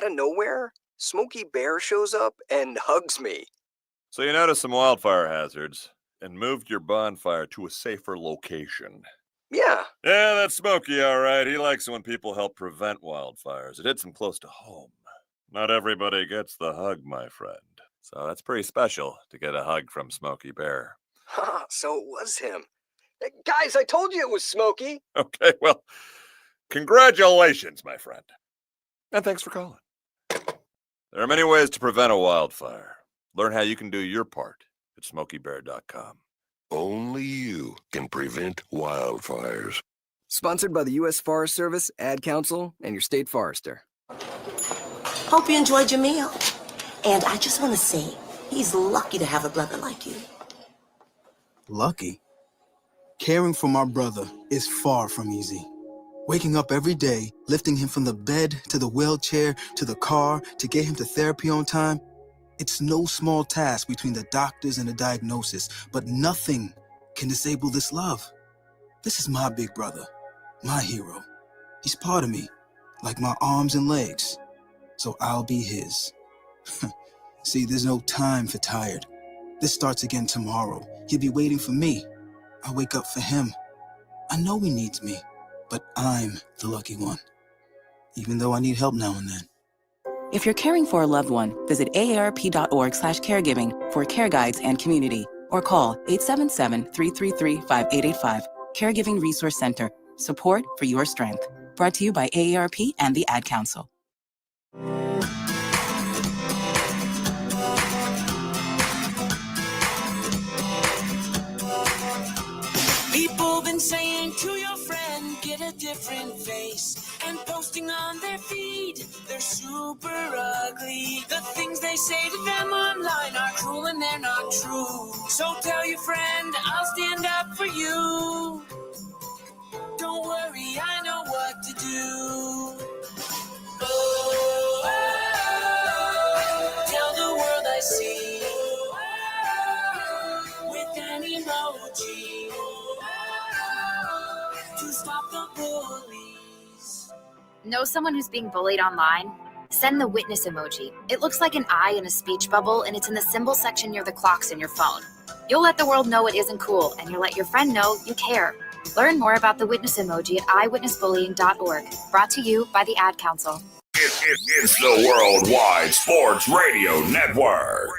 out of nowhere, Smokey Bear shows up and hugs me. So you noticed some wildfire hazards and moved your bonfire to a safer location. Yeah. Yeah, that's Smokey, all right. He likes it when people help prevent wildfires. It hits him close to home. Not everybody gets the hug, my friend. So that's pretty special to get a hug from Smokey Bear. So it was him. Hey, guys, I told you it was Smokey. Okay, well, congratulations, my friend. And thanks for calling. There are many ways to prevent a wildfire. Learn how you can do your part at smokeybear.com. Only you can prevent wildfires. Sponsored by the U.S. Forest Service, Ad Council, and your state forester. Hope you enjoyed your meal. And I just want to say, he's lucky to have a brother like you. Lucky? Caring for my brother is far from easy. Waking up every day, lifting him from the bed to the wheelchair to the car to get him to therapy on time, it's no small task between the doctors and the diagnosis, but nothing can disable this love. This is my big brother, my hero. He's part of me, like my arms and legs, so I'll be his. See, there's no time for tired. This starts again tomorrow. He'll be waiting for me. I wake up for him. I know he needs me, but I'm the lucky one, even though I need help now and then. If you're caring for a loved one, visit aarp.org/caregiving for care guides and community, or call 877-333-5885. Caregiving Resource Center. Support for your strength. Brought to you by AARP and the Ad Council. People been saying to your friend, get a different face, and posting on their feed, they're super ugly. The things they say to them online are cruel and they're not true. So tell your friend, I'll stand up for you. Don't worry, I know what to do. Oh, tell the world I see with an emoji to stop the bullies. Know someone who's being bullied online? Send the witness emoji. It looks like an eye in a speech bubble, and it's in the symbol section near the clocks in your phone. You'll let the world know it isn't cool, and you'll let your friend know you care. Learn more about the witness emoji at eyewitnessbullying.org. Brought to you by the Ad Council. It's the Worldwide Sports Radio Network.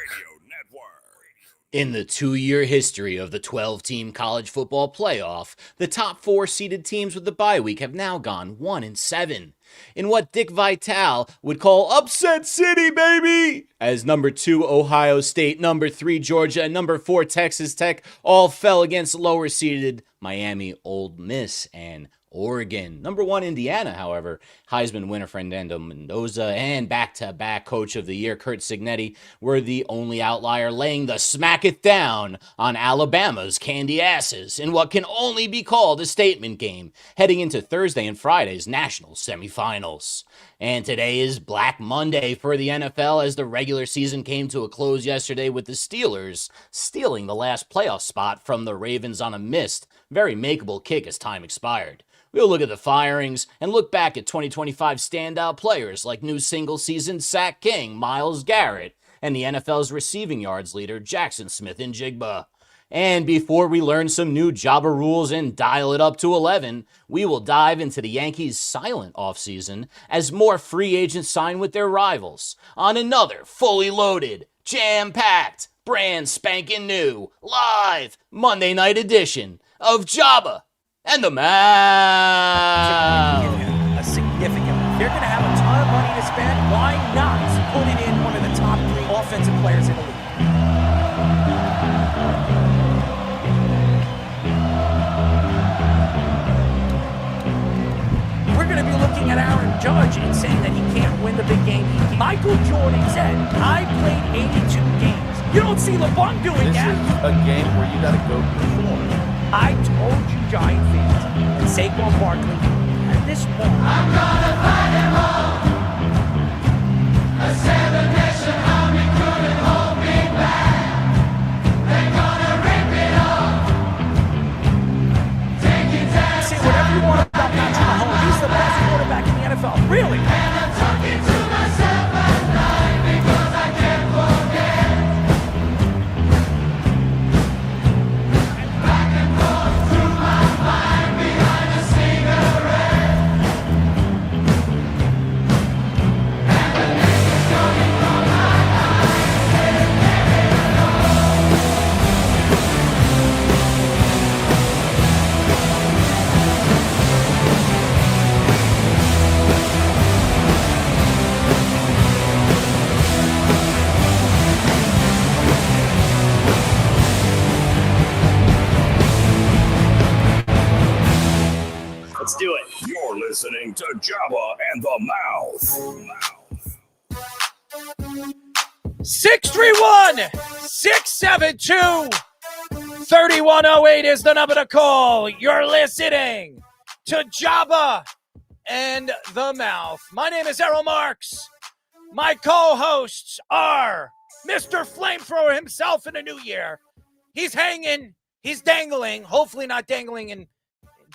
In the 2-year history of the 12-team college football playoff, the top 4 seeded teams with the bye week have now gone 1-7. In what Dick Vitale would call upset city, baby! As number 2 Ohio State, number 3 Georgia, and number 4 Texas Tech all fell against lower seeded Miami, Ole Miss, and Oregon. Number 1 Indiana, however, Heisman winner Fernando Mendoza and back-to-back Coach of the Year Curt Cignetti were the only outlier laying the smack it down on Alabama's candy asses in what can only be called a statement game heading into Thursday and Friday's national semifinals. And today is Black Monday for the NFL as the regular season came to a close yesterday with the Steelers stealing the last playoff spot from the Ravens on a missed, very makeable kick as time expired. We'll look at the firings and look back at 2025 standout players like new single-season sack king Myles Garrett and the NFL's receiving yards leader Jackson Smith-Njigba. And before we learn some new Jabba rules and dial it up to 11, we will dive into the Yankees' silent offseason as more free agents sign with their rivals on another fully loaded, jam-packed, brand spanking new, live Monday night edition of Jabba and the Mouth. A significant. They're going to have a ton of money to spend. Why not put it in one of the top 3 offensive players in the league? We're going to be looking at Aaron Judge and saying that he can't win the big game. Michael Jordan said, I played 82 games. You don't see LeBron doing that. This is a game where you got to go perform. I told you, Giant fans, and Saquon Barkley, at this point, I'm gonna fight them all. A 7-nation army couldn't hold me back. They're gonna rip it off. Take it down. Say whatever you want about Patrick Mahomes. He's the best quarterback in the NFL. Really? And I'm talking to myself. According to Jabba and the Mouth. 631-672-3108 is the number to call. You're listening to Jabba and the Mouth. My name is Errol Marks. My co-hosts are Mr. Flamethrower himself in the new year. He's hanging, he's dangling, hopefully not dangling in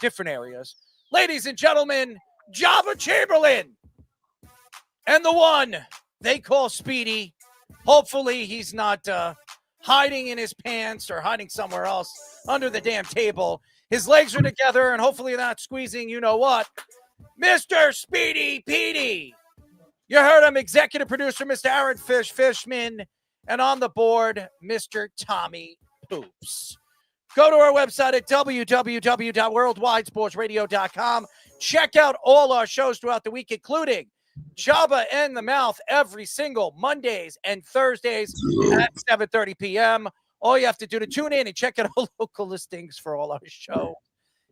different areas. Ladies and gentlemen, Jabba Chamberlain. And the one they call Speedy. Hopefully he's not hiding in his pants or hiding somewhere else under the damn table. His legs are together and hopefully not squeezing you know what. Mr. Speedy Petey. You heard him, executive producer, Mr. Aaron Fishman, and on the board, Mr. Tommy Poops. Go to our website at www.worldwidesportsradio.com. Check out all our shows throughout the week, including Jabba and the Mouth every single Mondays and Thursdays at 7:30 p.m. All you have to do to tune in and check out our local listings for all our shows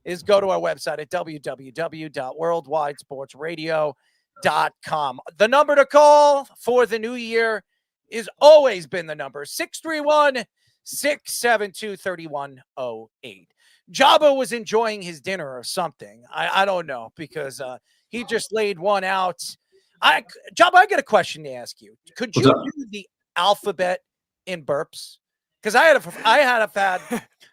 is go to our website at www.worldwidesportsradio.com. The number to call for the new year is always been the number 631-672-3108. Jabba was enjoying his dinner or something. I don't know because he just laid one out. Jabba, I got a question to ask you. Could you do the alphabet in burps? Because I had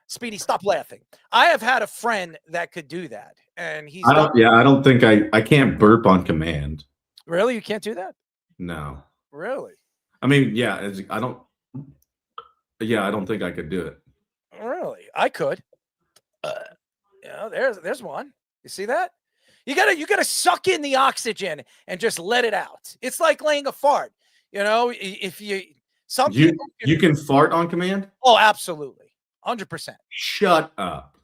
Speedy, stop laughing. I have had a friend that could do that, and he's. I don't think I can't burp on command. Really, you can't do that? No. Really? I mean, I don't think I could do it. Really, I could. There's one. You see that? You gotta suck in the oxygen and just let it out. It's like laying a fart. You know, if you can fart on command. Oh, absolutely, 100%. Shut up.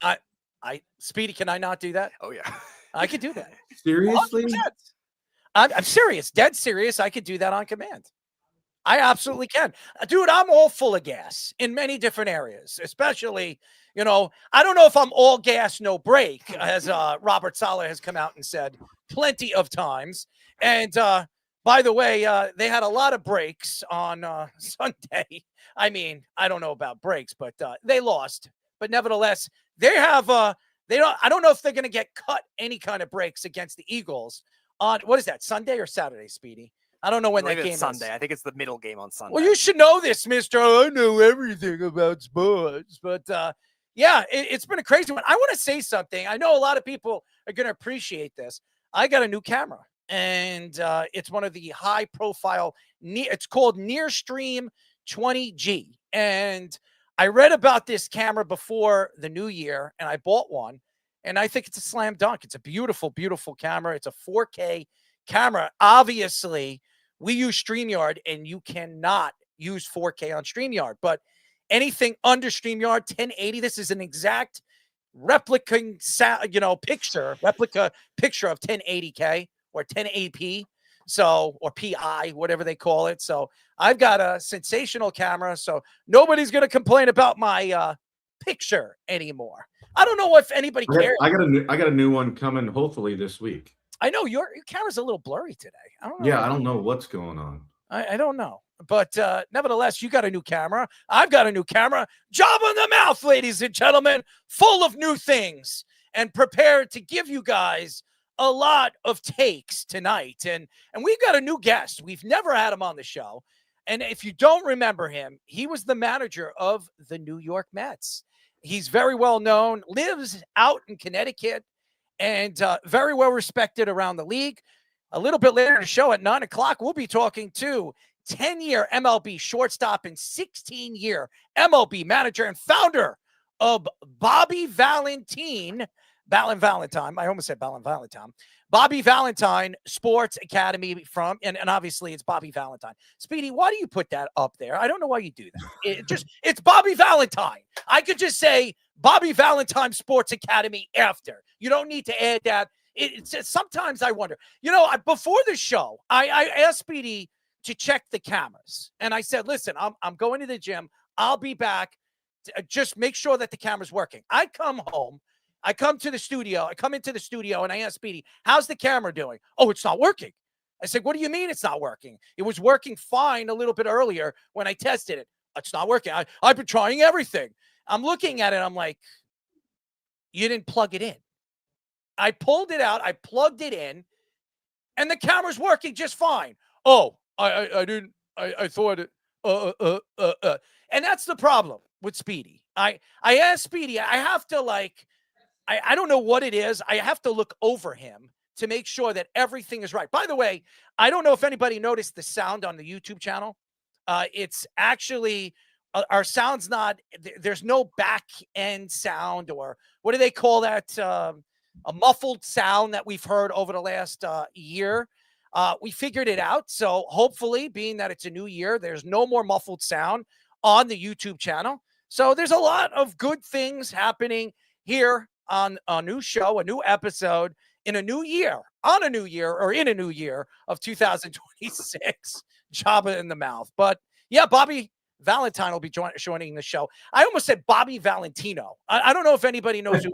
Speedy, can I not do that? Oh yeah, I could do that. Seriously? 100%. I'm serious, dead serious. I could do that on command. I absolutely can. Dude, I'm all full of gas in many different areas, especially, I don't know if I'm all gas, no break, as Robert Saleh has come out and said plenty of times. And by the way, they had a lot of breaks on Sunday. I mean, I don't know about breaks, but they lost. But nevertheless, they have I don't know if they're going to get cut any kind of breaks against the Eagles on, what is that, Sunday or Saturday, Speedy? I don't know when that game is. Sunday. I think it's the middle game on Sunday. Well, you should know this, mister. I know everything about sports. But, it's been a crazy one. I want to say something. I know a lot of people are going to appreciate this. I got a new camera, and it's one of the high-profile. It's called Nearstream 20G. And I read about this camera before the new year, and I bought one. And I think it's a slam dunk. It's a beautiful, beautiful camera. It's a 4K camera. Obviously, we use StreamYard, and you cannot use 4K on StreamYard. But anything under StreamYard, 1080, this is an exact replica picture of 1080K or 1080p. Or PI, whatever they call it. So I've got a sensational camera. So nobody's going to complain about my picture anymore. I don't know if anybody cares. I got a new one coming hopefully this week. I know your camera's a little blurry today. I don't know. Yeah, I don't know what's going on. I don't know. But nevertheless, you got a new camera. I've got a new camera. Jabba in the Mouth, ladies and gentlemen, full of new things and prepared to give you guys a lot of takes tonight. And we've got a new guest. We've never had him on the show. And if you don't remember him, he was the manager of the New York Mets. He's very well known, lives out in Connecticut, and very well respected around the league. A little bit later in the show at 9 o'clock, we'll be talking to 10-year MLB shortstop and 16-year MLB manager and founder of Bobby Valentine. I almost said Valentine. Bobby Valentine Sports Academy and obviously it's Bobby Valentine. Speedy, why do you put that up there? I don't know why you do that. It's Bobby Valentine. I could just say Bobby Valentine Sports Academy after. You don't need to add that. Sometimes I wonder, before the show, I asked Speedy to check the cameras. And I said, listen, I'm going to the gym. I'll be back. Just make sure that the camera's working. I come home I come into the studio and I ask Speedy, how's the camera doing? Oh, it's not working. I said, what do you mean it's not working? It was working fine a little bit earlier when I tested it. It's not working. I've been trying everything. I'm looking at it. I'm like, you didn't plug it in. I pulled it out. I plugged it in, and the camera's working just fine. Oh, I didn't. I thought it. And that's the problem with Speedy. I asked Speedy. I have to I don't know what it is. I have to look over him to make sure that everything is right. By the way, I don't know if anybody noticed the sound on the YouTube channel. It's actually our sound's not. There's no back end sound, or what do they call that? A muffled sound that we've heard over the last year. We figured it out. So hopefully, being that it's a new year, there's no more muffled sound on the YouTube channel. So there's a lot of good things happening here on a new show, a new episode in a new year, in a new year of 2026. Jabba in the mouth. But yeah, Bobby Valentine will be joining the show. I almost said Bobby Valentino. I don't know if anybody knows who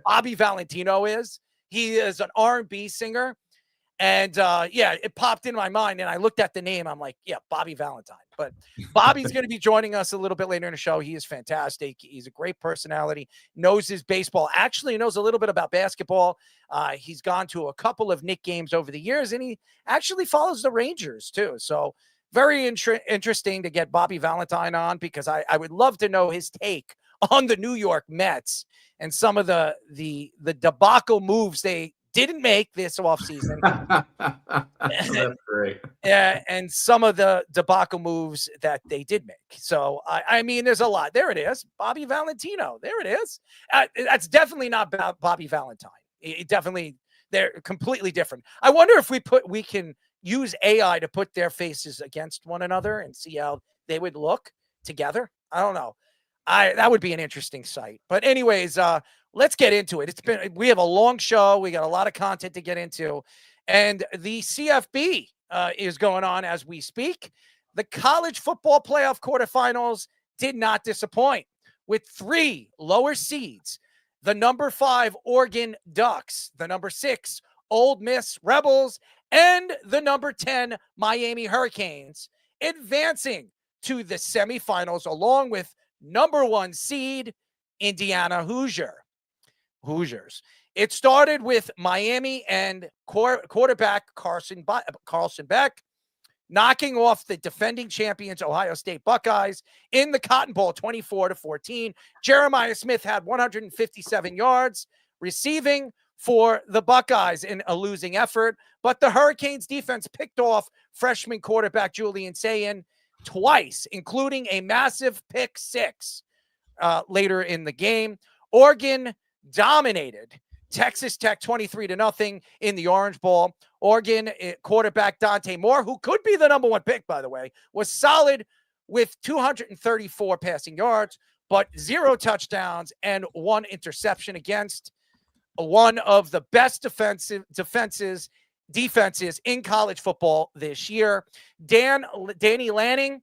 Bobby Valentino is. He is an R&B singer. And yeah, it popped in my mind and I looked at the name. I'm like, yeah, Bobby Valentine. But Bobby's going to be joining us a little bit later in the show. He is fantastic. He's a great personality, knows his baseball, actually knows a little bit about basketball. He's gone to a couple of Knicks games over the years, and he actually follows the Rangers too. So very interesting to get Bobby Valentine on, because I would love to know his take on the New York Mets and some of the debacle moves they didn't make this offseason. That's great. Yeah, and some of the debacle moves that they did make. So, I mean, there's a lot. There it is. Bobby Valentino. There it is. That's definitely not Bobby Valentine. They're completely different. I wonder if we can use AI to put their faces against one another and see how they would look together. I don't know. That would be an interesting sight. But anyways, let's get into it. We have a long show. We got a lot of content to get into. And the CFB is going on as we speak. The college football playoff quarterfinals did not disappoint, with 3 lower seeds: the number 5 Oregon Ducks, the number 6 Ole Miss Rebels, and the number 10 Miami Hurricanes advancing to the semifinals, along with number 1 seed Indiana Hoosiers. It started with Miami and quarterback Carlson Beck knocking off the defending champions Ohio State Buckeyes in the Cotton Bowl 24-14. Jeremiah Smith had 157 yards receiving for the Buckeyes in a losing effort, but the Hurricanes defense picked off freshman quarterback Julian Sayin twice, including a massive pick 6 later in the game. Oregon dominated Texas Tech 23-0 in the Orange Bowl. Oregon quarterback Dante Moore, who could be the number 1 pick, by the way, was solid with 234 passing yards, but 0 touchdowns and 1 interception against one of the best defenses in college football this year. Danny Lanning,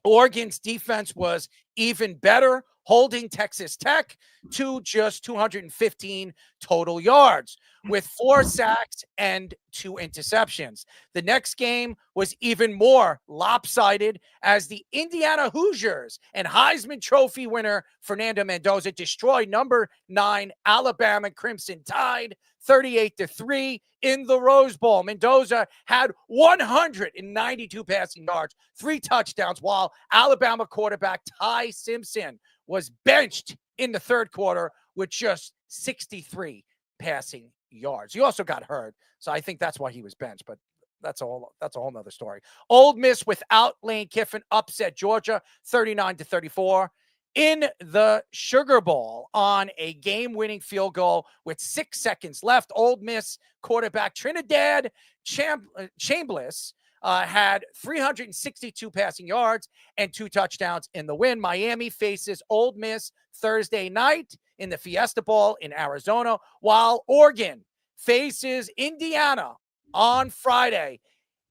Oregon's defense was even better, holding Texas Tech to just 215 total yards with 4 sacks and 2 interceptions. The next game was even more lopsided as the Indiana Hoosiers and Heisman Trophy winner Fernando Mendoza destroyed number 9 Alabama Crimson Tide 38-3 in the Rose Bowl. Mendoza had 192 passing yards, 3 touchdowns, while Alabama quarterback Ty Simpson was benched in the third quarter with just 63 passing yards. He also got hurt, so I think that's why he was benched, but that's a whole nother story. Ole Miss without Lane Kiffin upset Georgia 39-34 in the Sugar Bowl on a game-winning field goal with 6 seconds left. Ole Miss quarterback Trinidad Chambliss had 362 passing yards and 2 touchdowns in the win. Miami faces Ole Miss Thursday night in the Fiesta Bowl in Arizona, while Oregon faces Indiana on Friday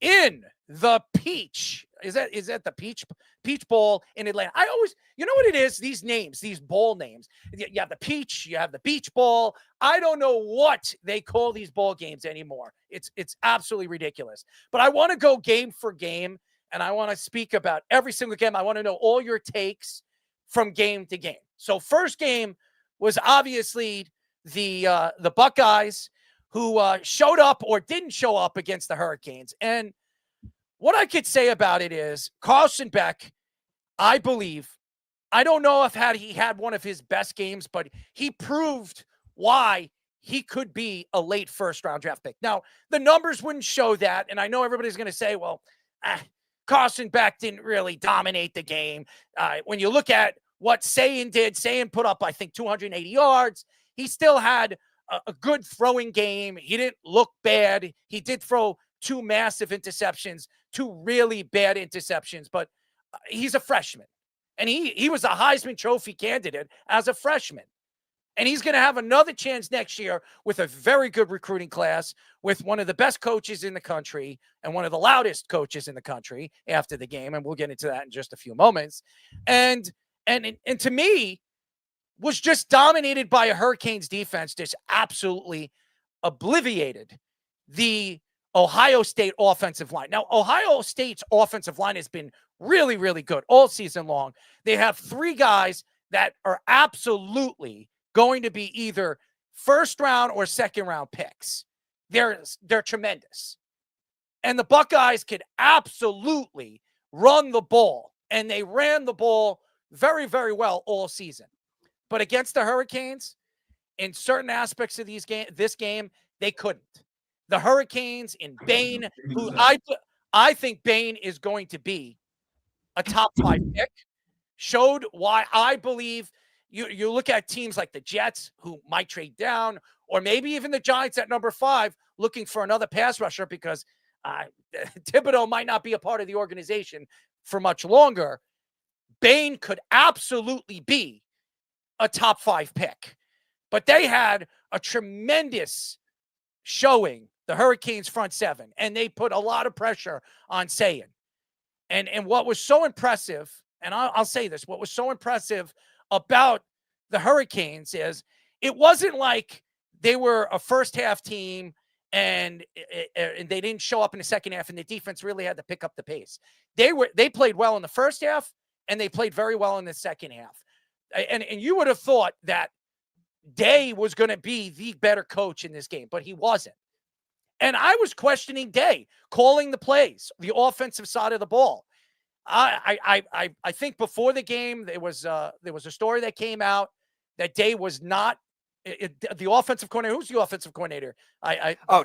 in the Peach is that the Peach Bowl in Atlanta? I always, you know what it is? These names, these bowl names. You have the Peach, you have the Beach Bowl. I don't know what they call these bowl games anymore. It's absolutely ridiculous. But I want to go game for game, and I want to speak about every single game. I want to know all your takes from game to game. So first game was obviously the Buckeyes, who showed up or didn't show up against the Hurricanes. And what I could say about it is Carson Beck, I believe, I don't know if he had one of his best games, but he proved why he could be a late first-round draft pick. Now, the numbers wouldn't show that, and I know everybody's going to say, well, Carson Beck didn't really dominate the game. When you look at what Sayin did, Sayin put up, I think, 280 yards. He still had a good throwing game. He didn't look bad. He did throw 2 massive interceptions, 2 really bad interceptions, but he's a freshman. And he was a Heisman Trophy candidate as a freshman. And he's going to have another chance next year with a very good recruiting class, with one of the best coaches in the country and one of the loudest coaches in the country after the game. And we'll get into that in just a few moments. And to me, was just dominated by a Hurricanes defense, just absolutely obliterated the Ohio State offensive line. Now, Ohio State's offensive line has been really, really good all season long. They have 3 guys that are absolutely going to be either first round or second round picks. They're tremendous. And the Buckeyes could absolutely run the ball, and they ran the ball very, very well all season. But against the Hurricanes, in certain aspects of this game, they couldn't. The Hurricanes in Bain, who I think Bain is going to be a top 5 pick, showed why I believe you look at teams like the Jets, who might trade down, or maybe even the Giants at number 5, looking for another pass rusher because Thibodeau might not be a part of the organization for much longer. Bain could absolutely be a top 5 pick. But they had a tremendous showing, the Hurricanes front 7, and they put a lot of pressure on Sayin. And what was so impressive, and I'll say this, what was so impressive about the Hurricanes is it wasn't like they were a first half team and they didn't show up in the second half and the defense really had to pick up the pace. They played well in the first half and they played very well in the second half. And you would have thought that Day was going to be the better coach in this game, but he wasn't. And I was questioning Day calling the plays, the offensive side of the ball. I think before the game there was a story that came out that Day was not the offensive coordinator. Who's the offensive coordinator?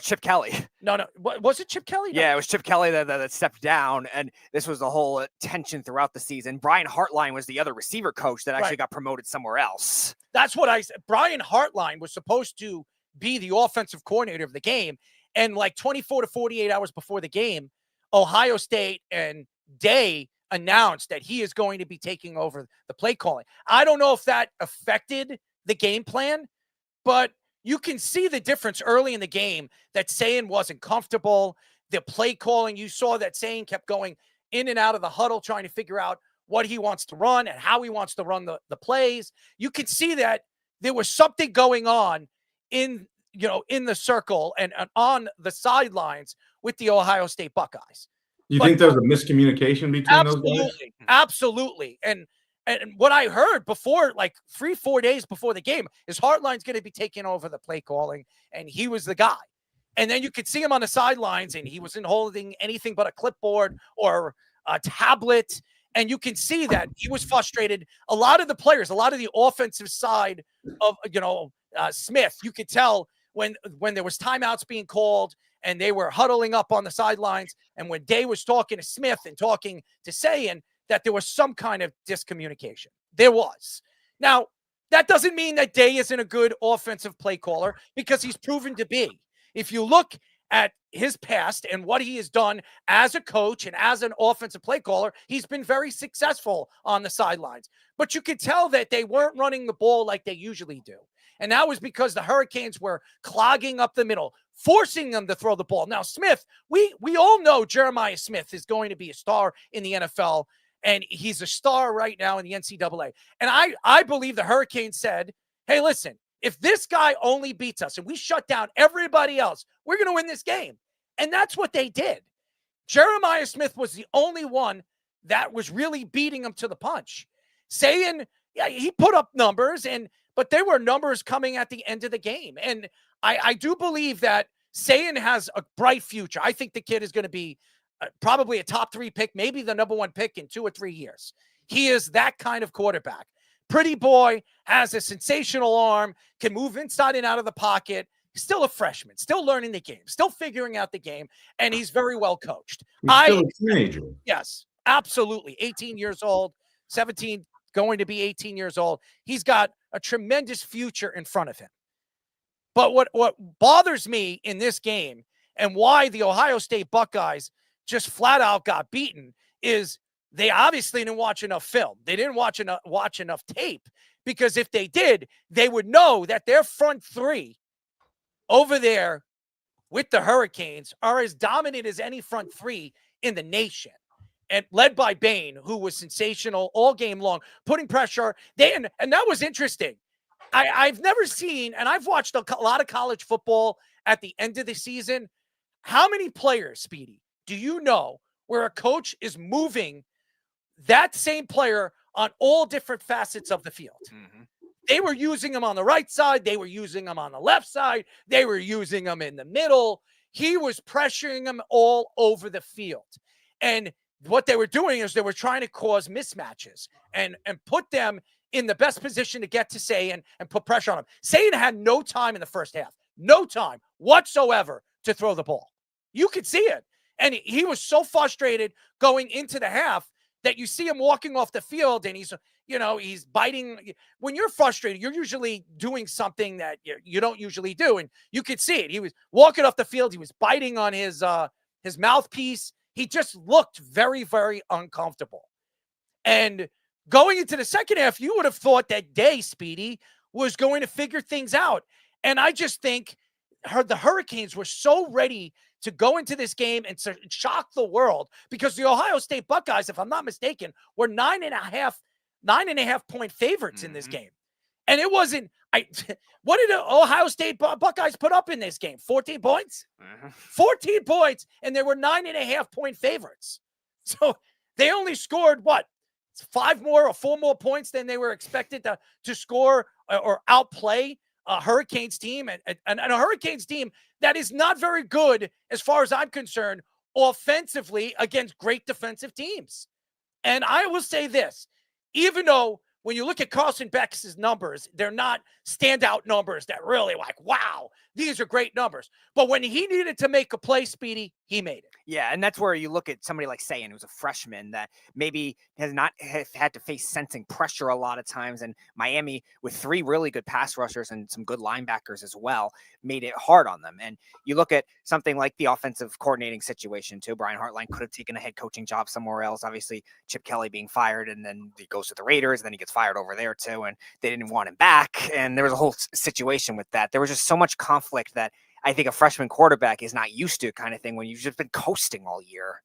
Chip Kelly. No. Was it Chip Kelly? No. Yeah, it was Chip Kelly that stepped down, and this was the whole tension throughout the season. Brian Hartline was the other receiver coach that actually got promoted somewhere else. That's what I said. Brian Hartline was supposed to be the offensive coordinator of the game, and like 24 to 48 hours before the game, Ohio State and Day announced that he is going to be taking over the play calling. I don't know if that affected the game plan, but you can see the difference early in the game that Sayin wasn't comfortable. The play calling, you saw that Sayin kept going in and out of the huddle, trying to figure out what he wants to run and how he wants to run the plays. You could see that there was something going on in the circle and on the sidelines with the Ohio State Buckeyes. You think there's a miscommunication between those guys? Absolutely. And what I heard before, like 3-4 days before the game, is Hartline's going to be taking over the play calling, and he was the guy. And then you could see him on the sidelines, and he wasn't holding anything but a clipboard or a tablet. And you can see that he was frustrated. A lot of the players, a lot of the offensive side of, Smith, you could tell when there was timeouts being called and they were huddling up on the sidelines, and when Day was talking to Smith and talking to Sayin, that there was some kind of discommunication. There was. Now, that doesn't mean that Day isn't a good offensive play caller, because he's proven to be. If you look at his past and what he has done as a coach and as an offensive play caller, he's been very successful on the sidelines. But you could tell that they weren't running the ball like they usually do. And that was because the Hurricanes were clogging up the middle, forcing them to throw the ball. Now, Smith, we all know Jeremiah Smith is going to be a star in the NFL, and he's a star right now in the NCAA. And I believe the Hurricanes said, hey, listen, if this guy only beats us and we shut down everybody else, we're going to win this game. And that's what they did. Jeremiah Smith was the only one that was really beating him to the punch. Saying, yeah, he put up numbers, but there were numbers coming at the end of the game. And I do believe that Sayin has a bright future. I think the kid is going to be probably a top 3 pick, maybe the number 1 pick in 2 or 3 years. He is that kind of quarterback. Pretty boy, has a sensational arm, can move inside and out of the pocket. He's still a freshman, still learning the game, still figuring out the game, and he's very well coached. He's still a teenager. Yes, absolutely. 18 years old, 17, going to be 18 years old. He's got a tremendous future in front of him. But what bothers me in this game and why the Ohio State Buckeyes just flat out got beaten is they obviously didn't watch enough film. They didn't watch enough tape, because if they did, they would know that their front 3 over there with the Hurricanes are as dominant as any front 3 in the nation. And led by Bain, who was sensational all game long, putting pressure. And that was interesting. I've never seen, and I've watched a lot of college football at the end of the season. How many players, Speedy, do you know where a coach is moving that same player on all different facets of the field? Mm-hmm. They were using him on the right side. They were using him on the left side. They were using him in the middle. He was pressuring them all over the field. And what they were doing is they were trying to cause mismatches and put them in the best position to get to Sayin and put pressure on him. Sayin had no time in the first half, no time whatsoever to throw the ball. You could see it. And he was so frustrated going into the half that you see him walking off the field and he's biting. When you're frustrated, you're usually doing something that you don't usually do. And you could see it. He was walking off the field. He was biting on his mouthpiece. He just looked very, very uncomfortable. And going into the second half, you would have thought that Day, Speedy, was going to figure things out. And I just think the Hurricanes were so ready to go into this game and to shock the world, because the Ohio State Buckeyes, if I'm not mistaken, were 9.5 point favorites in this game. And it wasn't, what did the Ohio State Buckeyes put up in this game? 14 points? 14 points, and they were 9.5 point favorites. So they only scored, 4 more points than they were expected to score or outplay a Hurricanes team, and a Hurricanes team that is not very good, as far as I'm concerned, offensively against great defensive teams. And I will say this, even though when you look at Carson Beck's numbers, they're not standout numbers that really wow, these are great numbers. But when he needed to make a play, Speedy, he made it. Yeah, and that's where you look at somebody like Sayin, who's a freshman that maybe has not had to face sensing pressure a lot of times. And Miami, with 3 really good pass rushers and some good linebackers as well, made it hard on them. And you look at something like the offensive coordinating situation too. Brian Hartline could have taken a head coaching job somewhere else. Obviously, Chip Kelly being fired, and then he goes to the Raiders, and then he gets fired over there too. And they didn't want him back. And there was a whole situation with that. There was just so much conflict that I think a freshman quarterback is not used to, kind of thing, when you've just been coasting all year.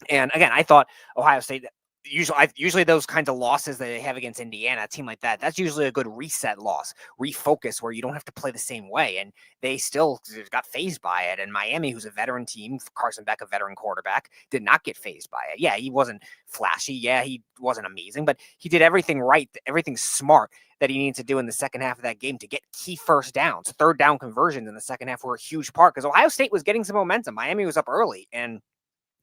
And again, I thought Ohio State, usually those kinds of losses that they have against Indiana, a team like that, that's usually a good reset loss, refocus, where you don't have to play the same way. And they still got fazed by it. And Miami, who's a veteran team, Carson Beck, a veteran quarterback, did not get fazed by it. Yeah, he wasn't flashy. Yeah, he wasn't amazing, but he did everything right, everything smart that he needs to do in the second half of that game to get key first downs. 3rd down conversions in the second half were a huge part, because Ohio State was getting some momentum. Miami was up early, and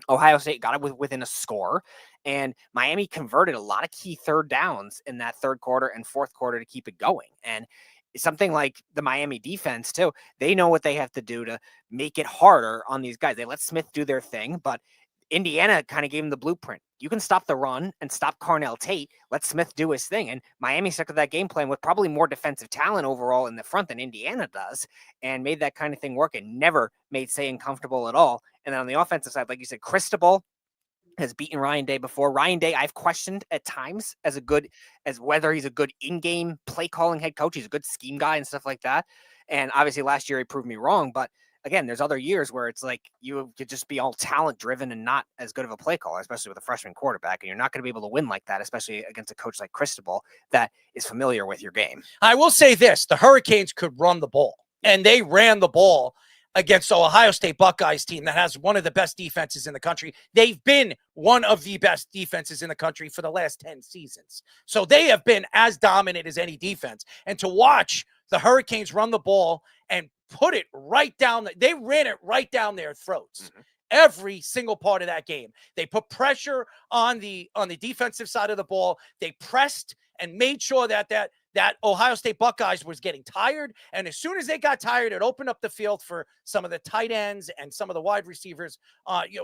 Ohio State got it within a score, and Miami converted a lot of key 3rd downs in that 3rd quarter and 4th quarter to keep it going. And something like the Miami defense too, they know what they have to do to make it harder on these guys. They let Smith do their thing, but Indiana kind of gave him the blueprint. You can stop the run and stop Carnell Tate. Let Smith do his thing. And Miami stuck to that game plan with probably more defensive talent overall in the front than Indiana does, and made that kind of thing work, and never made Sayin comfortable at all. And then on the offensive side, like you said, Cristobal has beaten Ryan Day before. Ryan Day, I've questioned at times as whether he's a good in-game play calling head coach. He's a good scheme guy and stuff like that. And obviously last year he proved me wrong, but again, there's other years where it's like you could just be all talent driven and not as good of a play caller, especially with a freshman quarterback. And you're not going to be able to win like that, especially against a coach like Cristobal that is familiar with your game. I will say this, the Hurricanes could run the ball, and they ran the ball against the Ohio State Buckeyes team that has one of the best defenses in the country. They've been one of the best defenses in the country for the last 10 seasons. So they have been as dominant as any defense. And to watch the Hurricanes run the ball and put it right down, they ran it right down their throats. Every single part of that game. They put pressure on the defensive side of the ball. They pressed and made sure that Ohio State Buckeyes was getting tired. And as soon as they got tired, it opened up the field for some of the tight ends and some of the wide receivers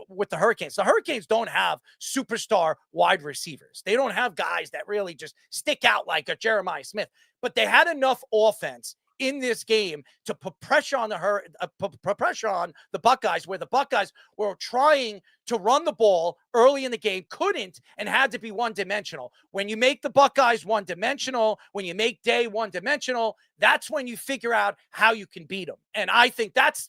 with the Hurricanes. The Hurricanes don't have superstar wide receivers. They don't have guys that really just stick out like a Jeremiah Smith. But they had enough offense in this game to put pressure on the Buckeyes, where the Buckeyes were trying to run the ball early in the game, couldn't, and had to be one-dimensional. When you make the Buckeyes one-dimensional, when you make Day one-dimensional, that's when you figure out how you can beat them. And I think that's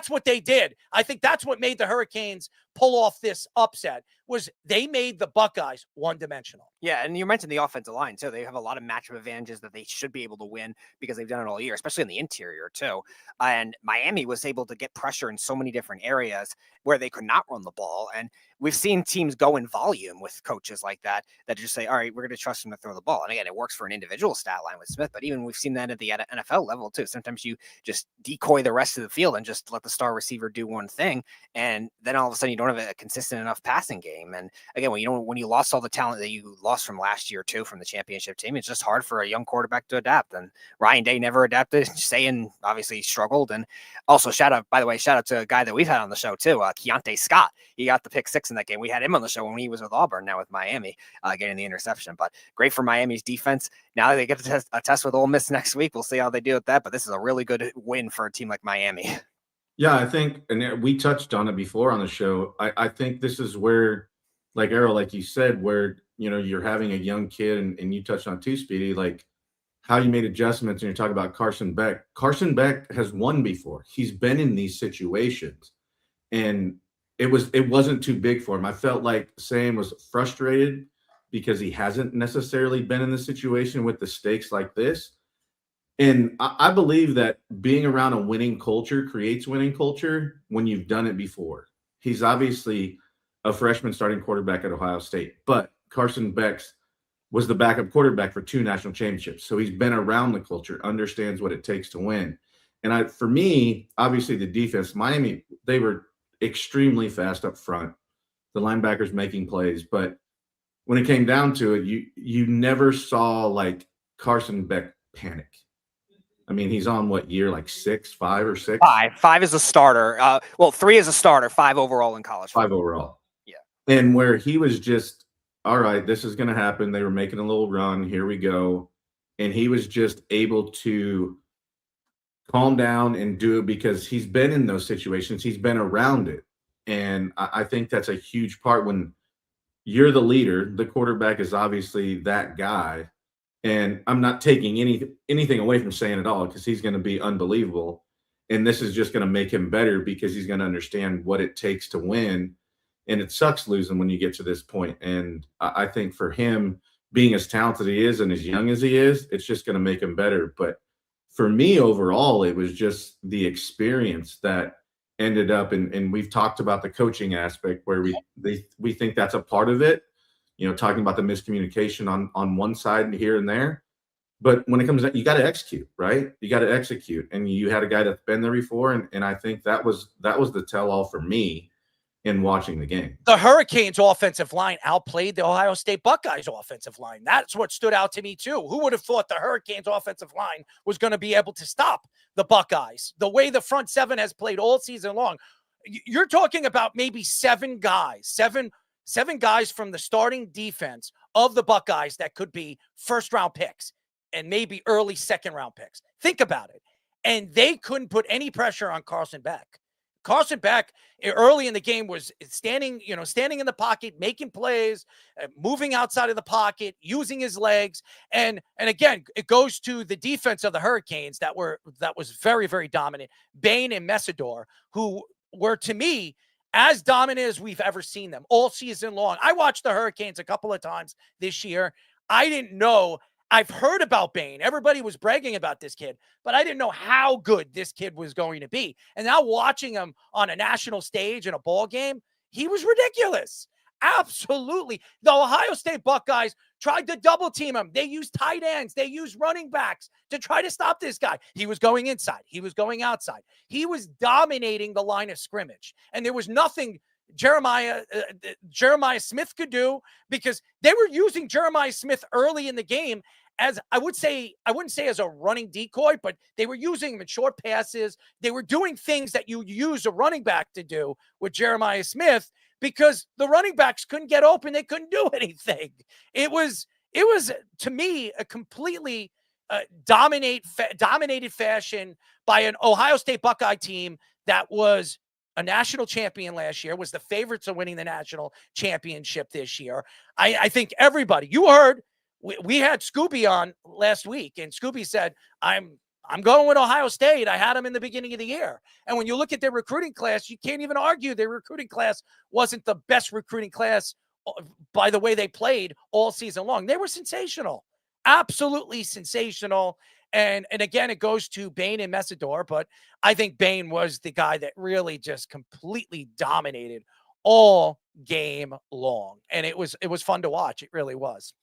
what they did. I think that's what made the Hurricanes pull off this upset, was they made the Buckeyes one-dimensional. Yeah, and you mentioned the offensive line, too. They have a lot of matchup advantages that they should be able to win because they've done it all year, especially in the interior, too. And Miami was able to get pressure in so many different areas where they could not run the ball. And we've seen teams go in volume with coaches like that just say, all right, we're going to trust them to throw the ball. And again, it works for an individual stat line with Smith, but even we've seen that at the NFL level, too. Sometimes you just decoy the rest of the field and just let the star receiver do one thing. And then all of a sudden you don't have a consistent enough passing game. And again, when you lost all the talent that you lost from last year, too, from the championship team, it's just hard for a young quarterback to adapt. And Ryan Day never adapted. Sayin obviously struggled. And also shout out to a guy that we've had on the show, too, Keontae Scott. He got the pick 6 in that game. We had him on the show when he was with Auburn, now with Miami, getting the interception. But great for Miami's defense. Now they get a test with Ole Miss next week. We'll see how they do with that. But this is a really good win for a team like Miami. Yeah, I think, and we touched on it before on the show, I think this is where, like Errol, like you said, where, you're having a young kid, and you touched on too, Speedy, like how you made adjustments, and you're talking about Carson Beck. Carson Beck has won before. He's been in these situations, and it wasn't too big for him. I felt like Sam was frustrated because he hasn't necessarily been in the situation with the stakes like this. And I believe that being around a winning culture creates winning culture when you've done it before. He's obviously a freshman starting quarterback at Ohio State, but Carson Beck was the backup quarterback for 2 national championships. So he's been around the culture, understands what it takes to win. And for me, obviously the defense, Miami, they were extremely fast up front, the linebackers making plays. But when it came down to it, you never saw like Carson Beck panic. I mean, he's on what year, like 5 or 6? 5 is a starter. 3 is a starter, 5 overall in college. 5 overall. Yeah. And where he was just, all right, this is going to happen. They were making a little run. Here we go. And he was just able to calm down and do it because he's been in those situations. He's been around it. And I think that's a huge part when you're the leader. The quarterback is obviously that guy. And I'm not taking anything away from saying it all because he's going to be unbelievable. And this is just going to make him better because he's going to understand what it takes to win. And it sucks losing when you get to this point. And I think for him, being as talented as he is and as young as he is, it's just going to make him better. But for me, overall, it was just the experience that ended up, and we've talked about the coaching aspect where we think that's a part of it. Talking about the miscommunication on one side and here and there. But when it comes to, you got to execute, right? You got to execute. And you had a guy that's been there before. And I think that was the tell-all for me in watching the game. The Hurricanes offensive line outplayed the Ohio State Buckeyes offensive line. That's what stood out to me too. Who would have thought the Hurricanes offensive line was going to be able to stop the Buckeyes? The way the front 7 has played all season long. You're talking about maybe 7 guys from the starting defense of the Buckeyes that could be first-round picks and maybe early second-round picks. Think about it. And they couldn't put any pressure on Carson Beck. Carson Beck early in the game was standing in the pocket, making plays, moving outside of the pocket, using his legs. And again, it goes to the defense of the Hurricanes that was very, very dominant. Bain and Messidor, who were, to me, as dominant as we've ever seen them all season long. I watched the Hurricanes a couple of times this year. I didn't know. I've heard about Bain. Everybody was bragging about this kid, but I didn't know how good this kid was going to be. And now watching him on a national stage in a ball game, he was ridiculous. Absolutely. The Ohio State Buckeyes tried to double team him. They used tight ends. They used running backs to try to stop this guy. He was going inside. He was going outside. He was dominating the line of scrimmage. And there was nothing Jeremiah Smith could do, because they were using Jeremiah Smith early in the game as, I wouldn't say as a running decoy, but they were using him in short passes. They were doing things that you use a running back to do with Jeremiah Smith, because the running backs couldn't get open. They couldn't do anything. It was to me a completely dominated fashion by an Ohio State Buckeye team that was a national champion last year, was the favorites of winning the national championship this year. I think everybody, you heard, we had Scooby on last week, and Scooby said, I'm going with Ohio State. I had them in the beginning of the year. And when you look at their recruiting class, you can't even argue their recruiting class wasn't the best recruiting class by the way they played all season long. They were sensational, absolutely sensational. And again, it goes to Bain and Messidor, but I think Bain was the guy that really just completely dominated all game long. And it was fun to watch. It really was.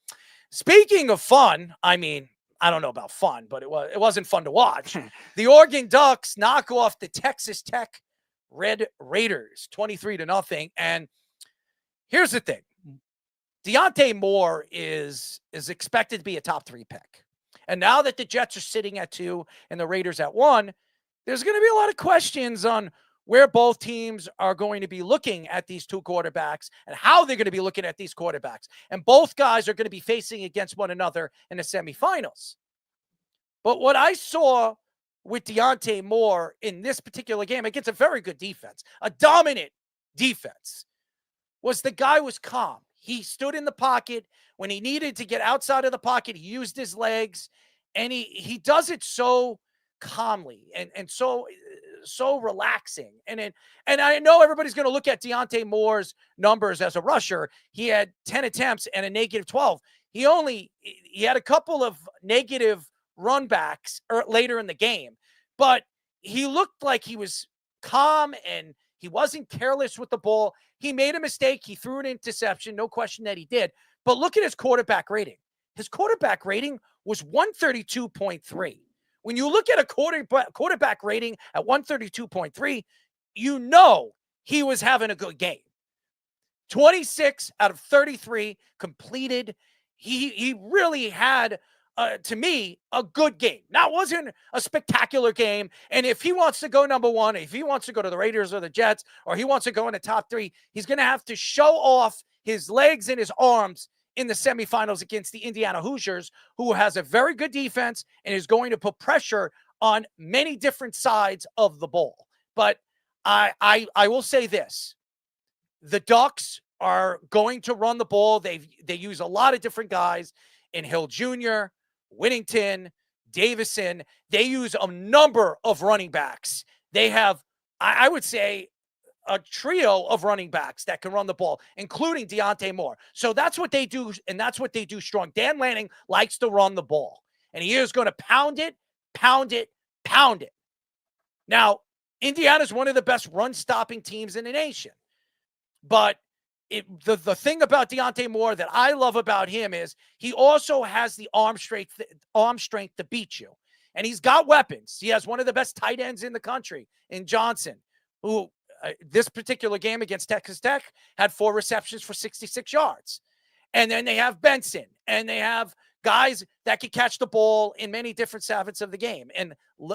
Speaking of fun, I mean, I don't know about fun, but it wasn't fun to watch. The Oregon Ducks knock off the Texas Tech Red Raiders 23-0. And here's the thing. Deontay Moore is expected to be a top 3 pick. And now that the Jets are sitting at 2 and the Raiders at 1, there's going to be a lot of questions on where both teams are going to be looking at these two quarterbacks and how they're going to be looking at these quarterbacks. And both guys are going to be facing against one another in the semifinals. But what I saw with Deontay Moore in this particular game against a very good defense, a dominant defense, was the guy was calm. He stood in the pocket. When he needed to get outside of the pocket, he used his legs, and he does it so calmly and so relaxing. And I know everybody's going to look at Deontay Moore's numbers as a rusher. He had 10 attempts and a -12. He had a couple of negative run backs later in the game, but he looked like he was calm and he wasn't careless with the ball. He made a mistake. He threw an interception. No question that he did. But look at his quarterback rating. His quarterback rating was 132.3. When you look at a quarterback rating at 132.3, you know he was having a good game. 26 out of 33 completed. He really had, to me, a good game. Now, it wasn't a spectacular game. And if he wants to go number 1, if he wants to go to the Raiders or the Jets, or he wants to go in the top 3, he's going to have to show off his legs and his arms in the semifinals against the Indiana Hoosiers, who has a very good defense and is going to put pressure on many different sides of the ball. But I will say this. The Ducks are going to run the ball. They use a lot of different guys in Hill Jr., Whittington, Davison. They use a number of running backs. They have, I would say, a trio of running backs that can run the ball, including Deontay Moore. So that's what they do, and that's what they do strong. Dan Lanning likes to run the ball, and he is going to pound it. Now, Indiana's one of the best run-stopping teams in the nation. But the thing about Deontay Moore that I love about him is he also has the arm strength to beat you. And he's got weapons. He has one of the best tight ends in the country in Johnson, who this particular game against Texas Tech had 4 receptions for 66 yards. And then they have Benson, and they have guys that can catch the ball in many different facets of the game. And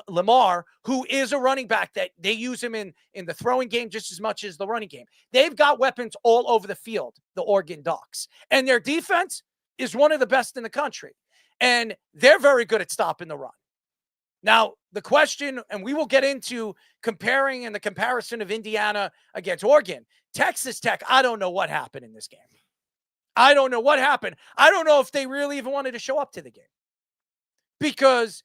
Lamar, who is a running back, that they use him in the throwing game just as much as the running game. They've got weapons all over the field, the Oregon Ducks. And their defense is one of the best in the country. And they're very good at stopping the run. Now, the question, and we will get into comparing and the comparison of Indiana against Oregon. Texas Tech, I don't know what happened in this game. I don't know what happened. I don't know if they really even wanted to show up to the game, because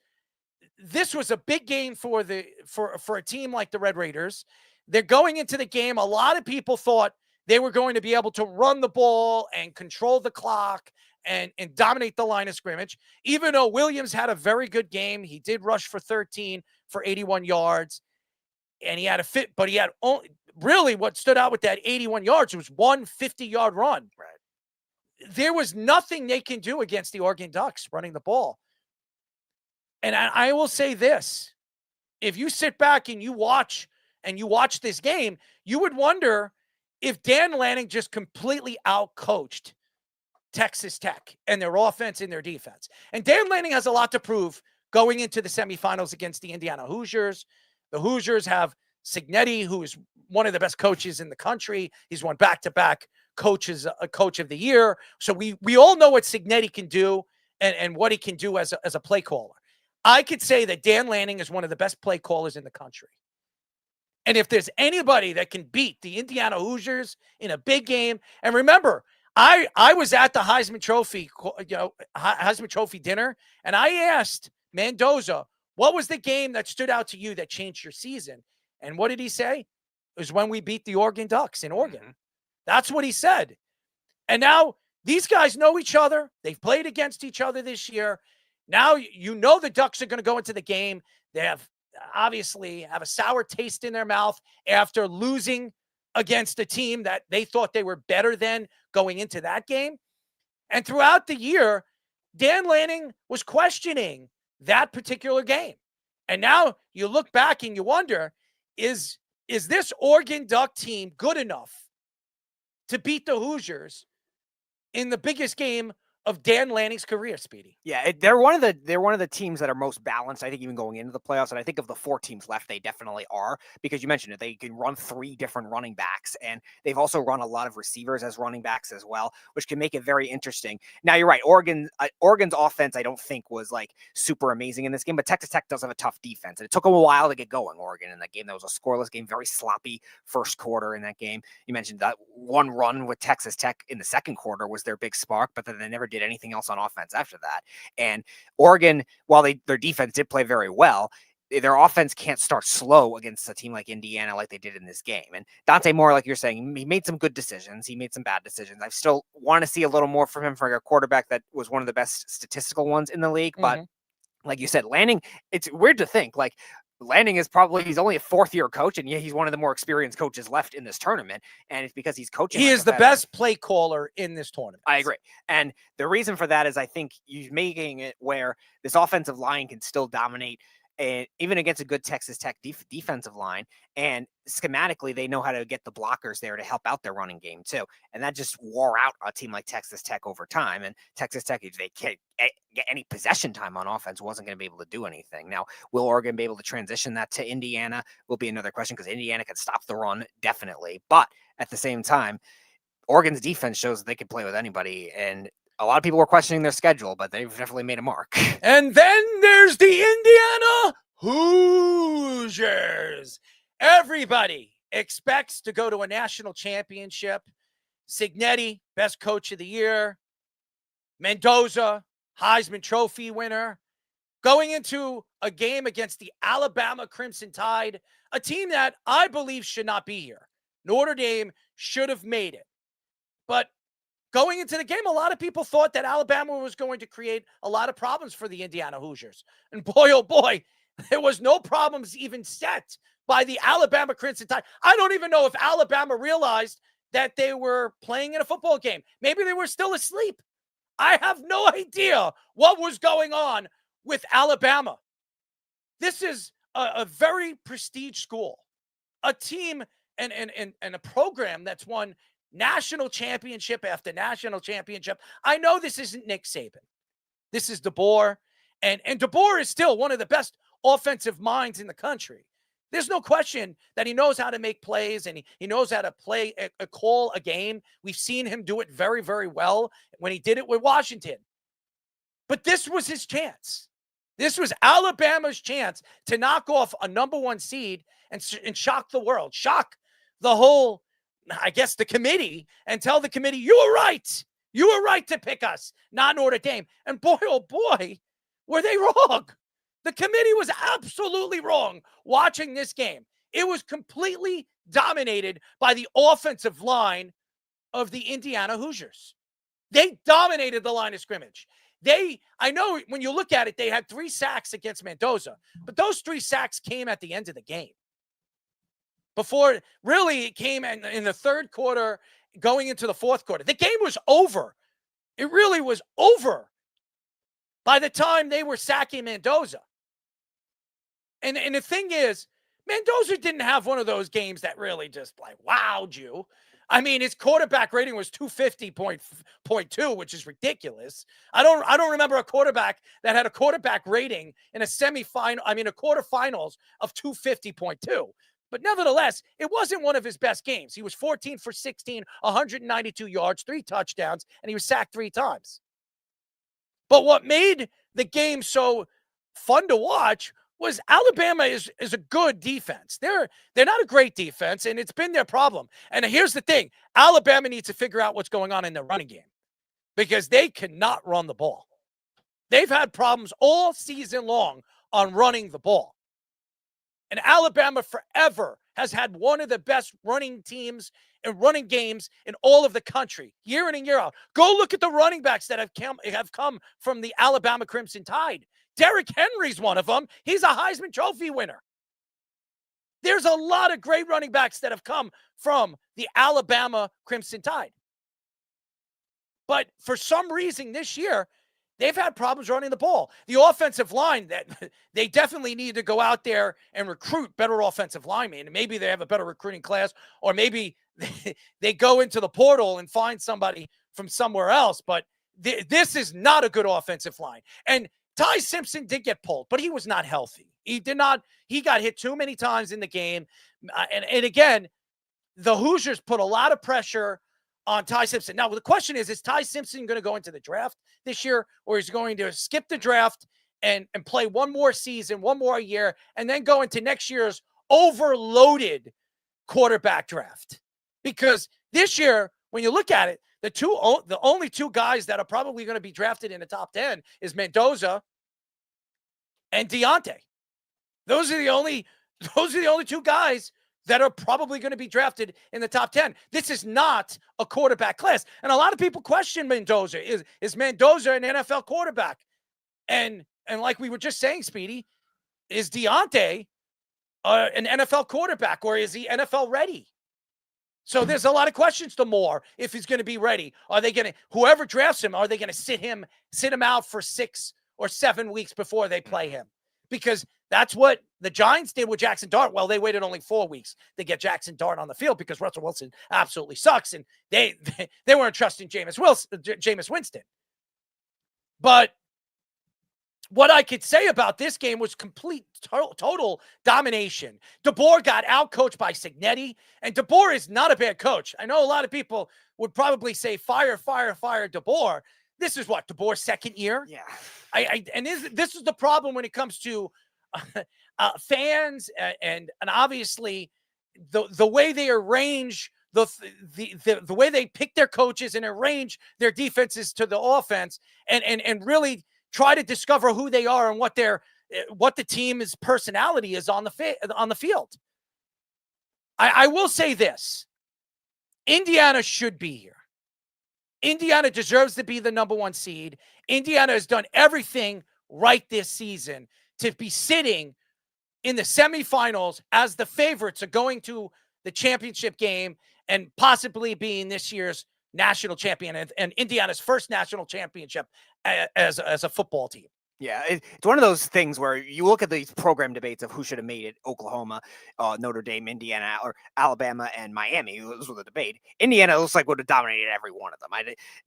this was a big game for a team like the Red Raiders. They're going into the game. A lot of people thought they were going to be able to run the ball and control the clock and dominate the line of scrimmage. Even though Williams had a very good game, he did rush for 13 for 81 yards, and he had a fit, but he had only, really what stood out with that 81 yards was one 50-yard run. Right. There was nothing they can do against the Oregon Ducks running the ball. And I will say this, if you sit back and you watch this game, you would wonder if Dan Lanning just completely outcoached Texas Tech and their offense and their defense. And Dan Lanning has a lot to prove going into the semifinals against the Indiana Hoosiers. The Hoosiers have Cignetti, who is one of the best coaches in the country. He's won back-to-back coach of the year. So we all know what Cignetti can do and what he can do as a play caller. I could say that Dan Lanning is one of the best play callers in the country. And if there's anybody that can beat the Indiana Hoosiers in a big game, and remember, I was at the Heisman Trophy dinner, and I asked Mendoza, what was the game that stood out to you that changed your season? And what did he say? It was when we beat the Oregon Ducks in Oregon. Mm-hmm. That's what he said. And now these guys know each other. They've played against each other this year. Now you know the Ducks are going to go into the game. They have a sour taste in their mouth after losing against a team that they thought they were better than going into that game. And throughout the year, Dan Lanning was questioning that particular game. And now you look back and you wonder, is this Oregon Duck team good enough to beat the Hoosiers in the biggest game of Dan Lanning's career, Speedy? Yeah, they're one of the teams that are most balanced, I think, even going into the playoffs. And I think of the 4 teams left, they definitely are, because you mentioned it. They can run 3 different running backs, and they've also run a lot of receivers as running backs as well, which can make it very interesting. Now, you're right. Oregon's offense, I don't think, was like super amazing in this game, but Texas Tech does have a tough defense, and it took them a while to get going. Oregon in that game, that was a scoreless game, very sloppy first quarter in that game. You mentioned that one run with Texas Tech in the second quarter was their big spark, but then they never did anything else on offense after that. And Oregon, while their defense did play very well, their offense can't start slow against a team like Indiana like they did in this game. And Dante Moore, like you're saying, he made some good decisions. He made some bad decisions. I still want to see a little more from him for a quarterback that was one of the best statistical ones in the league. But like you said, Lanning, it's weird to think, like, Lanning is he's only a 4th-year coach, and yet he's one of the more experienced coaches left in this tournament. And it's because he's coaching. He is the best play caller in this tournament. I agree. And the reason for that is I think he's making it where this offensive line can still dominate, and even against a good Texas Tech defensive line. And schematically, they know how to get the blockers there to help out their running game too. And that just wore out a team like Texas Tech over time. And Texas Tech, if they can't get any possession time on offense, wasn't going to be able to do anything. Now, will Oregon be able to transition that to Indiana? Will be another question, because Indiana can stop the run, definitely. But at the same time, Oregon's defense shows that they can play with anybody. And a lot of people were questioning their schedule, but they've definitely made a mark. And then there's the Indiana Hoosiers. Everybody expects to go to a national championship. Cignetti, best coach of the year. Mendoza, Heisman Trophy winner. Going into a game against the Alabama Crimson Tide, a team that I believe should not be here. Notre Dame should have made it. But going into the game, a lot of people thought that Alabama was going to create a lot of problems for the Indiana Hoosiers. And boy, oh boy, there was no problems even set by the Alabama Crimson Tide. I don't even know if Alabama realized that they were playing in a football game. Maybe they were still asleep. I have no idea what was going on with Alabama. This is a very prestige school, a team and a program that's won national championship after national championship. I know this isn't Nick Saban. This is DeBoer. And DeBoer is still one of the best offensive minds in the country. There's no question that he knows how to make plays, and he knows how to play call a game. We've seen him do it very, very well when he did it with Washington. But this was his chance. This was Alabama's chance to knock off a number 1 seed and shock the world, shock the whole, I guess, the committee, and tell the committee, you were right. You were right to pick us, not Notre Dame. And boy, oh boy, were they wrong. The committee was absolutely wrong watching this game. It was completely dominated by the offensive line of the Indiana Hoosiers. They dominated the line of scrimmage. I know when you look at it, they had 3 sacks against Mendoza, but those 3 sacks came at the end of the game. Before, really, it came in the third quarter, going into the fourth quarter. The game was over. It really was over by the time they were sacking Mendoza. And the thing is, Mendoza didn't have one of those games that really just like wowed you. I mean, his quarterback rating was 250.2, which is ridiculous. I don't remember a quarterback that had a quarterback rating in a quarterfinals of 250.2. But nevertheless, it wasn't one of his best games. He was 14 for 16, 192 yards, 3 touchdowns, and he was sacked 3 times. But what made the game so fun to watch was Alabama is a good defense. They're not a great defense, and it's been their problem. And here's the thing. Alabama needs to figure out what's going on in their running game because they cannot run the ball. They've had problems all season long on running the ball. And Alabama forever has had one of the best running teams and running games in all of the country, year in and year out. Go look at the running backs that have come from the Alabama Crimson Tide. Derrick Henry's one of them. He's a Heisman Trophy winner. There's a lot of great running backs that have come from the Alabama Crimson Tide. But for some reason this year, they've had problems running the ball. The offensive line, that they definitely need to go out there and recruit better offensive linemen. And maybe they have a better recruiting class, or maybe they go into the portal and find somebody from somewhere else. But this is not a good offensive line. And Ty Simpson did get pulled, but he was not healthy. He got hit too many times in the game. And again, the Hoosiers put a lot of pressure on Ty Simpson. Now, the question is Ty Simpson going to go into the draft this year, or is he going to skip the draft and play one more season, one more year, and then go into next year's overloaded quarterback draft? Because this year, when you look at it, the only 2 guys that are probably going to be drafted in the top 10 is Mendoza and Deontay. Those are the only 2 guys that are probably going to be drafted in the top 10. This is not a quarterback class. And a lot of people question Mendoza. Is Mendoza an NFL quarterback? And like we were just saying, Speedy, is Deontay an NFL quarterback, or is he NFL ready? So there's a lot of questions to Moore if he's going to be ready. Are they going to, whoever drafts him, are they going to sit him out for 6 or 7 weeks before they play him? Because that's what the Giants did with Jackson Dart. Well, they waited only 4 weeks to get Jackson Dart on the field because Russell Wilson absolutely sucks, and they weren't trusting Jameis Winston. But what I could say about this game was complete, total domination. DeBoer got outcoached by Cignetti, and DeBoer is not a bad coach. I know a lot of people would probably say, fire DeBoer. This is what, DeBoer's second year? Yeah. And this is the problem when it comes to fans and obviously the way they arrange the way they pick their coaches and arrange their defenses to the offense and really try to discover who they are and what the team's personality is on the field. I will say this. Indiana should be here. Indiana deserves to be the number 1 seed. Indiana has done everything right this season to be sitting in the semifinals as the favorites of going to the championship game and possibly being this year's national champion and Indiana's first national championship as a football team. Yeah, it's one of those things where you look at these program debates of who should have made it: Oklahoma, Notre Dame, Indiana, or Alabama and Miami. Those were the debate. Indiana looks like would have dominated every one of them.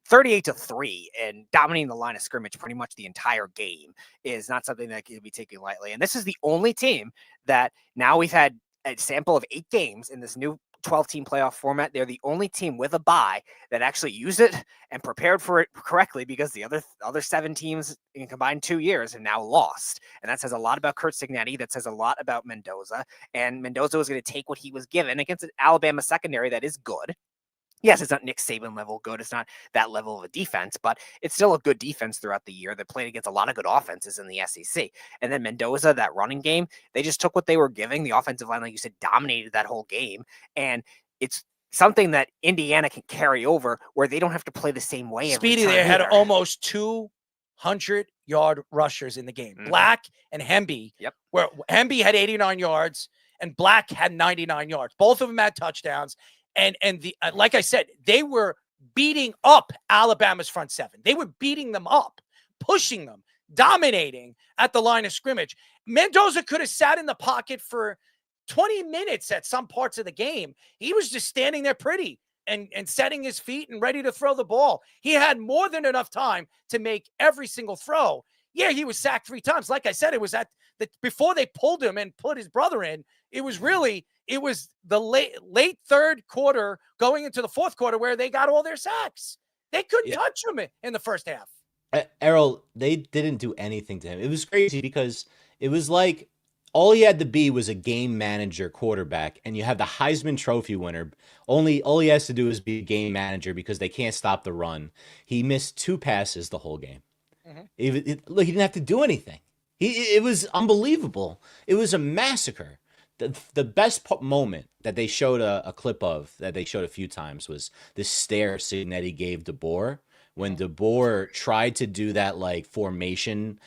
38-3 and dominating the line of scrimmage pretty much the entire game is not something that can be taken lightly. And this is the only team that now we've had a sample of 8 games in this new 12-team playoff format. They're the only team with a bye that actually used it and prepared for it correctly, because the other 7 teams in combined 2 years have now lost. And that says a lot about Curt Cignetti. That says a lot about Mendoza. And Mendoza was going to take what he was given against an Alabama secondary that is good. Yes, it's not Nick Saban level good. It's not that level of a defense, but it's still a good defense throughout the year that played against a lot of good offenses in the SEC. And then Mendoza, that running game, they just took what they were giving. The offensive line, like you said, dominated that whole game. And it's something that Indiana can carry over, where they don't have to play the same way every Speedy time there had either. almost 200-yard rushers in the game. Black and Hemby, where Hemby had 89 yards and Black had 99 yards. Both of them had touchdowns. And like I said, they were beating up Alabama's front 7. They were beating them up, pushing them, dominating at the line of scrimmage. Mendoza could have sat in the pocket for 20 minutes at some parts of the game. He was just standing there pretty and setting his feet and ready to throw the ball. He had more than enough time to make every single throw. Yeah, he was sacked 3 times. Like I said, it was before they pulled him and put his brother in. It was the late third quarter going into the fourth quarter where they got all their sacks. They couldn't touch him in the first half. Errol, they didn't do anything to him. It was crazy because it was like all he had to be was a game manager quarterback, and you have the Heisman Trophy winner. All he has to do is be a game manager because they can't stop the run. He missed 2 passes the whole game. Look, he didn't have to do anything. It was unbelievable. It was a massacre. The best moment that they showed a clip of, that they showed a few times, was this stare Cignetti gave DeBoer when DeBoer tried to do that like formation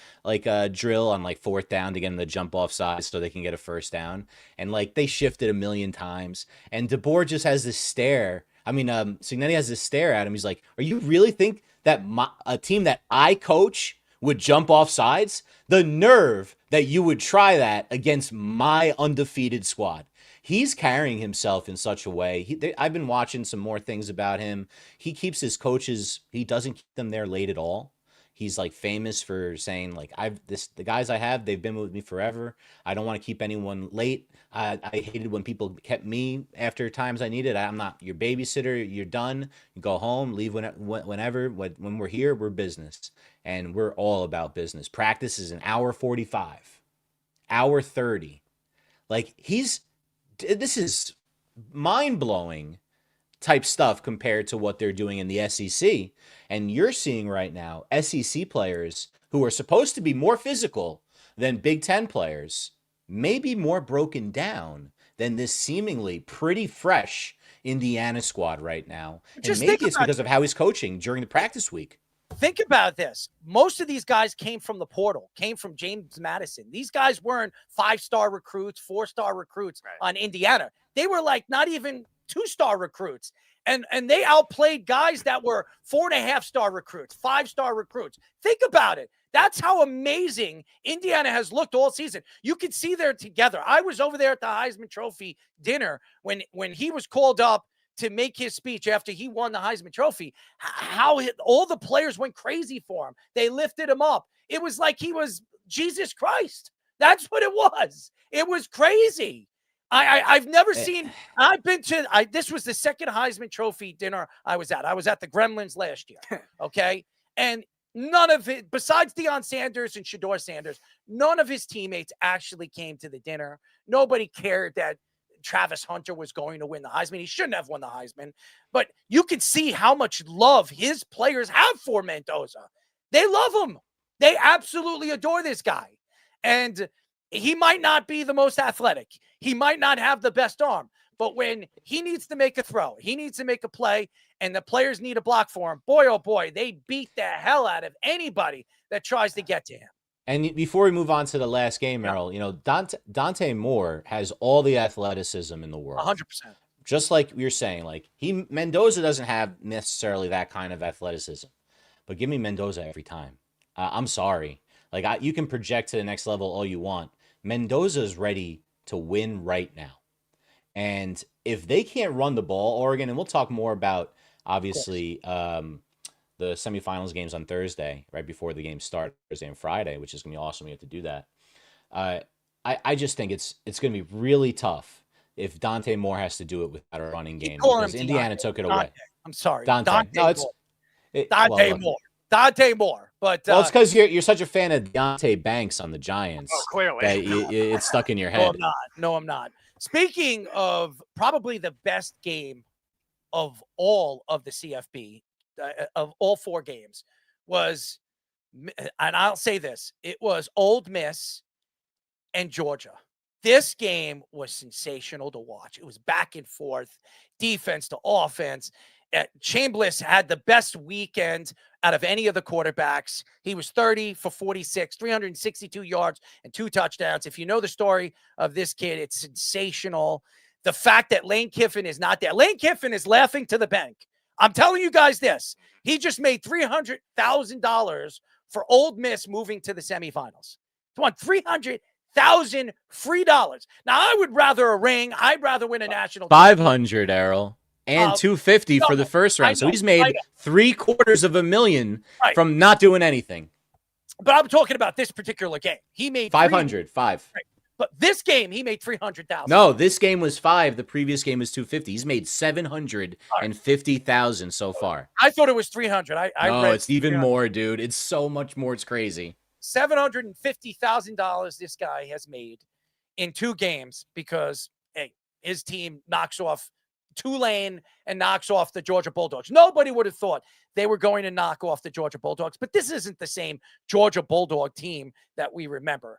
drill on like 4th down to get him to jump off sides so they can get a first down, and like they shifted a million times, and DeBoer just has this stare. Cignetti has this stare at him. He's like, "Are you really think that a team that I coach would jump off sides? The nerve that you would try that against my undefeated squad." He's carrying himself in such a way. I've been watching some more things about him. He keeps his coaches, he doesn't keep them there late at all. He's like famous for saying like, the guys I have, they've been with me forever. I don't want to keep anyone late. I hated when people kept me after times I needed. I'm not your babysitter. You're done. You go home, leave whenever. When we're here, we're business. And we're all about business. Practice is an hour 45, hour 30. Like this is mind-blowing type stuff compared to what they're doing in the SEC. And you're seeing right now SEC players who are supposed to be more physical than Big Ten players, maybe more broken down than this seemingly pretty fresh Indiana squad right now. And maybe it's because of how he's coaching during the practice week. Think about this. Most of these guys came from the portal, came from James Madison. These guys weren't 5-star recruits, 4-star recruits on Indiana. They were like not even 2-star recruits. And they outplayed guys that were 4.5-star recruits, 5-star recruits. Think about it. That's how amazing Indiana has looked all season. You can see they're together. I was over there at the Heisman Trophy dinner when he was called up to make his speech after he won the Heisman Trophy. How all the players went crazy for him. They lifted him up. It was like he was Jesus Christ. That's what it was. It was crazy. I've never seen. I've been to. This was the second Heisman Trophy dinner I was at. I was at the Gremlins last year. Okay, and none of it, besides Deion Sanders and Shedeur Sanders, none of his teammates actually came to the dinner. Nobody cared that Travis Hunter was going to win the Heisman. He shouldn't have won the Heisman, but you can see how much love his players have for Mendoza. They love him. They absolutely adore this guy. And he might not be the most athletic. He might not have the best arm, but when he needs to make a throw, he needs to make a play, and the players need a block for him, boy, oh boy, they beat the hell out of anybody that tries to get to him. And before we move on to the last game, Errol, Dante Moore has all the athleticism in the world. 100%. Just like you're saying, like Mendoza doesn't have necessarily that kind of athleticism, but give me Mendoza every time. I'm sorry. Like you can project to the next level all you want. Mendoza is ready to win right now. And if they can't run the ball, Oregon, and we'll talk more about, obviously, the semifinals games on Thursday, right before the games start, Thursday and Friday, which is going to be awesome. We have to do that. I just think it's going to be really tough if Dante Moore has to do it without a running game calling because him Indiana Deontay. took it Dante. away. I'm sorry. Dante. No, it's Moore. Dante Moore. Dante Moore. But well, it's because you're such a fan of Deontay Banks on the Giants. Oh, clearly. That it's stuck in your head. No, I'm not. Speaking of probably the best game of all of the CFB, of all 4 games, was, and I'll say this, it was Ole Miss and Georgia. This game was sensational to watch. It was back and forth, defense to offense. Chambliss had the best weekend out of any of the quarterbacks. He was 30 for 46, 362 yards and 2 touchdowns. If you know the story of this kid, it's sensational. The fact that Lane Kiffin is not there. Lane Kiffin is laughing to the bank. I'm telling you guys this. He just made $300,000 for Ole Miss moving to the semifinals. Come on, $300,000 free dollars. Now, I would rather a ring. I'd rather win a national. 500, Errol. And $250 for the first round. So he's made $750,000 from not doing anything. But I'm talking about this particular game. He made 500. Right. But this game, he made $300,000. No, this game was 5. The previous game was 250. He's made $750,000 so far. I thought it was 300. No, it's even more, dude. It's so much more. It's crazy. $750,000 this guy has made in 2 games because, hey, his team knocks off Tulane and knocks off the Georgia Bulldogs. Nobody would have thought they were going to knock off the Georgia Bulldogs, but this isn't the same Georgia Bulldog team that we remember.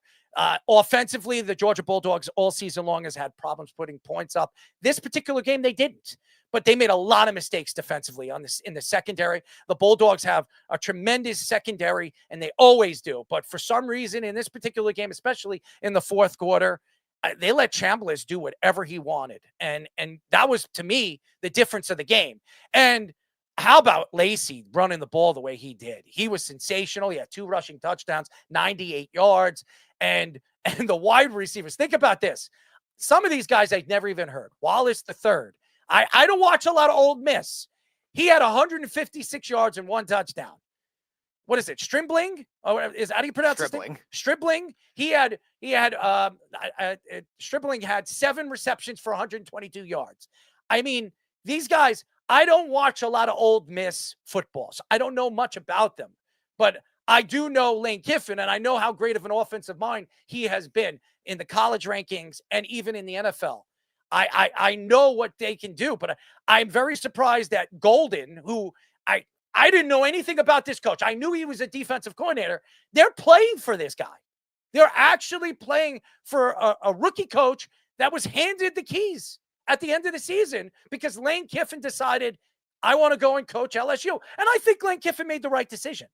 Offensively, the Georgia Bulldogs all season long has had problems putting points up. This particular game, they didn't, but they made a lot of mistakes defensively in the secondary. The Bulldogs have a tremendous secondary, and they always do. But for some reason, in this particular game, especially in the fourth quarter, they let Chambliss do whatever he wanted. And that was, to me, the difference of the game. And how about Lacey running the ball the way he did? He was sensational. He had 2 rushing touchdowns, 98 yards. And the wide receivers, think about this. Some of these guys I'd never even heard. Wallace the third. I don't watch a lot of Ole Miss. He had 156 yards and 1 touchdown. What is it? Stribling? Oh, how do you pronounce Stribling. this thing? Stribling. Stribling had 7 receptions for 122 yards. I mean, these guys, I don't watch a lot of Ole Miss football, so I don't know much about them. But I do know Lane Kiffin, and I know how great of an offensive mind he has been in the college rankings and even in the NFL. I know what they can do, but I'm very surprised that Golden, who I didn't know anything about this coach. I knew he was a defensive coordinator. They're playing for this guy. They're actually playing for a rookie coach that was handed the keys at the end of the season because Lane Kiffin decided, I want to go and coach LSU. And I think Lane Kiffin made the right decision.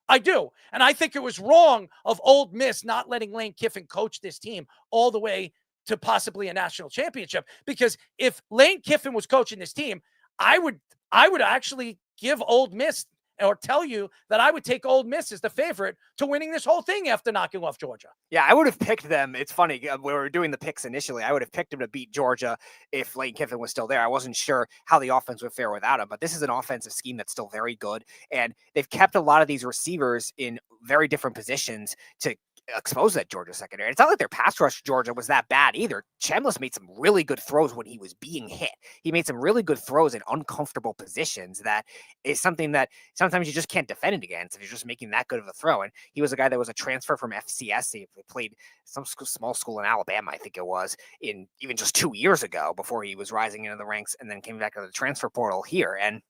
I do. And I think it was wrong of Ole Miss not letting Lane Kiffin coach this team all the way to possibly a national championship. Because if Lane Kiffin was coaching this team, I would actually give Ole Miss or tell you that I would take Ole Miss as the favorite to winning this whole thing after knocking off Georgia. Yeah, I would have picked them. It's funny. We were doing the picks initially. I would have picked them to beat Georgia if Lane Kiffin was still there. I wasn't sure how the offense would fare without him, but this is an offensive scheme that's still very good. And they've kept a lot of these receivers in very different positions to expose that Georgia secondary. It's not like their pass rush Georgia was that bad either. Chambliss made some really good throws when he was being hit. He made some really good throws in uncomfortable positions. That is something that sometimes you just can't defend it against if you're just making that good of a throw. And he was a guy that was a transfer from FCS. He played some small school in Alabama, I think it was, in even just 2 years ago before he was rising into the ranks and then came back to the transfer portal here. And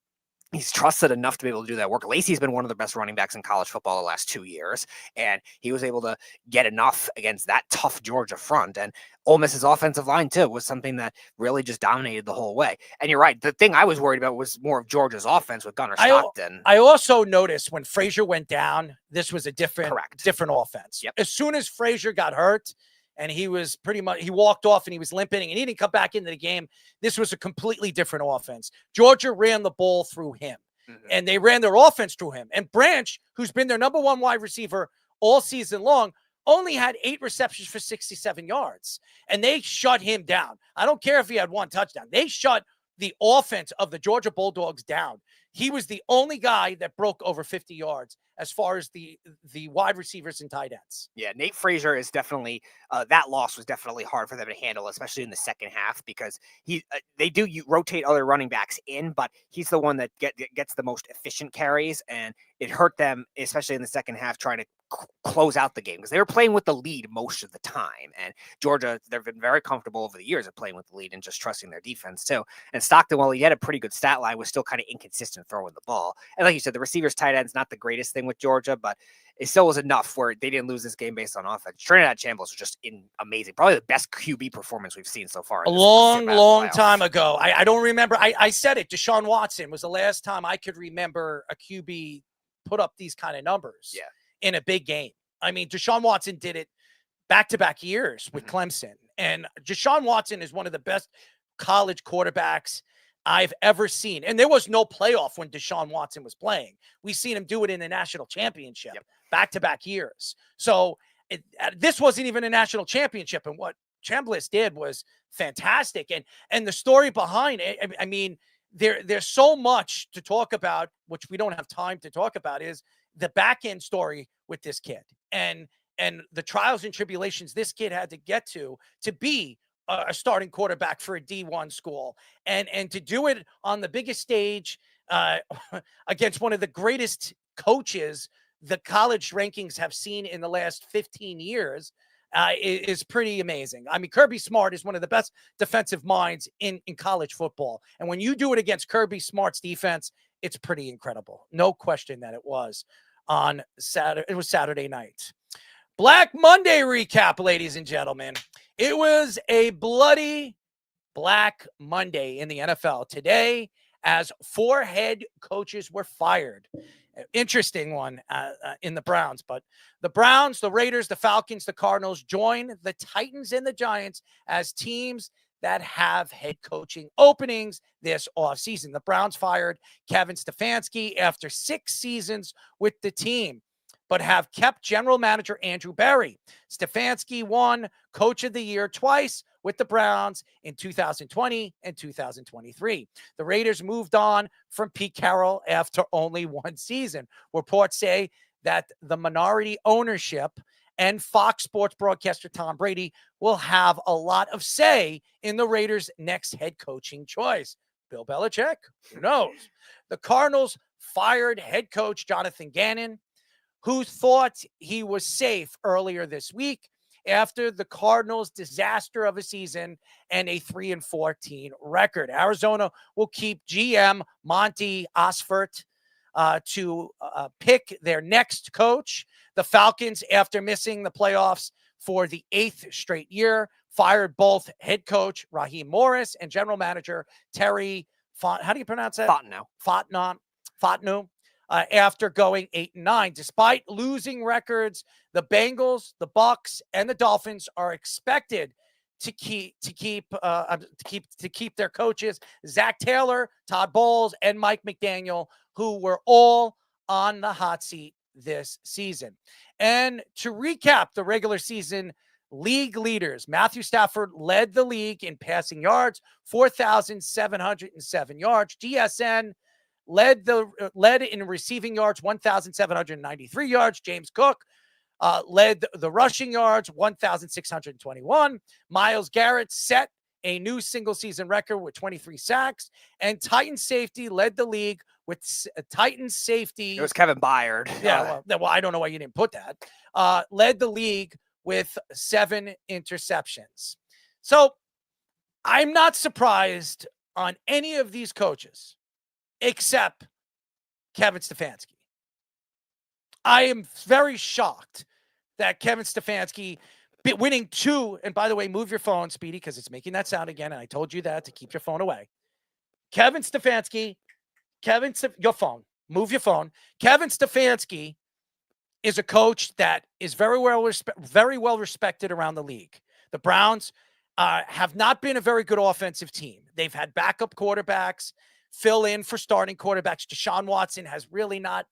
he's trusted enough to be able to do that work. Lacey's been one of the best running backs in college football the last 2 years, and he was able to get enough against that tough Georgia front. And Ole Miss's offensive line, too, was something that really just dominated the whole way. And you're right. The thing I was worried about was more of Georgia's offense with Gunnar Stockton. I also noticed when Frazier went down, this was a different offense. Yep. As soon as Frazier got hurt, and he was he walked off and he was limping and he didn't come back into the game, this was a completely different offense. Georgia ran the ball through him, and they ran their offense through him. And Branch, who's been their number 1 wide receiver all season long, only had 8 receptions for 67 yards, and they shut him down. I don't care if he had 1 touchdown. They shut the offense of the Georgia Bulldogs down. he was the only guy that broke over 50 yards as far as the wide receivers and tight ends. Yeah, Nate Frazier is definitely that loss was definitely hard for them to handle, especially in the second half, because they do rotate other running backs in, but he's the one that gets the most efficient carries, and it hurt them, especially in the second half, trying to close out the game because they were playing with the lead most of the time. And Georgia, they've been very comfortable over the years of playing with the lead and just trusting their defense too. And Stockton, while he had a pretty good stat line, was still kind of inconsistent throwing the ball. And like you said, the receivers, tight ends, not the greatest thing with Georgia, but it still was enough where they didn't lose this game based on offense. Trinidad Chambliss was just amazing. Probably the best QB performance we've seen so far. A long time ago. I don't remember. I said it. Deshaun Watson was the last time I could remember a QB put up these kind of numbers in a big game. I mean, Deshaun Watson did it back-to-back years with Clemson. And Deshaun Watson is one of the best college quarterbacks I've ever seen. And there was no playoff when Deshaun Watson was playing. We've seen him do it in a national championship back-to-back years. So this wasn't even a national championship. And what Chambliss did was fantastic. And the story behind it, I mean, there's so much to talk about, which we don't have time to talk about, is the back end story with this kid and the trials and tribulations this kid had to get to be a starting quarterback for a D1 school and to do it on the biggest stage against one of the greatest coaches the college rankings have seen in the last 15 years is pretty amazing. I mean, Kirby Smart is one of the best defensive minds in college football. And when you do it against Kirby Smart's defense, it's pretty incredible. No question that it was on Saturday. It was Saturday night. Black Monday recap, ladies and gentlemen. It was a bloody Black Monday in the NFL today as 4 head coaches were fired. Interesting one in the Browns, but the Browns, the Raiders, the Falcons, the Cardinals join the Titans and the Giants as teams that have head coaching openings this offseason. The Browns fired Kevin Stefanski after 6 seasons with the team, but have kept general manager Andrew Berry. Stefanski won Coach of the Year twice with the Browns in 2020 and 2023. The Raiders moved on from Pete Carroll after only 1 season. Reports say that the minority ownership and Fox Sports broadcaster Tom Brady will have a lot of say in the Raiders' next head coaching choice. Bill Belichick? Who knows? The Cardinals fired head coach Jonathan Gannon, who thought he was safe earlier this week after the Cardinals' disaster of a season and a 3-14 record. Arizona will keep GM Monty Osfort to pick their next coach. The Falcons, after missing the playoffs for the 8th straight year, fired both head coach Raheem Morris and general manager Terry how do you pronounce that? Fontenot. After going 8-9. Despite losing records, the Bengals, the Bucks, and the Dolphins are expected to keep their coaches, Zac Taylor, Todd Bowles, and Mike McDaniel, who were all on the hot seat this season. And to recap the regular season league leaders, Matthew Stafford led the league in passing yards, 4,707 yards. GSN led in receiving yards, 1,793 yards. James Cook led the rushing yards, 1,621. Myles Garrett set a new single-season record with 23 sacks. And Titans safety led the league with Titans safety. It was Kevin Byard. Yeah, well, I don't know why you didn't put that. Led the league with 7 interceptions. So I'm not surprised on any of these coaches except Kevin Stefanski. I am very shocked that Kevin Stefanski winning 2, and by the way, move your phone, Speedy, because it's making that sound again, and I told you that to keep your phone away. Kevin Stefanski, your phone, move your phone. Kevin Stefanski is a coach that is very well respected around the league. The Browns have not been a very good offensive team. They've had backup quarterbacks fill in for starting quarterbacks. Deshaun Watson has really not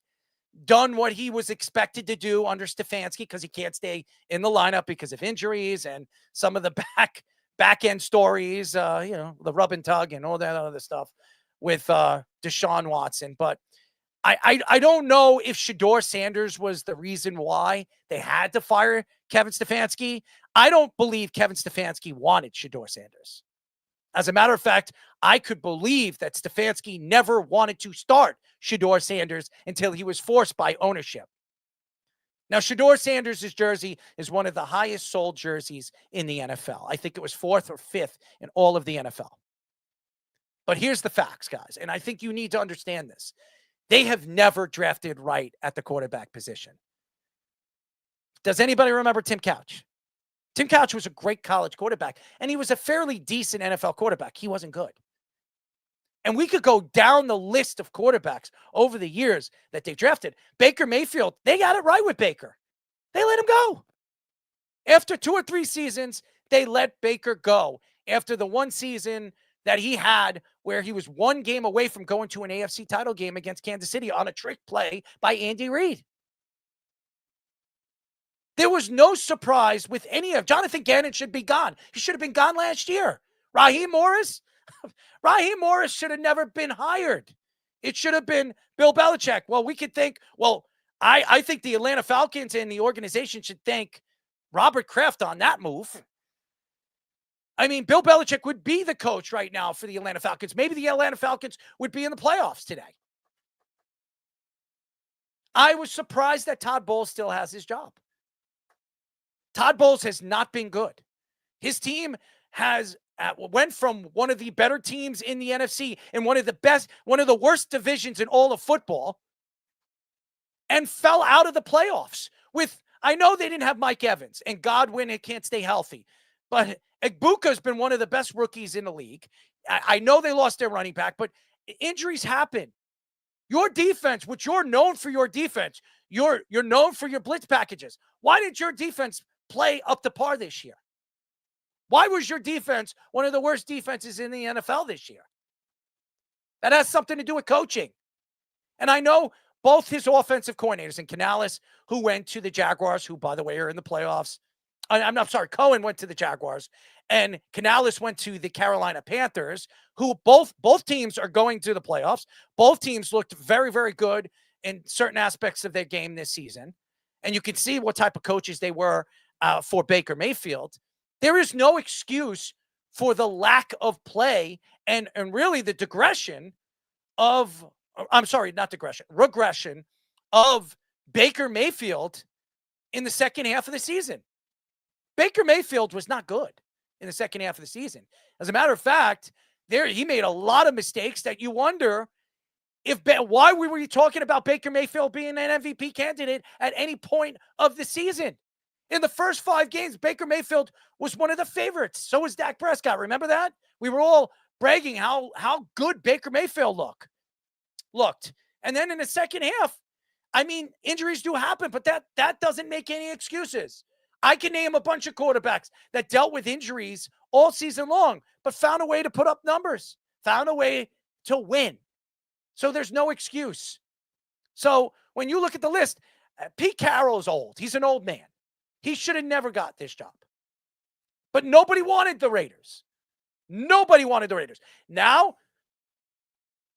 done what he was expected to do under Stefanski because he can't stay in the lineup because of injuries and some of the back end stories, the rub and tug and all that other stuff with Deshaun Watson. But I don't know if Shedeur Sanders was the reason why they had to fire Kevin Stefanski. I don't believe Kevin Stefanski wanted Shedeur Sanders. As a matter of fact, I could believe that Stefanski never wanted to start Shedeur Sanders until he was forced by ownership. Now, Shedeur Sanders' jersey is one of the highest sold jerseys in the NFL. I think it was 4th or 5th in all of the NFL. But here's the facts, guys, and I think you need to understand this. They have never drafted right at the quarterback position. Does anybody remember Tim Couch? Tim Couch was a great college quarterback, and he was a fairly decent NFL quarterback. He wasn't good. And we could go down the list of quarterbacks over the years that they drafted. Baker Mayfield, they got it right with Baker. They let him go. After 2 or 3 seasons, they let Baker go. After the one season that he had where he was 1 game away from going to an AFC title game against Kansas City on a trick play by Andy Reid. There was no surprise with any of Jonathan Gannon should be gone. He should have been gone last year. Raheem Morris should have never been hired. It should have been Bill Belichick. Well, we could think, I think the Atlanta Falcons and the organization should thank Robert Kraft on that move. I mean, Bill Belichick would be the coach right now for the Atlanta Falcons. Maybe the Atlanta Falcons would be in the playoffs today. I was surprised that Todd Bowles still has his job. Todd Bowles has not been good. His team has went from one of the better teams in the NFC and one of the worst divisions in all of football and fell out of the playoffs I know they didn't have Mike Evans and Godwin can't stay healthy, but Egbuka's been one of the best rookies in the league. I know they lost their running back, but injuries happen. Your defense, which you're known for your defense, you're known for your blitz packages. Why did your defense play up to par this year? Why was your defense one of the worst defenses in the NFL this year? That has something to do with coaching. And I know both his offensive coordinators and Canales, who went to the Jaguars, who, by the way, are in the playoffs. Cohen went to the Jaguars, and Canales went to the Carolina Panthers, who both teams are going to the playoffs. Both teams looked very, very good in certain aspects of their game this season. And you can see what type of coaches they were for Baker Mayfield. There is no excuse for the lack of play and really the regression of Baker Mayfield in the second half of the season. Baker Mayfield was not good in the second half of the season. As a matter of fact, he made a lot of mistakes that you wonder why were we talking about Baker Mayfield being an MVP candidate at any point of the season. In the first 5 games, Baker Mayfield was one of the favorites. So was Dak Prescott. Remember that? We were all bragging how good Baker Mayfield looked. And then in the second half, I mean, injuries do happen, but that doesn't make any excuses. I can name a bunch of quarterbacks that dealt with injuries all season long, but found a way to put up numbers, found a way to win. So there's no excuse. So when you look at the list, Pete Carroll is old. He's an old man. He should have never got this job. But nobody wanted the Raiders. Nobody wanted the Raiders. Now,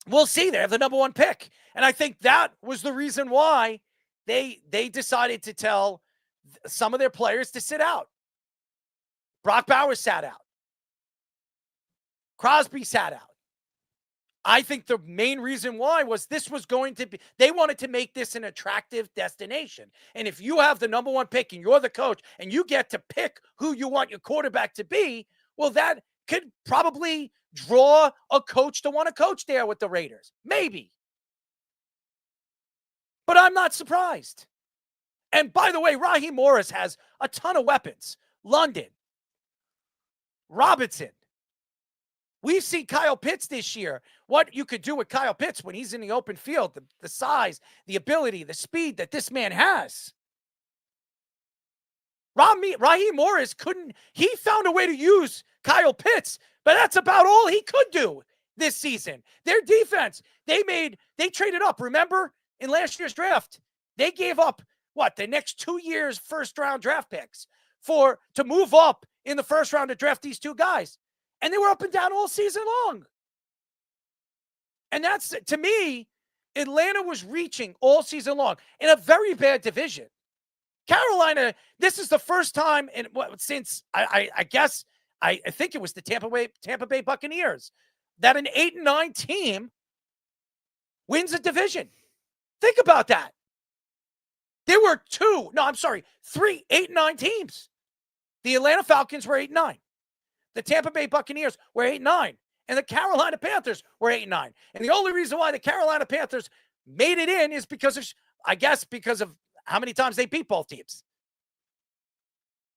we'll see. They have the number 1 pick. And I think that was the reason why they decided to tell some of their players to sit out. Brock Bowers sat out. Crosby sat out. I think the main reason why was this was going to be, they wanted to make this an attractive destination. And if you have the number 1 pick and you're the coach and you get to pick who you want your quarterback to be, well, that could probably draw a coach to want to coach there with the Raiders. Maybe. But I'm not surprised. And by the way, Raheem Morris has a ton of weapons. London, Robinson. We've seen Kyle Pitts this year. What you could do with Kyle Pitts when he's in the open field, the size, the ability, the speed that this man has. Raheem Morris he found a way to use Kyle Pitts, but that's about all he could do this season. Their defense, they traded up. Remember, in last year's draft, they gave up the next 2 years first-round draft picks to move up in the first round to draft these 2 guys. And they were up and down all season long. And that's, to me, Atlanta was reaching all season long in a very bad division. Carolina, this is the first time since I guess I think it was the Tampa Bay Buccaneers that an 8-9 team wins a division. Think about that. There were 3 8-9 teams. The Atlanta Falcons were 8-9. The Tampa Bay Buccaneers were 8-9. And the Carolina Panthers were 8-9. And the only reason why the Carolina Panthers made it in is because of how many times they beat both teams.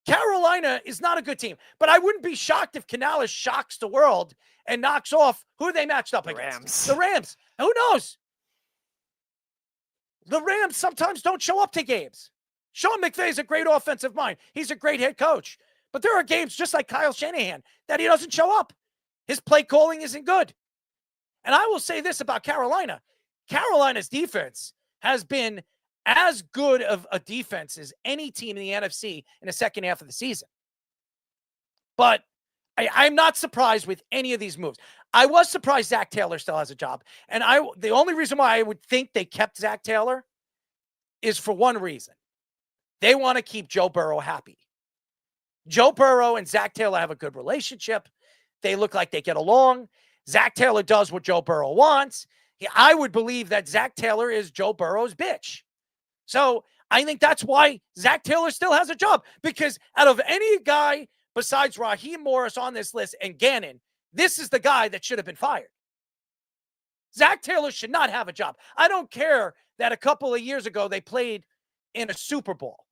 Carolina is not a good team, but I wouldn't be shocked if Canales shocks the world and knocks off who they matched up against. The Rams. Who knows? The Rams sometimes don't show up to games. Sean McVay is a great offensive mind. He's a great head coach. But there are games just like Kyle Shanahan that he doesn't show up. His play calling isn't good. And I will say this about Carolina. Carolina's defense has been as good of a defense as any team in the NFC in the second half of the season. But I'm not surprised with any of these moves. I was surprised Zac Taylor still has a job. And the only reason why I would think they kept Zac Taylor is for one reason. They want to keep Joe Burrow happy. Joe Burrow and Zac Taylor have a good relationship. They look like they get along. Zac Taylor does what Joe Burrow wants. I would believe that Zac Taylor is Joe Burrow's bitch. So I think that's why Zac Taylor still has a job, because out of any guy besides Raheem Morris on this list and Gannon, this is the guy that should have been fired. Zac Taylor should not have a job. I don't care that a couple of years ago they played in a Super Bowl.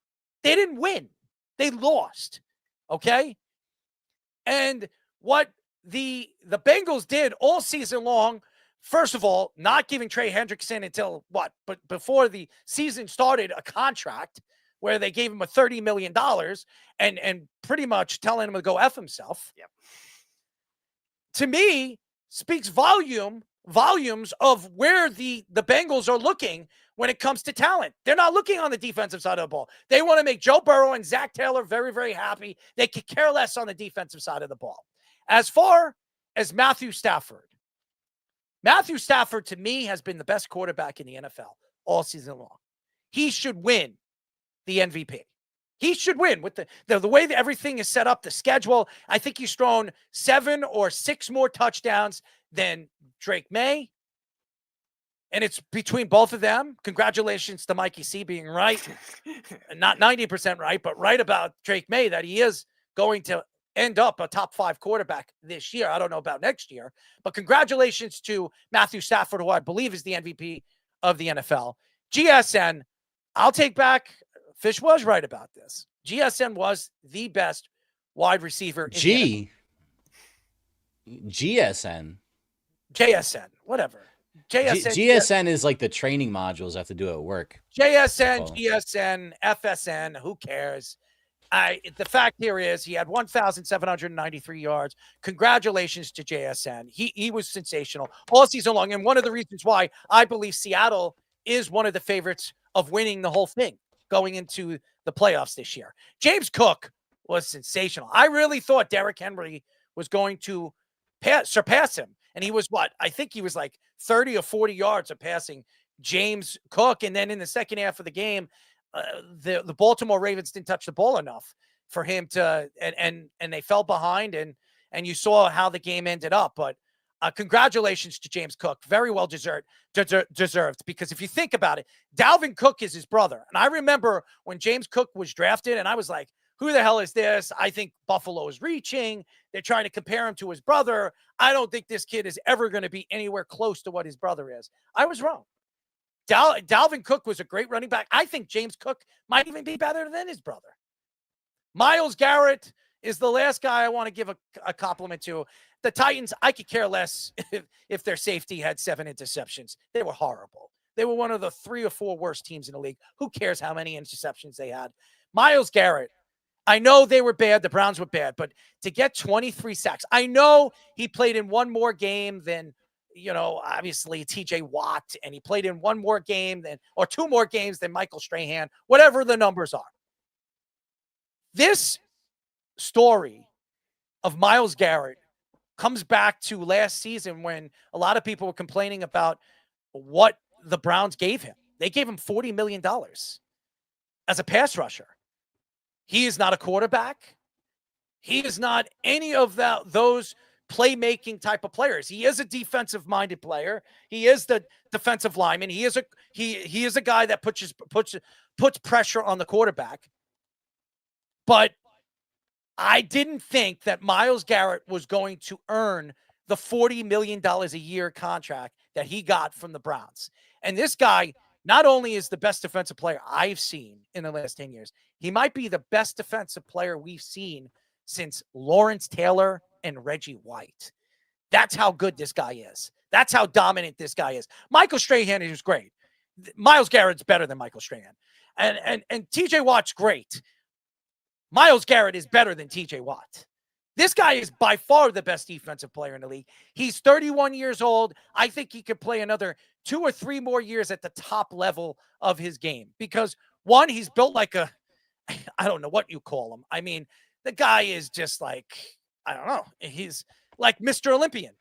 They didn't win. They lost. Okay? And what the Bengals did all season long, first of all, not giving Trey Hendrickson until but before the season started, a contract where they gave him a $30 million and pretty much telling him to go F himself. Yep. To me, speaks volumes of where the Bengals are looking when it comes to talent. They're not looking on the defensive side of the ball. They want to make Joe Burrow and Zac Taylor very, very happy. They could care less on the defensive side of the ball. As far as Matthew Stafford to me has been the best quarterback in the NFL all season long. He should win the MVP. He should win with the way that everything is set up, the schedule. I think he's thrown 7 or 6 more touchdowns than Drake May. And it's between both of them. Congratulations to Mikey C being right. Not 90% right, but right about Drake May, that he is going to end up a top 5 quarterback this year. I don't know about next year, but congratulations to Matthew Stafford, who I believe is the MVP of the NFL. GSN, I'll take back. Fish was right about this. GSN was the best wide receiver. GSN, JSN, whatever. GSN is like the training modules I have to do at work. JSN, GSN, FSN, who cares? The fact here is he had 1,793 yards. Congratulations to JSN. He was sensational all season long. And one of the reasons why I believe Seattle is one of the favorites of winning the whole thing going into the playoffs this year. James Cook was sensational. I really thought Derrick Henry was going to surpass him. And he was I think he was like 30 or 40 yards of passing James Cook. And then in the second half of the game, the Baltimore Ravens didn't touch the ball enough for him to, and they fell behind, and you saw how the game ended up. But congratulations to James Cook. Very well deserved, because if you think about it, Dalvin Cook is his brother. And I remember when James Cook was drafted, and I was like, who the hell is this? I think Buffalo is reaching. They're trying to compare him to his brother. I don't think this kid is ever going to be anywhere close to what his brother is. I was wrong. Dalvin Cook was a great running back. I think James Cook might even be better than his brother. Myles Garrett is the last guy I want to give a compliment to. The Titans, I could care less if their safety had 7 interceptions. They were horrible. They were one of the 3 or 4 worst teams in the league. Who cares how many interceptions they had? Myles Garrett, I know they were bad. The Browns were bad. But to get 23 sacks, I know he played in one more game than, obviously TJ Watt, and he played in one more game or 2 more games than Michael Strahan, whatever the numbers are. This story of Myles Garrett comes back to last season when a lot of people were complaining about what the Browns gave him. They gave him $40 million as a pass rusher. He is not a quarterback. He is not any of those playmaking type of players. He is a defensive-minded player. He is the defensive lineman. He is a guy that puts pressure on the quarterback. But I didn't think that Myles Garrett was going to earn the $40 million a year contract that he got from the Browns. And this guy not only is the best defensive player I've seen in the last 10 years, he might be the best defensive player we've seen since Lawrence Taylor and Reggie White. That's how good this guy is. That's how dominant this guy is. Michael Strahan is great. Myles Garrett's better than Michael Strahan. And TJ Watt's great. Myles Garrett is better than TJ Watt. This guy is by far the best defensive player in the league. He's 31 years old. I think he could play another 2 or 3 more years at the top level of his game because, one, he's built like I don't know what you call him. I mean, the guy is just like, I don't know. He's like Mr. Olympian.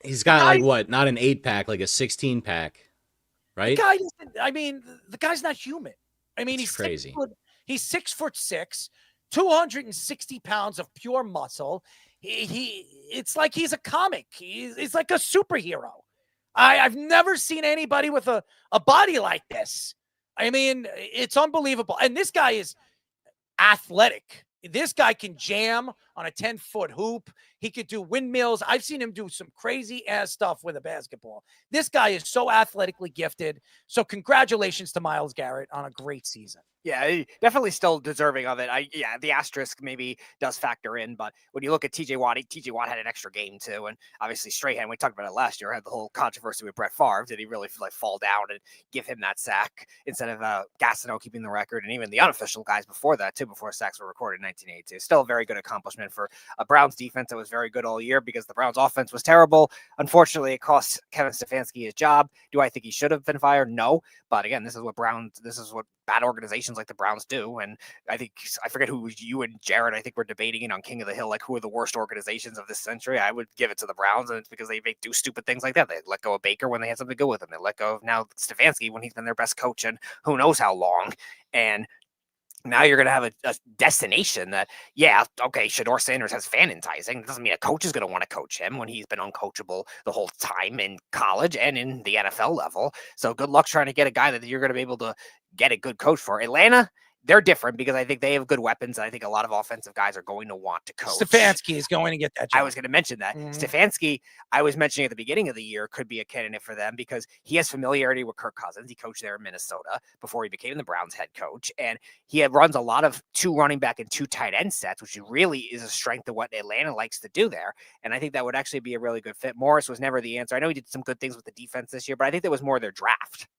He's got like what? Not an 8-pack, like a 16-pack, right? The guy's not human. I mean, he's crazy. He's 6'6", 260 pounds of pure muscle. It's like he's a comic. He's like a superhero. I've never seen anybody with a body like this. I mean, it's unbelievable. And this guy is athletic. This guy can jam on a 10-foot hoop. He could do windmills. I've seen him do some crazy ass stuff with a basketball. This guy is so athletically gifted. So congratulations to Myles Garrett on a great season. Yeah, definitely still deserving of it. The asterisk maybe does factor in, but when you look at TJ Watt had an extra game too, and obviously Strahan, we talked about it last year, had the whole controversy with Brett Favre. Did he really fall down and give him that sack instead of Gastineau keeping the record, and even the unofficial guys before that too, before sacks were recorded in 1982. Still a very good accomplishment for a Browns defense that was very good all year because the Browns offense was terrible. Unfortunately, it cost Kevin Stefanski his job. Do I think he should have been fired? No, but again, this is what bad organizations like the Browns do. And I forget who you and Jared, I think we're debating it on King of the Hill, like who are the worst organizations of this century. I would give it to the Browns, and it's because they do stupid things like that. They let go of Baker when they had something to go with him. They let go of now Stefanski when he's been their best coach and who knows how long. And now you're going to have a destination that, Shedeur Sanders has fan enticing. It doesn't mean a coach is going to want to coach him when he's been uncoachable the whole time in college and in the NFL level. So good luck trying to get a guy that you're going to be able to get a good coach for. Atlanta, they're different because I think they have good weapons. And I think a lot of offensive guys are going to want to coach. Stefanski is going to get that job. I was going to mention that. Stefanski, I was mentioning at the beginning of the year, could be a candidate for them because he has familiarity with Kirk Cousins. He coached there in Minnesota before he became the Browns head coach. And he runs a lot of 2 running back and 2 tight end sets, which really is a strength of what Atlanta likes to do there. And I think that would actually be a really good fit. Morris was never the answer. I know he did some good things with the defense this year, but I think that was more their draft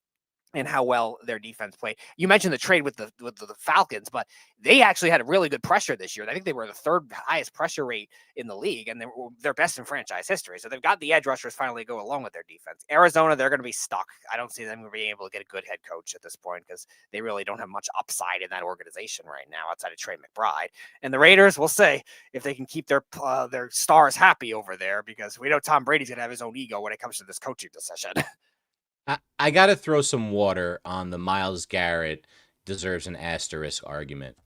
and how well their defense played. You mentioned the trade with the Falcons, but they actually had a really good pressure this year. I think they were the 3rd highest pressure rate in the league, and they're best in franchise history. So they've got the edge rushers finally go along with their defense. Arizona, they're going to be stuck. I don't see them being able to get a good head coach at this point because they really don't have much upside in that organization right now outside of Trey McBride. And the Raiders, we'll say if they can keep their stars happy over there because we know Tom Brady's going to have his own ego when it comes to this coaching decision. I got to throw some water on the Myles Garrett deserves an asterisk argument.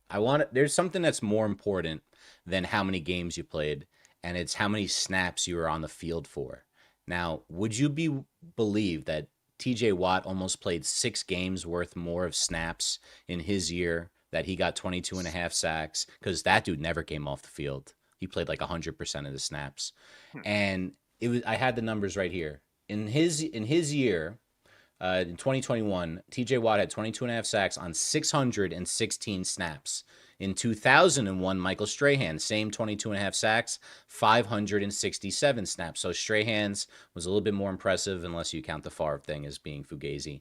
There's something that's more important than how many games you played, and it's how many snaps you were on the field for. Now, would you believe that TJ Watt almost played 6 games worth more of snaps in his year, that he got 22.5 sacks? Because that dude never came off the field. He played like 100% of the snaps. And I had the numbers right here. In his year, in 2021, TJ Watt had 22.5 sacks on 616 snaps. In 2001, Michael Strahan, same 22.5 sacks, 567 snaps. So Strahan's was a little bit more impressive, unless you count the Favre thing as being fugazi.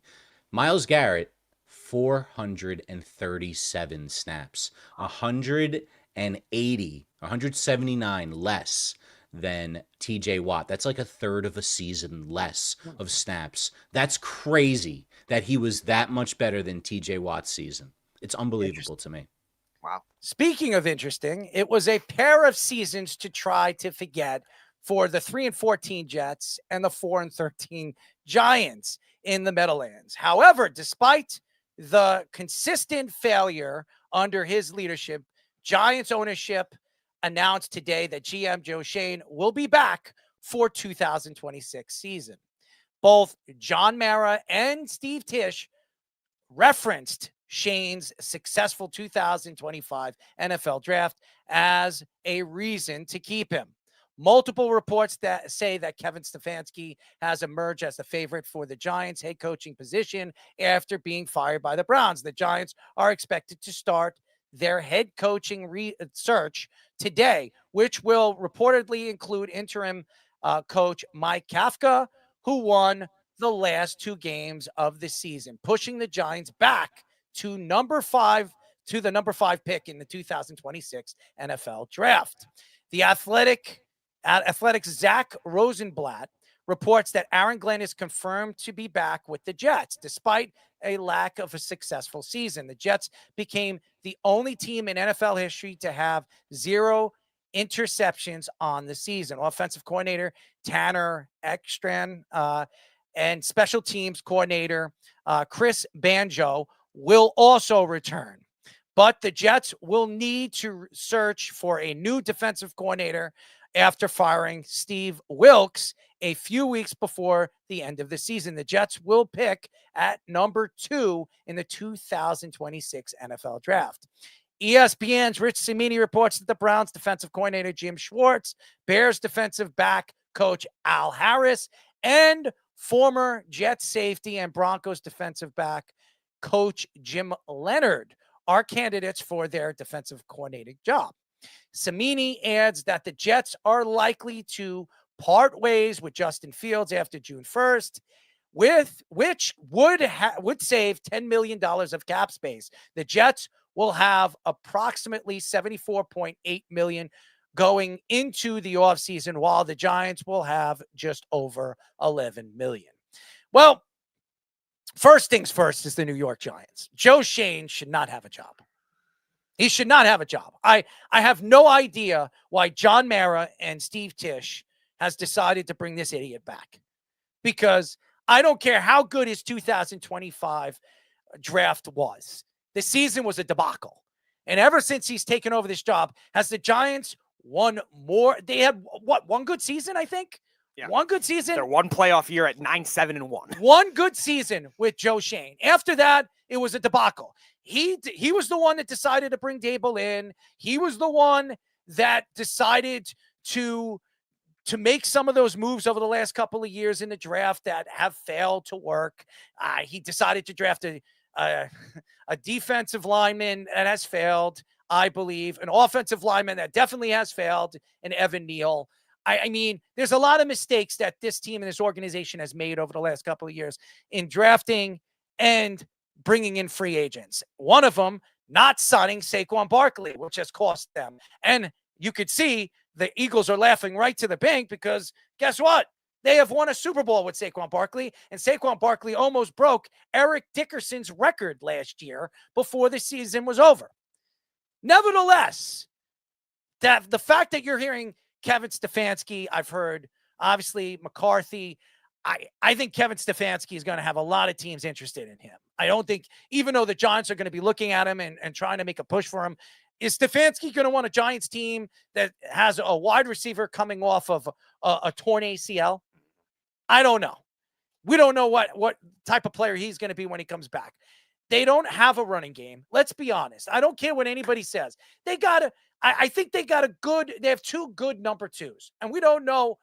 Myles Garrett, 437 snaps, 179 less than TJ Watt. That's like a third of a season less of snaps. That's crazy that he was that much better than TJ Watt's season. It's unbelievable to me. Wow. Speaking of interesting, it was a pair of seasons to try to forget for the 3-14 Jets and the 4-13 Giants in the Meadowlands. However, despite the consistent failure under his leadership, Giants ownership announced today that GM Joe Schoen will be back for 2026 season. Both John Mara and Steve Tisch referenced Shane's successful 2025 NFL draft as a reason to keep him. Multiple reports that say that Kevin Stefanski has emerged as the favorite for the Giants head coaching position after being fired by the Browns. The Giants are expected to start their head coaching search today, which will reportedly include interim coach Mike Kafka, who won the last 2 games of the season, pushing the Giants back to the number 5 pick in the 2026 NFL draft. The Athletic's Zach Rosenblatt reports that Aaron Glenn is confirmed to be back with the Jets, despite a lack of a successful season. The Jets became the only team in NFL history to have 0 interceptions on the season. Offensive coordinator Tanner Ekstrand and special teams coordinator Chris Banjo will also return. But the Jets will need to search for a new defensive coordinator after firing Steve Wilks a few weeks before the end of the season. The Jets will pick at number 2 in the 2026 NFL draft. ESPN's Rich Cimini reports that the Browns defensive coordinator Jim Schwartz, Bears defensive back coach Al Harris, and former Jets safety and Broncos defensive back coach Jim Leonard are candidates for their defensive coordinating job. Cimini adds that the Jets are likely to part ways with Justin Fields after June 1st, which would save $10 million of cap space. The Jets will have approximately $74.8 million going into the offseason, while the Giants will have just over $11 million. Well, first things first is the New York Giants. Joe Schoen should not have a job. He should not have a job. I have no idea why John Mara and Steve Tisch has decided to bring this idiot back, because I don't care how good his 2025 draft was. The season was a debacle. And ever since he's taken over this job, has the Giants won more? They had, one good season, I think? Yeah. One good season? Their one playoff year at 9-7-1. One good season with Joe Schoen. After that, it was a debacle. He was the one that decided to bring Dable in. He was the one that decided to make some of those moves over the last couple of years in the draft that have failed to work. He decided to draft a defensive lineman that has failed, I believe, an offensive lineman that definitely has failed, and Evan Neal. I mean, there's a lot of mistakes that this team and this organization has made over the last couple of years in drafting and bringing in free agents. One of them, not signing Saquon Barkley, which has cost them. And you could see the Eagles are laughing right to the bank, because guess what? They have won a Super Bowl with Saquon Barkley, and Saquon Barkley almost broke Eric Dickerson's record last year before the season was over. Nevertheless, that the fact that you're hearing Kevin Stefanski, I've heard, obviously, McCarthy, I think Kevin Stefanski is going to have a lot of teams interested in him. I don't think, even though the Giants are going to be looking at him and trying to make a push for him, is Stefanski going to want a Giants team that has a wide receiver coming off of a torn ACL? I don't know. We don't know what type of player he's going to be when he comes back. They don't have a running game. Let's be honest. I don't care what anybody says. I think they have 2 good number 2s, and we don't know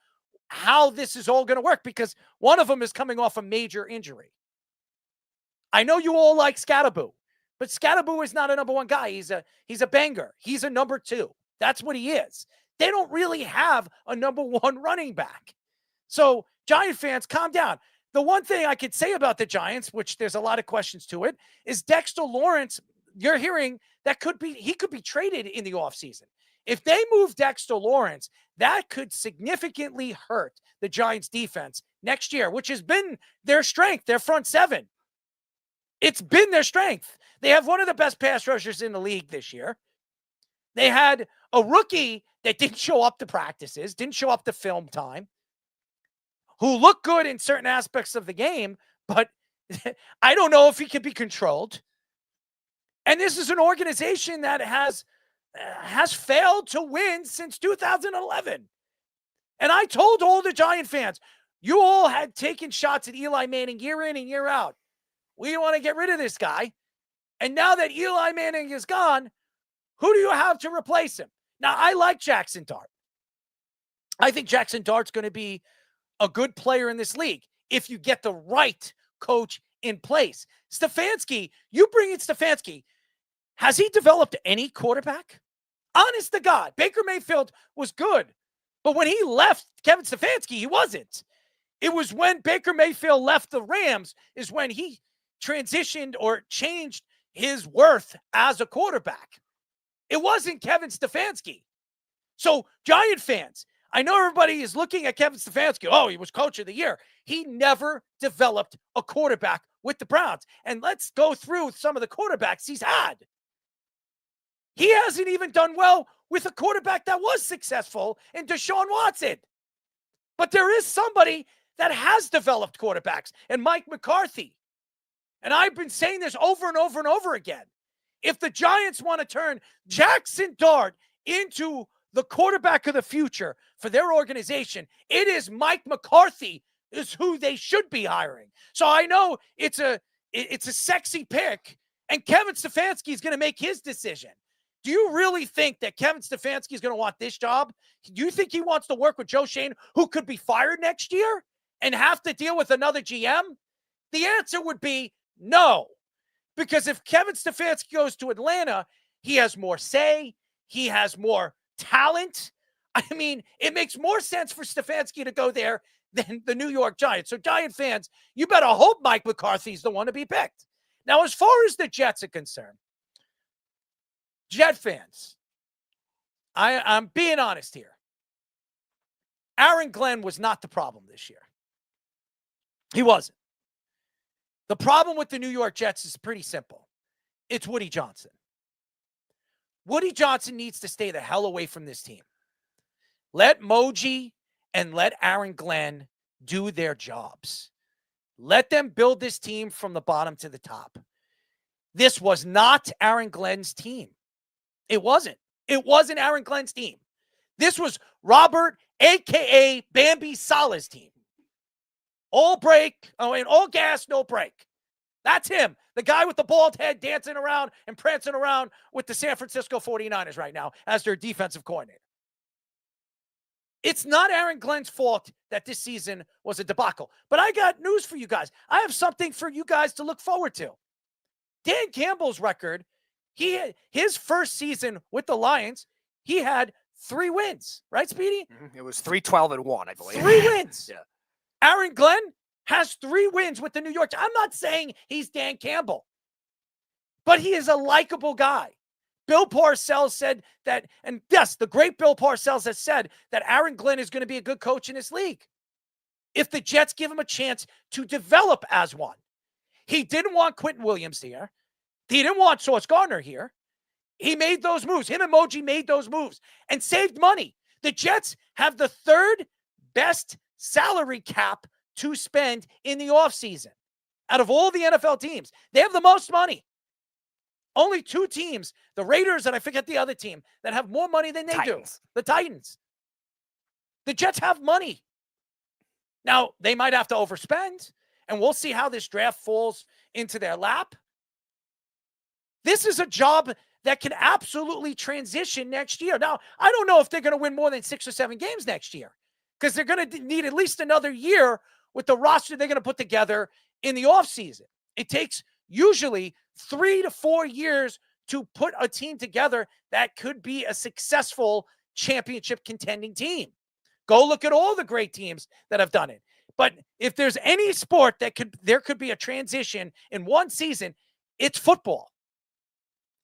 how this is all going to work, because one of them is coming off a major injury. I know you all like Scatterboo, but Scatterboo is not a number 1 guy. He's a banger. He's a number 2. That's what he is. They don't really have a number 1 running back. So Giant fans, calm down. The one thing I could say about the Giants, which there's a lot of questions to it, is Dexter Lawrence. You're hearing that he could be traded in the offseason. If they move Dexter Lawrence, that could significantly hurt the Giants defense next year, which has been their strength, their front 7. It's been their strength. They have one of the best pass rushers in the league this year. They had a rookie that didn't show up to practices, didn't show up to film time, who looked good in certain aspects of the game, but I don't know if he can be controlled. And this is an organization that has failed to win since 2011. And I told all the Giant fans, you all had taken shots at Eli Manning year in and year out. We want to get rid of this guy. And now that Eli Manning is gone, who do you have to replace him? Now, I like Jackson Dart. I think Jackson Dart's going to be a good player in this league if you get the right coach in place. Stefanski, you bring in Stefanski. Has he developed any quarterback? Honest to God, Baker Mayfield was good. But when he left Kevin Stefanski, he wasn't. It was when Baker Mayfield left the Rams is when he transitioned or changed his worth as a quarterback. It wasn't Kevin Stefanski. So, Giant fans, I know everybody is looking at Kevin Stefanski. Oh, he was coach of the year. He never developed a quarterback with the Browns. And let's go through some of the quarterbacks he's had. He hasn't even done well with a quarterback that was successful in Deshaun Watson. But there is somebody that has developed quarterbacks, and Mike McCarthy. And I've been saying this over and over and over again. If the Giants want to turn Jackson Dart into the quarterback of the future for their organization, it is Mike McCarthy is who they should be hiring. So I know it's a sexy pick, and Kevin Stefanski is going to make his decision. Do you really think that Kevin Stefanski is going to want this job? Do you think he wants to work with Joe Schoen, who could be fired next year and have to deal with another GM? The answer would be no. Because if Kevin Stefanski goes to Atlanta, he has more say. He has more talent. I mean, it makes more sense for Stefanski to go there than the New York Giants. So, Giant fans, you better hope Mike McCarthy's the one to be picked. Now, as far as the Jets are concerned, Jet fans, I'm being honest here. Aaron Glenn was not the problem this year. He wasn't. The problem with the New York Jets is pretty simple. It's Woody Johnson. Woody Johnson needs to stay the hell away from this team. Let Moji and let Aaron Glenn do their jobs. Let them build this team from the bottom to the top. This was not Aaron Glenn's team. It wasn't. It wasn't Aaron Glenn's team. This was Robert, a.k.a. Bambi Saleh's team. All gas, no break. That's him. The guy with the bald head dancing around and prancing around with the San Francisco 49ers right now as their defensive coordinator. It's not Aaron Glenn's fault that this season was a debacle. But I got news for you guys. I have something for you guys to look forward to. Dan Campbell's record, his first season with the Lions, he had 3 wins. Right, Speedy? It was 3-12-1, I believe. 3 wins. Yeah. Aaron Glenn has 3 wins with the New York. I'm not saying he's Dan Campbell, but he is a likable guy. Bill Parcells said that, and yes, the great Bill Parcells has said that Aaron Glenn is going to be a good coach in this league if the Jets give him a chance to develop as one. He didn't want Quentin Williams here. He didn't want Sauce Gardner here. He made those moves. Him and Moji made those moves and saved money. The Jets have the 3rd best salary cap to spend in the offseason out of all the NFL teams. They have the most money. Only 2 teams, the Raiders and I forget the other team, that have more money than they do. The Titans. The Jets have money. Now, they might have to overspend, and we'll see how this draft falls into their lap. This is a job that can absolutely transition next year. Now, I don't know if they're going to win more than 6 or 7 games next year because they're going to need at least another year with the roster they're going to put together in the offseason. It takes usually 3 to 4 years to put a team together that could be a successful championship contending team. Go look at all the great teams that have done it. But if there's any sport there could be a transition in one season, it's football.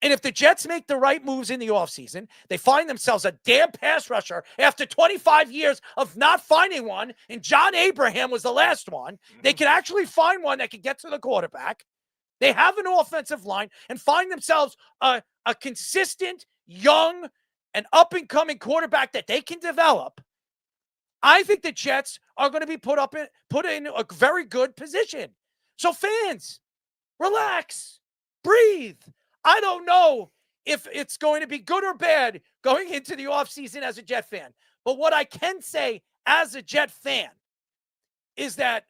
And if the Jets make the right moves in the offseason, they find themselves a damn pass rusher after 25 years of not finding one, and John Abraham was the last one. They can actually find one that can get to the quarterback. They have an offensive line and find themselves a consistent, young, an up-and-coming quarterback that they can develop, I think the Jets are going to be put in a very good position. So fans, relax, breathe. I don't know if it's going to be good or bad going into the offseason as a Jet fan. But what I can say as a Jet fan is that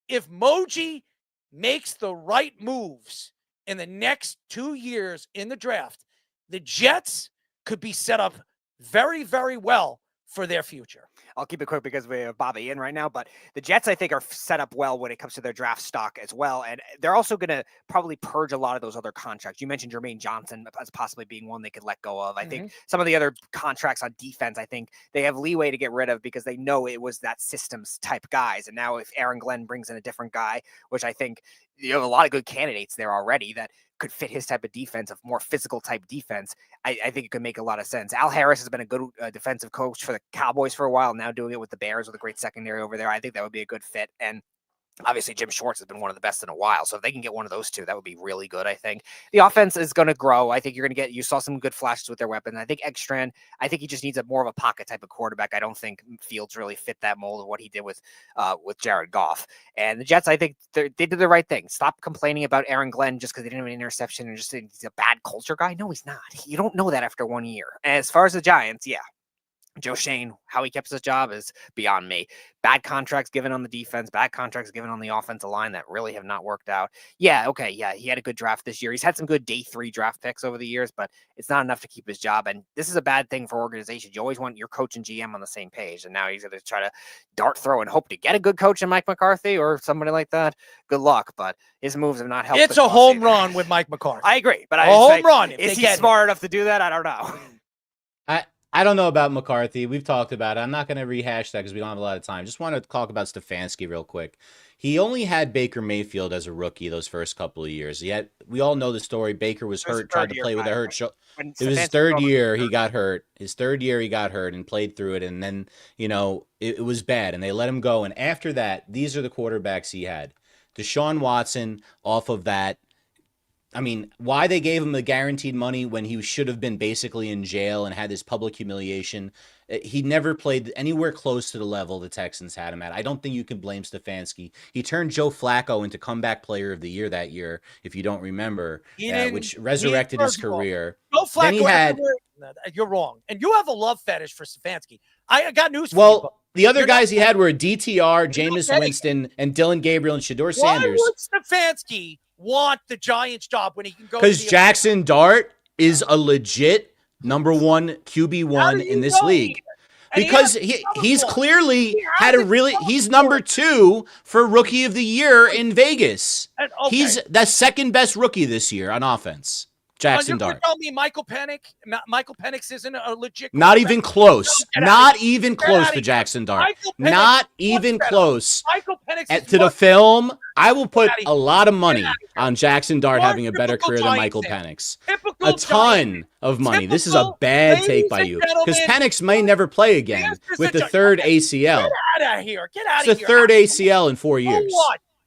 if Moji makes the right moves in the next 2 years in the draft, the Jets could be set up very, very well for their future. I'll keep it quick because we have Bobby in right now, but the Jets, I think, are set up well when it comes to their draft stock as well. And they're also going to probably purge a lot of those other contracts. You mentioned Jermaine Johnson as possibly being one they could let go of. I think some of the other contracts on defense, I think they have leeway to get rid of because they know it was that systems type guys. And now if Aaron Glenn brings in a different guy, which I think you have a lot of good candidates there already that could fit his type of defense, of more physical type defense, I think it could make a lot of sense. Al Harris has been a good defensive coach for the Cowboys for a while, now doing it with the Bears with a great secondary over there. I think that would be a good fit. And obviously Jim Schwartz has been one of the best in a while. So if they can get one of those two, that would be really good. I think the offense is going to grow. I think you saw some good flashes with their weapon. I think Ekstrand, I think he just needs a more of a pocket type of quarterback. I don't think Fields really fit that mold of what he did with Jared Goff. And the Jets, I think they did the right thing. Stop complaining about Aaron Glenn just because they didn't have an interception and just he's a bad culture guy. No, he's not. You don't know that after 1 year. And as far as the Giants, yeah. Joe Shane, how he kept his job is beyond me. Bad contracts given on the defense, bad contracts given on the offensive line that really have not worked out. Yeah, okay, yeah, he had a good draft this year. He's had some good day 3 draft picks over the years, but it's not enough to keep his job. And this is a bad thing for organizations. You always want your coach and GM on the same page. And now he's going to try to dart throw and hope to get a good coach in Mike McCarthy or somebody like that. Good luck, but his moves have not helped. It's a home run with Mike McCarthy. I agree, but home run. Is he smart enough to do that? I don't know. I don't know about McCarthy. We've talked about it. I'm not going to rehash that because we don't have a lot of time. Just want to talk about Stefanski real quick. He only had Baker Mayfield as a rookie those first couple of years. Yet we all know the story. Baker was hurt, tried to play with a hurt shoulder. It was his third year he got hurt. His third year he got hurt and played through it. And then, it was bad. And they let him go. And after that, these are the quarterbacks he had. Deshaun Watson off of that. I mean, why they gave him the guaranteed money when he should have been basically in jail and had this public humiliation. He never played anywhere close to the level the Texans had him at. I don't think you can blame Stefanski. He turned Joe Flacco into comeback player of the year that year, if you don't remember, which resurrected his career. Joe Flacco, then he had, you're wrong. And you have a love fetish for Stefanski. I got news for you. Well, the other guys he had were DTR, Jameis Winston, and Dylan Gabriel and Shedeur Sanders. Why would Stefanski want the Giants job when he can go? Because Jackson Dart is a legit number 1 QB1 in this league. Because he's clearly he's number 2 for rookie of the year in Vegas. He's the second best rookie this year on offense. Jackson Dart. Tell me Michael Penix isn't a legit. Not even close. Not even close to Jackson Dart. Not even close. Michael Penix to the film. I will put a lot of money on Jackson Dart having a better career than Michael Penix. A ton of money. This is a bad take by you because Penix may never play again with the third ACL. Get out of here. Get out of here. It's the third ACL in 4 years.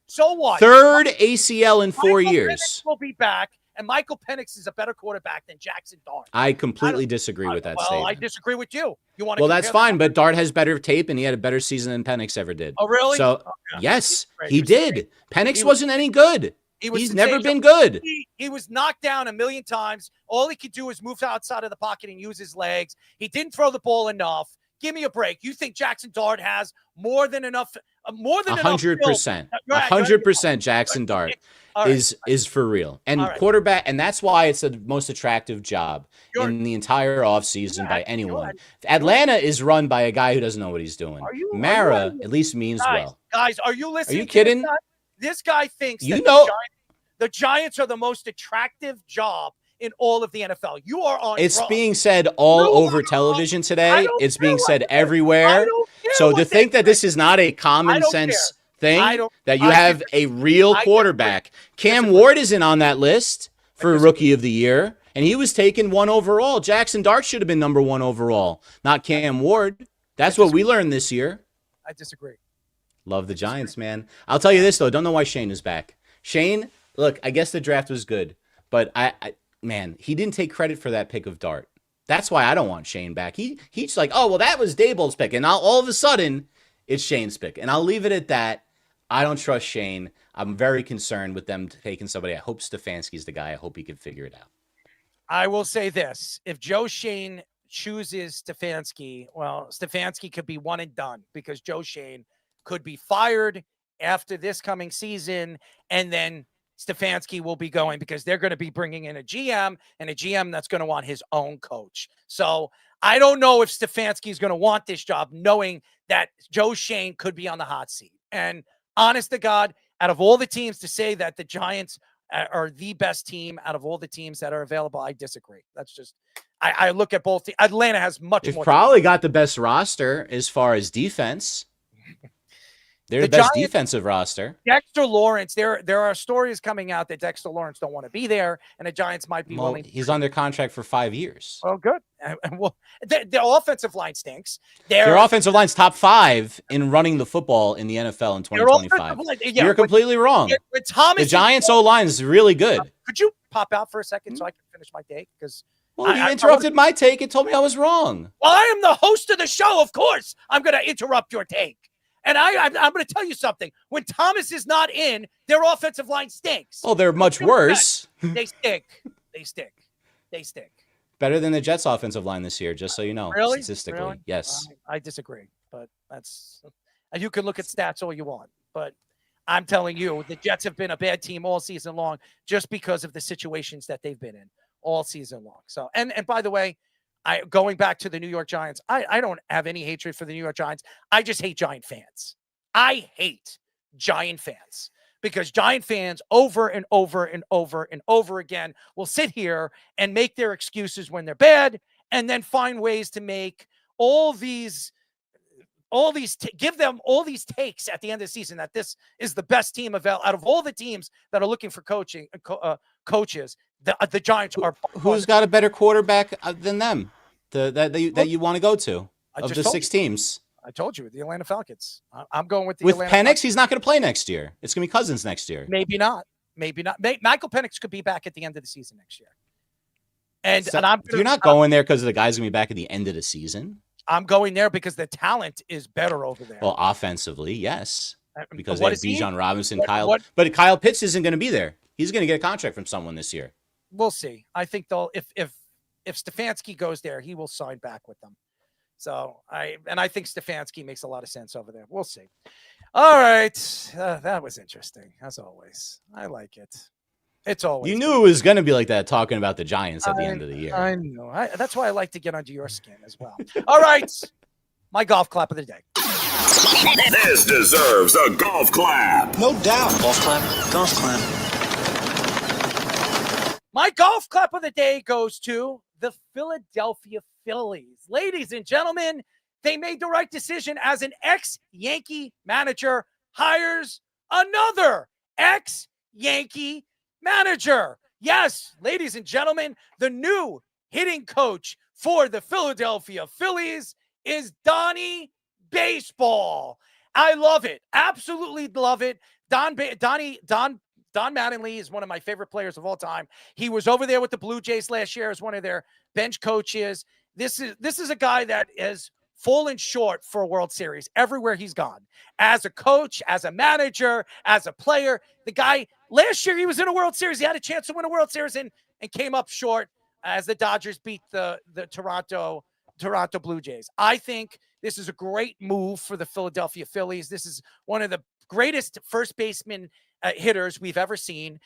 So what? Third ACL in 4 years. Penix will be back. And Michael Penix is a better quarterback than Jackson Dart. I completely disagree with that statement. I disagree with you. Well, that's fine, but Dart has better tape, and he had a better season than Penix ever did. Oh, really? So, yes, he did. Penix wasn't any good. He's never been good. He was knocked down a million times. All he could do is move outside of the pocket and use his legs. He didn't throw the ball enough. Give me a break. You think Jackson Dart has more than enough? 100%. 100% Jackson Dart is for real. And quarterback, and that's why it's the most attractive job in the entire offseason by anyone. Atlanta is run by a guy who doesn't know what he's doing. Mara at least means well. Guys, are you listening? Are you kidding? This guy thinks the Giants are the most attractive job in all of the NFL. You are on. It's being said all over television today. It's being said everywhere. So to think that this is not a common sense thing, that you have a real quarterback. Cam Ward isn't on that list for rookie of the year, and he was taken 1 overall. Jackson Dart should have been number 1 overall, not Cam Ward. That's what we learned this year. I disagree. Love the Giants, man. I'll tell you this, though. Don't know why Shane is back. Shane, look, I guess the draft was good, but man, he didn't take credit for that pick of Dart. That's why I don't want Shane back. He's like, oh, well, that was Daboll's pick. And all of a sudden, it's Shane's pick. And I'll leave it at that. I don't trust Shane. I'm very concerned with them taking somebody. I hope Stefanski's the guy. I hope he can figure it out. I will say this. If Joe Shane chooses Stefanski, well, Stefanski could be one and done because Joe Shane could be fired after this coming season, and then Stefanski will be going because they're going to be bringing in a GM and a GM that's going to want his own coach. So I don't know if Stefanski is going to want this job, knowing that Joe Shane could be on the hot seat. And honest to God, out of all the teams to say that the Giants are the best team out of all the teams that are available, I disagree. That's just, I look at both. Atlanta has much They've more. Probably got the best roster as far as defense. They're the best Giants, defensive roster. Dexter Lawrence, there are stories coming out that Dexter Lawrence don't want to be there, and the Giants might be willing. He's under contract for 5 years. Oh, good. And well, the offensive line stinks. Their offensive line's top 5 in running the football in the NFL in 2025. You're completely wrong. The Giants' O-line is really good. Could you pop out for a second so I can finish my take? Because you interrupted my take and told me I was wrong. Well, I am the host of the show. Of course, I'm going to interrupt your take. And I'm going to tell you something. When Thomas is not in, their offensive line stinks. Oh, they're much worse. They stink. They stink. They stink. Better than the Jets' offensive line this year, just so you know. Really? Statistically, Really? yes. I disagree, but that's – you can look at stats all you want. But I'm telling you, the Jets have been a bad team all season long just because of the situations that they've been in all season long. So, and by the way, going back to the New York Giants, I don't have any hatred for the New York Giants. I just hate Giant fans. I hate Giant fans because Giant fans over and over and over and over again will sit here and make their excuses when they're bad and then find ways to make give them all these takes at the end of the season that this is the best team out of all the teams that are looking for coaches. The Giants are. Who's got a better quarterback than them? That you want to go to of the 6 teams? I told you, the Atlanta Falcons. I'm going with the With Atlanta Penix, Falcons. he's not going to play next year. It's going to be Cousins next year. Maybe not. Michael Penix could be back at the end of the season next year. And You're not going there because the guy's going to be back at the end of the season. I'm going there because the talent is better over there. Well, offensively, yes, because they What have is he? Bijan Robinson, What- but Kyle Pitts isn't going to be there. He's going to get a contract from someone this year. We'll see. I think they'll if Stefanski goes there, he will sign back with them. So I think Stefanski makes a lot of sense over there. We'll see. All right, that was interesting as always. I like it. It's always You knew it was going to be like that talking about the Giants at the end of the year. I know. That's why I like to get under your skin as well. All right, my golf clap of the day. This deserves a golf clap. No doubt. Golf clap. Golf clap. My golf clap of the day goes to the Philadelphia Phillies. Ladies and gentlemen, they made the right decision as an ex-Yankee manager hires another ex-Yankee manager. Yes, ladies and gentlemen, the new hitting coach for the Philadelphia Phillies is Donnie Baseball. I love it. Absolutely love it. Don Mattingly is one of my favorite players of all time. He was over there with the Blue Jays last year as one of their bench coaches. This is a guy that has fallen short for a World Series everywhere he's gone. As a coach, as a manager, as a player, the guy last year he was in a World Series. He had a chance to win a World Series and came up short as the Dodgers beat the Toronto Blue Jays. I think this is a great move for the Philadelphia Phillies. This is one of the greatest first baseman hitters we've ever seen.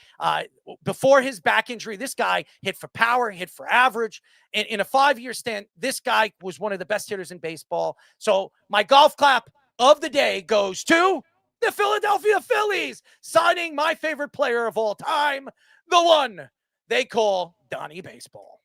Before his back injury, this guy hit for power, hit for average. In a 5-year stint, this guy was one of the best hitters in baseball. So my golf clap of the day goes to the Philadelphia Phillies, signing my favorite player of all time, the one they call Donnie Baseball.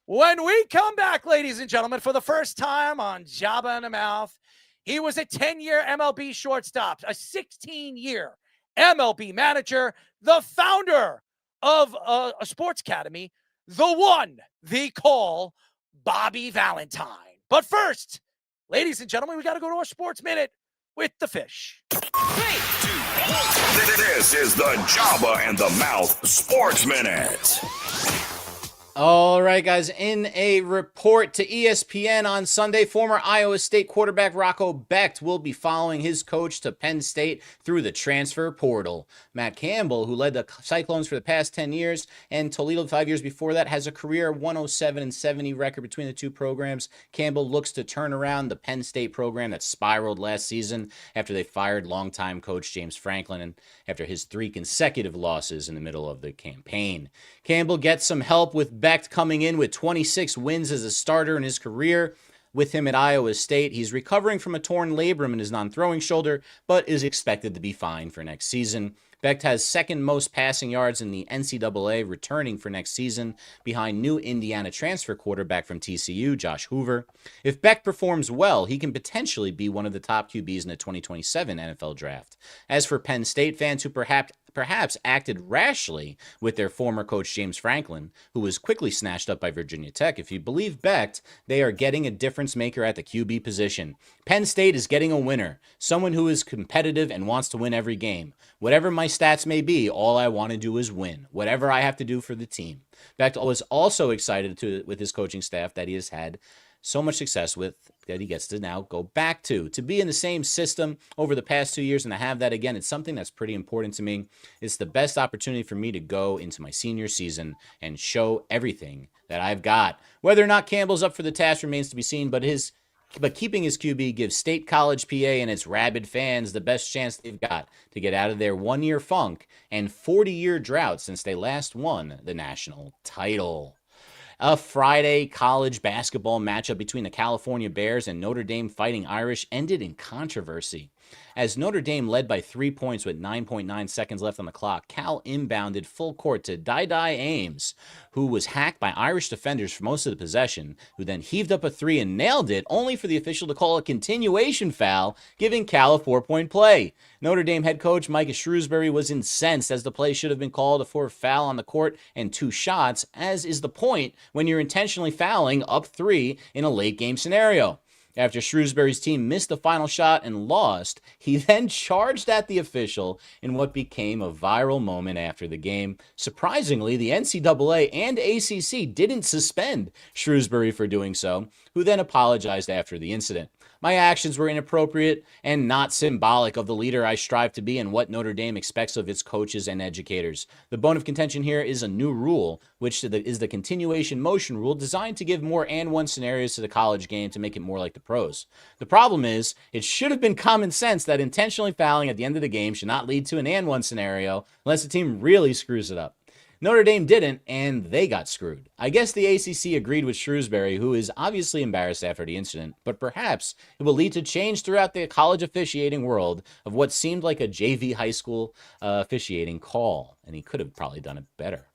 When we come back, ladies and gentlemen, for the first time on Jabba in the Mouth, he was a 10-year MLB shortstop, a 16-year MLB manager, the founder of a sports academy, the one they call Bobby Valentine. But first, ladies and gentlemen, we got to go to our Sports Minute with the Fish. 3, 2, 1. This is the Jabba and the Mouth Sports Minute. All right, guys, in a report to ESPN on Sunday, former Iowa State quarterback Rocco Becht will be following his coach to Penn State through the transfer portal. Matt Campbell, who led the Cyclones for the past 10 years and Toledo 5 years before that, has a career 107-70 record between the two programs. Campbell looks to turn around the Penn State program that spiraled last season after they fired longtime coach James Franklin and after his 3 consecutive losses in the middle of the campaign. Campbell gets some help with Becht coming in with 26 wins as a starter in his career. With him at Iowa State, he's recovering from a torn labrum in his non-throwing shoulder, but is expected to be fine for next season. Becht has second most passing yards in the NCAA returning for next season, behind new Indiana transfer quarterback from TCU, Josh Hoover. If Becht performs well, he can potentially be one of the top QBs in the 2027 NFL draft. As for Penn State fans who perhaps acted rashly with their former coach James Franklin, who was quickly snatched up by Virginia Tech, if you believe Becht, they are getting a difference maker at the QB position. Penn State is getting a winner, someone who is competitive and wants to win every game. Whatever my stats may be, all I want to do is win, whatever I have to do for the team. Becht was also excited with his coaching staff that he has had so much success with, that he gets to now go back to be in the same system over the past 2 years and to have that again. It's something that's pretty important to me. It's the best opportunity for me to go into my senior season and show everything that I've got. Whether or not Campbell's up for the task remains to be seen, but keeping his QB gives State College, PA, and its rabid fans the best chance they've got to get out of their 1-year funk and 40-year drought since they last won the national title. A Friday college basketball matchup between the California Bears and Notre Dame Fighting Irish ended in controversy. As Notre Dame led by 3 points with 9.9 seconds left on the clock, Cal inbounded full court to Dai Ames, who was hacked by Irish defenders for most of the possession, who then heaved up a 3 and nailed it, only for the official to call a continuation foul, giving Cal a 4-point play. Notre Dame head coach Mike Shrewsbury was incensed, as the play should have been called for a foul on the court and 2 shots, as is the point when you're intentionally fouling up 3 in a late game scenario. After Shrewsbury's team missed the final shot and lost, he then charged at the official in what became a viral moment after the game. Surprisingly, the NCAA and ACC didn't suspend Shrewsbury for doing so, who then apologized after the incident. My actions were inappropriate and not symbolic of the leader I strive to be and what Notre Dame expects of its coaches and educators. The bone of contention here is a new rule, which is the continuation motion rule, designed to give more and one scenarios to the college game to make it more like the pros. The problem is, it should have been common sense that intentionally fouling at the end of the game should not lead to an and one scenario unless the team really screws it up. Notre Dame didn't, and they got screwed. I guess the ACC agreed with Shrewsbury, who is obviously embarrassed after the incident, but perhaps it will lead to change throughout the college officiating world of what seemed like a JV high school officiating call, and he could have probably done it better.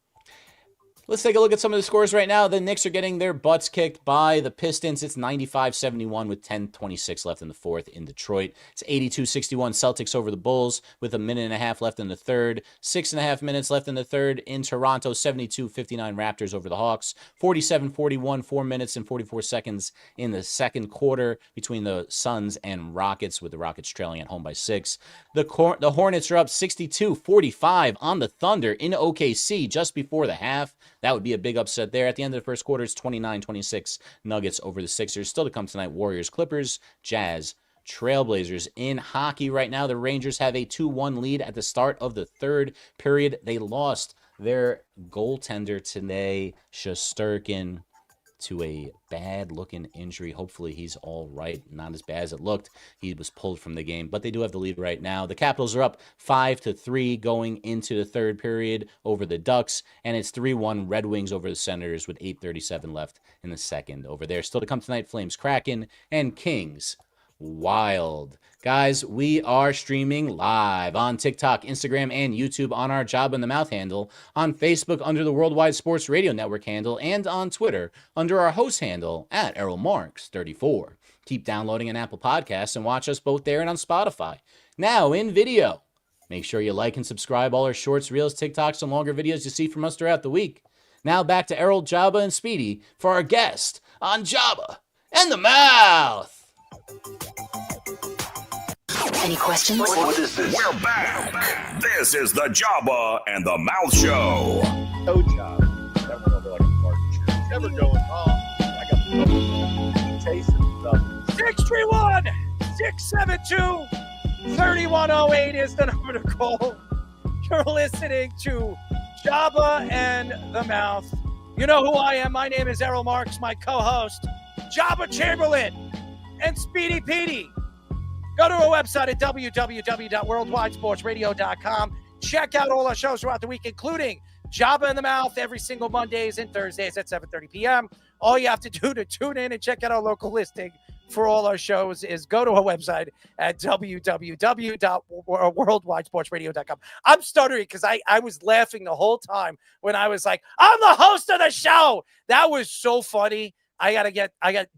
Let's take a look at some of the scores right now. The Knicks are getting their butts kicked by the Pistons. It's 95-71 with 10:26 left in the fourth in Detroit. It's 82-61 Celtics over the Bulls with 1.5 minutes left in the third. 6.5 minutes left in the third in Toronto. 72-59 Raptors over the Hawks. 47-41, 4 minutes and 44 seconds in the second quarter between the Suns and Rockets, with the Rockets trailing at home by 6. The Hornets are up 62-45 on the Thunder in OKC just before the half. That would be a big upset there. At the end of the first quarter, it's 29-26 Nuggets over the Sixers. Still to come tonight, Warriors, Clippers, Jazz, Trailblazers. In hockey right now, the Rangers have a 2-1 lead at the start of the third period. They lost their goaltender today, Shesterkin, to a bad-looking injury. Hopefully he's all right. Not as bad as it looked. He was pulled from the game, but they do have the lead right now. The Capitals are up 5-3 going into the third period over the Ducks, and it's 3-1 Red Wings over the Senators with 8:37 left in the second over there. Still to come tonight, Flames, Kraken, and Kings Wild. Guys, we are streaming live on TikTok, Instagram, and YouTube on our Job in the Mouth handle, on Facebook under the Worldwide Sports Radio Network handle, and on Twitter under our host handle at ErrolMarks34. Keep downloading an Apple Podcasts and watch us both there and on Spotify. Now in video. Make sure you like and subscribe all our shorts, reels, TikToks, and longer videos you see from us throughout the week. Now back to Errol, Jabba, and Speedy for our guest on Jabba and the Mouth. Any questions? What is this? We're back. This is the Jabba and the Mouth Show. No job. That went over like a fart. never going wrong. I got the taste and stuff. 631-672-3108 is the number to call. You're listening to Jabba and the Mouth. You know who I am. My name is Errol Marks, my co-host, Jabba Chamberlain, and Speedy Petey. Go to our website at www.worldwidesportsradio.com. Check out all our shows throughout the week, including Jabba in the Mouth every single Mondays and Thursdays at 7:30 p.m. All you have to do to tune in and check out our local listing for all our shows is go to our website at www.worldwidesportsradio.com. I'm stuttering because I was laughing the whole time when I was like, I'm the host of the show. That was so funny. I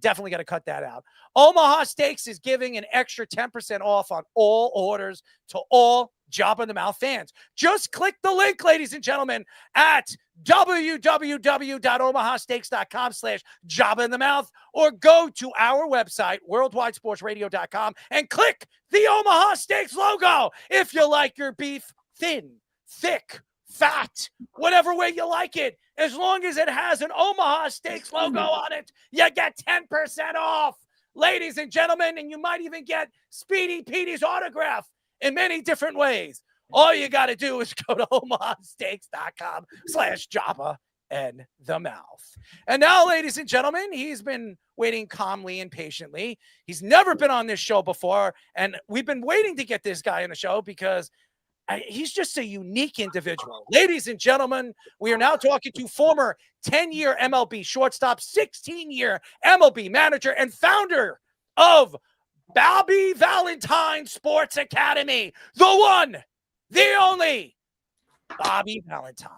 definitely got to cut that out. Omaha Steaks is giving an extra 10% off on all orders to all Jabba in the Mouth fans. Just click the link, ladies and gentlemen, at www.omahasteaks.com/Jabba in the Mouth, or go to our website, worldwidesportsradio.com, and click the Omaha Steaks logo. If you like your beef thin, thick, fat, whatever way you like it, as long as it has an Omaha Steaks logo on it, you get 10% off. Ladies and gentlemen, and you might even get Speedy Petey's autograph in many different ways. All you got to do is go to omahasteaks.com/Jabba and the Mouth. And now, ladies and gentlemen, he's been waiting calmly and patiently. He's never been on this show before, and we've been waiting to get this guy on the show because he's just a unique individual. Ladies and gentlemen, we are now talking to former 10-year MLB shortstop, 16-year MLB manager, and founder of Bobby Valentine Sports Academy, the one, the only, Bobby Valentine.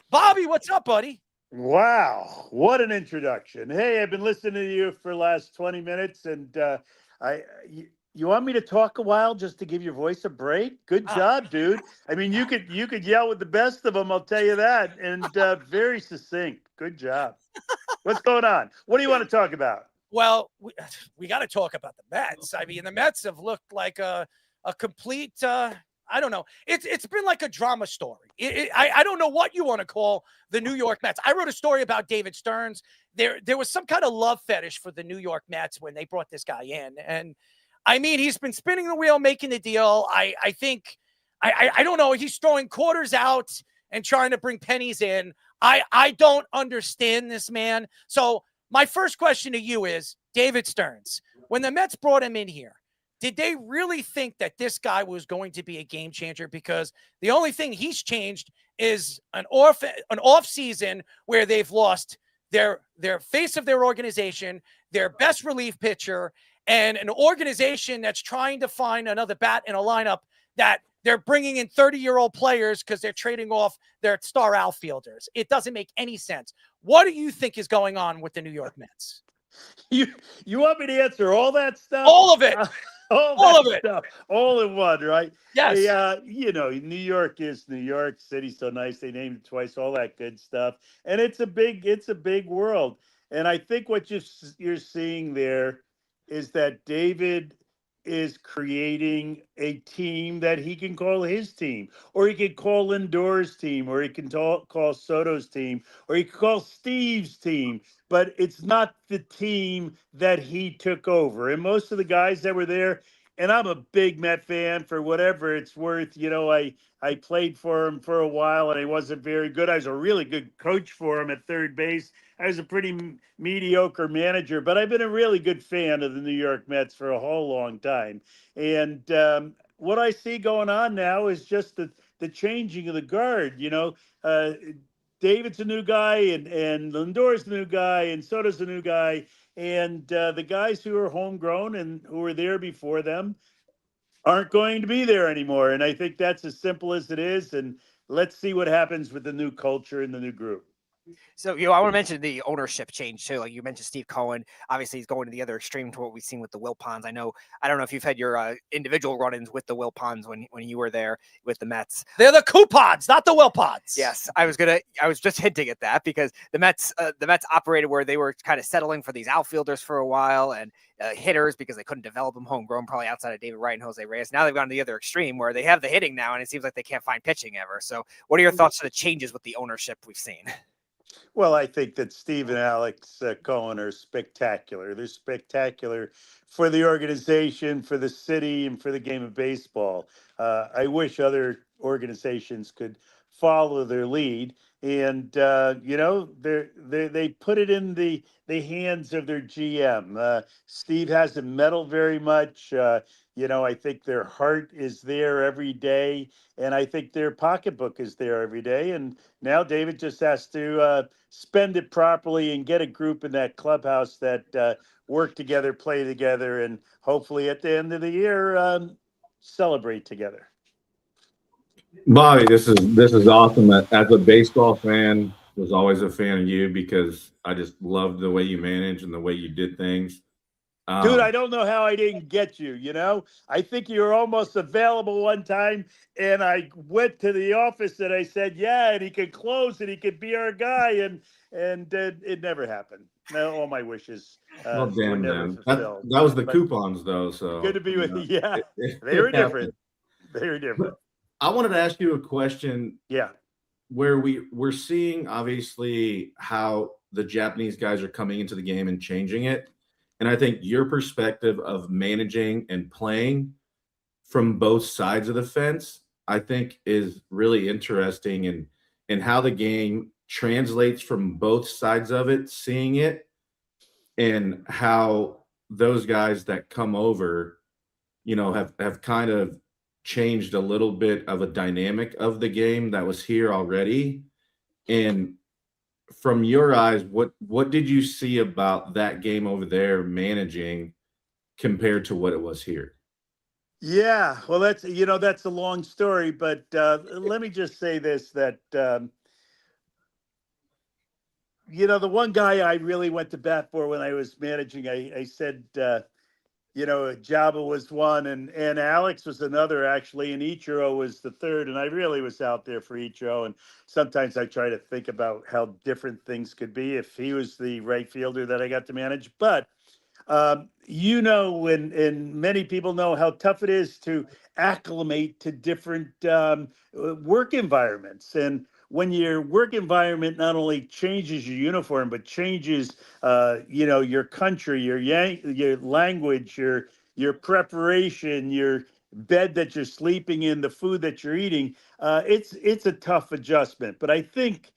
Bobby, what's up, buddy? Wow, what an introduction. Hey, I've been listening to you for the last 20 minutes, and you want me to talk a while just to give your voice a break? Good job, dude. I mean, you could yell with the best of them, I'll tell you that, and very succinct. Good job. What's going on? What do you want to talk about? Well, we got to talk about the Mets. I mean, the Mets have looked like a complete, I don't know. It's been like a drama story. I don't know what you want to call the New York Mets. I wrote a story about David Stearns. There was some kind of love fetish for the New York Mets when they brought this guy in. And I mean, he's been spinning the wheel, making the deal. I think, I don't know. He's throwing quarters out and trying to bring pennies in. I don't understand this man. So my first question to you is, David Stearns, when the Mets brought him in here, did they really think that this guy was going to be a game changer? Because the only thing he's changed is an off season where they've lost their face of their organization, their best relief pitcher, and an organization that's trying to find another bat in a lineup that they're bringing in 30-year-old players because they're trading off their star outfielders. It doesn't make any sense. What do you think is going on with the New York Mets? You want me to answer all that stuff? All of it. all of it. Stuff, all in one, right? Yes. You know, New York is New York. City's so nice. They named it twice, all that good stuff. And it's a big world. And I think what you're seeing there is that David is creating a team that he can call his team, or he can call Lindor's team, or he can call Soto's team, or he can call Steve's team, but it's not the team that he took over. And most of the guys that were there, and I'm a big Met fan for whatever it's worth. You know, I played for him for a while, and I wasn't very good. I was a really good coach for him at third base. I was a pretty mediocre manager, but I've been a really good fan of the New York Mets for a whole long time. And what I see going on now is just the changing of the guard. You know, David's a new guy, and Lindor's a new guy, and Soto's a new guy. And the guys who are homegrown and who were there before them aren't going to be there anymore. And I think that's as simple as it is. And let's see what happens with the new culture and the new group. So, I want to mention the ownership change too. Like you mentioned, Steve Cohen, obviously he's going to the other extreme to what we've seen with the Wilpons. I don't know if you've had your individual run-ins with the Wilpons when you were there with the Mets. They're the coupons, not the Wilpons. Yes, I was just hinting at that because the Mets operated where they were kind of settling for these outfielders for a while and hitters because they couldn't develop them homegrown, probably outside of David Wright and Jose Reyes. Now they've gone to the other extreme where they have the hitting now, and it seems like they can't find pitching ever. So, what are your thoughts on the changes with the ownership we've seen? Well, I think that Steve and Alex Cohen are spectacular. They're spectacular for the organization, for the city, and for the game of baseball. I wish other organizations could follow their lead. And they put it in the hands of their GM. Steve hasn't meddled very much. I think their heart is there every day, and I think their pocketbook is there every day. And now David just has to spend it properly and get a group in that clubhouse that work together, play together, and hopefully at the end of the year celebrate together. Bobby, this is awesome. As a baseball fan, was always a fan of you because I just loved the way you managed and the way you did things. Dude, I don't know how I didn't get you, I think you were almost available one time, and I went to the office and I said, yeah, and he could close and he could be our guy, and it never happened. No, all my wishes well, were damn, never man. fulfilled. That was the But coupons, though. So good to be with you. Yeah, they were different. They were different. I wanted to ask you a question. Yeah. Where we're seeing, obviously, how the Japanese guys are coming into the game and changing it. And I think your perspective of managing and playing from both sides of the fence, I think, is really interesting in how the game translates from both sides of it, seeing it, and how those guys that come over, have kind of changed a little bit of a dynamic of the game that was here already. And from your eyes, what did you see about that game over there managing compared to what it was here? Yeah, well, that's a long story, but let me just say this, that the one guy I really went to bat for when I was managing, I said Jabba was one, and Alex was another, actually, and Ichiro was the third, and I really was out there for Ichiro. And sometimes I try to think about how different things could be if he was the right fielder that I got to manage. But and many people know how tough it is to acclimate to different work environments. And when your work environment not only changes your uniform, but changes, your country, your language, your preparation, your bed that you're sleeping in, the food that you're eating, it's a tough adjustment. But I think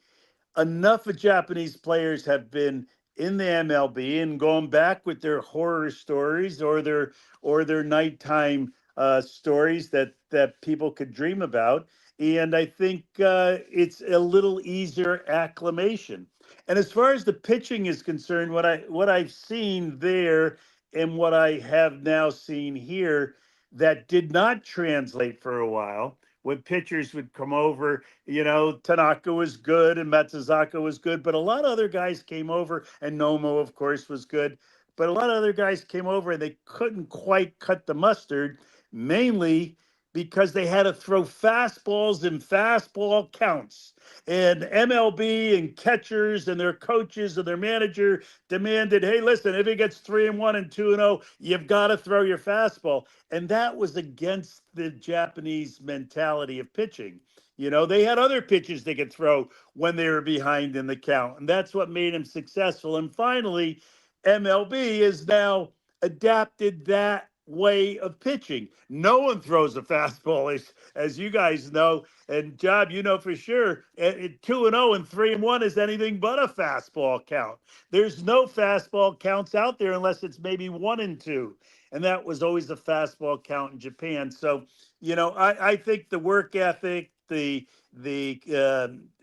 enough of Japanese players have been in the MLB and going back with their horror stories or their nighttime stories that people could dream about. And I think it's a little easier acclimation. And as far as the pitching is concerned, what I've seen there and what I have now seen here, that did not translate for a while. When pitchers would come over, Tanaka was good and Matsuzaka was good, but a lot of other guys came over, and Nomo, of course, was good. But a lot of other guys came over and they couldn't quite cut the mustard, mainly because they had to throw fastballs in fastball counts. And MLB and catchers and their coaches and their manager demanded, hey, listen, if it gets 3-1 and 2-0, you've got to throw your fastball. And that was against the Japanese mentality of pitching. They had other pitches they could throw when they were behind in the count. And that's what made them successful. And finally, MLB has now adapted that way of pitching. No one throws a fastball, as you guys know, and Job, for sure, 2-0 and 3-1 is anything but a fastball count. There's no fastball counts out there unless it's maybe 1-2, and that was always a fastball count in Japan. So, I think the work ethic, the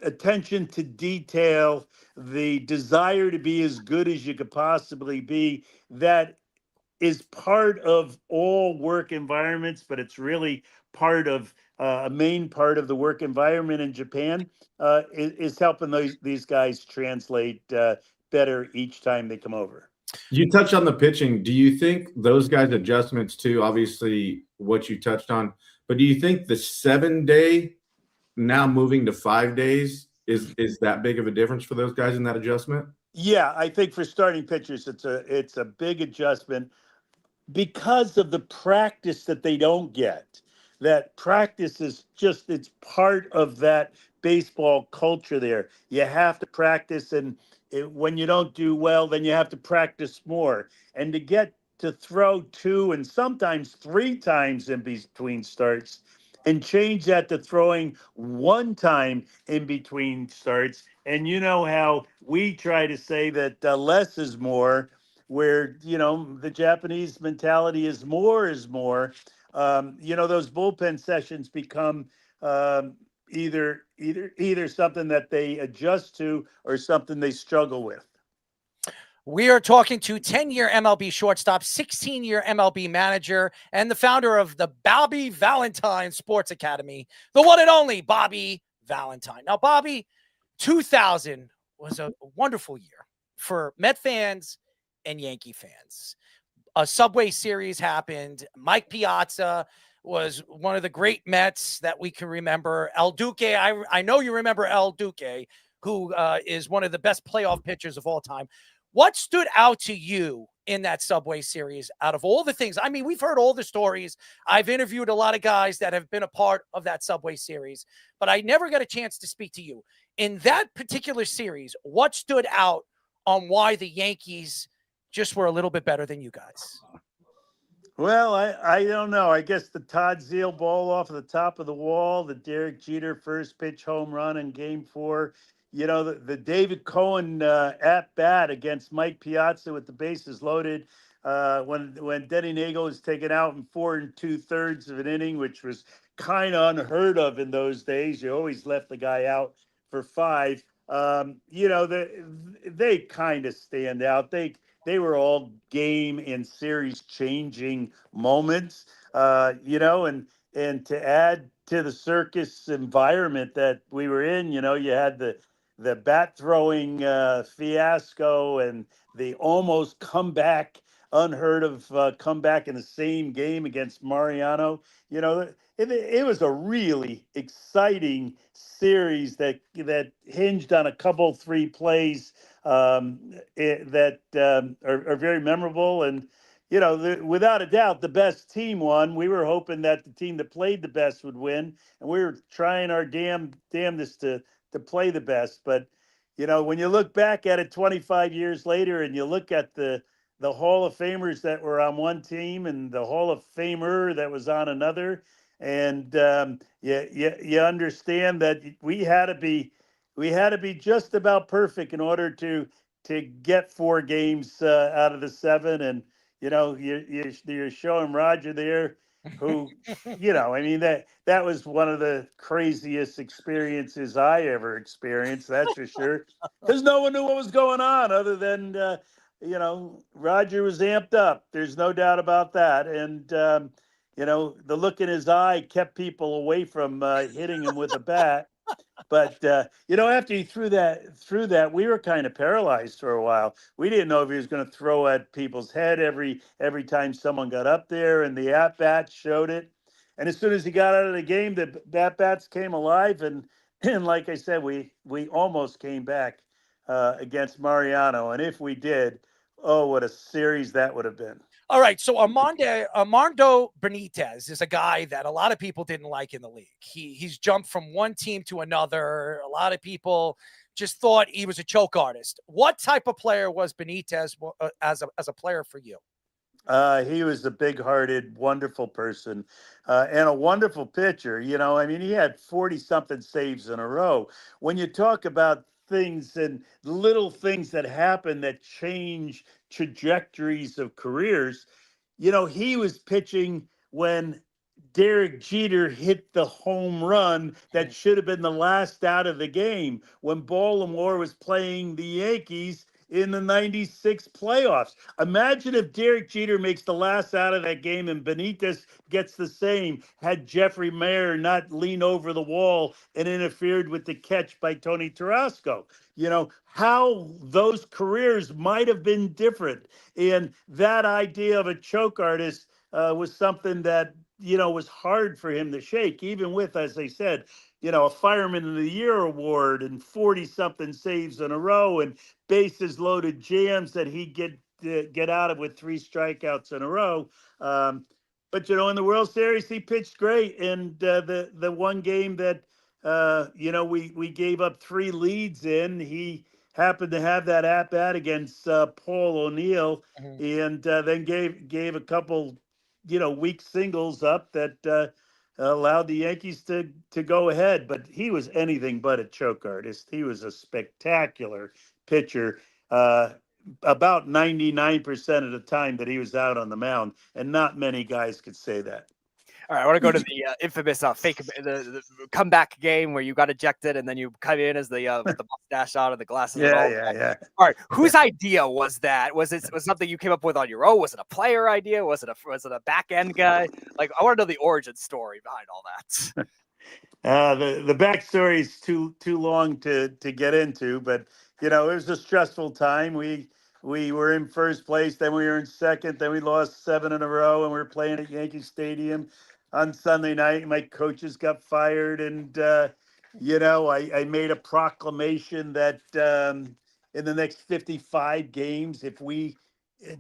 attention to detail, the desire to be as good as you could possibly be, that is part of all work environments, but it's really part of a main part of the work environment in Japan, is helping these guys translate better each time they come over. You touched on the pitching. Do you think those guys' adjustments too, obviously what you touched on, but do you think the 7-day now moving to 5 days is that big of a difference for those guys in that adjustment? Yeah, I think for starting pitchers, it's a big adjustment because of the practice that they don't get. That practice is it's part of that baseball culture there. You have to practice, and when you don't do well, then you have to practice more. And to get to throw 2 and sometimes 3 times in between starts, and change that to throwing 1 time in between starts. And you know how we try to say that less is more, where, the Japanese mentality is more is more. Those bullpen sessions become either something that they adjust to or something they struggle with. We are talking to 10-year MLB shortstop, 16-year MLB manager, and the founder of the Bobby Valentine Sports Academy, the one and only Bobby Valentine. Now, Bobby, 2000 was a wonderful year for Met fans and Yankee fans. A Subway Series happened. Mike Piazza was one of the great Mets that we can remember. El Duque, I know you remember El Duque, who is one of the best playoff pitchers of all time. What stood out to you in that Subway Series out of all the things? I mean, we've heard all the stories. I've interviewed a lot of guys that have been a part of that Subway Series, but I never got a chance to speak to you. In that particular series, what stood out on why the Yankees just were a little bit better than you guys? Well, I don't know. I guess the Todd Zeile ball off of the top of the wall, the Derek Jeter first pitch home run in Game 4, the David Cohen at bat against Mike Piazza with the bases loaded, when Denny Nagel was taken out in 4 2/3 of an inning, which was kind of unheard of in those days. You always left the guy out for 5. They kind of stand out. They were all game and series changing moments, and to add to the circus environment that we were in, you had the bat throwing fiasco and the almost comeback, unheard of comeback in the same game against Mariano. It was a really exciting series that hinged on a couple 3 plays that are very memorable. And without a doubt, the best team won. We were hoping that the team that played the best would win, and we were trying our damnedest to play the best. But when you look back at it 25 years later, and you look at the Hall of Famers that were on one team and the Hall of Famer that was on another, and you understand that we had to be just about perfect in order to get 4 games out of the 7. And you're showing Roger there, who that was one of the craziest experiences I ever experienced. That's for sure, because no one knew what was going on other than Roger was amped up. There's no doubt about that. And the look in his eye kept people away from hitting him with a bat. But after he threw that, we were kind of paralyzed for a while. We didn't know if he was going to throw at people's head every time someone got up there, and the at bat showed it. And as soon as he got out of the game, the at bats came alive, and like I said, we almost came back against Mariano. And if we did, oh, what a series that would have been. All right, so Armando Benitez is a guy that a lot of people didn't like in the league. He's jumped from one team to another. A lot of people just thought he was a choke artist. What type of player was Benitez as a player for you? He was a big-hearted, wonderful person, and a wonderful pitcher. He had 40-something saves in a row. When you talk about things and little things that happen that change trajectories of careers, he was pitching when Derek Jeter hit the home run that should have been the last out of the game, when Baltimore was playing the Yankees in the 96 playoffs. Imagine if Derek Jeter makes the last out of that game and Benitez gets the same, had Jeffrey Mayer not lean over the wall and interfered with the catch by Tony Tarasco. How those careers might have been different. And that idea of a choke artist was something that, was hard for him to shake, even with, as I said, a Fireman of the Year award and 40-something saves in a row and bases loaded jams that he'd get out of with 3 strikeouts in a row. But in the World Series, he pitched great. And the one game that we gave up 3 leads in. He happened to have that at bat against Paul O'Neill, and then gave a couple, weak singles up that allowed the Yankees to go ahead. But he was anything but a choke artist. He was a spectacular pitcher. About 99% of the time that he was out on the mound, and not many guys could say that. All right, I want to go to the infamous the comeback game where you got ejected and then you come in as the mustache on and the glasses. Yeah. All right, whose idea was that? Was something you came up with on your own? Was it a player idea? Was it a back end guy? Like, I want to know the origin story behind all that. The backstory is too long to get into, but it was a stressful time. We were in first place, then we were in second, then we lost 7 in a row, and we were playing at Yankee Stadium on Sunday night. My coaches got fired, and I made a proclamation that in the next 55 games, if we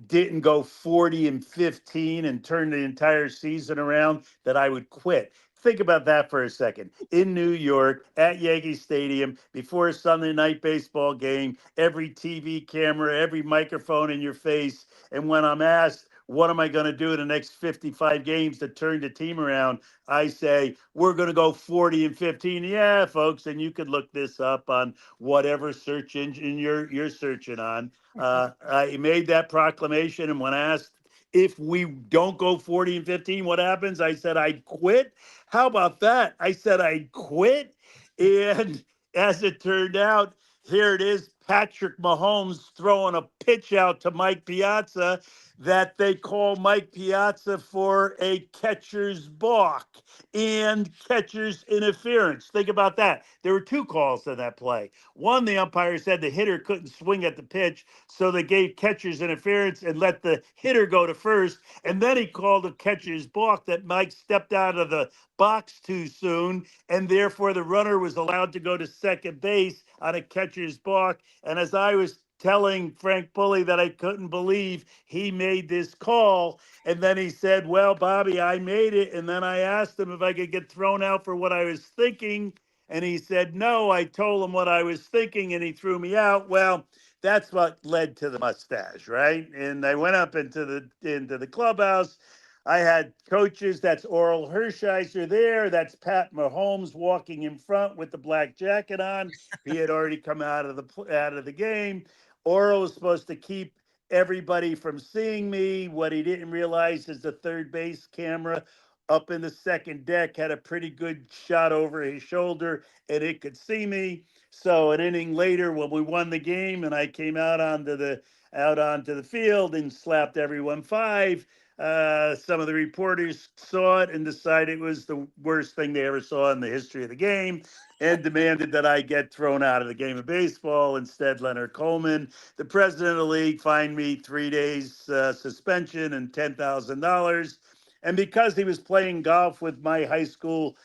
didn't go 40-15 and turn the entire season around, that I would quit. Think about that for a second. In New York, at Yankee Stadium, before a Sunday night baseball game, every TV camera, every microphone in your face. And when I'm asked, what am I going to do in the next 55 games to turn the team around? I say, we're going to go 40-15. Yeah, folks, and you could look this up on whatever search engine you're searching on. I made that proclamation, and when asked if we don't go 40-15, what happens? I said I'd quit. How about that? I said I'd quit. And as it turned out, here it is, Patrick Mahomes throwing a pitch out to Mike Piazza that they call Mike Piazza for a catcher's balk and catcher's interference. Think about that. There were 2 calls on that play. One, the umpire said the hitter couldn't swing at the pitch, so they gave catcher's interference and let the hitter go to first. And then he called a catcher's balk that Mike stepped out of the box too soon, and therefore the runner was allowed to go to second base on a catcher's balk. And as I was telling Frank Pulley that I couldn't believe he made this call. And then he said, well, Bobby, I made it. And then I asked him if I could get thrown out for what I was thinking. And he said, no, I told him what I was thinking and he threw me out. Well, that's what led to the mustache, right? And I went up into the clubhouse. I had coaches, that's Oral Hershiser there. That's Pat Mahomes walking in front with the black jacket on. He had already come out of the game. Oral was supposed to keep everybody from seeing me. What he didn't realize is the third base camera up in the second deck had a pretty good shot over his shoulder, and it could see me. So an inning later, when we won the game, and I came out onto the field and slapped everyone 5. Some of the reporters saw it and decided it was the worst thing they ever saw in the history of the game and demanded that I get thrown out of the game of baseball. Instead, Leonard Coleman, the president of the league, fined me 3 days suspension and $10,000. And because he was playing golf with my high school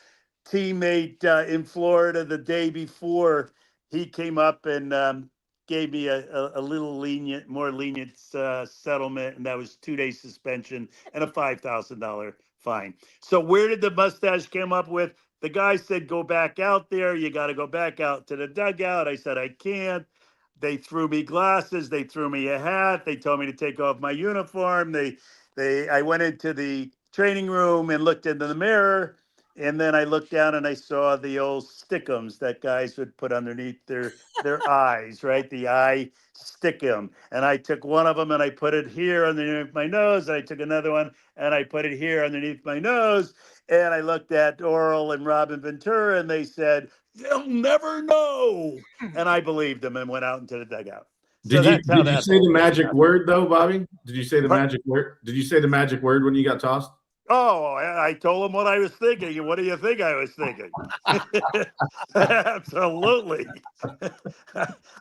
teammate in Florida the day before, he came up and gave me a little more lenient settlement, and that was 2 days suspension and a $5,000 fine. So where did the mustache come up with? The guy said, go back out there. You got to go back out to the dugout. I said, I can't. They threw me glasses. They threw me a hat. They told me to take off my uniform. I went into the training room and looked into the mirror. And then I looked down and I saw the old stickums that guys would put underneath their eyes, right? The eye stickum. And I took one of them and I put it here underneath my nose. And I took another one and I put it here underneath my nose. And I looked at Oral and Robin Ventura and they said, they'll never know. And I believed them and went out into the dugout. Did you say the magic word though, Bobby? Did you say the magic word? Did you say the magic word when you got tossed? Oh, I told him what I was thinking. And what do you think I was thinking? Absolutely.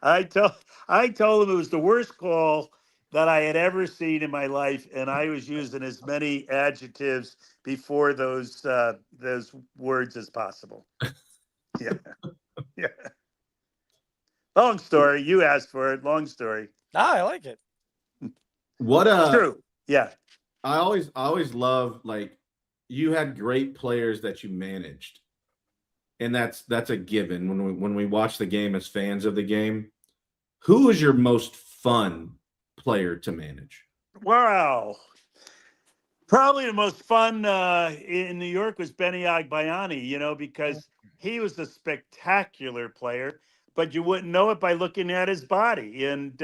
I told him it was the worst call that I had ever seen in my life, and I was using as many adjectives before those words as possible. Yeah. Long story. You asked for it. Long story. I like it. True. Yeah. I always love, like, you had great players that you managed. and that's a given when we watch the game as fans of the game. Who is your most fun player to manage? Wow. Probably the most fun in New York was Benny Agbayani, because he was a spectacular player, but you wouldn't know it by looking at his body. And,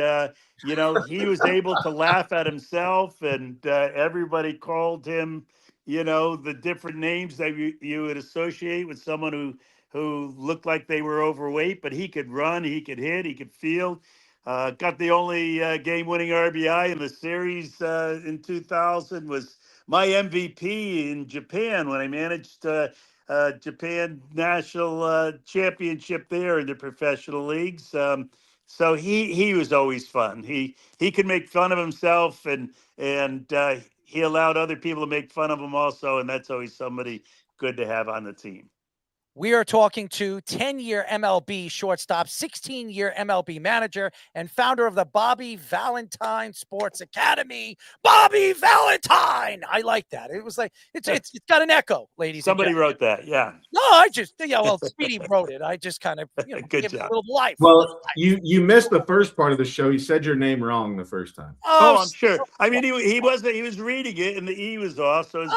he was able to laugh at himself, and everybody called him, the different names that you would associate with someone who looked like they were overweight, but he could run, he could hit, he could field. Got the only game-winning RBI in the series in 2000. Was my MVP in Japan when I managed Japan national championship there in the professional leagues. So he was always fun. He could make fun of himself, and he allowed other people to make fun of him also, and that's always somebody good to have on the team. We are talking to 10-year MLB shortstop, 16-year MLB manager, and founder of the Bobby Valentine Sports Academy, Bobby Valentine. I like that. It was like it's got an echo, ladies. Somebody wrote that, yeah. No, I just Speedy wrote it. I just kind of Good gave it job. a little life. Well, you missed the first part of the show. You said your name wrong the first time. Oh, I'm sure. I mean, he was reading it, and the E was off. So it's,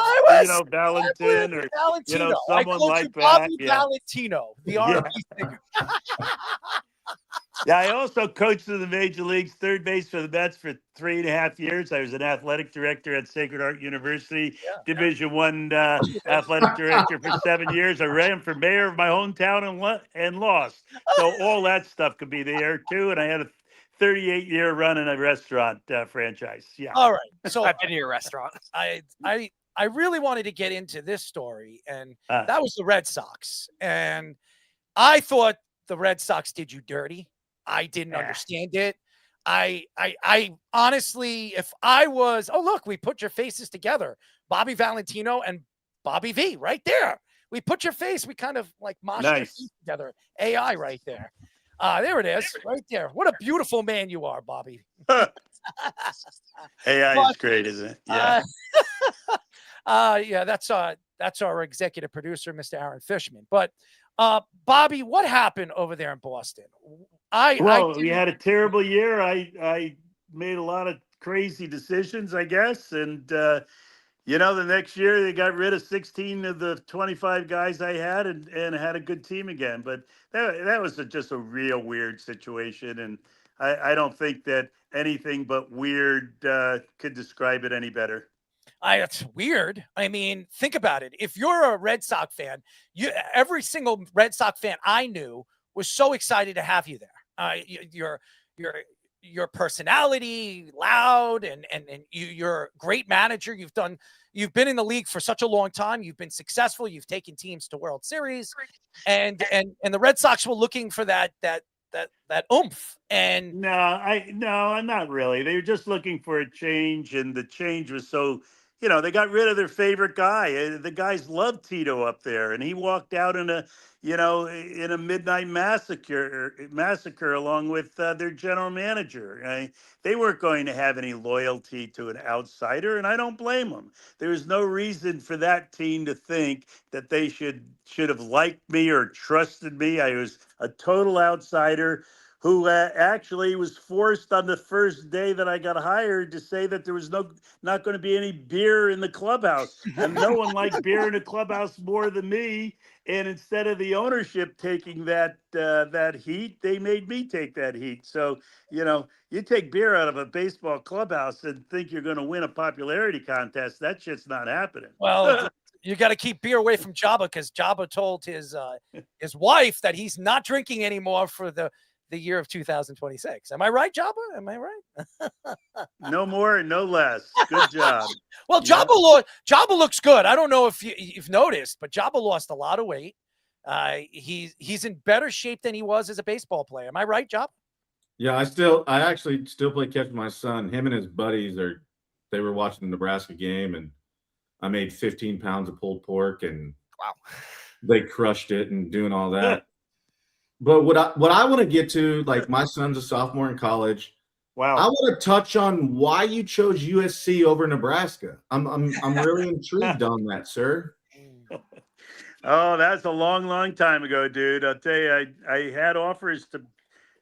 Valentin or Valentino. someone like that. Bobby Yeah. Valentino, the R&B singer. Yeah, I also coached in the major leagues, third base for the Mets for 3.5 years. I was an athletic director at Sacred Heart University, Division I athletic director for 7 years. I ran for mayor of my hometown and lost. So all that stuff could be there too. And I had a 38-year run in a restaurant franchise. Yeah. All right. So I've been to your restaurant. I really wanted to get into this story, and that was the Red Sox. And I thought the Red Sox did you dirty. I didn't understand it. I honestly, if I was, look, we put your faces together, Bobby Valentino and Bobby V right there. We put your face. We kind of like moshed your face together. AI right there. There it is, right there. What a beautiful man you are, Bobby. AI is great, isn't it? Yeah. Yeah, that's our executive producer, Mr. Aaron Fishman. But Bobby, what happened over there in Boston? We had a terrible year. I made a lot of crazy decisions, I guess, and the next year they got rid of 16 of the 25 guys I had, and had a good team again. But that was just a real weird situation, and I don't think that anything but weird could describe it any better. It's weird. I mean, think about it. If you're a Red Sox fan, every single Red Sox fan I knew was so excited to have you there. Your personality, loud, and you're a great manager. You've been in the league for such a long time. You've been successful. You've taken teams to World Series, and the Red Sox were looking for that oomph. And no, I'm not really. They were just looking for a change, and the change was so. They got rid of their favorite guy. The guys loved Tito up there, and he walked out in a midnight massacre along with their general manager. They weren't going to have any loyalty to an outsider, and I don't blame them. There was no reason for that team to think that they should have liked me or trusted me. I was a total outsider who actually was forced on the first day that I got hired to say that there was not going to be any beer in the clubhouse. And no one liked beer in the clubhouse more than me. And instead of the ownership taking that heat, they made me take that heat. So, you take beer out of a baseball clubhouse and think you're going to win a popularity contest. That shit's not happening. Well, you got to keep beer away from Jabba, because Jabba told his wife that he's not drinking anymore for the year of 2026. Am I right, Jabba? Am I right? No more and no less. Good job. Well, Jabba looks good. I don't know if you've noticed, but Jabba lost a lot of weight. He's in better shape than he was as a baseball player. Am I right, Jabba? Yeah, I actually still play catch with my son. Him and his buddies they were watching the Nebraska game, and I made 15 pounds of pulled pork, and wow, they crushed it and doing all that. But what I want to get to, like, my son's a sophomore in college. Wow. I want to touch on why you chose USC over Nebraska. I'm really intrigued on that, sir. Oh, that's a long, long time ago, dude. I'll tell you, I had offers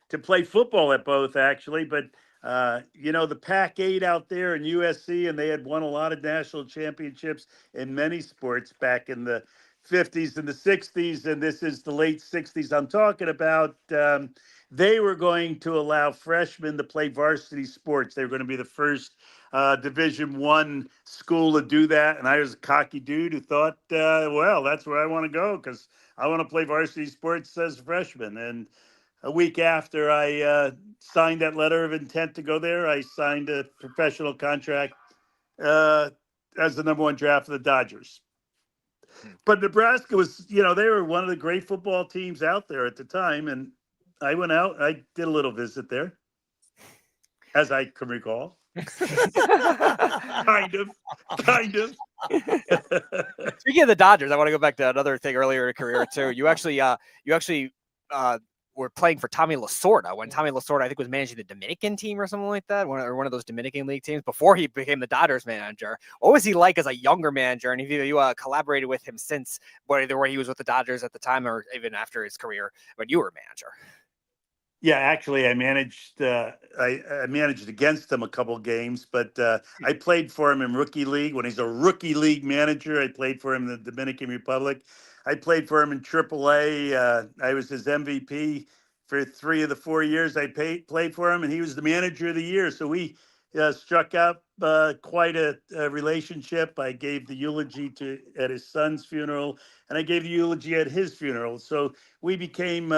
to play football at both actually, but the Pac-8 out there in USC, and they had won a lot of national championships in many sports back in the 50s and the 60s, and this is the late 60s I'm talking about. They were going to allow freshmen to play varsity sports. They were going to be the first Division I school to do that, and I was a cocky dude who thought, well, that's where I want to go because I want to play varsity sports as a freshman. And a week after I signed that letter of intent to go there, I signed a professional contract as the number 1 draft of the Dodgers. But Nebraska was, they were one of the great football teams out there at the time. And I went out, I did a little visit there, as I can recall. kind of. Speaking of the Dodgers, I want to go back to another thing earlier in your career too. You actually were playing for Tommy Lasorda when Tommy Lasorda, I think, was managing the Dominican team or something like that, one of those Dominican League teams before he became the Dodgers manager. What was he like as a younger manager? And have you collaborated with him since, whether he was with the Dodgers at the time or even after his career when you were manager? Yeah, actually, I managed against him a couple games, but I played for him in rookie league when he's a rookie league manager. I played for him in the Dominican Republic. I played for him in AAA. I was his MVP for 3 of the 4 years I played for him, and he was the manager of the year. So we struck up quite a relationship. I gave the eulogy at his son's funeral, and I gave the eulogy at his funeral. So we became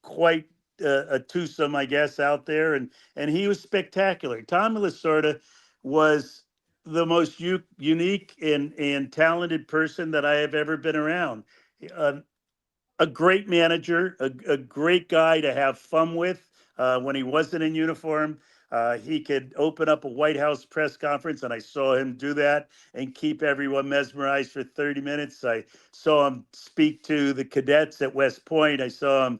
quite a twosome, I guess, out there, and he was spectacular. Tommy Lasorda was the most unique and talented person that I have ever been around. A great manager, a great guy to have fun with when he wasn't in uniform. He could open up a White House press conference, and I saw him do that and keep everyone mesmerized for 30 minutes. I saw him speak to the cadets at West Point. I saw him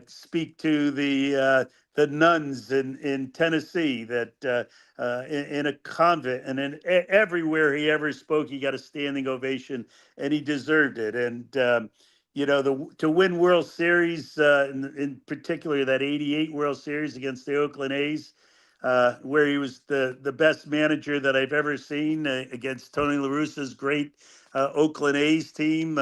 speak to the nuns in Tennessee that in a convent, and everywhere he ever spoke, he got a standing ovation, and he deserved it. And to win World Series, in particular that '88 World Series against the Oakland A's, where he was the best manager that I've ever seen against Tony La Russa's great Oakland A's team.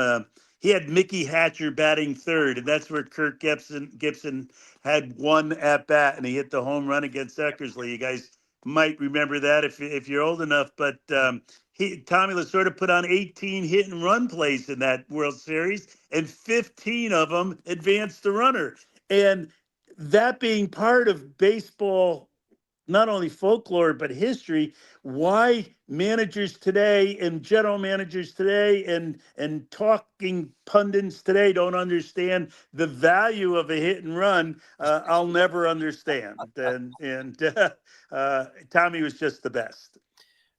He had Mickey Hatcher batting third, and that's where Kirk Gibson had one at bat, and he hit the home run against Eckersley. You guys might remember that if you're old enough, but Tommy Lasorda put on 18 hit and run plays in that World Series, and 15 of them advanced the runner. And that being part of baseball, not only folklore, but history, why managers today and general managers today and talking pundits today don't understand the value of a hit and run, I'll never understand. And Tommy was just the best.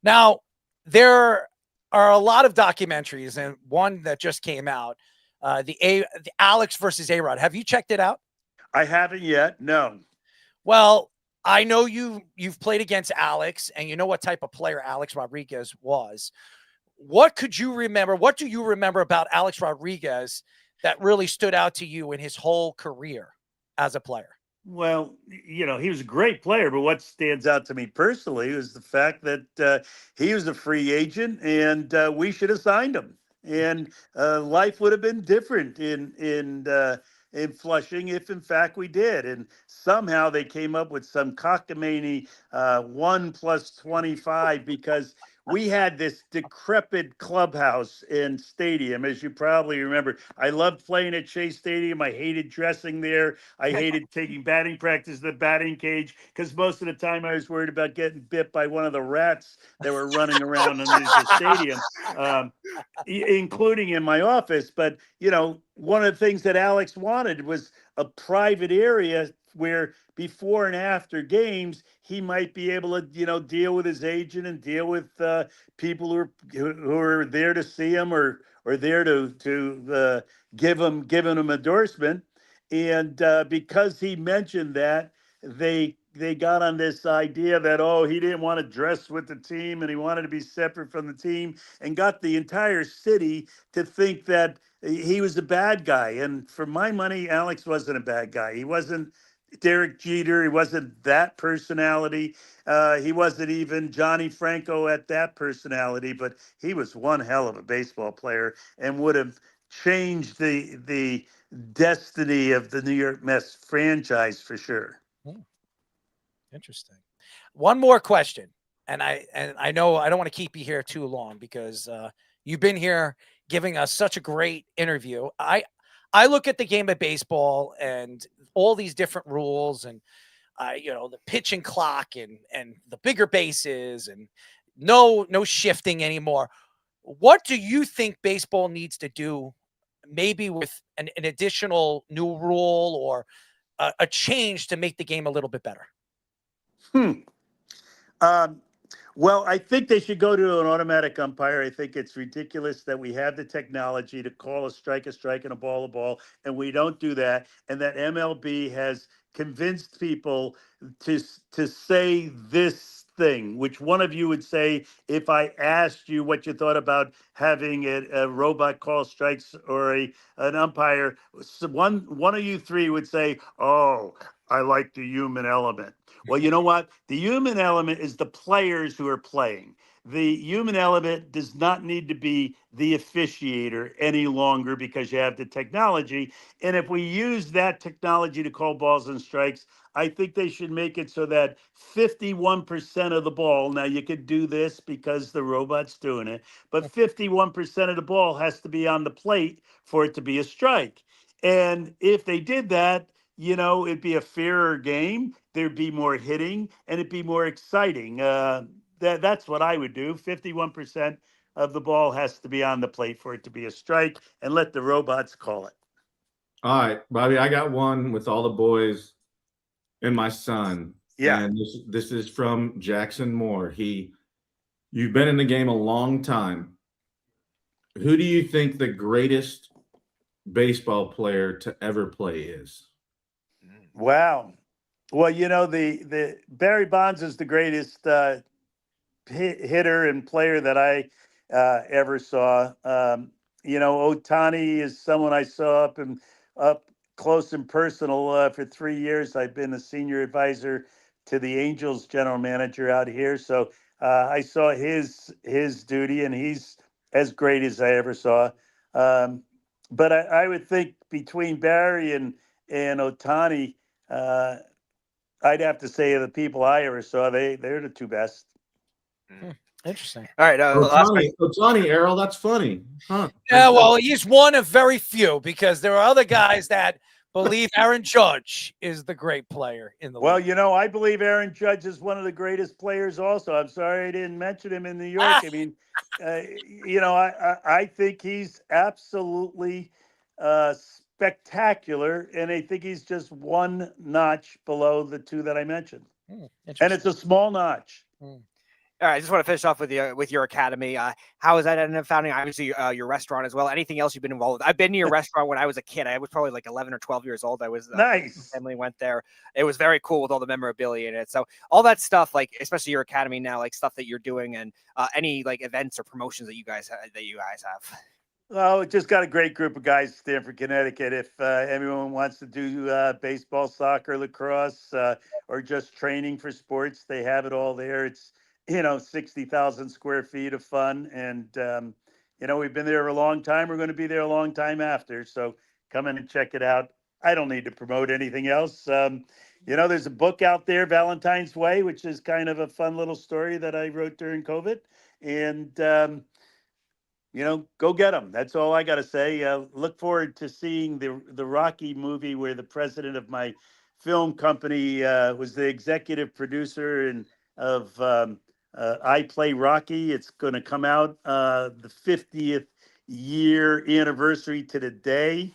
Now, there are a lot of documentaries, and one that just came out, the Alex versus A-Rod. Have you checked it out? I haven't yet. No. Well, I know you've played against Alex, and you know what type of player Alex Rodriguez was. What could you remember? What do you remember about Alex Rodriguez that really stood out to you in his whole career as a player? Well, he was a great player, but what stands out to me personally is the fact that he was a free agent, and we should have signed him, and life would have been different in Flushing if, in fact, we did. And somehow they came up with some cockamamie 1+25 because we had this decrepit clubhouse and stadium, as you probably remember. I loved playing at Shea Stadium. I hated dressing there. I hated taking batting practice in the batting cage because most of the time I was worried about getting bit by one of the rats that were running around underneath the stadium, including in my office. But, one of the things that Alex wanted was a private area where before and after games, he might be able to, deal with his agent and deal with people who are there to see him or there to give him endorsement. And because he mentioned that, they they got on this idea that, oh, he didn't want to dress with the team and he wanted to be separate from the team, and got the entire city to think that he was a bad guy. And for my money, Alex wasn't a bad guy. He wasn't Derek Jeter. He wasn't that personality. He wasn't even Johnny Franco at that personality, but he was one hell of a baseball player and would have changed the destiny of the New York Mets franchise for sure. Interesting. One more question, and I know I don't want to keep you here too long because you've been here giving us such a great interview. I look at the game of baseball and all these different rules and the pitching clock and the bigger bases and no shifting anymore. What do you think baseball needs to do, maybe with an additional new rule or a change to make the game a little bit better? Well, I think they should go to an automatic umpire. I think it's ridiculous that we have the technology to call a strike, and a ball, and we don't do that. And that MLB has convinced people to say this thing, which one of you would say if I asked you what you thought about having a robot call strikes or an umpire, one of you three would say, oh, I like the human element. Well, you know what? The human element is the players who are playing. The human element does not need to be the officiator any longer because you have the technology. And if we use that technology to call balls and strikes, I think they should make it so that 51% of the ball, now you could do this because the robot's doing it, but 51% of the ball has to be on the plate for it to be a strike. And if they did that, it'd be a fairer game. There'd be more hitting, and it'd be more exciting. That's what I would do. 51% of the ball has to be on the plate for it to be a strike, and let the robots call it. All right, Bobby, I got one with all the boys and my son. Yeah. And this is from Jackson Moore. You've been in the game a long time. Who do you think the greatest baseball player to ever play is? Wow. Well, the Barry Bonds is the greatest hitter and player that I ever saw. Ohtani is someone I saw up close and personal for 3 years. I've been a senior advisor to the Angels general manager out here, so I saw his duty, and he's as great as I ever saw. But I would think between Barry and Ohtani, I'd have to say the people I ever saw, they're the two best. Interesting. All right. Ohtani, Errol, that's funny. Huh? Yeah, well, he's one of very few because there are other guys that believe Aaron Judge is the great player in the league. Well, I believe Aaron Judge is one of the greatest players also. I'm sorry I didn't mention him in New York. I mean, I think he's absolutely spectacular, and I think he's just one notch below the two that I mentioned. And it's a small notch. All right, I just want to finish off with your academy. How has that ended up founding? Obviously, your restaurant as well. Anything else you've been involved with? I've been to your restaurant when I was a kid. I was probably like 11 or 12 years old. I was nice. Family went there. It was very cool with all the memorabilia in it. So all that stuff, like especially your academy now, like stuff that you're doing, and any like events or promotions that you guys have. Well, we just got a great group of guys in Stamford, Connecticut. If anyone wants to do baseball, soccer, lacrosse, or just training for sports, they have it all there. It's 60,000 square feet of fun. And, we've been there a long time. We're going to be there a long time after. So come in and check it out. I don't need to promote anything else. There's a book out there, Valentine's Way, which is kind of a fun little story that I wrote during COVID. And, go get them. That's all I got to say. Look forward to seeing the Rocky movie where the president of my film company was the executive producer of I Play Rocky. It's going to come out the 50th year anniversary to the day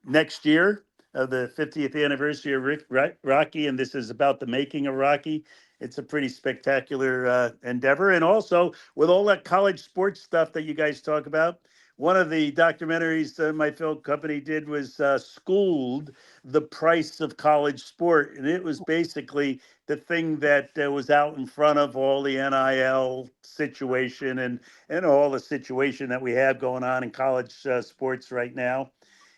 next year of the 50th anniversary of Rocky. And this is about the making of Rocky. It's a pretty spectacular endeavor. And also with all that college sports stuff that you guys talk about, one of the documentaries my film company did was Schooled, the Price of College Sport. And it was basically the thing that was out in front of all the NIL situation and all the situation that we have going on in college sports right now.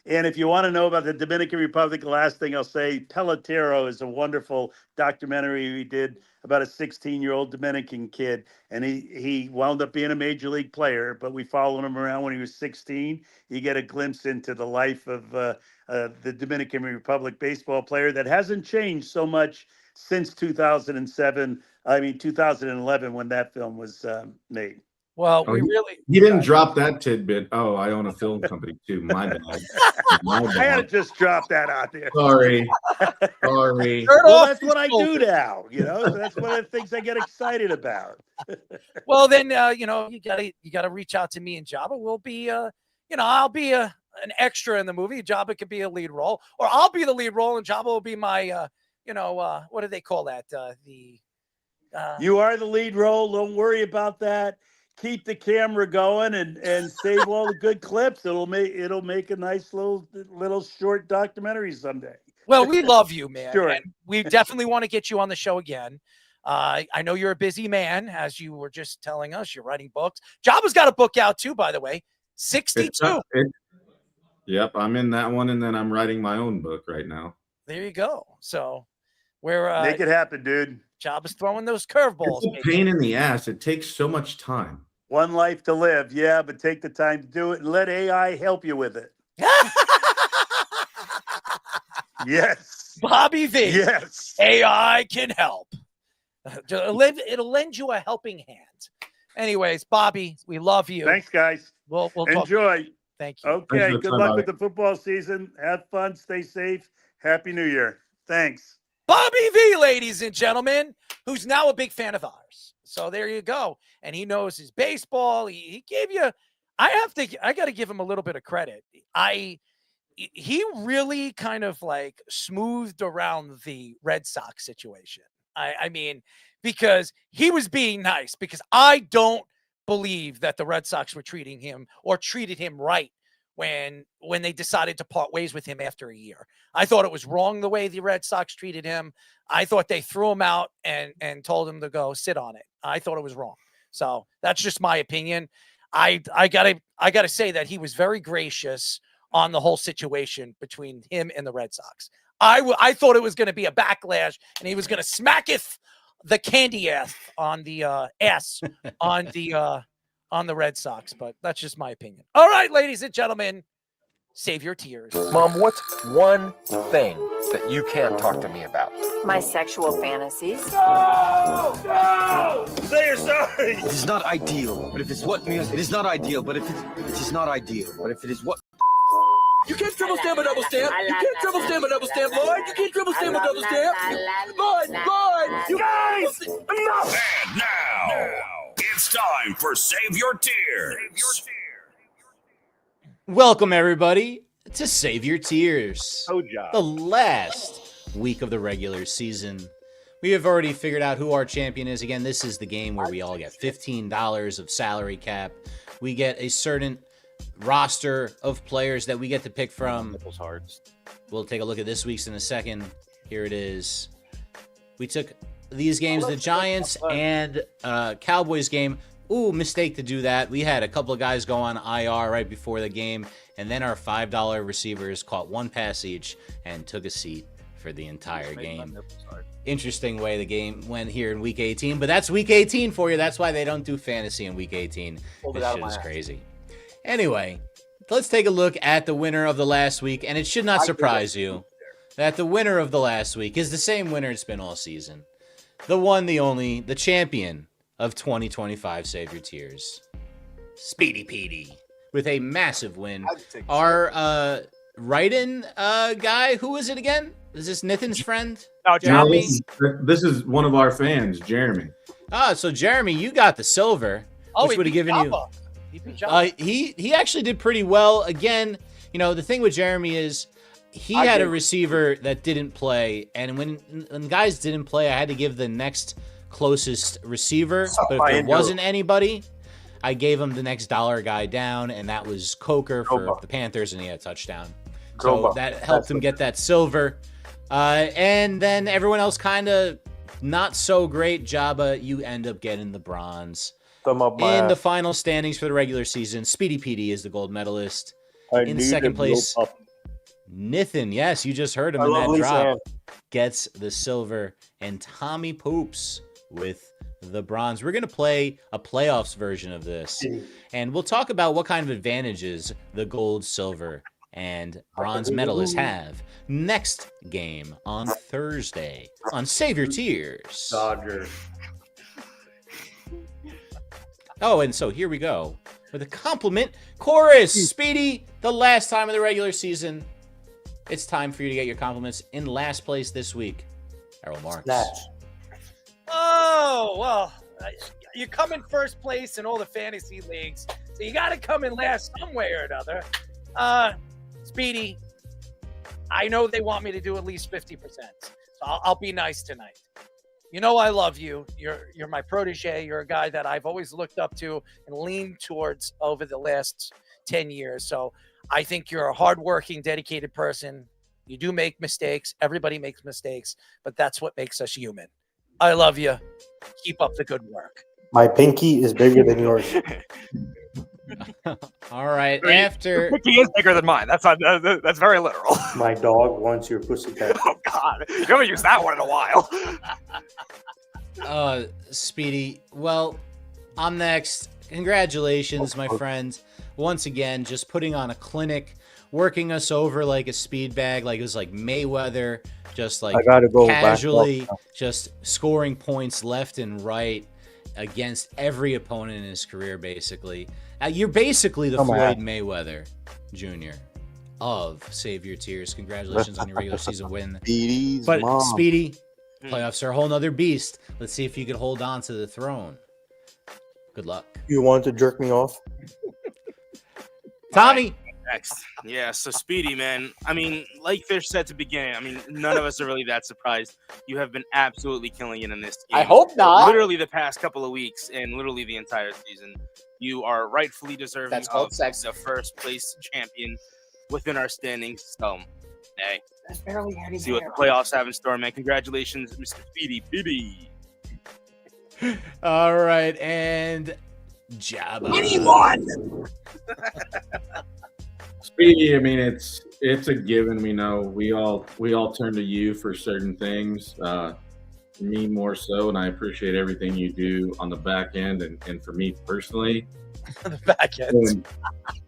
And if you want to know about the Dominican Republic, the last thing I'll say, Pelotero is a wonderful documentary we did about a 16-year-old Dominican kid. And he wound up being a major league player, but we followed him around when he was 16. You get a glimpse into the life of the Dominican Republic baseball player that hasn't changed so much since 2011 when that film was made. Well, he didn't drop that tidbit. Oh, I own a film company too. My bad. I had to just drop that out there. Sorry. Well, that's what I do now. So that's one of the things I get excited about. Well, then you gotta reach out to me and Jabba. We'll be I'll be an extra in the movie. Jabba could be a lead role, or I'll be the lead role, and Jabba will be my what do they call that? You are the lead role. Don't worry about that. Keep the camera going and save all the good clips. It'll make a nice little short documentary someday. Well, we love you, man. Sure. And we definitely want to get you on the show again. I know you're a busy man, as you were just telling us. You're writing books. Jabba's got a book out too, by the way. 62. Yep, I'm in that one, and then I'm writing my own book right now. There you go. So we're make it happen, dude. Jabba's throwing those curveballs. It's a pain in the ass. It takes so much time. One life to live, yeah, but take the time to do it and let AI help you with it. Yes. Bobby V. Yes. AI can help. It'll lend you a helping hand. Anyways, Bobby, we love you. Thanks, guys. We'll enjoy. Thank you. Okay, good luck with the football season. Have fun. Stay safe. Happy New Year. Thanks. Bobby V, ladies and gentlemen, who's now a big fan of ours. So there you go. And he knows his baseball. He gave you, I got to give him a little bit of credit. He really kind of like smoothed around the Red Sox situation. I mean, because he was being nice, because I don't believe that the Red Sox were treating him or treated him right when they decided to part ways with him after a year. I thought it was wrong the way the Red Sox treated him. I thought they threw him out and told him to go sit on it. I thought it was wrong. So that's just my opinion. I gotta say that he was very gracious on the whole situation between him and the Red Sox. I thought it was going to be a backlash and he was going to smacketh the candy ass on the ass on the Red Sox, but that's just my opinion. All right, ladies and gentlemen, save your tears. Mom, what's one thing that you can't talk to me about? My sexual fantasies. No! Say you're sorry! It is not ideal, but if it's what music, it is not ideal, but if it is not ideal, but if it is what. You can't triple stamp a double stamp. You can't triple stamp a double stamp, Lloyd. You can't triple stamp a double stamp. Lloyd, you guys, enough! And now, it's time for Save Your Tears. Welcome, everybody, to Save Your Tears. Oh, job. The last week of the regular season. We have already figured out who our champion is. Again, this is the game where we all get $15 of salary cap. We get a certain roster of players that we get to pick from. We'll take a look at this week's in a second. Here it is. We took these games, the Giants and Cowboys game. Ooh, mistake to do that. We had a couple of guys go on IR right before the game, and then our $5 receivers caught one pass each and took a seat for the entire game. Interesting way the game went here in Week 18, but that's Week 18 for you. That's why they don't do fantasy in Week 18. This shit is crazy. Anyway, let's take a look at the winner of the last week, and it should not surprise you that the winner of the last week is the same winner it's been all season. The one, the only, the champion of 2025 Save Your Tears, Speedy Petey, with a massive win. Our write-in guy, who is it again? Is this Nathan's friend? No, Jeremy. This is one of our fans, Jeremy. So Jeremy, you got the silver, which would have given you. He actually did pretty well. Again, you know, the thing with Jeremy is he had a receiver that didn't play, and when guys didn't play, I had to give the next closest receiver. But if there wasn't anybody, I gave him the next dollar guy down, and that was Coker for the Panthers, and he had a touchdown. So that helped him get that silver. And then everyone else kind of not so great. Jabba, you end up getting the bronze. In the final standings for the regular season, Speedy PD is the gold medalist. In second place, Nathan, yes, you just heard him in that drop, gets the silver. And Tommy Poops with the bronze. We're going to play a playoffs version of this. And we'll talk about what kind of advantages the gold, silver, and bronze medalists have next game on Thursday on Save Your Tears. Dodgers. Oh, and so here we go for the compliment chorus. Speedy, the last time of the regular season, it's time for you to get your compliments. In last place this week, Errol Marks. Oh, well, you come in first place in all the fantasy leagues, so you got to come in last some way or another. Speedy, I know they want me to do at least 50%, so I'll be nice tonight. You know I love you. You're my protege. You're a guy that I've always looked up to and leaned towards over the last 10 years. So I think you're a hardworking, dedicated person. You do make mistakes. Everybody makes mistakes, but that's what makes us human. I love you. Keep up the good work. My pinky is bigger than yours. All right. Your pinky is bigger than mine. That's very literal. My dog wants your pussycat. Oh God, you haven't used that one in a while. Speedy. Well, I'm next. Congratulations, my friend. Once again, just putting on a clinic, working us over like a speed bag, like it was like Mayweather, just like I gotta go casually, just scoring points left and right against every opponent in his career, basically. You're basically the Floyd Mayweather Jr. of Save Your Tears. Congratulations on your regular season win. But Speedy, playoffs are a whole nother beast. Let's see if you can hold on to the throne. Good luck. You want to jerk me off? Tommy. Next. Yeah, so Speedy, man. I mean, like Fish said to begin, I mean, none of us are really that surprised. You have been absolutely killing it in this game. I hope not. Literally the past couple of weeks and literally the entire season. You are rightfully deserving of the first place champion within our standings. So, hey, That's barely any see what the playoffs have in store, man. Congratulations, Mr. Speedy BB. All right, and Jabba. Speedy, I mean, it's a given. We know we all turn to you for certain things. Me more so, and I appreciate everything you do on the back end, and for me personally, the back end.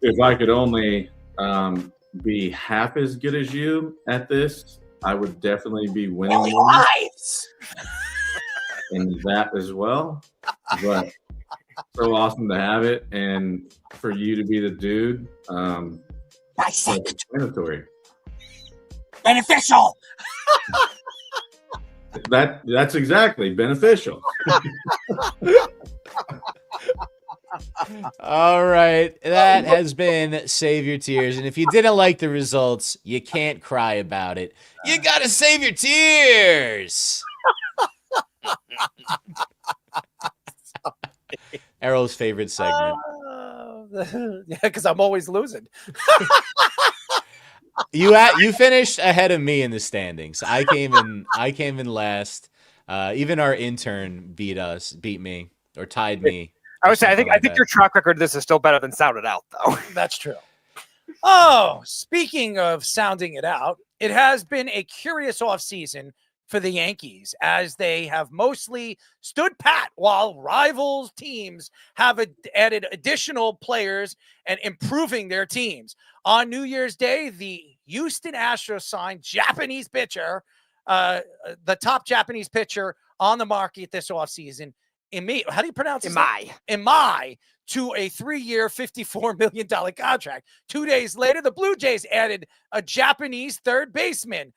If I could only be half as good as you at this, I would definitely be winning more. And that as well. But so awesome to have it, and for you to be the dude. Mandatory. Beneficial. That's exactly beneficial. All right. That has been Save Your Tears. And if you didn't like the results, you can't cry about it. You got to save your tears. Errol's favorite segment. Yeah, because I'm always losing. You finished ahead of me in the standings. I came in last. Even our intern beat me or tied me. I would say I think your track record of this is still better than Sound It Out, though. That's true. Oh, speaking of sounding it out, it has been a curious offseason for the Yankees as they have mostly stood pat while rivals teams have added additional players and improving their teams. On New Year's Day, the Houston Astros signed Japanese pitcher, the top Japanese pitcher on the market this offseason. How do you pronounce it? Imai to a 3-year, $54 million contract. 2 days later, the Blue Jays added a Japanese third baseman,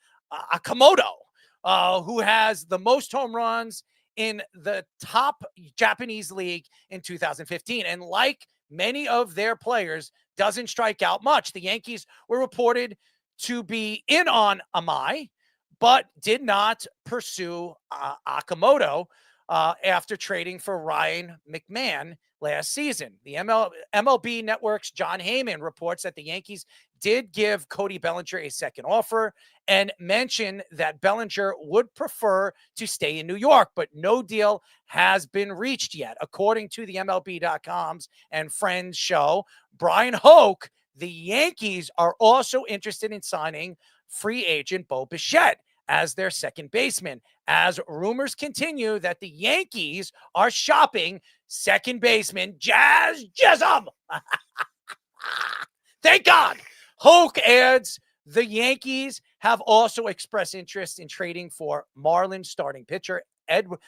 Akamoto, who has the most home runs in the top Japanese league in 2015. And like many of their players, doesn't strike out much. The Yankees were reported to be in on Imai, but did not pursue Akamoto after trading for Ryan McMahon last season. The MLB Network's John Heyman reports that the Yankees did give Cody Bellinger a second offer and mentioned that Bellinger would prefer to stay in New York, but no deal has been reached yet. According to the MLB.com's and Friends show, Brian Hoke, the Yankees are also interested in signing free agent Bo Bichette as their second baseman, as rumors continue that the Yankees are shopping second baseman Jazz Chisholm. Thank God. Hoke adds, the Yankees have also expressed interest in trading for Marlins starting pitcher Edward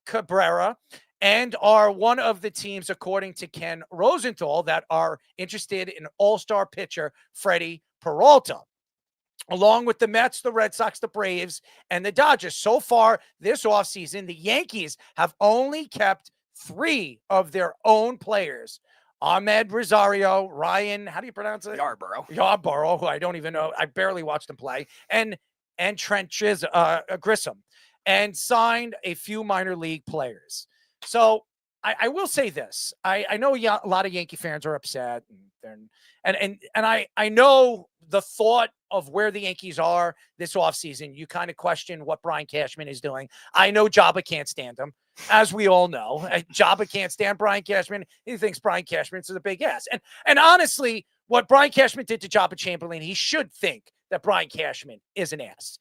Cabrera, and are one of the teams, according to Ken Rosenthal, that are interested in all-star pitcher Freddie Peralta, along with the Mets, the Red Sox, the Braves, and the Dodgers. So far this offseason, the Yankees have only kept 3 of their own players. Ahmed Rosario, Ryan, how do you pronounce it? Yarborough, who I don't even know. I barely watched him play. And Trent Grissom. And signed a few minor league players. So I will say this. I know a lot of Yankee fans are upset. And I know the thought of where the Yankees are this offseason. You kind of question what Brian Cashman is doing. I know Jabba can't stand him, as we all know. Jabba can't stand Brian Cashman. He thinks Brian Cashman is a big ass. And honestly, what Brian Cashman did to Jabba Chamberlain, he should think that Brian Cashman is an ass.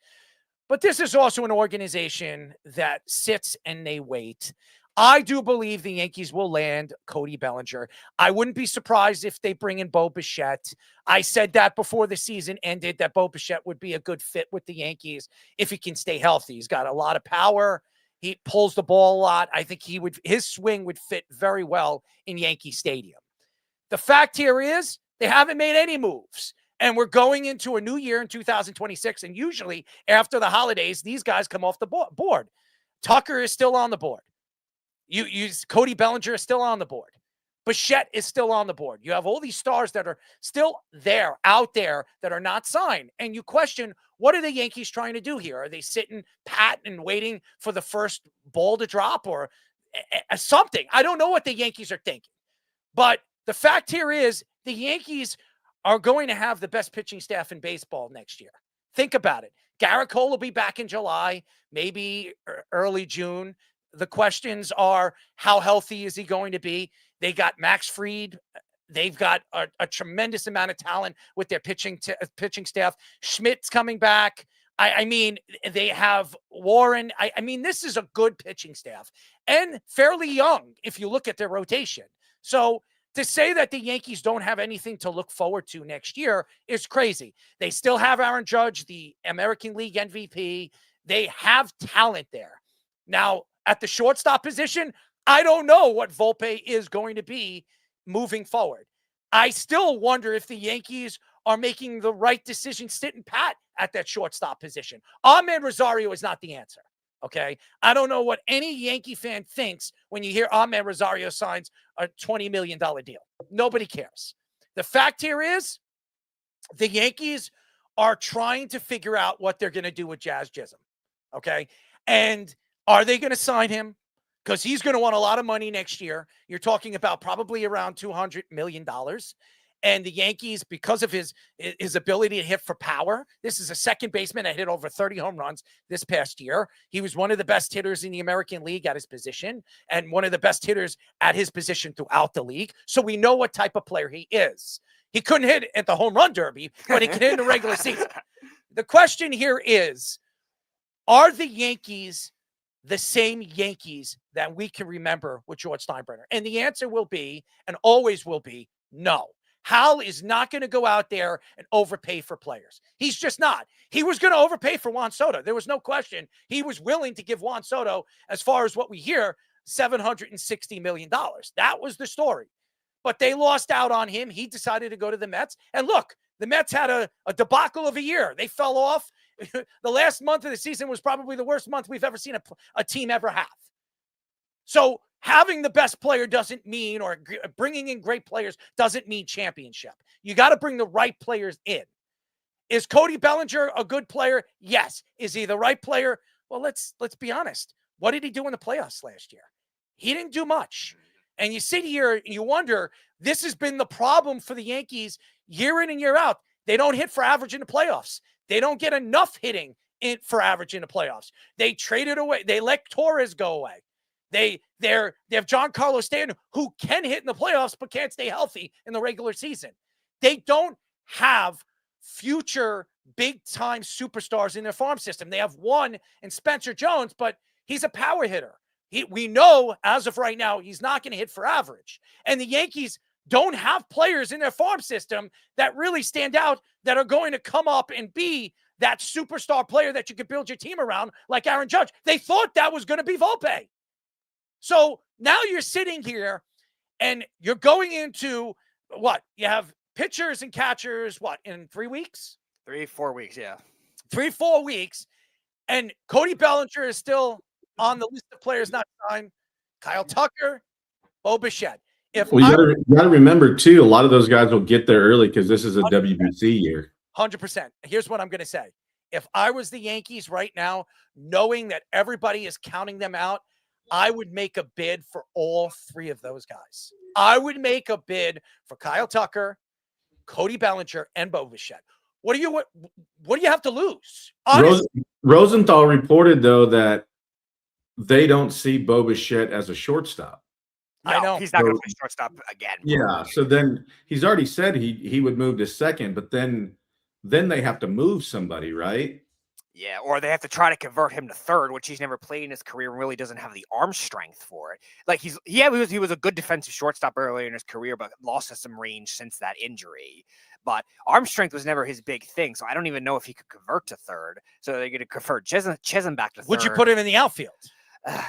But this is also an organization that sits and they wait. I do believe the Yankees will land Cody Bellinger. I wouldn't be surprised if they bring in Bo Bichette. I said that before the season ended, that Bo Bichette would be a good fit with the Yankees if he can stay healthy. He's got a lot of power. He pulls the ball a lot. I think his swing would fit very well in Yankee Stadium. The fact here is they haven't made any moves. And we're going into a new year in 2026. And usually after the holidays, these guys come off the board. Tucker is still on the board. Cody Bellinger is still on the board. Bichette is still on the board. You have all these stars that are still there, out there, that are not signed. And you question, what are the Yankees trying to do here? Are they sitting pat and waiting for the first ball to drop or something? I don't know what the Yankees are thinking. But the fact here is the Yankees are going to have the best pitching staff in baseball next year. Think about it. Garrett Cole will be back in July, maybe early June. The questions are, how healthy is he going to be? They got Max Fried. They've got a tremendous amount of talent with their pitching staff. Schmidt's coming back. I mean, they have Warren. I mean, this is a good pitching staff and fairly young if you look at their rotation. So to say that the Yankees don't have anything to look forward to next year is crazy. They still have Aaron Judge, the American League MVP. They have talent there. Now, at the shortstop position, I don't know what Volpe is going to be moving forward. I still wonder if the Yankees are making the right decision sitting pat at that shortstop position. Ahmed Rosario is not the answer. Okay. I don't know what any Yankee fan thinks when you hear Ahmed Rosario signs a $20 million deal. Nobody cares. The fact here is the Yankees are trying to figure out what they're going to do with Jazz Chisholm. Okay. And are they going to sign him? Because he's going to want a lot of money next year. You're talking about probably around $200 million. And the Yankees, because of his ability to hit for power, this is a second baseman that hit over 30 home runs this past year. He was one of the best hitters in the American League at his position and one of the best hitters at his position throughout the league. So we know what type of player he is. He couldn't hit at the home run derby, but he can hit in the regular season. The question here is, are the Yankees the same Yankees that we can remember with George Steinbrenner? And the answer will be, and always will be, no. Hal is not going to go out there and overpay for players. He's just not. He was going to overpay for Juan Soto. There was no question. He was willing to give Juan Soto, as far as what we hear, $760 million. That was the story. But they lost out on him. He decided to go to the Mets. And look, the Mets had a debacle of a year. They fell off. The last month of the season was probably the worst month we've ever seen a team ever have. So having the best player doesn't mean, or bringing in great players doesn't mean championship. You got to bring the right players in. Is Cody Bellinger a good player? Yes. Is he the right player? Well, let's be honest. What did he do in the playoffs last year? He didn't do much. And you sit here and you wonder, this has been the problem for the Yankees year in and year out. They don't hit for average in the playoffs. They don't get enough hitting for average in the playoffs. They traded away. They let Torres go away. They have Giancarlo Stanton, who can hit in the playoffs but can't stay healthy in the regular season. They don't have future big-time superstars in their farm system. They have one in Spencer Jones, but he's a power hitter. We know as of right now he's not going to hit for average. And the Yankees don't have players in their farm system that really stand out that are going to come up and be that superstar player that you could build your team around like Aaron Judge. They thought that was going to be Volpe. So now you're sitting here and you're going into what? You have pitchers and catchers, what, in 3 weeks? 3-4 weeks, yeah. 3-4 weeks. And Cody Bellinger is still on the list of players not signed. Kyle Tucker, Bo Bichette. Well, you got to remember, too, a lot of those guys will get there early because this is a 100%. WBC year. 100%. Here's what I'm going to say. If I was the Yankees right now, knowing that everybody is counting them out, I would make a bid for all three of those guys. I would make a bid for Kyle Tucker, Cody Bellinger, and Bo Bichette. What do you have to lose? Rosenthal reported, though, that they don't see Bo Bichette as a shortstop. No, I know he's not going to play shortstop again. Yeah, so then he's already said he would move to second, but then they have to move somebody, right? Yeah, or they have to try to convert him to third, which he's never played in his career and really doesn't have the arm strength for it. Like he was a good defensive shortstop earlier in his career, but lost some range since that injury. But arm strength was never his big thing, so I don't even know if he could convert to third. So they're going to convert Chisholm back to third. Would you put him in the outfield?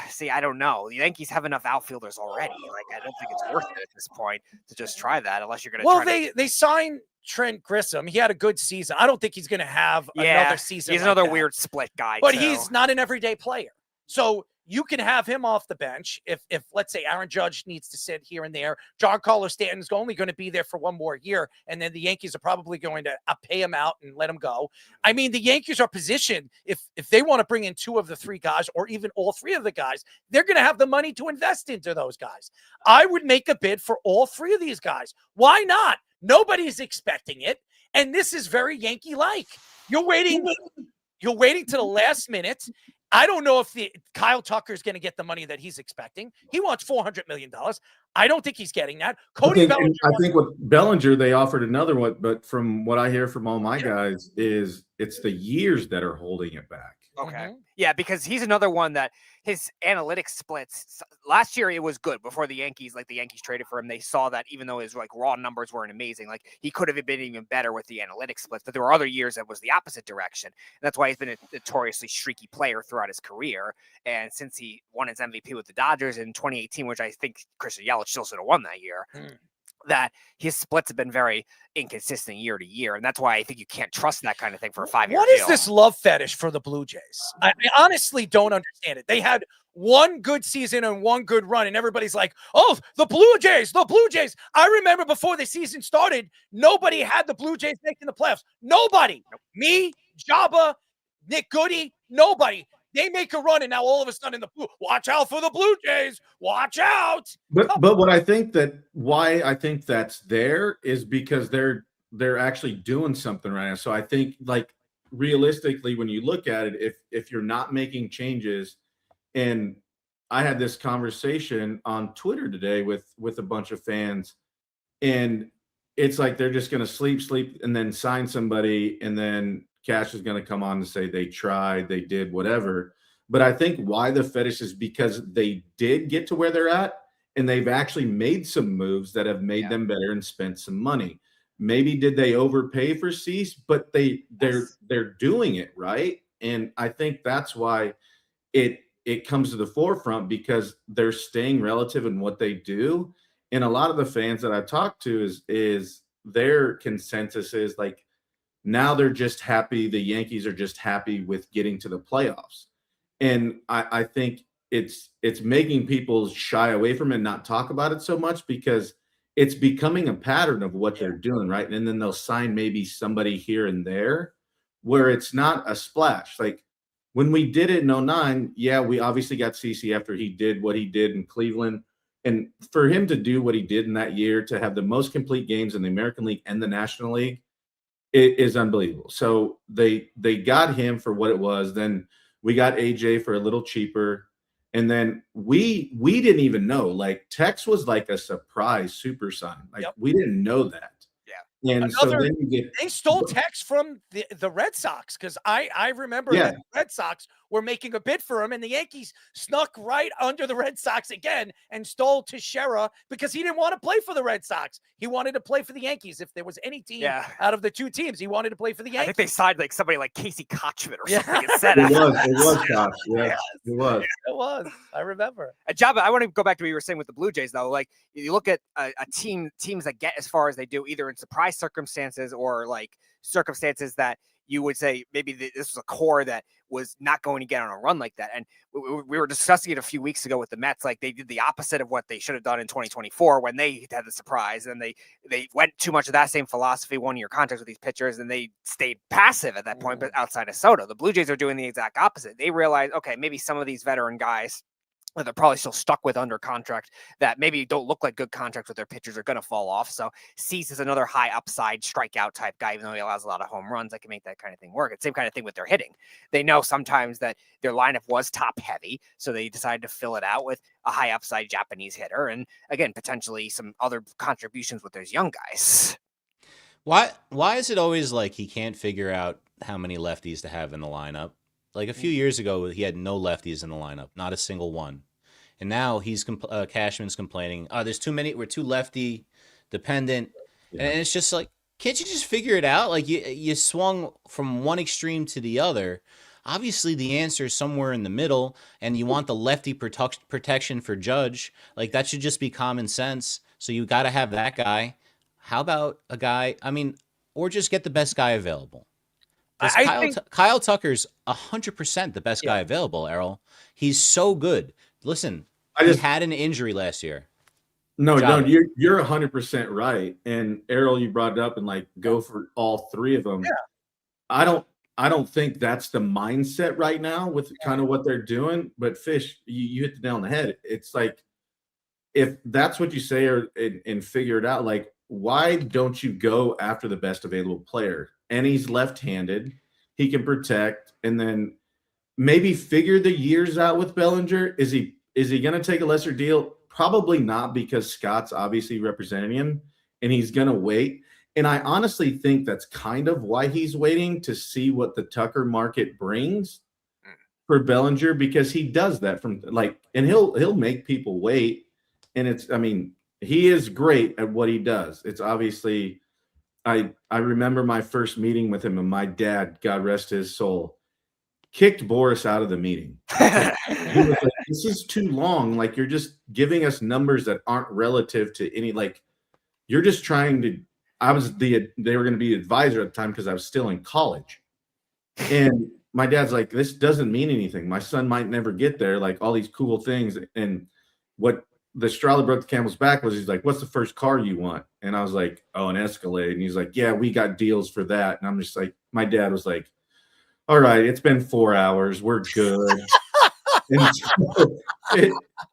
See, I don't know. The Yankees have enough outfielders already. Like, I don't think it's worth it at this point to just try that unless you're going to Well, they signed Trent Grissom. He had a good season. I don't think he's going to have another season. He's like another that. weird split guy. But too. he's not an everyday player. So you can have him off the bench if let's say Aaron Judge needs to sit here and there. Giancarlo Stanton's only going to be there for one more year, and then the Yankees are probably going to pay him out and let him go. I mean, the Yankees are positioned, if they want to bring in two of the three guys or even all three of the guys, they're going to have the money to invest into those guys. I would make a bid for all three of these guys. Why not? Nobody's expecting it, and this is very Yankee-like. You're waiting to the last minute. I don't know if Kyle Tucker is going to get the money that he's expecting. He wants $400 million. I don't think he's getting that. Cody Bellinger. I think with Bellinger, they offered another one, but from what I hear from all my guys is it's the years that are holding it back. Okay. Mm-hmm. Yeah, because he's another one that his analytics splits last year, it was good before the Yankees traded for him. They saw that even though his raw numbers weren't amazing, he could have been even better with the analytics splits, but there were other years that was the opposite direction. And that's why he's been a notoriously streaky player throughout his career. And since he won his MVP with the Dodgers in 2018, which I think Christian Yelich still should have won that year, that his splits have been very inconsistent year to year. And that's why I think you can't trust that kind of thing for a 5-year deal. What is this love fetish for the Blue Jays? I honestly don't understand it. They had one good season and one good run, and everybody's like, oh, the Blue Jays. I remember before the season started, nobody had the Blue Jays making the playoffs. Nobody. Nope. Me, Jabba, Nick Goody, nobody. They make a run, and now all of a sudden, watch out for the Blue Jays. Watch out. But what I think why I think that's there is because they're actually doing something right now. So I think realistically, when you look at it, if you're not making changes, and I had this conversation on Twitter today with a bunch of fans, and it's like they're just going to sleep, and then sign somebody, and then Cash is going to come on and say they tried, they did whatever. But I think why the fetish is because they did get to where they're at, and they've actually made some moves that have made them better and spent some money. Maybe did they overpay for Cease, but they're doing it right. And I think that's why it comes to the forefront, because they're staying relative in what they do. And a lot of the fans that I've talked to is their consensus is now they're just happy. The Yankees are just happy with getting to the playoffs. And I think it's making people shy away from it and not talk about it so much, because it's becoming a pattern of what they're doing, right? And then they'll sign maybe somebody here and there where it's not a splash. when we did it in 09, yeah, we obviously got CC after he did what he did in Cleveland. And for him to do what he did in that year, to have the most complete games in the American League and the National League, it is unbelievable. So they got him for what it was. Then we got AJ for a little cheaper. And then we didn't even know. Like, Tex was like a surprise super sign. Like, we didn't know that. And so then you get, they stole Tex from the Red Sox, because I remember that the Red Sox were making a bid for him, and the Yankees snuck right under the Red Sox again and stole Teixeira because he didn't want to play for the Red Sox. He wanted to play for the Yankees. If there was any team out of the two teams, he wanted to play for the Yankees. I think they signed like somebody like Casey Kochman or something. It was Koch. Yeah, it was. It was. I remember. Jabba, I want to go back to what you were saying with the Blue Jays, though. Like, you look at teams that get as far as they do, either in surprise circumstances or like circumstances that you would say maybe this was a core that was not going to get on a run like that. And we were discussing it a few weeks ago with the Mets. Like, they did the opposite of what they should have done in 2024 when they had the surprise, and they went too much of that same philosophy, 1-year contracts with these pitchers, and they stayed passive at that point. But outside of Soto, the Blue Jays are doing the exact opposite. They realize, okay, maybe some of these veteran guys that they're probably still stuck with under contract that maybe don't look like good contracts with their pitchers are going to fall off. So Cease is another high upside strikeout type guy, even though he allows a lot of home runs. That can make that kind of thing work. It's the same kind of thing with their hitting. They know sometimes that their lineup was top heavy, so they decided to fill it out with a high upside Japanese hitter. And again, potentially some other contributions with those young guys. Why is it always like he can't figure out how many lefties to have in the lineup? Like, a few years ago, he had no lefties in the lineup, not a single one. And now he's Cashman's complaining, there's too many, we're too lefty dependent. And it's just like, can't you just figure it out? Like, you swung from one extreme to the other. Obviously, the answer is somewhere in the middle, and you want the lefty protection for Judge. Like, that should just be common sense. So you got to have that guy. How about a guy, or just get the best guy available? Kyle Tucker's 100% the best guy available, Errol. He's so good. Listen, he had an injury last year. No, you're 100% right. And Errol, you brought it up, and like, go for all three of them. Yeah. I don't think that's the mindset right now with kind of what they're doing. But Fish, you hit the nail on the head. It's like, if that's what you say and figure it out, like, why don't you go after the best available player? And he's left-handed. He can protect, and then maybe figure the years out with Bellinger. Is he going to take a lesser deal? Probably not, because Scott's obviously representing him, and he's going to wait. And I honestly think that's kind of why he's waiting, to see what the Tucker market brings for Bellinger, because he does that and he'll make people wait. And he is great at what he does. It's obviously, I remember my first meeting with him, and my dad, God rest his soul, kicked Boris out of the meeting. He was like, this is too long. Like, you're just giving us numbers that aren't relative to any, like, you're just trying to, they were going to be advisor at the time because I was still in college. And my dad's like, this doesn't mean anything. My son might never get there. Like, all these cool things. And what the straw that broke the camel's back was, he's like, what's the first car you want? And I was like, oh, an Escalade. And he's like, yeah, we got deals for that. And I'm just like, my dad was like, all right, it's been 4 hours. We're good. And so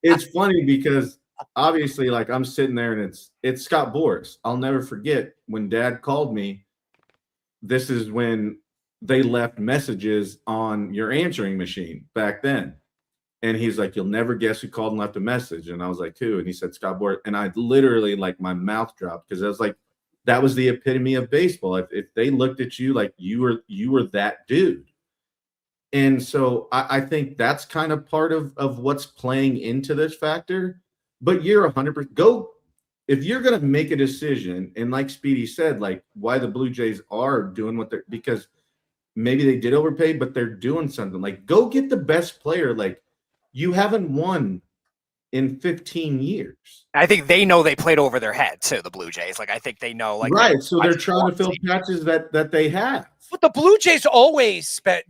it's funny because obviously, like, I'm sitting there, and it's Scott Boras. I'll never forget when Dad called me. This is when they left messages on your answering machine back then. And he's like, you'll never guess who called and left a message. And I was like, who? And he said, Scott Boras. And I literally, like, my mouth dropped, because I was like, that was the epitome of baseball. If they looked at you like you were that dude. And so I think that's kind of part of what's playing into this factor. But you're 100% go. If you're going to make a decision, and like Speedy said, like, why the Blue Jays are doing what they're, because maybe they did overpay, but they're doing something. Like, go get the best player. Like, you haven't won in 15 years. I think they know they played over their head too, the Blue Jays. Like, I think they know, like, right. So they're trying to fill patches that they have. But the Blue Jays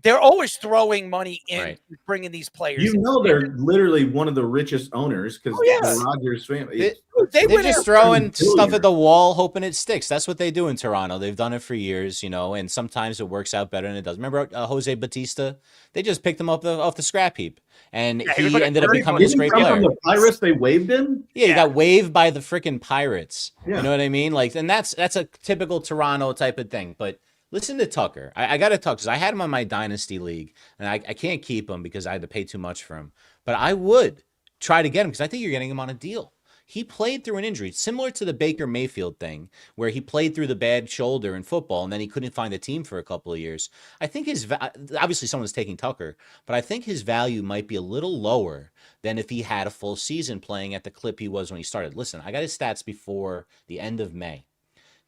they're always throwing money in, Right. bringing these players. You in. know they're literally one of the richest owners because the Rogers family. They're just throwing stuff at the wall, hoping it sticks. That's what they do in Toronto. They've done it for years, and sometimes it works out better than it does. Remember Jose Batista? They just picked him up off the scrap heap, and he ended up becoming this great player. The Pirates, they waived him. Yeah, he got waived by the freaking Pirates. Yeah. You know what I mean? Like, and that's a typical Toronto type of thing. But listen to Tucker. I got to talk because I had him on my dynasty league, and I can't keep him because I had to pay too much for him. But I would try to get him because I think you're getting him on a deal. He played through an injury, similar to the Baker Mayfield thing, where he played through the bad shoulder in football, and then he couldn't find a team for a couple of years. I think obviously someone's taking Tucker, but I think his value might be a little lower than if he had a full season playing at the clip he was when he started. Listen, I got his stats before the end of May.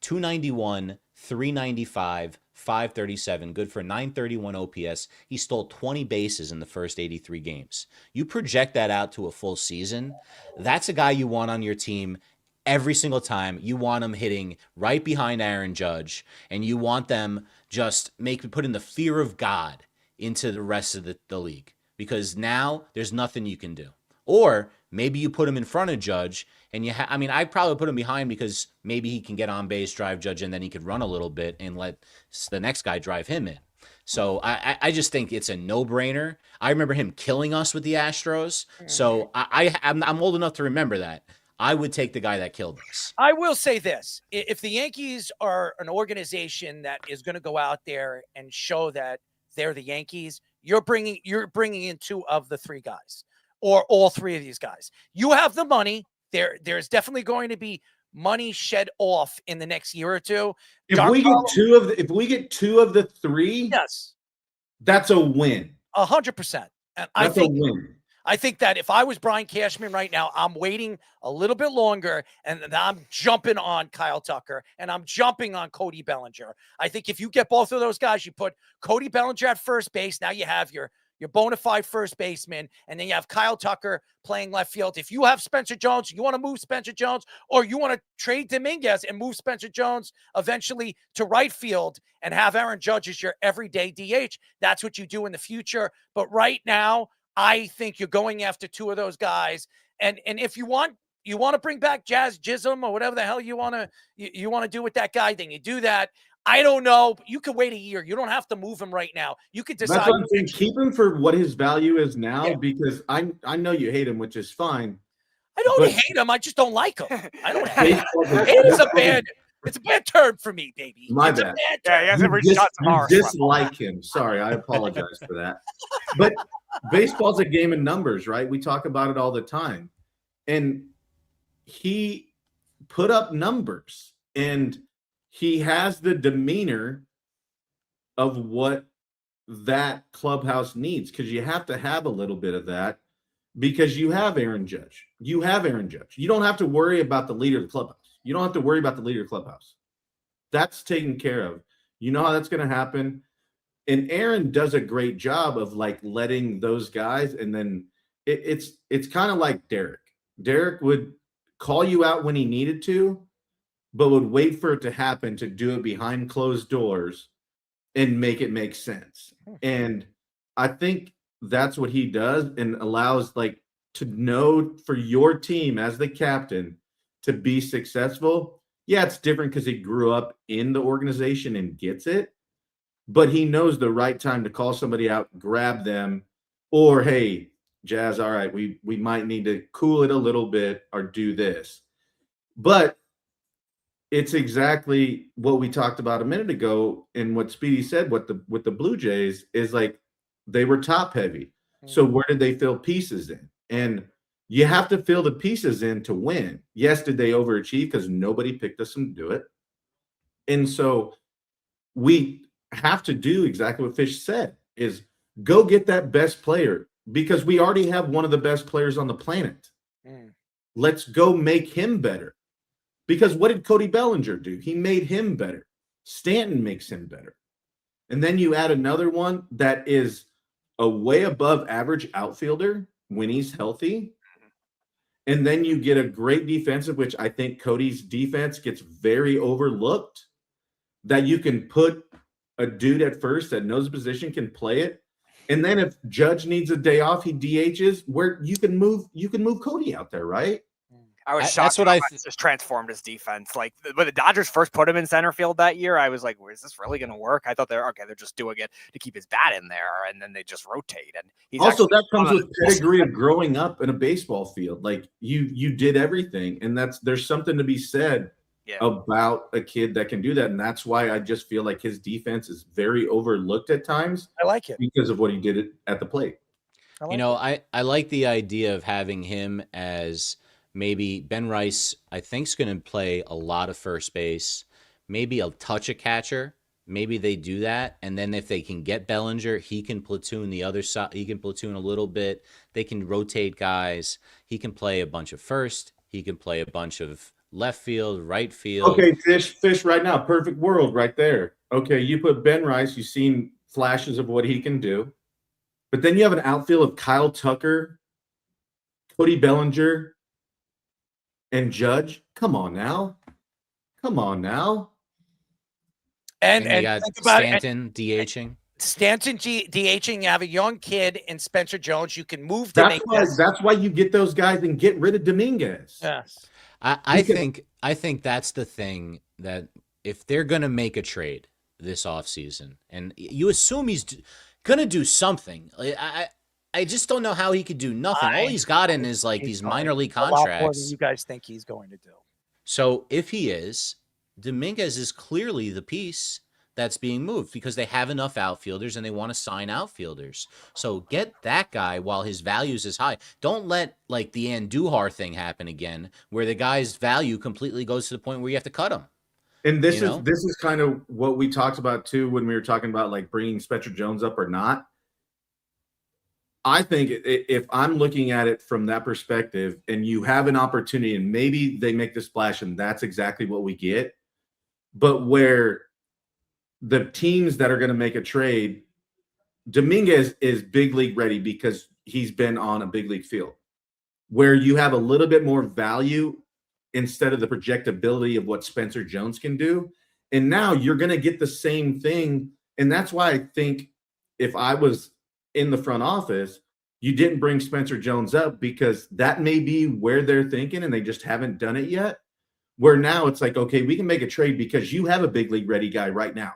291, 395, 537, good for 931 OPS. He stole 20 bases in the first 83 games. You project that out to a full season, that's a guy you want on your team every single time. You want him hitting right behind Aaron Judge, and you want them just putting the fear of God into the rest of the league, because now there's nothing you can do. Or maybe you put him in front of Judge, and I'd probably put him behind because maybe he can get on base, drive Judge, and then he could run a little bit and let the next guy drive him in. So I just think it's a no-brainer. I remember him killing us with the Astros. So I'm old enough to remember that. I would take the guy that killed us. I will say this. If the Yankees are an organization that is going to go out there and show that they're the Yankees, you're bringing in two of the three guys, or all three of these guys. You have the money. There's definitely going to be money shed off in the next year or two. If we get two of the three, yes, that's a win. 100%. And that's a win. I think that if I was Brian Cashman right now, I'm waiting a little bit longer, and I'm jumping on Kyle Tucker, and I'm jumping on Cody Bellinger. I think if you get both of those guys, you put Cody Bellinger at first base, now you have your bona fide first baseman, and then you have Kyle Tucker playing left field. If you have Spencer Jones, you want to move Spencer Jones, or you want to trade Dominguez and move Spencer Jones eventually to right field and have Aaron Judge as your everyday DH, that's what you do in the future. But right now, I think you're going after two of those guys. And if you want to bring back Jazz Chisholm or whatever the hell you want to do with that guy, then you do that. I don't know. You could wait a year. You don't have to move him right now. You could decide. That's what I'm saying. Keep him for what his value is now, because I know you hate him, which is fine. I don't hate him. I just don't like him. I don't hate him. Hate is a bad. It's a bad term for me, baby. My bad. Yeah, he hasn't reached out tomorrow. You dislike him. Sorry, I apologize for that. But baseball's a game of numbers, right? We talk about it all the time. And he put up numbers, and he has the demeanor of what that clubhouse needs, because you have to have a little bit of that, because you have Aaron Judge. You have Aaron Judge. You don't have to worry about the leader of the clubhouse. You don't have to worry about the leader of the clubhouse. That's taken care of. You know how that's going to happen. And Aaron does a great job of letting those guys, and then it's kind of like Derek. Derek would call you out when he needed to, but would wait for it to happen to do it behind closed doors and make it make sense. And I think that's what he does, and allows to know for your team as the captain to be successful. Yeah, it's different because he grew up in the organization and gets it, but he knows the right time to call somebody out, grab them, or, hey, Jazz, all right, we might need to cool it a little bit or do this. But it's exactly what we talked about a minute ago, and what Speedy said with the Blue Jays is they were top heavy. So where did they fill pieces in? And you have to fill the pieces in to win. Yes, did they overachieve because nobody picked us to do it? And so we have to do exactly what Fish said, is go get that best player, because we already have one of the best players on the planet. Let's go make him better. Because what did Cody Bellinger do? He made him better. Stanton makes him better. And then you add another one that is a way above average outfielder when he's healthy. And then you get a great defensive, which I think Cody's defense gets very overlooked, that you can put a dude at first that knows the position, can play it. And then if Judge needs a day off, he DHs, where you can move Cody out there, right? I was shocked. That's what just transformed his defense. Like when the Dodgers first put him in center field that year, I was like, well, is this really going to work? I thought they're just doing it to keep his bat in there, and then they just rotate. And he's also that comes with pedigree of growing up in a baseball field. Like you did everything, and there's something to be said about a kid that can do that, and that's why I just feel like his defense is very overlooked at times. I like it because of what he did at the plate. I like the idea of having him as. Maybe Ben Rice, I think, is going to play a lot of first base, maybe a touch of catcher. Maybe they do that. And then if they can get Bellinger, he can platoon the other side. He can platoon a little bit. They can rotate guys. He can play a bunch of first. He can play a bunch of left field, right field. Okay, fish right now. Perfect world right there. Okay, you put Ben Rice. You've seen flashes of what he can do. But then you have an outfield of Kyle Tucker, Cody Bellinger, and Judge. Come on now. And you got think about Stanton DHing. Stanton DHing. You have a young kid in Spencer Jones. You can move that's why you get those guys and get rid of Dominguez. Yes. I think that's the thing, that if they're going to make a trade this offseason, and you assume he's going to do something, I just don't know how he could do nothing. All he's gotten is like these minor league contracts. A lot more than you guys think he's going to do. So if he is, Dominguez is clearly the piece that's being moved because they have enough outfielders and they want to sign outfielders. So get that guy while his values is high. Don't let like the Andujar thing happen again, where the guy's value completely goes to the point where you have to cut him. And this is kind of what we talked about too when we were talking about like bringing Spencer Jones up or not. I think if I'm looking at it from that perspective and you have an opportunity and maybe they make the splash and that's exactly what we get, but where the teams that are going to make a trade, Dominguez is big league ready because he's been on a big league field, where you have a little bit more value instead of the projectability of what Spencer Jones can do. And now you're going to get the same thing. And that's why I think if I was in the front office, you didn't bring Spencer Jones up, because that may be where they're thinking and they just haven't done it yet. Where now it's like, okay, we can make a trade because you have a big league ready guy right now.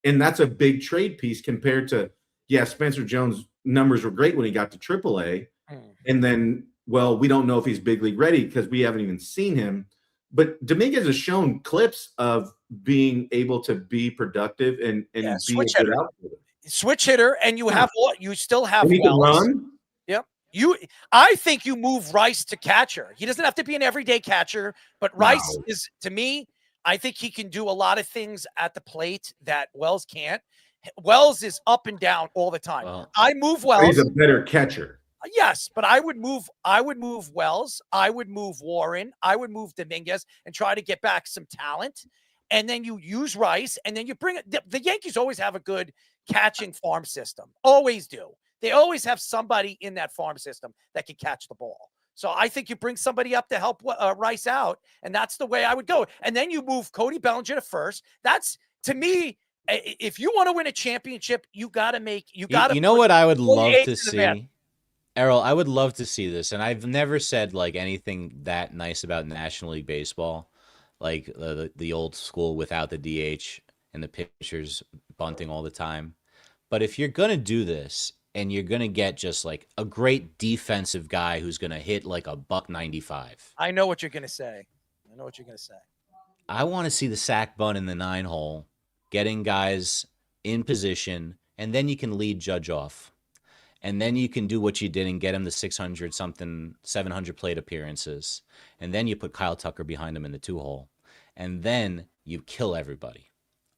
And that's a big trade piece compared to, Spencer Jones' numbers were great when he got to AAA. And then, well, we don't know if he's big league ready because we haven't even seen him. But Dominguez has shown clips of being able to be productive and be a good outfielder. Switch hitter, and you still have he can run. Yep. I think you move Rice to catcher. He doesn't have to be an everyday catcher, but Rice is, to me, I think he can do a lot of things at the plate that Wells can't. Wells is up and down all the time. Well, I move Wells. He's a better catcher. Yes, but I would move Wells. I would move Warren. I would move Dominguez and try to get back some talent. And then you use Rice, and then you bring it. The Yankees always have a good catching farm system. Always do. They always have somebody in that farm system that can catch the ball. So I think you bring somebody up to help Rice out, and that's the way I would go. And then you move Cody Bellinger to first. That's, to me, if you want to win a championship, you got to You know what I would love to see? Errol, I would love to see this, and I've never said like anything that nice about National League Baseball, like the old school without the DH and the pitchers bunting all the time. But if you're going to do this and you're going to get just like a great defensive guy who's going to hit like a $195. I know what you're going to say. I want to see the sack bunt in the 9-hole, getting guys in position, and then you can lead Judge off. And then you can do what you did and get him the 600-something, 700 plate appearances. And then you put Kyle Tucker behind him in the 2-hole. And then you kill everybody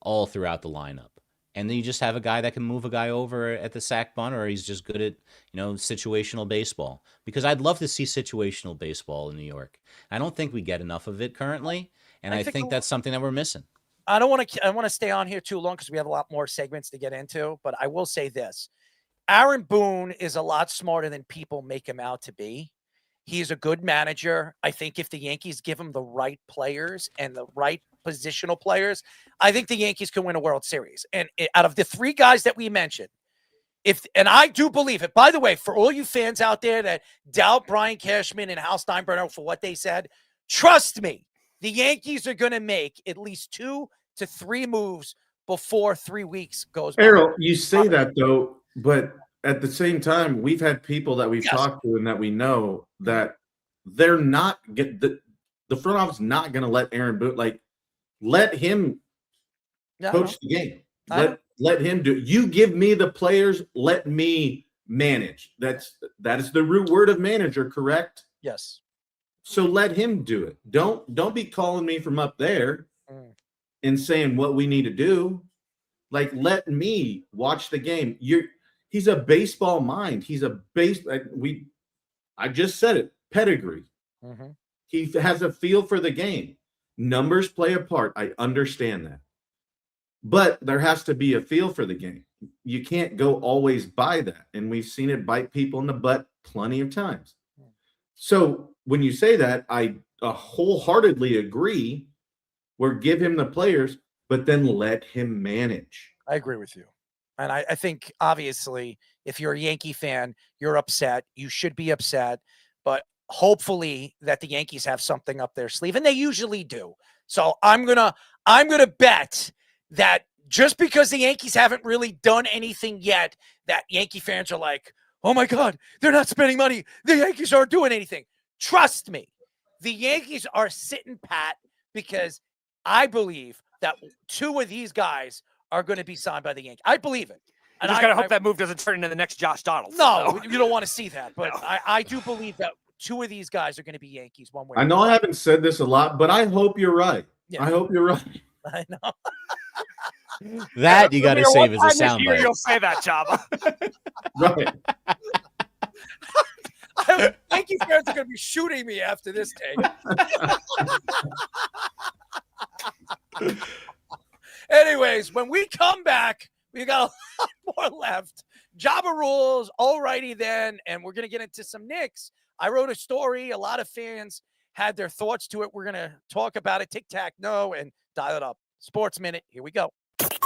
all throughout the lineup. And then you just have a guy that can move a guy over at the sack bunt, or he's just good at, situational baseball. Because I'd love to see situational baseball in New York. I don't think we get enough of it currently. And I think that's something that we're missing. I want to stay on here too long because we have a lot more segments to get into. But I will say this. Aaron Boone is a lot smarter than people make him out to be. He's a good manager. I think if the Yankees give him the right players and the right positional players, I think the Yankees can win a World Series. And out of the three guys that we mentioned, and I do believe it, by the way, for all you fans out there that doubt Brian Cashman and Hal Steinbrenner for what they said, trust me, the Yankees are going to make at least 2 to 3 moves before 3 weeks goes by. Errol, you say that though, but at the same time, we've had people that we've talked to and that we know that they're not the front office not going to let Aaron Boone, let him coach the game. Let him do it. You give me the players, let me manage. That is the root word of manager, correct? Yes. So let him do it. Don't be calling me from up there and saying what we need to do. Let me watch the game. He's a baseball mind. He's a I just said it, pedigree. Mm-hmm. He has a feel for the game. Numbers play a part. I understand that. But there has to be a feel for the game. You can't go always by that. And we've seen it bite people in the butt plenty of times. So when you say that, I wholeheartedly agree. Give him the players, but then let him manage. I agree with you. And I think, obviously, if you're a Yankee fan, you're upset. You should be upset. But hopefully that the Yankees have something up their sleeve. And they usually do. So I'm gonna bet that just because the Yankees haven't really done anything yet, that Yankee fans are like, oh my God, they're not spending money. The Yankees aren't doing anything. Trust me, the Yankees are sitting pat because I believe that 2 of these guys are going to be signed by the Yankees. I believe it. And I got to hope that move doesn't turn into the next Josh Donaldson. No, you don't want to see that. But no. I do believe that 2 of these guys are going to be Yankees one way. I know I haven't said this a lot, but I hope you're right. Yeah. I hope you're right. I know. That you got to save as a soundbite. You'll say that, Jabba. Right. Yankee fans are going to be shooting me after this take. Anyways, when we come back, we got a lot more left. Jabba rules. Alrighty then. And we're going to get into some Knicks. I wrote a story. A lot of fans had their thoughts to it. We're going to talk about it. Tic-tac-no and dial it up. Sports Minute. Here we go. 3, 2, 1.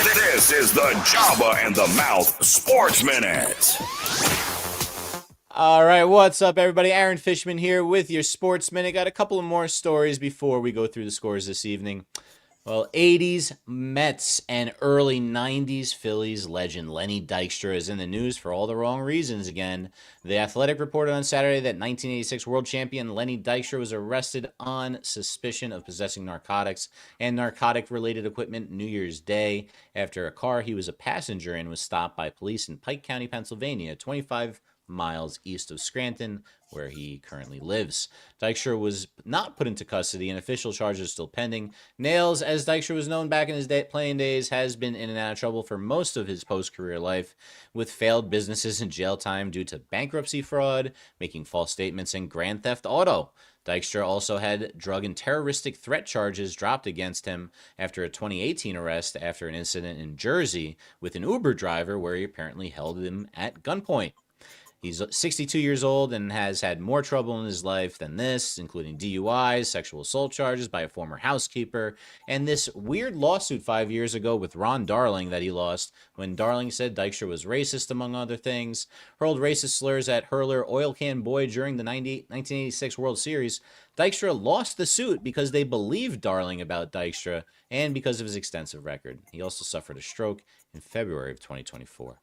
This is the Jabba and the Mouth Sports Minute. All right, what's up, everybody? Aaron Fishman here with your Sports Minute. Got a couple of more stories before we go through the scores this evening. Well, 80s Mets and early 90s Phillies legend Lenny Dykstra is in the news for all the wrong reasons again. The Athletic reported on Saturday that 1986 world champion Lenny Dykstra was arrested on suspicion of possessing narcotics and narcotic-related equipment New Year's Day after a car he was a passenger in was stopped by police in Pike County, Pennsylvania, 25 miles east of Scranton, where he currently lives. Dykstra was not put into custody, and official charges still pending. Nails, as Dykstra was known back in his playing days, has been in and out of trouble for most of his post-career life, with failed businesses and jail time due to bankruptcy fraud, making false statements, and grand theft auto. Dykstra also had drug and terroristic threat charges dropped against him after a 2018 arrest after an incident in Jersey with an Uber driver where he apparently held him at gunpoint. He's 62 years old and has had more trouble in his life than this, including DUIs, sexual assault charges by a former housekeeper, and this weird lawsuit 5 years ago with Ron Darling that he lost when Darling said Dykstra was racist, among other things, hurled racist slurs at hurler Oil Can Boy during the 1986 World Series. Dykstra lost the suit because they believed Darling about Dykstra and because of his extensive record. He also suffered a stroke in February of 2024.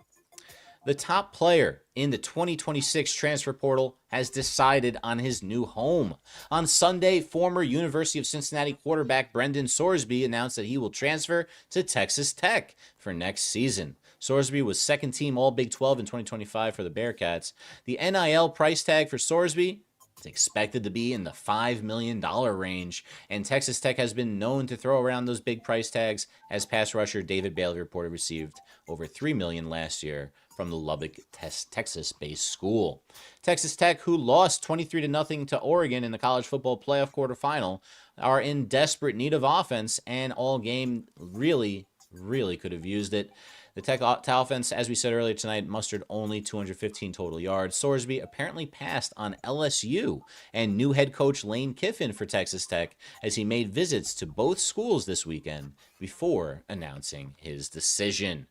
The top player in the 2026 transfer portal has decided on his new home. On Sunday, former University of Cincinnati quarterback Brendan Sorsby announced that he will transfer to Texas Tech for next season. Sorsby was second team All Big 12 in 2025 for the Bearcats. The NIL price tag for Sorsby is expected to be in the $5 million range, and Texas Tech has been known to throw around those big price tags, as pass rusher David Bailey reported received over $3 million last year from the Lubbock, Texas-based school. Texas Tech, who lost 23-0 to Oregon in the college football playoff quarterfinal, are in desperate need of offense, and all game really could have used it. The Tech offense, as we said earlier tonight, mustered only 215 total yards. Sorsby apparently passed on LSU and new head coach Lane Kiffin for Texas Tech as he made visits to both schools this weekend before announcing his decision.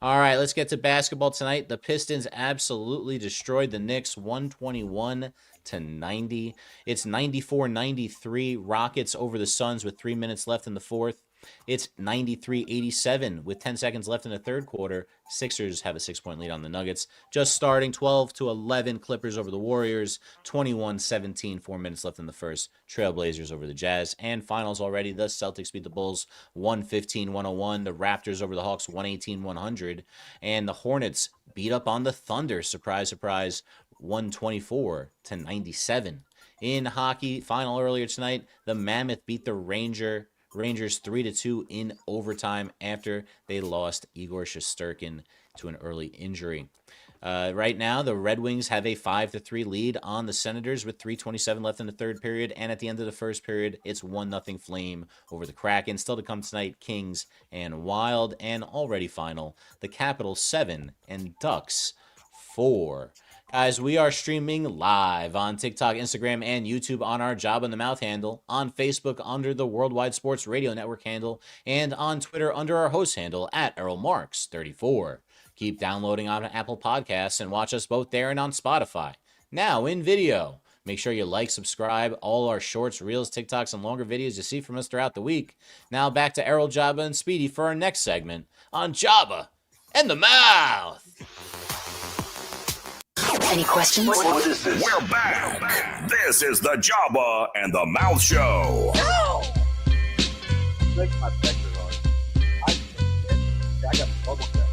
All right, let's get to basketball tonight. The Pistons absolutely destroyed the Knicks 121-90. It's 94-93 Rockets over the Suns with 3 minutes left in the fourth. It's 93-87 with 10 seconds left in the third quarter. Sixers have a 6-point lead on the Nuggets. Just starting 12-11 Clippers over the Warriors. 21-17, 4 minutes left in the first. Trailblazers over the Jazz. And finals already. The Celtics beat the Bulls 115-101. The Raptors over the Hawks 118-100. And the Hornets beat up on the Thunder. Surprise, surprise, 124-97. In hockey, final earlier tonight, the Mammoth beat the Rangers 3-2 in overtime after they lost Igor Shesterkin to an early injury. Right now, the Red Wings have a 5-3 lead on the Senators with 3:27 left in the third period. And at the end of the first period, it's 1-0 Flame over the Kraken. Still to come tonight, Kings and Wild. And already final, the Capitals 7 and Ducks 4. Guys, we are streaming live on TikTok, Instagram, and YouTube on our Job in the Mouth handle, on Facebook under the Worldwide Sports Radio Network handle, and on Twitter under our host handle at ErrolMarks34. Keep downloading on Apple Podcasts and watch us both there and on Spotify. Now in video. Make sure you like, subscribe, all our shorts, reels, TikToks, and longer videos you see from us throughout the week. Now back to Errol, Jabba, and Speedy for our next segment on Jabba and the Mouth. Any questions? What is this? We're back. This is the Jabba and the Mouth Show. No! Like my pictures on. I got bubble gum.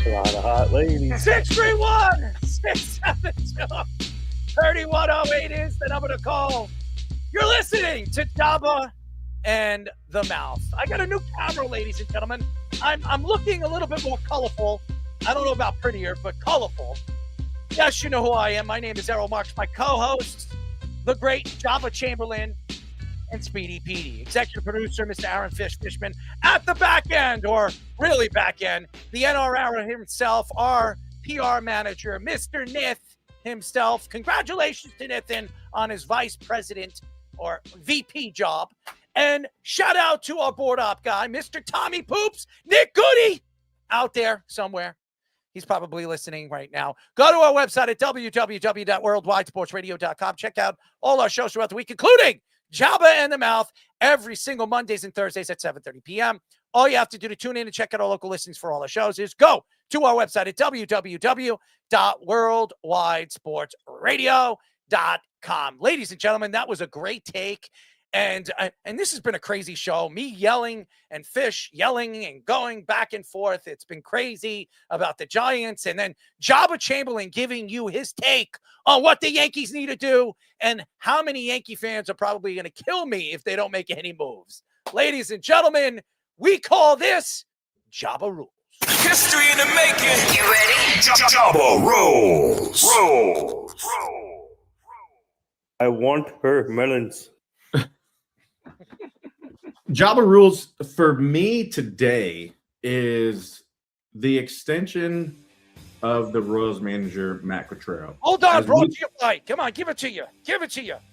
A lot of hot ladies. 631-672-3108 is the number to call. You're listening to Jabba and the Mouth. I got a new camera, ladies and gentlemen. I'm looking a little bit more colorful. I don't know about prettier, but colorful. Yes, you know who I am. My name is Errol Marks. My co-host, the great Jabba Chamberlain and Speedy Petey. Executive producer, Mr. Aaron Fishman. At the back end, or really back end, the NRR himself, our PR manager, Mr. Nith himself. Congratulations to Nithin on his vice president or VP job. And shout out to our board op guy, Mr. Tommy Poops, Nick Goody, out there somewhere. He's probably listening right now. Go to our website at www.worldwidesportsradio.com. Check out all our shows throughout the week, including Jabba and the Mouth, every single Mondays and Thursdays at 7:30 p.m. All you have to do to tune in and check out our local listings for all our shows is go to our website at www.worldwidesportsradio.com. Ladies and gentlemen, that was a great take. And this has been a crazy show. Me yelling and Fish yelling and going back and forth. It's been crazy about the Giants. And then Jabba Chamberlain giving you his take on what the Yankees need to do and how many Yankee fans are probably going to kill me if they don't make any moves. Ladies and gentlemen, we call this Jabba Rules. History in the making. You ready? Jabba Rules. I want her melons. Jabba Rules for me today is the extension of the Royals manager, Matt Quatraro. Hold on, brought to you by. Come on, give it to you.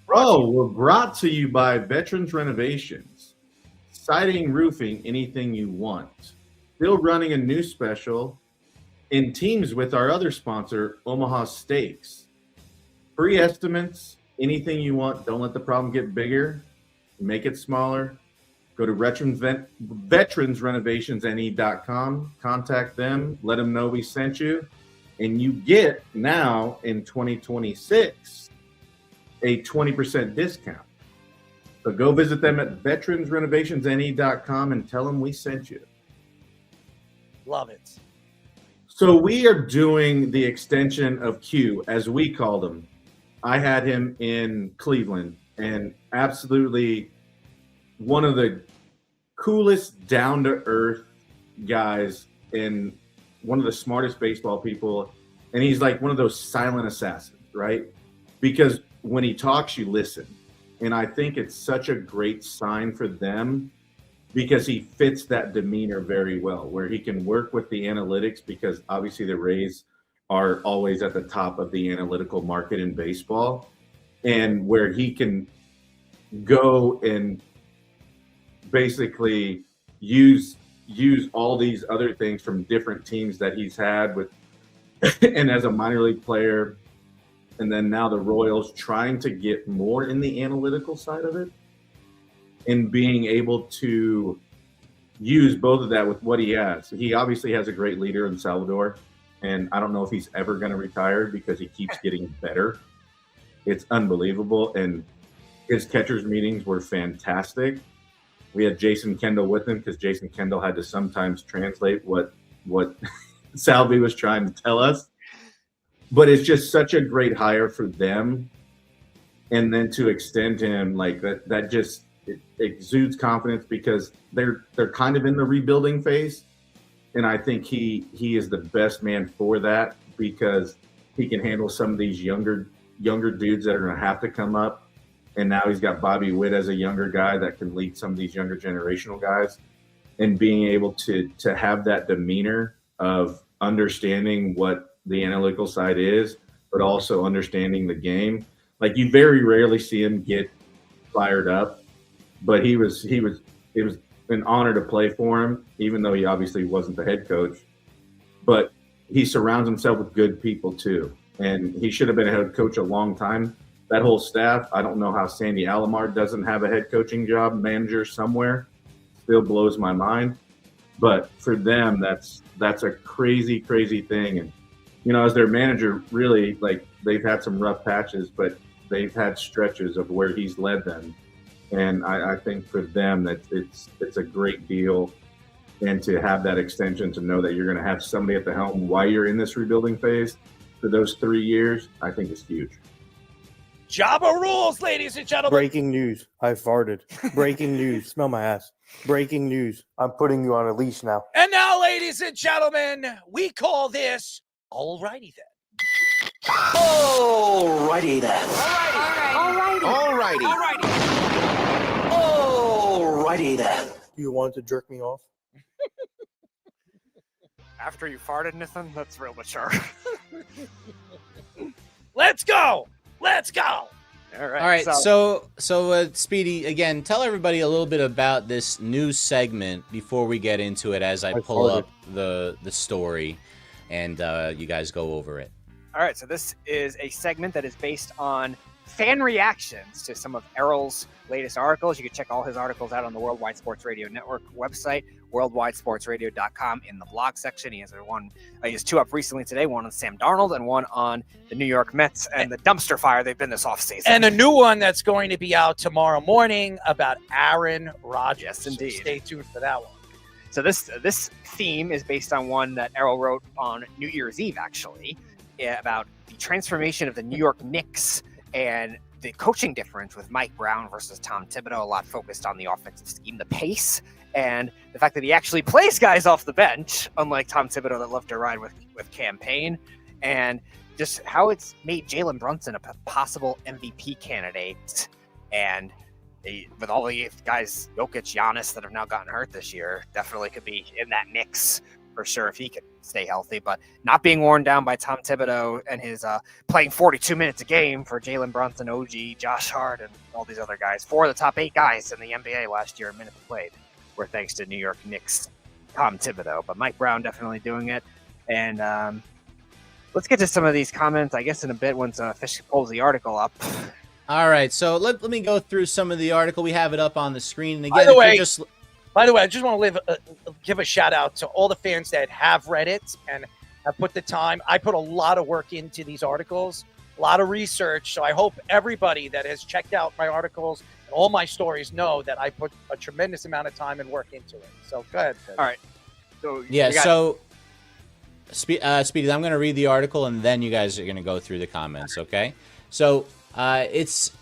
We're brought to you by Veterans Renovations. Siding, roofing, anything you want. Still running a new special in teams with our other sponsor, Omaha Steaks. Free estimates, anything you want. Don't let the problem get bigger. Make it smaller. Go to veteransrenovationsne.com. Contact them. Let them know we sent you. And you get now in 2026 a 20% discount. So go visit them at veteransrenovationsne.com and tell them we sent you. Love it. So we are doing the extension of Q, as we called him. I had him in Cleveland, and absolutely one of the coolest, down-to-earth guys and one of the smartest baseball people. And he's like one of those silent assassins, right? Because when he talks, you listen. And I think it's such a great sign for them because he fits that demeanor very well, where he can work with the analytics, because obviously the Rays are always at the top of the analytical market in baseball, and where he can go and basically use all these other things from different teams that he's had with and as a minor league player, and then now the Royals, trying to get more in the analytical side of it and being able to use both of that with what he has. He obviously has a great leader in Salvador, and I don't know if he's ever going to retire because he keeps getting better. It's unbelievable, and his catchers meetings were fantastic. We had Jason Kendall with him because Jason Kendall had to sometimes translate what Salvi was trying to tell us. But it's just such a great hire for them. And then to extend him like that just it exudes confidence, because they're kind of in the rebuilding phase. And I think he is the best man for that, because he can handle some of these younger dudes that are going to have to come up. And now he's got Bobby Witt as a younger guy that can lead some of these younger generational guys, and being able to have that demeanor of understanding what the analytical side is, but also understanding the game. Like, you very rarely see him get fired up, but it was an honor to play for him, even though he obviously wasn't the head coach. But he surrounds himself with good people too. And he should have been a head coach a long time. That whole staff, I don't know how Sandy Alomar doesn't have a head coaching job, manager somewhere. Still blows my mind. But for them, that's a crazy, crazy thing. And, you know, as their manager, really, like, they've had some rough patches, but they've had stretches of where he's led them. And I think for them that it's a great deal. And to have that extension, to know that you're going to have somebody at the helm while you're in this rebuilding phase for those 3 years, I think is huge. Jabba rules, ladies and gentlemen. Breaking news. I farted. Breaking news. Smell my ass. Breaking news. I'm putting you on a leash now. And now, ladies and gentlemen, we call this Alrighty Then. Alrighty then. Alrighty. Alrighty then. You want to jerk me off? After you farted, Nathan, that's real mature. Let's go. All right. So Speedy, again, tell everybody a little bit about this new segment before we get into it, as I pull up the story and you guys go over it. All right. So this is a segment that is based on fan reactions to some of Errol's latest articles. You can check all his articles out on the Worldwide Sports Radio Network website, worldwidesportsradio.com, in the blog section. He has two up recently today, one on Sam Darnold and one on the New York Mets and the dumpster fire they've been this offseason. And a new one that's going to be out tomorrow morning about Aaron Rodgers. Yes, indeed. So stay tuned for that one. So this theme is based on one that Errol wrote on New Year's Eve, actually, about the transformation of the New York Knicks and the coaching difference with Mike Brown versus Tom Thibodeau. A lot focused on the offensive scheme, the pace, and the fact that he actually plays guys off the bench, unlike Tom Thibodeau that loved to ride with campaign, and just how it's made Jalen Brunson a possible MVP candidate. And with all the guys, Jokic, Giannis, that have now gotten hurt this year, definitely could be in that mix for sure if he could stay healthy. But not being worn down by Tom Thibodeau and his playing 42 minutes a game for Jalen Brunson, OG, Josh Hart, and all these other guys. 4 of the top 8 guys in the NBA last year in minutes played were thanks to New York Knicks Tom Thibodeau. But Mike Brown definitely doing it. And let's get to some of these comments, I guess, in a bit once Fish pulls the article up. All right, so let me go through some of the article. We have it up on the screen. And again, By the way, I just want to give a shout out to all the fans that have read it and have put the time. I put a lot of work into these articles, a lot of research. So I hope everybody that has checked out my articles and all my stories know that I put a tremendous amount of time and work into it. So go ahead. All right. So Speedy, I'm going to read the article and then you guys are going to go through the comments, okay? So it's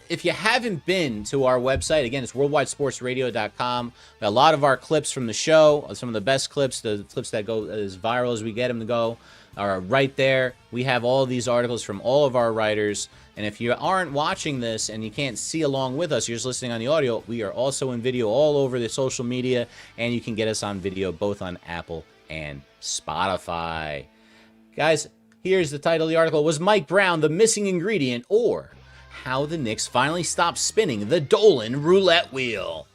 if you haven't been to our website, again, it's worldwidesportsradio.com. A lot of our clips from the show, some of the best clips, the clips that go as viral as we get them to go. are right there. We have all these articles from all of our writers. And if you aren't watching this and you can't see along with us, you're just listening on the audio, we are also in video all over the social media, and you can get us on video both on Apple and Spotify. Guys, here's the title of the article. Was Mike Brown the missing ingredient, or how the Knicks finally stopped spinning the Dolan roulette wheel?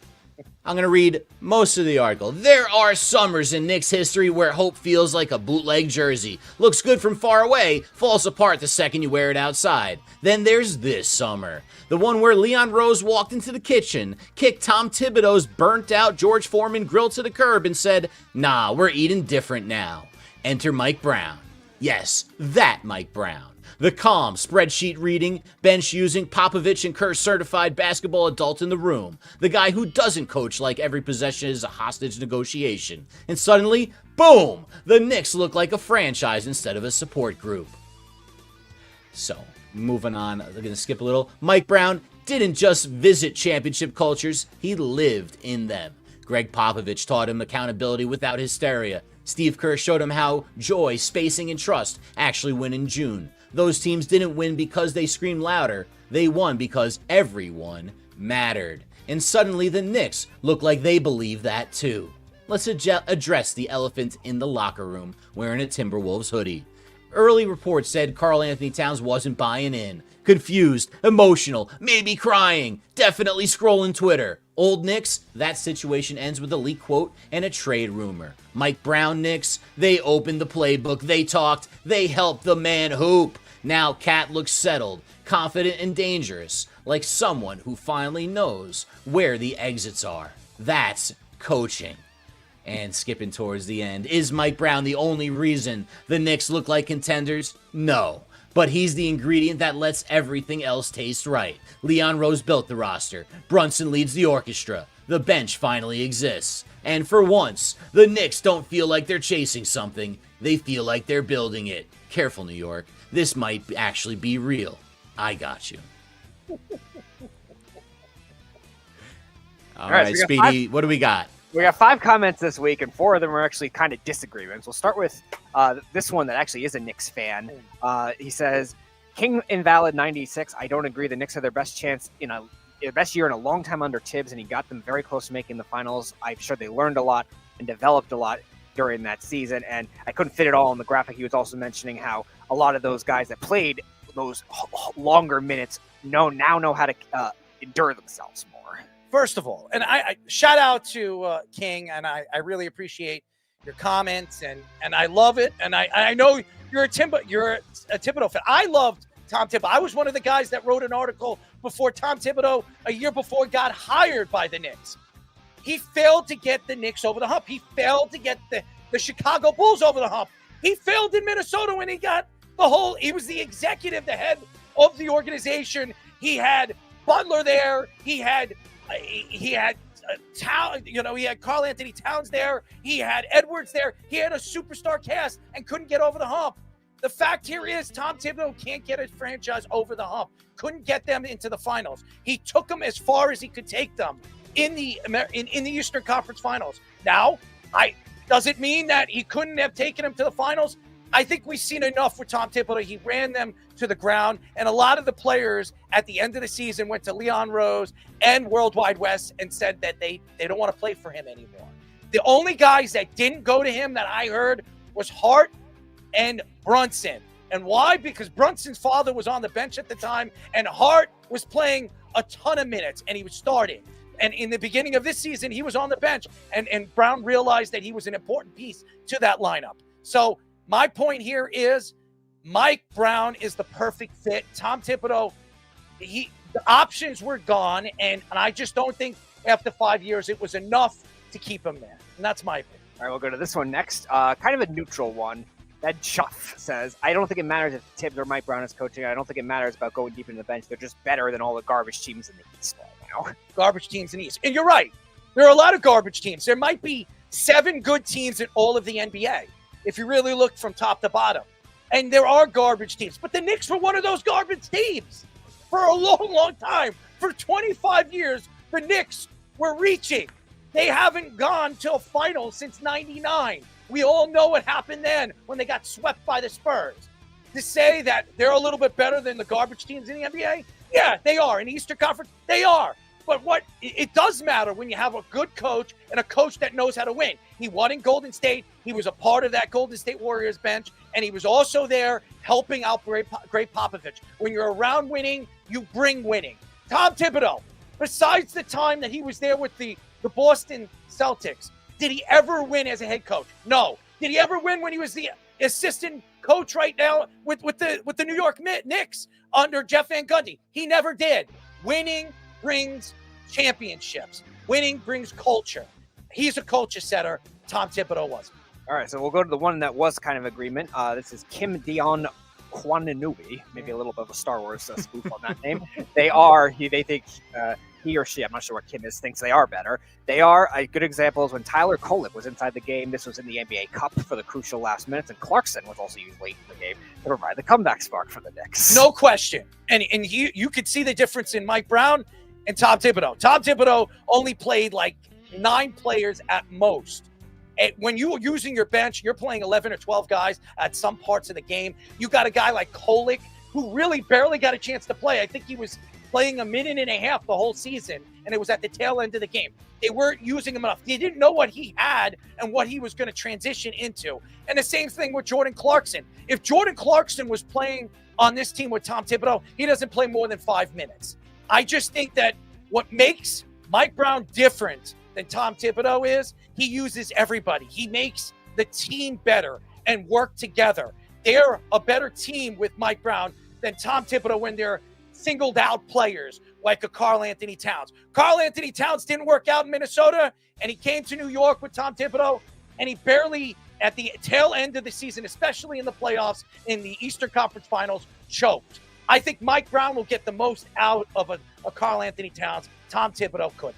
I'm going to read most of the article. There are summers in Knicks history where hope feels like a bootleg jersey. Looks good from far away, falls apart the second you wear it outside. Then there's this summer. The one where Leon Rose walked into the kitchen, kicked Tom Thibodeau's burnt-out George Foreman grill to the curb and said, "Nah, we're eating different now." Enter Mike Brown. Yes, that Mike Brown. The calm, spreadsheet reading, bench using, Popovich and Kerr certified basketball adult in the room. The guy who doesn't coach like every possession is a hostage negotiation. And suddenly, boom! The Knicks look like a franchise instead of a support group. So, moving on, I'm going to skip a little. Mike Brown didn't just visit championship cultures, he lived in them. Greg Popovich taught him accountability without hysteria. Steve Kerr showed him how joy, spacing, and trust actually win in June. Those teams didn't win because they screamed louder. They won because everyone mattered. And suddenly the Knicks look like they believe that too. Let's address the elephant in the locker room wearing a Timberwolves hoodie. Early reports said Karl Anthony Towns wasn't buying in. Confused, emotional, maybe crying, definitely scrolling Twitter. Old Knicks, that situation ends with a leak quote and a trade rumor. Mike Brown Knicks, they opened the playbook, they talked, they helped the man hoop. Now Cat looks settled, confident and dangerous, like someone who finally knows where the exits are. That's coaching. And skipping towards the end, is Mike Brown the only reason the Knicks look like contenders? No. But he's the ingredient that lets everything else taste right. Leon Rose built the roster. Brunson leads the orchestra. The bench finally exists. And for once, the Knicks don't feel like they're chasing something. They feel like they're building it. Careful, New York. This might actually be real. I got you. All right, so Speedy, what do we got? We got 5 comments this week, and 4 of them are actually kind of disagreements. We'll start with this one that actually is a Knicks fan. He says, King Invalid 96, I don't agree. The Knicks had their best chance their best year in a long time under Tibbs, and he got them very close to making the finals. I'm sure they learned a lot and developed a lot during that season, and I couldn't fit it all in the graphic. He was also mentioning how a lot of those guys that played those longer minutes now know how to endure themselves more. First of all, and I shout out to King, and I really appreciate your comments, and I love it, and I know you're a Thibodeau fan. I loved Tom Thibodeau. I was one of the guys that wrote an article before Tom Thibodeau, a year before, got hired by the Knicks. He failed to get the Knicks over the hump. He failed to get the Chicago Bulls over the hump. He failed in Minnesota when he got he was the executive, the head of the organization. He had Butler there. He had he had Karl Anthony Towns there. He had Edwards there. He had a superstar cast and couldn't get over the hump. The fact here is Tom Thibodeau can't get his franchise over the hump. Couldn't get them into the finals. He took them as far as he could take them in the Eastern Conference Finals. Now, does it mean that he couldn't have taken them to the finals? I think we've seen enough with Tom Thibodeau. He ran them to the ground, and a lot of the players at the end of the season went to Leon Rose and Worldwide West and said that they don't want to play for him anymore. The only guys that didn't go to him that I heard was Hart and Brunson. And why? Because Brunson's father was on the bench at the time, and Hart was playing a ton of minutes, and he was starting. And in the beginning of this season, he was on the bench, and Brown realized that he was an important piece to that lineup. So my point here is Mike Brown is the perfect fit. Tom Thibodeau, the options were gone, and I just don't think after 5 years it was enough to keep him there. And that's my opinion. All right, we'll go to this one next. Kind of a neutral one. Ed Chuff says, I don't think it matters if Tibbs or Mike Brown is coaching. I don't think it matters about going deep into the bench. They're just better than all the garbage teams in the East right now. Garbage teams in the East. And you're right. There are a lot of garbage teams. There might be 7 good teams in all of the NBA if you really look from top to bottom. And there are garbage teams. But the Knicks were one of those garbage teams for a long, long time. For 25 years, the Knicks were reaching They haven't gone to a final since 99. We all know what happened then when they got swept by the Spurs. To say that they're a little bit better than the garbage teams in the NBA, yeah, they are. In the Eastern Conference, they are. But it does matter when you have a good coach and a coach that knows how to win. He won in Golden State. He was a part of that Golden State Warriors bench, and he was also there helping out Greg Popovich. When you're around winning, you bring winning. Tom Thibodeau, besides the time that he was there with the Boston Celtics, did he ever win as a head coach? No. Did he ever win when he was the assistant coach right now with the New York Knicks under Jeff Van Gundy? He never did. Winning brings championships. Winning brings culture. He's a culture setter. Tom Thibodeau was. All right, so we'll go to the one that was kind of agreement. This is Kim Dion Kwananubi, maybe a little bit of a Star Wars spoof on that name. They think he or she, I'm not sure what Kim is, thinks they are better. They are a good example is when Tyler Kolek was inside the game. This was in the NBA Cup for the crucial last minutes, and Clarkson was also used late in the game to provide the comeback spark for the Knicks. No question. And you could see the difference in Mike Brown and Tom Thibodeau. Tom Thibodeau only played like 9 players at most. And when you were using your bench, you're playing 11 or 12 guys at some parts of the game. You got a guy like Kolek who really barely got a chance to play. I think he was playing a minute and a half the whole season, and it was at the tail end of the game. They weren't using him enough. They didn't know what he had and what he was going to transition into. And the same thing with Jordan Clarkson. If Jordan Clarkson was playing on this team with Tom Thibodeau, he doesn't play more than 5 minutes. I just think that what makes Mike Brown different than Tom Thibodeau is he uses everybody. He makes the team better and work together. They're a better team with Mike Brown than Tom Thibodeau when they're singled out players like a Karl Anthony Towns. Karl Anthony Towns didn't work out in Minnesota, and he came to New York with Tom Thibodeau, and he barely, at the tail end of the season, especially in the playoffs, in the Eastern Conference Finals, choked. I think Mike Brown will get the most out of a Karl Anthony Towns. Tom Thibodeau could.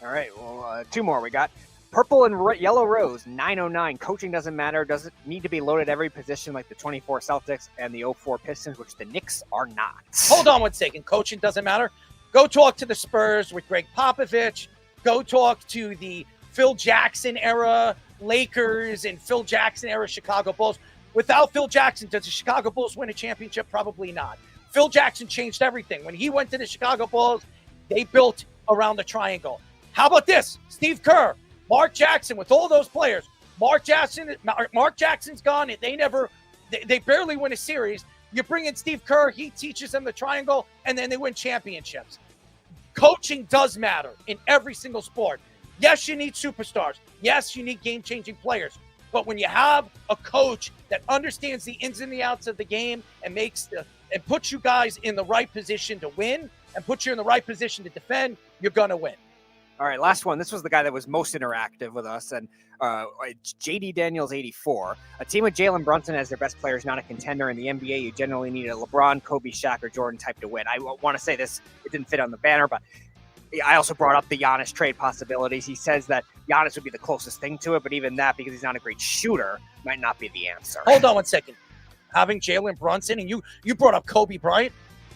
All right, well, 2 more we got. Purple and Yellow Rose, 909. Coaching doesn't matter. Doesn't need to be loaded every position like the 24 Celtics and the 04 Pistons, which the Knicks are not. Hold on 1 second. Coaching doesn't matter. Go talk to the Spurs with Greg Popovich. Go talk to the Phil Jackson era Lakers and Phil Jackson era Chicago Bulls. Without Phil Jackson, does the Chicago Bulls win a championship? Probably not. Phil Jackson changed everything. When he went to the Chicago Bulls, they built around the triangle. How about this? Steve Kerr, Mark Jackson, with all those players. Mark Jackson's gone. They barely win a series. You bring in Steve Kerr, he teaches them the triangle, and then they win championships. Coaching does matter in every single sport. Yes, you need superstars. Yes, you need game-changing players. But when you have a coach that understands the ins and the outs of the game and puts you guys in the right position to win and puts you in the right position to defend, you're going to win. All right, last one. This was the guy that was most interactive with us, and JD Daniels 84. A team with Jalen Brunson as their best player is not a contender in the NBA. You generally need a LeBron, Kobe, Shaq, or Jordan type to win. I want to say this, it didn't fit on the banner, but I also brought up the Giannis trade possibilities. He says that Giannis would be the closest thing to it, but even that, because he's not a great shooter, might not be the answer. Hold on 1 second. Having Jalen Brunson, and you brought up Kobe Bryant.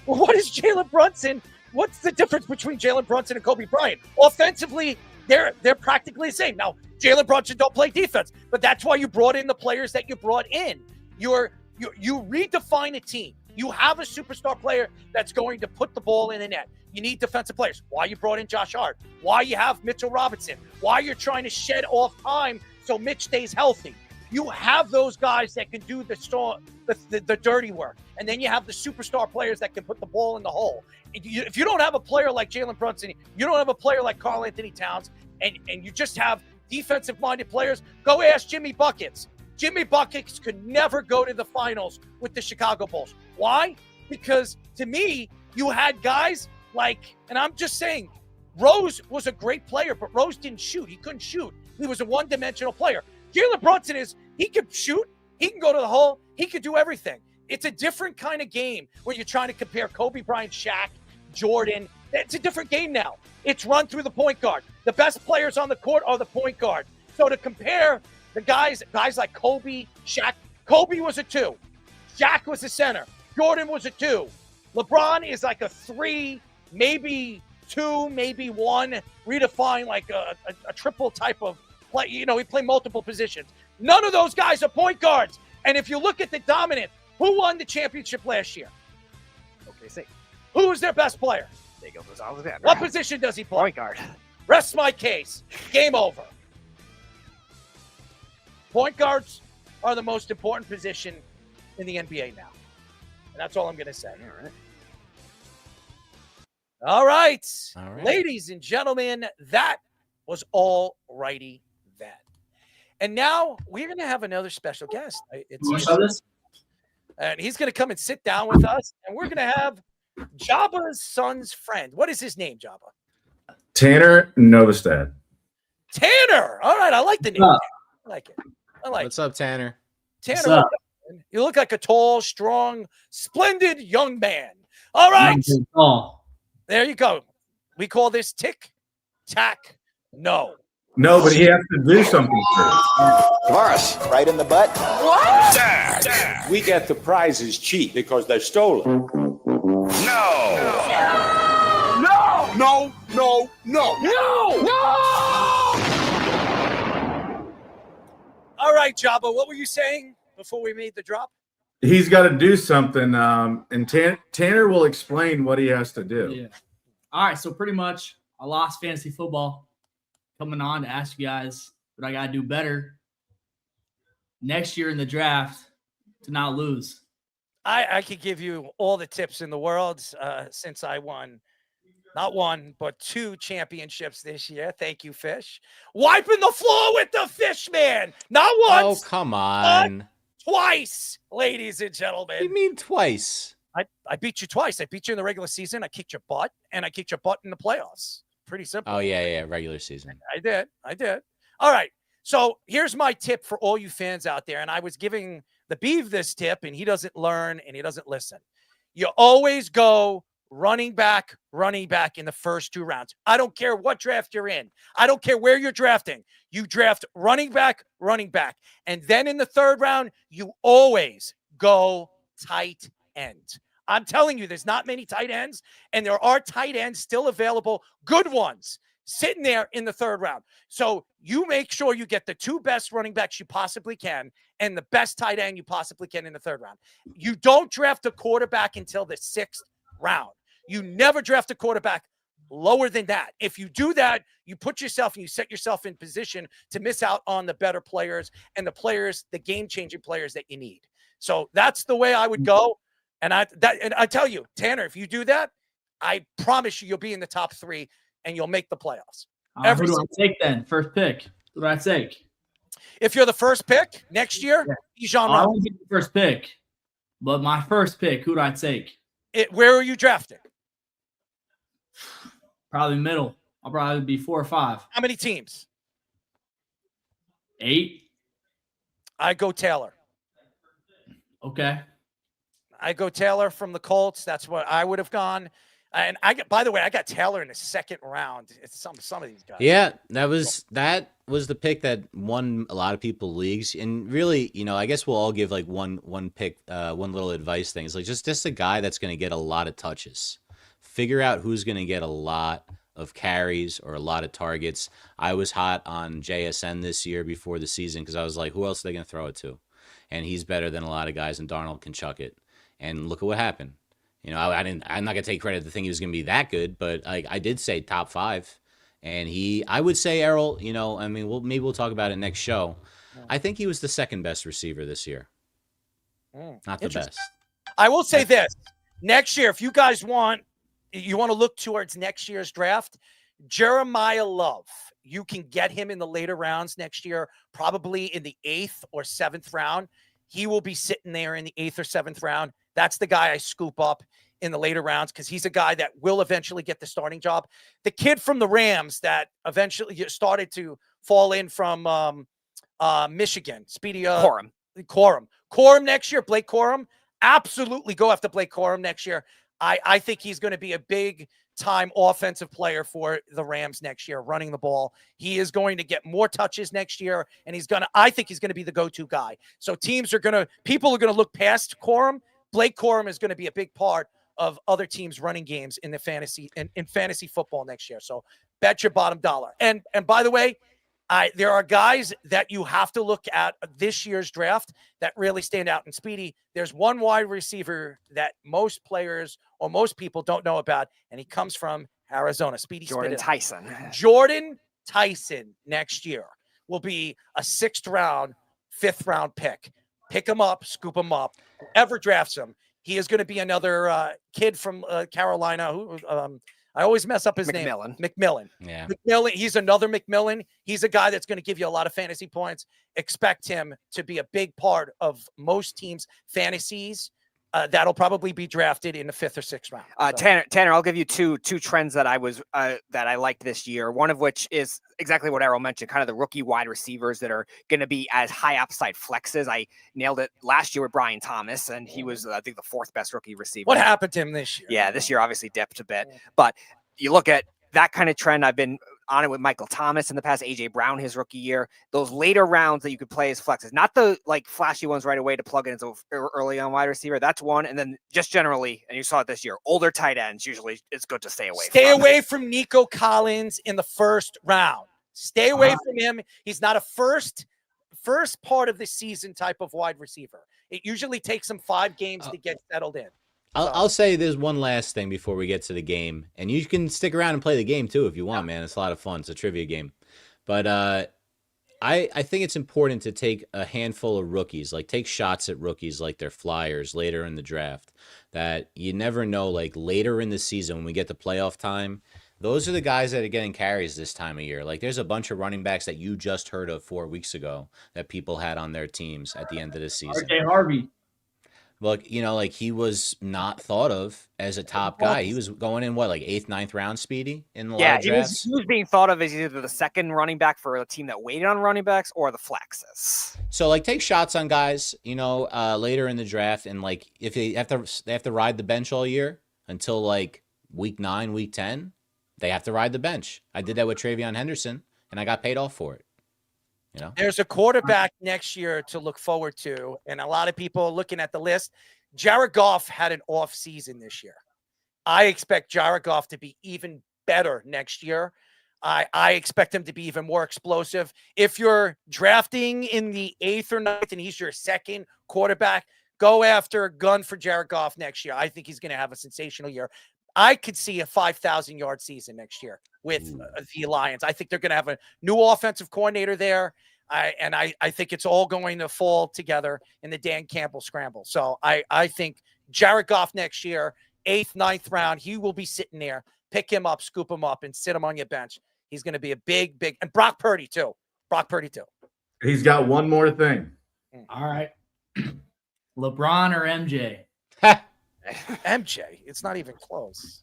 Well, what is Jalen Brunson? What's the difference between Jalen Brunson and Kobe Bryant? Offensively, they're practically the same. Now, Jalen Brunson don't play defense, but that's why you brought in the players that you brought in. You redefine a team. You have a superstar player that's going to put the ball in the net. You need defensive players. Why you brought in Josh Hart? Why you have Mitchell Robinson? Why you're trying to shed off time so Mitch stays healthy? You have those guys that can do the dirty work. And then you have the superstar players that can put the ball in the hole. If you don't have a player like Jalen Brunson, you don't have a player like Karl Anthony Towns, and you just have defensive-minded players, go ask Jimmy Buckets. Jimmy Buckets could never go to the finals with the Chicago Bulls. Why? Because, to me, you had guys like, and I'm just saying, Rose was a great player, but Rose didn't shoot. He couldn't shoot. He was a one-dimensional player. Jalen Brunson he can shoot, he can go to the hole, he can do everything. It's a different kind of game when you're trying to compare Kobe Bryant, Shaq, Jordan. It's a different game now. It's run through the point guard. The best players on the court are the point guard. So to compare the guys like Kobe, Shaq, Kobe was a 2. Shaq was a center. Jordan was a 2. LeBron is like a 3, maybe 2, maybe 1, redefine like a triple type of play. You know, we play multiple positions. None of those guys are point guards. And if you look at the dominant, who won the championship last year? Okay, Who was their best player? What position does he play? Point guard. Rest my case. Game over. Point guards are the most important position in the NBA now. And that's all I'm going to say. All right. Ladies and gentlemen, that was all righty then. And now we're going to have another special guest. And he's going to come and sit down with us. And we're going to have Jabba's son's friend. What is his name, Jabba? Tanner Novostad. Tanner. All right. I like the name. I like it. What's up, Tanner? Tanner, what's up, man? You look like a tall, strong, splendid young man. All right. There you go. We call this tick, tack, no. No, but he has to do something first. Morris, right in the butt. What? We get the prizes cheap because they're stolen. All right, Jabba, what were you saying before we made the drop? He's got to do something, and Tanner will explain what he has to do. Yeah. All right, so pretty much I lost fantasy football. Coming on to ask you guys what I got to do better next year in the draft to not lose. I could give you all the tips in the world since I won not 1, but 2 championships this year. Thank you, Fish. Wiping the floor with the Fish man. Not once. Oh, come on. Twice, ladies and gentlemen. What do you mean twice? I beat you twice. I beat you in the regular season. I kicked your butt, and I kicked your butt in the playoffs. Pretty simple. Oh, yeah, regular season. I did. All right. So here's my tip for all you fans out there. And I was giving the Beeve this tip, and he doesn't learn and he doesn't listen. You always go running back in the first 2 rounds. I don't care what draft you're in. I don't care where you're drafting. You draft running back. And then in the 3rd round, you always go tight end. I'm telling you, there's not many tight ends, and there are tight ends still available, good ones, sitting there in the 3rd round. So you make sure you get the 2 best running backs you possibly can and the best tight end you possibly can in the 3rd round. You don't draft a quarterback until the 6th round. You never draft a quarterback lower than that. If you do that, you put yourself and you set yourself in position to miss out on the better players and the game-changing players that you need. So that's the way I would go. And I tell you, Tanner, if you do that, I promise you'll be in the top 3 and you'll make the playoffs. Who do I take then? First pick. Who do I take? If you're the first pick next year, Bijan I won't get the first pick, but my first pick, who do I take? Where are you drafting? Probably middle. I'll probably be 4 or 5. How many teams? 8. I go Taylor. Okay. I go Taylor from the Colts. That's what I would have gone. And by the way, I got Taylor in the 2nd round. It's some of these guys. Yeah, that was the pick that won a lot of people leagues. And really, I guess we'll all give like one pick, one little advice thing. It's like just a guy that's going to get a lot of touches. Figure out who's going to get a lot of carries or a lot of targets. I was hot on JSN this year before the season because I was like, who else are they going to throw it to? And he's better than a lot of guys, and Darnold can chuck it. And look at what happened. I'm not gonna take credit to think he was gonna be that good, but I did say top 5, and I would say Errol. Maybe we'll talk about it next show. I think he was the 2nd best receiver this year, not the best. I will say this: next year, if you guys want to look towards next year's draft, Jeremiah Love. You can get him in the later rounds next year, probably in the 8th or 7th round. He will be sitting there in the 8th or 7th round. That's the guy I scoop up in the later rounds because he's a guy that will eventually get the starting job. The kid from the Rams that eventually started to fall in from Michigan, Speedy Corum next year, Blake Corum. Absolutely go after Blake Corum next year. I think he's going to be a big time offensive player for the Rams next year, running the ball. He is going to get more touches next year, and I think he's going to be the go-to guy. So people are going to look past Corum. Blake Corum is going to be a big part of other teams running games in the fantasy in fantasy football next year. So bet your bottom dollar. And by the way, there are guys that you have to look at this year's draft that really stand out. And Speedy, there's one wide receiver that most players or most people don't know about, and he comes from Arizona. Speedy Jordan Tyson. Jordan Tyson next year will be a 6th round, 5th round pick. Pick him up, scoop him up. Whoever drafts him, he is going to be another kid from Carolina who I always mess up his name. McMillan. Yeah. McMillan. He's another McMillan. He's a guy that's going to give you a lot of fantasy points. Expect him to be a big part of most teams' fantasies. That'll probably be drafted in the 5th or 6th round. Tanner, I'll give you two trends that I liked this year. One of which is exactly what Errol mentioned, kind of the rookie wide receivers that are going to be as high upside flexes. I nailed it last year with Brian Thomas, and he was, I think, the 4th best rookie receiver. What happened to him this year? Yeah, this year obviously dipped a bit, but you look at that kind of trend. I've been on it with Michael Thomas in the past, AJ Brown his rookie year. Those later rounds that you could play as flexes, not the like flashy ones right away to plug in as early on wide receiver. That's one, and then just generally, and you saw it this year, older tight ends usually it's good to stay away. Stay away from Nico Collins in the 1st round. Stay away from him. He's not a first part of the season type of wide receiver. It usually takes him 5 games to get settled in. I'll say there's one last thing before we get to the game, and you can stick around and play the game too if you want, man. It's a lot of fun. It's a trivia game, but I think it's important to take a handful of rookies, like take shots at rookies like they're flyers later in the draft. That you never know, like later in the season when we get to playoff time, those are the guys that are getting carries this time of year. Like there's a bunch of running backs that you just heard of 4 weeks ago that people had on their teams at the end of the season. RJ Harvey. Look, like he was not thought of as a top guy. He was going in like 8th, 9th round, Speedy in a lot of drafts. He was being thought of as either the 2nd running back for a team that waited on running backs or the flexes. So like take shots on guys, later in the draft, and like if they have to ride the bench all year until like week 9, week 10, they have to ride the bench. I did that with Travion Henderson, and I got paid off for it. There's a quarterback next year to look forward to, and a lot of people are looking at the list. Jared Goff had an off season this year. I expect Jared Goff to be even better next year. I expect him to be even more explosive. If you're drafting in the 8th or 9th and he's your 2nd quarterback, go after a gun for Jared Goff next year. I think he's going to have a sensational year. I could see a 5,000-yard season next year with the Lions. I think they're going to have a new offensive coordinator there, I think it's all going to fall together in the Dan Campbell scramble. So I think Jared Goff next year, 8th, 9th round, he will be sitting there. Pick him up, scoop him up, and sit him on your bench. He's going to be a big, and Brock Purdy too. He's got one more thing. All right. LeBron or MJ? MJ, it's not even close.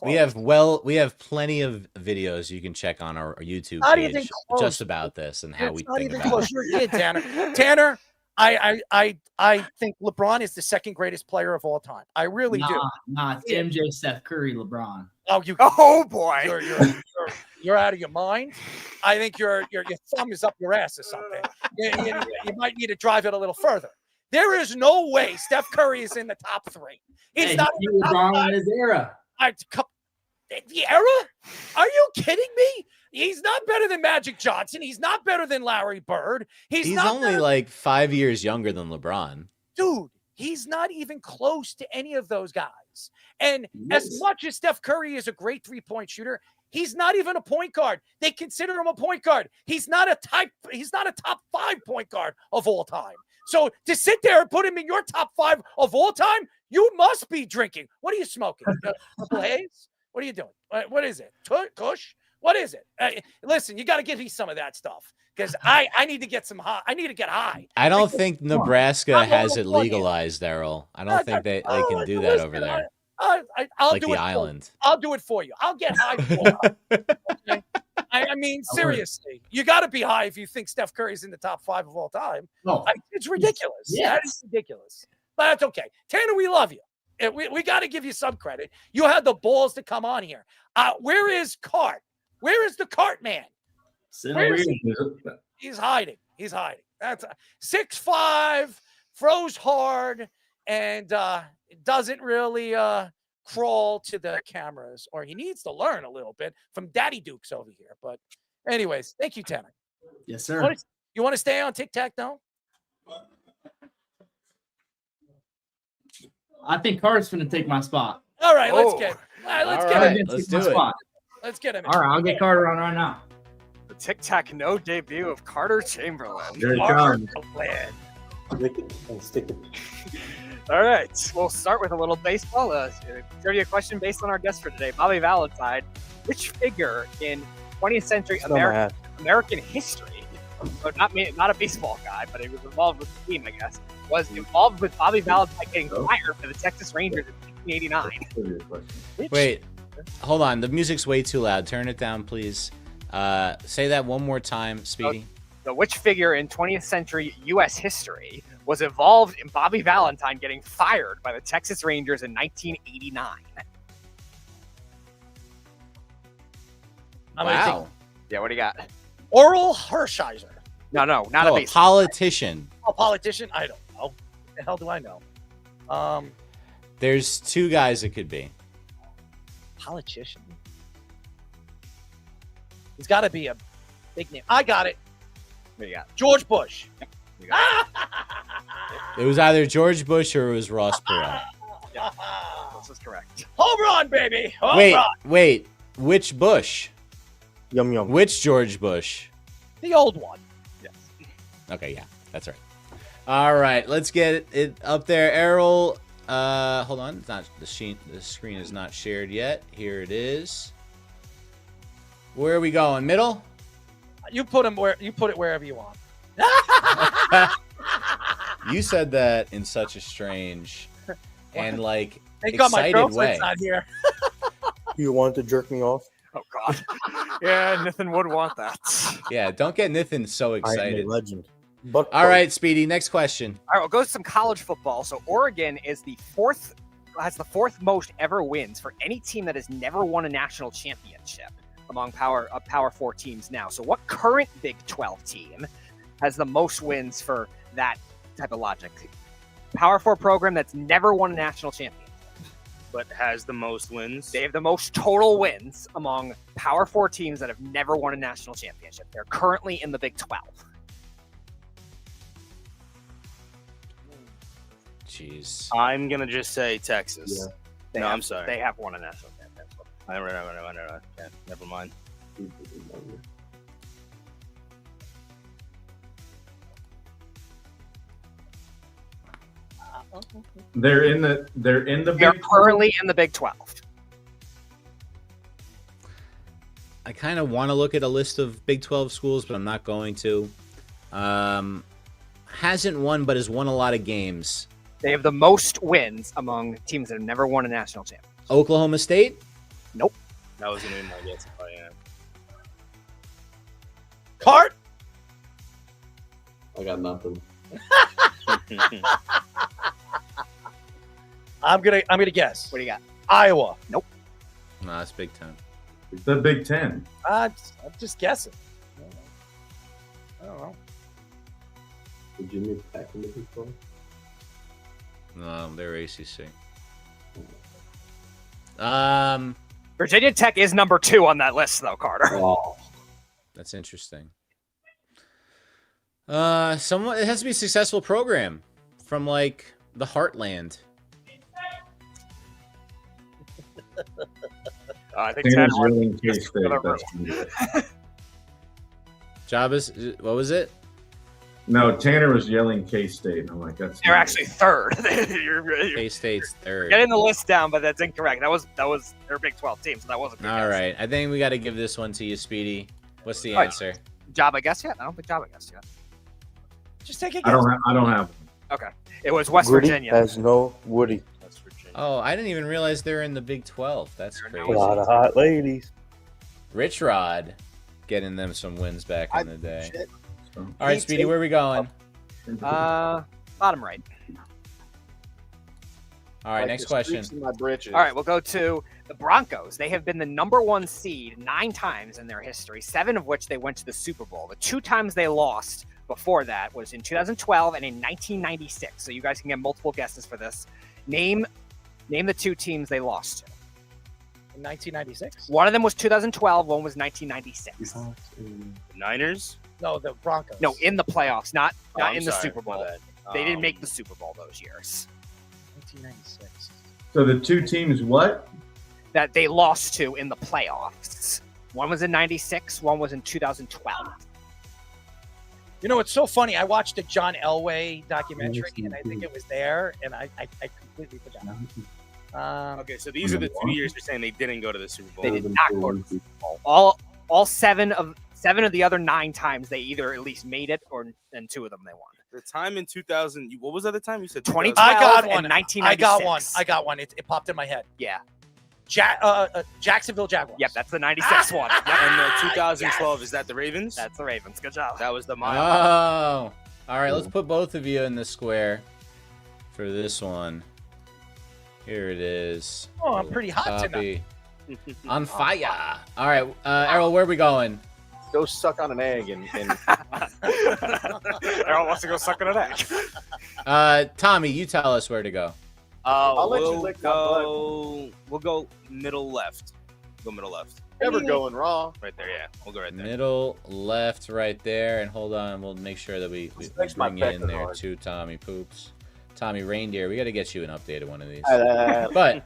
We have plenty of videos you can check on our YouTube page just about this and how we think about it. Tanner, I think LeBron is the 2nd greatest player of all time. I really do. It's MJ, Steph Curry, LeBron. Oh boy, you're out of your mind. I think your thumb is up your ass or something. You might need to drive it a little further. There is no way Steph Curry is in the top 3. He's not in the top 5. In his era. The era? Are you kidding me? He's not better than Magic Johnson. He's not better than Larry Bird. He's only like 5 years younger than LeBron. Dude, he's not even close to any of those guys. And as much as Steph Curry is a great 3-point shooter, he's not even a point guard. They consider him a point guard. He's not a top 5 point guard of all time. So to sit there and put him in your top 5 of all time, you must be drinking. What are you smoking? Purple Haze? What are you doing? What is it? Kush? What is it? Listen, you got to give me some of that stuff because I need to get some high. I need to get high. I don't think Nebraska has it legalized, Errol. I don't think they can do that over there. I'll like do the it island. I'll do it for you. I'll get high for you. Okay? I mean, seriously, you got to be high if you think Steph Curry's in the top 5 of all time. No. It's ridiculous. Yes. That is ridiculous. But that's okay. Tanner, we love you. We got to give you some credit. You had the balls to come on here. Where is Cart? Where is the Cart man? Where is he? He's hiding. That's 6'5", throws hard, and doesn't really crawl to the cameras, or he needs to learn a little bit from Daddy Dukes over here. But anyways, thank you, Tanner. Yes, sir. You want to stay on tic-tac-toe? I think Carter's going to take my spot. All right, let's get him. Let's do it. Let's get him. All right, I'll get Carter on right now. The tic-tac-no debut of Carter Chamberlain. Here it comes. Lick it and stick it. All right, we'll start with a little baseball. Trivia question based on our guest for today, Bobby Valentine. Which figure in 20th century American history, so not a baseball guy, but he was involved with the team, I guess, was involved with Bobby Valentine getting fired for the Texas Rangers in 1989? Wait, hold on. The music's way too loud. Turn it down, please. Say that one more time, Speedy. So which figure in 20th century U.S. history was involved in Bobby Valentine getting fired by the Texas Rangers in 1989? Wow. Yeah, what do you got? Oral Hershiser. No, not Oh, a a baseball. politician. A politician? I don't know. What the hell do I know? There's two guys it could be. Politician. He's got to be a big name. I got it. What do you got? George Bush. It was either George Bush or it was Ross Perot. Yeah, this is correct. Home run, baby. Home run. Wait. Which Bush? Yum yum. Which George Bush? The old one. Yes. Okay, yeah, that's right. All right, let's get it up there. Errol, hold on. It's not the screen is not shared yet. Here it is. Where are we going? Middle? You put it wherever you want. You said that in such a strange and like Thank God my excited girlfriend's way. not here. You want to jerk me off? Oh God. Yeah, Nathan would want that. Yeah, don't get Nathan so I am excited. a legend. But All right, Speedy, next question. All right, we'll go to some college football. So Oregon has the fourth most ever wins for any team that has never won a national championship among Power 4 teams now. So what current Big 12 team has the most wins for that type of logic? Power 4 program that's never won a national championship. But has the most wins. They have the most total wins among Power 4 teams that have never won a national championship. They're currently in the Big 12. Jeez. I'm gonna just say Texas. Yeah. I'm sorry. They have won a national championship. I don't know. Okay, never mind. They're in the They're Big currently in the Big 12. I kind of want to look at a list of Big 12 schools, but I'm not going to. Hasn't won, but has won a lot of games. They have the most wins among teams that have never won a national championship. Oklahoma State? Nope. That was gonna be my guess if I am. Cart? I got nothing. I'm gonna guess. What do you got? Iowa. Nope. No, that's Big 10. It's the Big 10. I'm just guessing. I don't know. Virginia Tech in the Big 12? No, they're ACC. Virginia Tech is number 2 on that list, though, Carter. Oh. That's interesting. It has to be a successful program from like the heartland. I think Tanner's Tanner yelling K-State. Jabez, what was it? No, Tanner was yelling K-State. I'm like, that's. They're actually third. K-State's third. Getting the list down, but that's incorrect. That was their Big 12 team, so that wasn't. All right, I think we got to give this one to you, Speedy. What's the All right. answer? Job, I guess yet. I don't think job, I guess yet. Just take a I guess. don't have. Okay, it was West Gritty Virginia. has no Woody. Oh, I didn't even realize they're in the Big 12. That's A crazy. lot of hot ladies. Rich Rod getting them some wins back in the day. shit. All right, Speedy, where are we going? Bottom right. All right, next question. My britches. All right, we'll go to the Broncos. They have been the #1 seed 9 times in their history, 7 of which they went to the Super Bowl. The 2 times they lost before that was in 2012 and in 1996. So you guys can get multiple guesses for this. Name the 2 teams they lost to. In 1996? One of them was 2012, one was 1996. The Niners? No, the Broncos. No, in the playoffs, not I'm in the sorry, Super my Bowl. bad. They didn't make the Super Bowl those years. 1996. So the 2 teams, what? That they lost to in the playoffs. One was in 96, one was in 2012. You know, it's so funny. I watched a John Elway documentary, and I think it was there, and I completely forgot. Okay, so these are the 2 years you're saying they didn't go to the Super Bowl. They did not go to the Super Bowl. All 7 of the other 9 times they either at least made it, and 2 of them they won. The time in 2000, what was the other time? You said 2012 I got one. and 1996. I got one. It popped in my head. Yeah. Jacksonville Jaguars. Yep, that's the 96 one. Yep. And the 2012, is that the Ravens? That's the Ravens. Good job. That was the mile. Oh. All right, let's put both of you in the square for this one. Here it is. Oh, I'm pretty hot Copy. tonight. On fire. All right, Errol, where are we going? Go suck on an egg and Errol wants to go suck on an egg. Tommy, you tell us where to go. I'll let you We'll lick my butt. go middle left. Go middle left. Never going wrong. Right there, yeah. We'll go right there. Middle left right there. And hold on, we'll make sure that we makes my bring you in pecker there hard. too, Tommy Poops. Tommy Reindeer. We got to get you an updated one of these. But But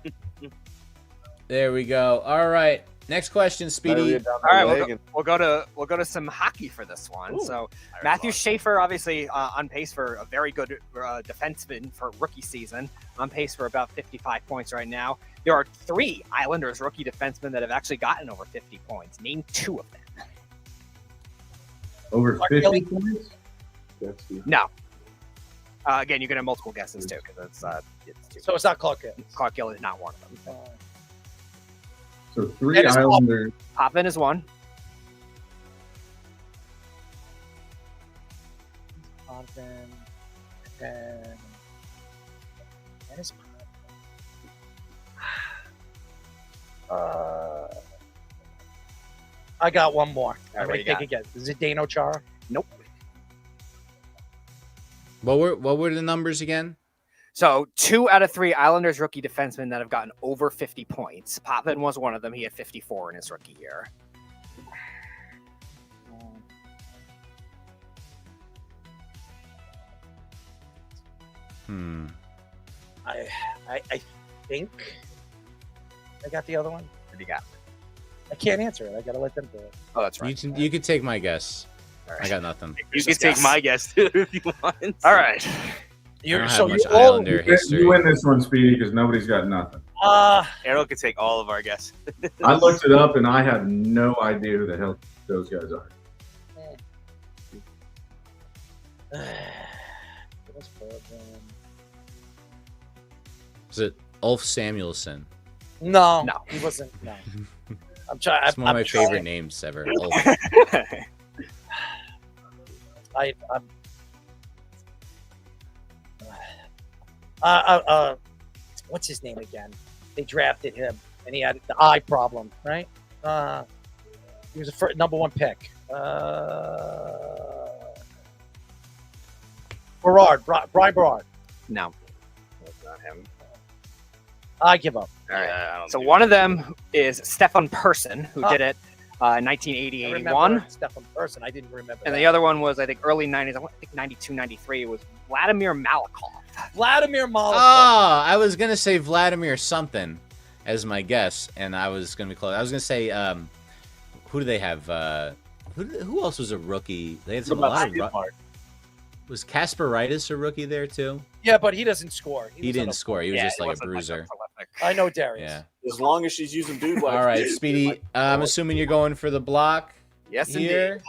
there we go. All right. Next question, Speedy. All right, we'll go to some hockey for this one. So Matthew Schaefer, obviously on pace for a very good defenseman for rookie season, on pace for about 55 points right now. There are 3 Islanders rookie defensemen that have actually gotten over 50 points. Name 2 of them. Over 50 points? No. Again, you can have multiple guesses too, because it's 2. So it's not Clark Hill. Clark Hill is not one of them. So 3 Islanders. Potvin is 1. Potvin. And is I got one more. I'm going to take a guess. Is it Zdeno Chara? Nope. What were the numbers again? So 2 out of 3 Islanders rookie defensemen that have gotten over 50 points. Potvin was one of them. He had 54 in his rookie year. I think I got the other one. What do you got? I can't answer it. I got to let them do it. Oh, that's right. You can take my guess. All right. I got nothing. You can take my guess too if you want. All right. I don't have much Islander history. You win this one, Speedy, because nobody's got nothing. Errol can take all of our guesses. I looked it up, and I have no idea who the hell those guys are. Is it Ulf Samuelsson? No, he wasn't. No. I'm trying. It's one of my favorite names ever. Ulf. What's his name again? They drafted him, and he had the eye problem, right? He was a number 1 pick. Brian Berard. No, that's not him. I give up. All right. So one of them is Stefan Persson, who did it 1980-81. Stefan Persson. I didn't remember. And that. the other one was, I think, early 90s. I think 92, 93. It was Vladimir Malakov. Vladimir Malakov. Oh, I was gonna say Vladimir something as my guess, and I was gonna be close. I was gonna say, who do they have? Who else was a rookie? They had some a lot of. Was Kasparaitis a rookie there too? Yeah, but he doesn't score. He didn't score. He was just like a bruiser. I know Darius. Yeah. As long as she's using dude wipes. All right, Speedy. I'm assuming you're going for the block. Yes, here. indeed.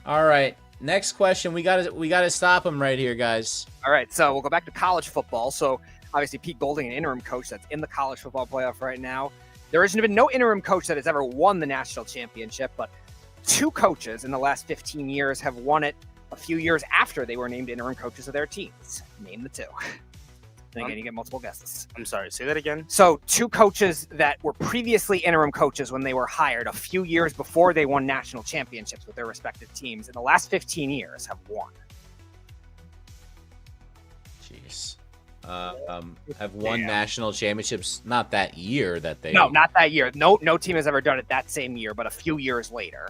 All right. Next question. We gotta stop him right here, guys. All right, so we'll go back to college football. So obviously Pete Golding, an interim coach that's in the college football playoff right now. There has been no interim coach that has ever won the national championship, but 2 coaches in the last 15 years have won it a few years after they were named interim coaches of their teams. Name the 2. and again, you get multiple guesses. I'm sorry, say that again. So 2 coaches that were previously interim coaches when they were hired a few years before they won national championships with their respective teams in the last 15 years have won. Jeez. Have won national championships, not that year that they... No, not that year. No team has ever done it that same year, but a few years later.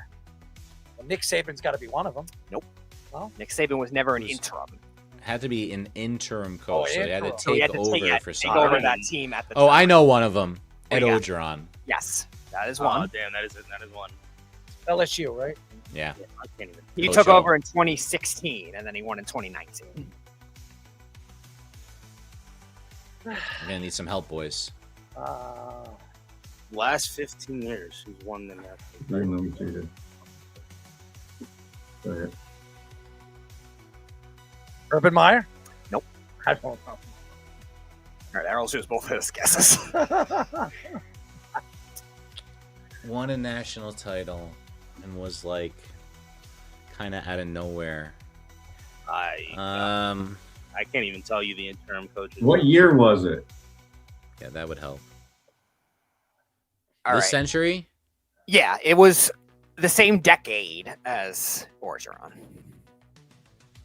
Well, Nick Saban's got to be one of them. Nope. Well, Nick Saban was never an interim. Had to be an interim coach, so he had to So he take had to over for take some over that team at the time. Oh, I know one of them. What Ed do you got? Ogeron. Yes, that is one. Oh, damn, that is one. LSU, right? Yeah. I can't even. He Coach took O. over in 2016, and then he won in 2019. I'm gonna need some help, boys. Last 15 years, who's won the national? Urban Meyer? Nope. I don't know. All right, Errol's used both of his guesses. Won a national title and was like kind of out of nowhere. I can't even tell you the interim coaches. What year was it? Yeah, that would help. All This right. century? Yeah, it was the same decade as Orgeron.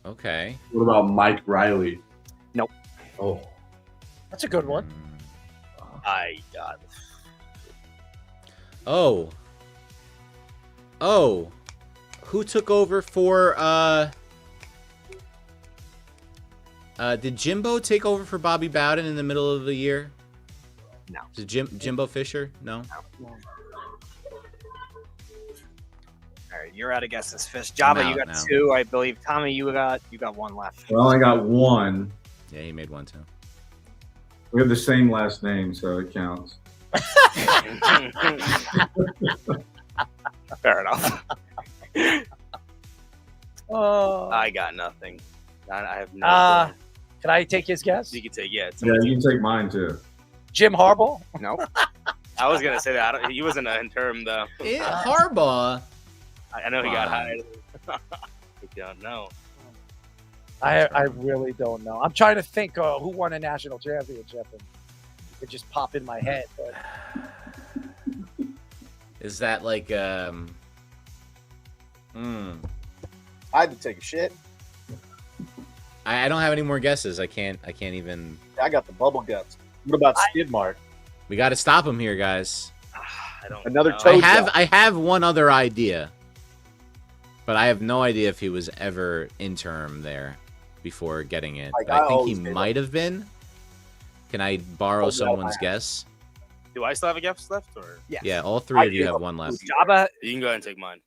Okay. What about Mike Riley? Nope. Oh. That's a good one. I got. Oh. Who took over for did Jimbo take over for Bobby Bowden in the middle of the year? No. Is it Jimbo Fisher? No. All right, you're out of guesses, Fish. Java, you out got now. 2, I believe. Tommy, you got one left. Well, I got one. Yeah, he made one too. We have the same last name, so it counts. Fair enough. I got nothing. I have no. Can I take his guess? You can take Yeah, you can take mine too. Jim Harbaugh? Nope. I was gonna say that. He wasn't an interim though. Harbaugh. I know he got Fine. hired. I don't know. I really don't know. I'm trying to think who won a national championship, and it could just pop in my head. But Is that like I had to take a shit. I don't have any more guesses. I can't even. I got the bubble guts. What about Skidmark? We got to stop him here, guys. I don't. Another know. toe I have one other idea, but I have no idea if he was ever interim there before getting it. Like, But I think he always say that. might have been. Can I borrow someone's guess? Do I still have a guess left, or Yes. Yeah, all three of you have one left. Java, you can go ahead and take mine?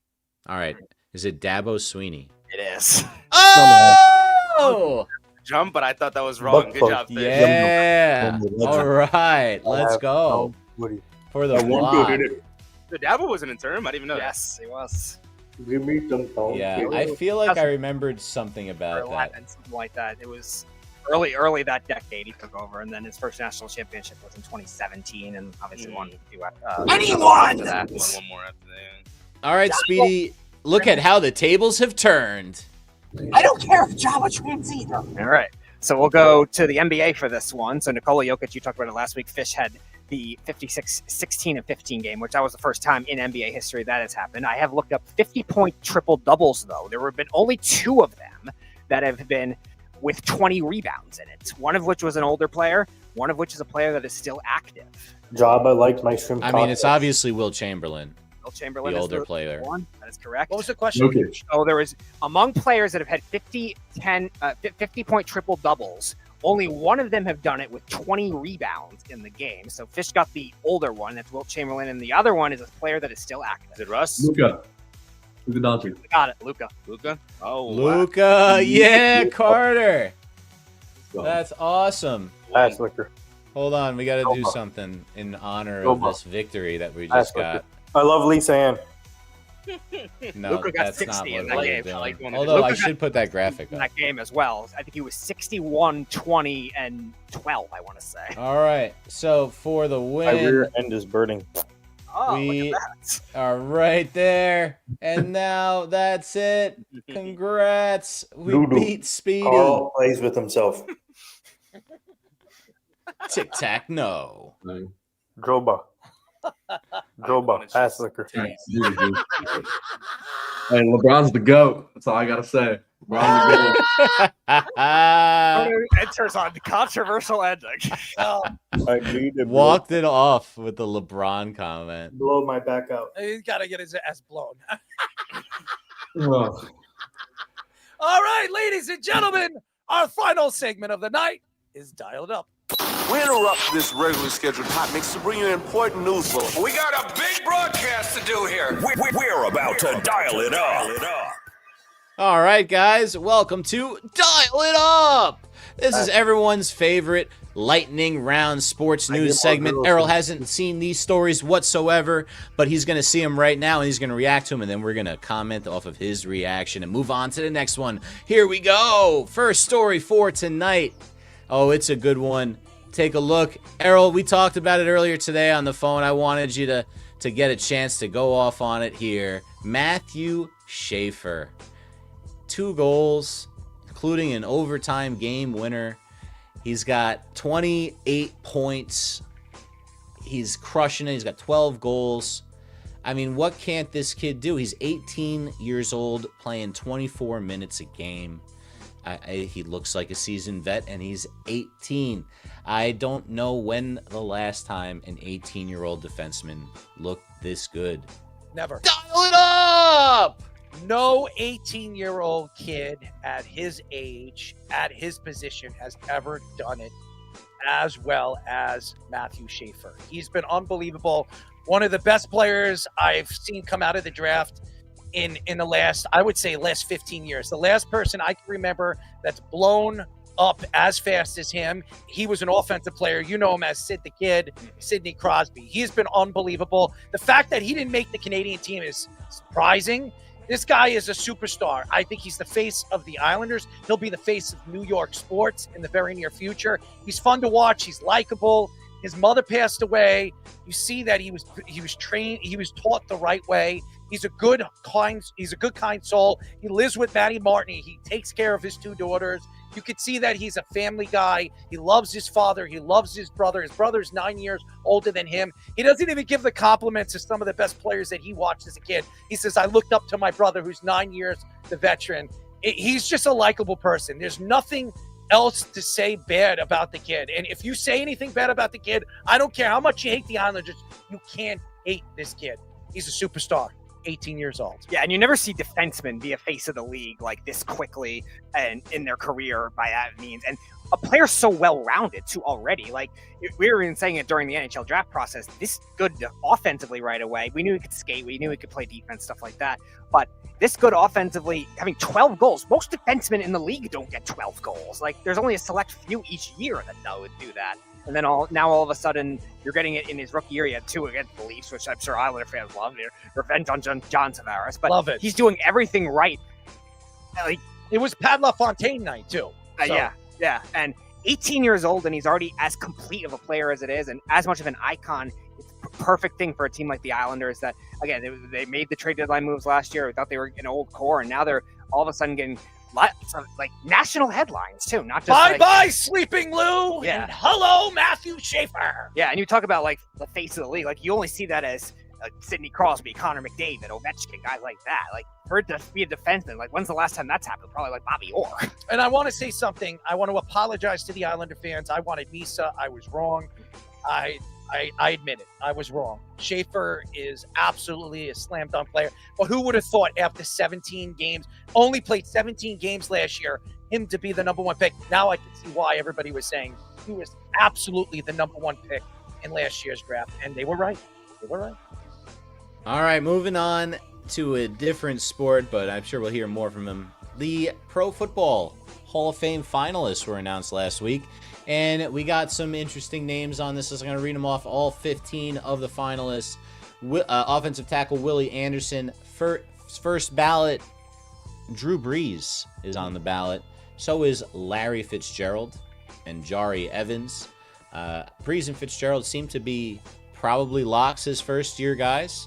All right. Is it Dabo Sweeney? it is. Oh! Jump, but I thought that was wrong. Good job, Fish. Yeah. All right. Let's go. For the block. So Dabo was an interim. I didn't even know Yes, he was. Give me some tone. Yeah, I feel like I remembered something about Or that. 11, something like that. It was early that decade he took over, and then his first national championship was in 2017, and obviously won a few. After that. One more after that. All right, Speedy. Look at how the tables have turned. I don't care if Java wins either. All right. So we'll go to the NBA for this one. So Nikola Jokic, you talked about it last week. Fish had the 56-16-15 game, which that was the first time in NBA history that has happened. I have looked up 50-point triple-doubles, though. There have been only 2 of them that have been with 20 rebounds in it, one of which was an older player, one of which is a player that is still active. Job, I liked my shrimp. I mean, it's obviously Will Chamberlain, Will Chamberlain the is older player. one. That is correct. what was the question? So there is, among players that have had 50-point triple-doubles, only one of them have done it with 20 rebounds in the game. So Fish got the older one. That's Wilt Chamberlain. And the other one is a player that is still active. Is it Russ? Luka Doncic. Got it, Luka. Luka? Oh, Luka, yeah, Carter. That's awesome. Pass liquor. Hold on, we got to do Nova. something in honor of Nova. this victory that we Pass just liquor. got. I love Lisa Ann. No, Luka got that's not 60 in what that we're game. doing. I like one of Although Luka I got should put that graphic in up. that game as well. I think he was 61, 20, and 12, I want to say. All right, so for the My win, rear end is burning. Oh, we look at that. are right there. And now that's it. Congrats. We Doo-doo. beat Speedy. Carl plays with himself. Tic Tac No. Droba. Ass liquor. Hey, LeBron's the GOAT. That's all I gotta say. LeBron's the GOAT. Enters on controversial ending. Walked it off with the LeBron comment. Blow my back out. He's got to get his ass blown. Oh. All right, ladies and gentlemen, our final segment of the night is Dialed Up. We interrupt this regularly scheduled hot mix to bring you important news bulletin. We got a big broadcast to do here. We're about to dial it up. All right, guys, welcome to Dial It Up. This is everyone's favorite lightning round sports news segment. Errol hasn't seen these stories whatsoever, but he's going to see them right now, and he's going to react to them, and then we're going to comment off of his reaction and move on to the next one. Here we go. First story for tonight. Oh, it's a good one. Take a look. Errol, we talked about it earlier today on the phone. I wanted you to get a chance to go off on it here. Matthew Schaefer. 2 goals, including an overtime game winner. He's got 28 points. He's crushing it. He's got 12 goals. I mean, what can't this kid do? He's 18 years old, playing 24 minutes a game. He looks like a seasoned vet, and he's 18. I don't know when the last time an 18-year-old defenseman looked this good. Never. Dial it up! No 18-year-old kid at his age, at his position, has ever done it as well as Matthew Schaefer. He's been unbelievable. One of the best players I've seen come out of the draft in the last, I would say, last 15 years. The last person I can remember that's blown up as fast as him, he was an offensive player. You know him as Sid the Kid, Sidney Crosby. He's been unbelievable. The fact that he didn't make the Canadian team is surprising. This guy is a superstar. I think he's the face of the Islanders. He'll be the face of New York sports in the very near future. He's fun to watch. He's likable. His mother passed away. You see that he was trained. He was taught the right way. He's a good, kind soul. He lives with Maddie Martin. He takes care of his 2 daughters. You could see that he's a family guy. He loves his father. He loves his brother. His brother's 9 years older than him. He doesn't even give the compliments to some of the best players that he watched as a kid. He says, I looked up to my brother who's 9 years, the veteran. He's just a likable person. There's nothing else to say bad about the kid. And if you say anything bad about the kid, I don't care how much you hate the Islanders, you can't hate this kid. He's a superstar. 18 years old. Yeah, and you never see defensemen be a face of the league like this quickly and in their career by that means. And a player so well-rounded too already. Like we were even saying it during the NHL draft process, this good offensively right away. We knew he could skate. We knew he could play defense, stuff like that. But this good offensively, having 12 goals. Most defensemen in the league don't get 12 goals. Like there's only a select few each year that would do that. And then now all of a sudden, you're getting it in his rookie year. He had 2 against the Leafs, which I'm sure Islander fans love. Revenge on John Tavares. But love it. He's doing everything right. Like it was Pat LaFontaine night, too. So. Yeah. And 18 years old, and he's already as complete of a player as it is, and as much of an icon. It's a perfect thing for a team like the Islanders that, again, they made the trade deadline moves last year. We thought they were an old core, and now they're all of a sudden getting lots of national headlines too, not just bye Sleeping Lou and hello Matthew Schaefer. Yeah, and you talk about like the face of the league, like you only see that as Sidney Crosby, Connor McDavid, Ovechkin, guys like that. Like for it to be a defenseman, like when's the last time that's happened? Probably like Bobby Orr. And I want to say something. I want to apologize to the Islander fans. I wanted Misa. I was wrong. I admit it. I was wrong. Schaefer is absolutely a slam dunk player. But who would have thought after 17 games, only played 17 games last year, him to be the number 1 pick? Now I can see why everybody was saying he was absolutely the number 1 pick in last year's draft. And they were right. All right, moving on to a different sport, but I'm sure we'll hear more from him. The Pro Football Hall of Fame finalists were announced last week. And we got some interesting names on this. I'm going to read them off, all 15 of the finalists. Offensive tackle Willie Anderson, first ballot. Drew Brees is on the ballot. So is Larry Fitzgerald and Jari Evans. Brees and Fitzgerald seem to be probably locks his first-year guys.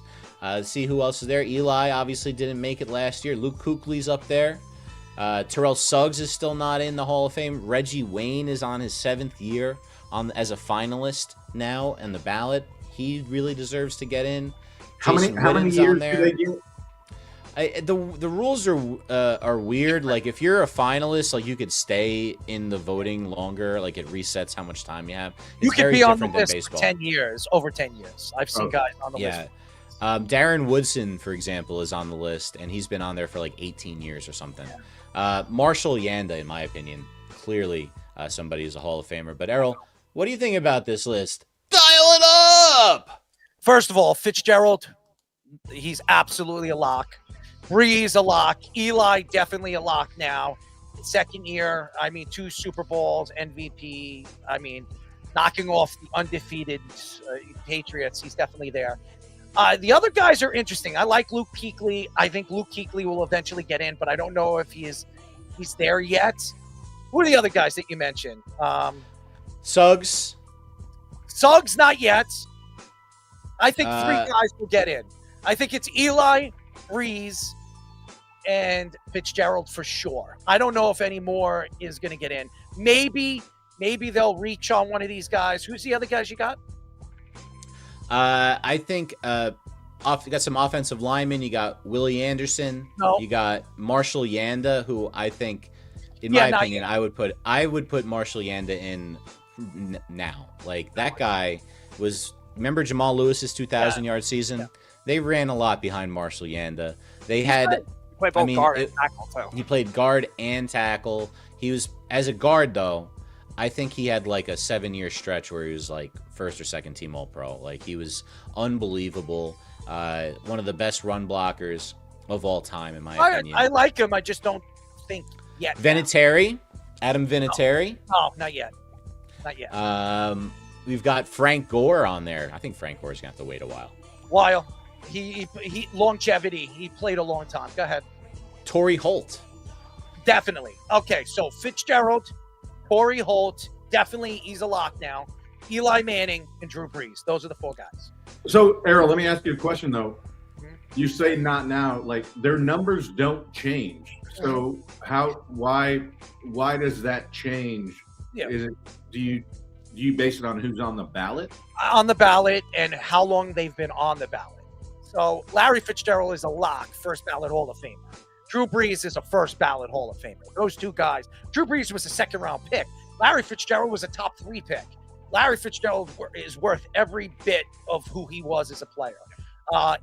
See who else is there. Eli obviously didn't make it last year. Luke Kuechly's up there. Terrell Suggs is still not in the Hall of Fame. Reggie Wayne is on his 7th year as a finalist now in the ballot. He really deserves to get in. How many years do they get? The rules are weird. Like if you're a finalist, like you could stay in the voting longer. Like it resets how much time you have. You could be on the list for 10 years, over 10 years. I've seen guys on the list. Darren Woodson, for example, is on the list, and he's been on there for like 18 years or something. Marshall Yanda, in my opinion, clearly somebody who's a Hall of Famer. But Errol, what do you think about this list? Dial it up! First of all, Fitzgerald, he's absolutely a lock. Breeze, a lock. Eli, definitely a lock now. 2nd year, 2 Super Bowls, MVP. Knocking off the undefeated Patriots. He's definitely there. The other guys are interesting. I like Luke Kuechly. I think Luke Kuechly will eventually get in, but I don't know if he's there yet. Who are the other guys that you mentioned? Suggs, not yet. I think 3 guys will get in. I think it's Eli, Breeze, and Fitzgerald for sure. I don't know if any more is going to get in. Maybe they'll reach on one of these guys. Who's the other guys you got? I think you got some offensive linemen. You got Willie Anderson. No. You got Marshall Yanda, who I think, in my opinion, I would put Marshall Yanda in now. Like that guy was. Remember Jamal Lewis's 2,000-yard season? Yeah. They ran a lot behind Marshall Yanda. They had. Played both guard and tackle too. He played guard and tackle. He was as a guard though. I think he had like a 7-year stretch where he was like 1st or 2nd team All-Pro. Like he was unbelievable. One of the best run blockers of all time, in my opinion. I like him. I just don't think yet. Vinatieri, Adam Vinatieri. No, not yet. Not yet. We've got Frank Gore on there. I think Frank Gore's gonna have to wait a while. He longevity. He played a long time. Go ahead. Torrey Holt. Definitely. Okay, so Fitzgerald, Torrey Holt, definitely he's a lock now. Eli Manning and Drew Brees. Those are the 4 guys. So, Errol, let me ask you a question though. You say not now, like their numbers don't change. So why does that change? Yeah. Is it do you base it on who's on the ballot? On the ballot and how long they've been on the ballot. So Larry Fitzgerald is a lock, 1st ballot Hall of Famer. Drew Brees is a 1st ballot Hall of Famer. Those 2 guys. Drew Brees was a 2nd-round pick. Larry Fitzgerald was a top 3 pick. Larry Fitzgerald is worth every bit of who he was as a player.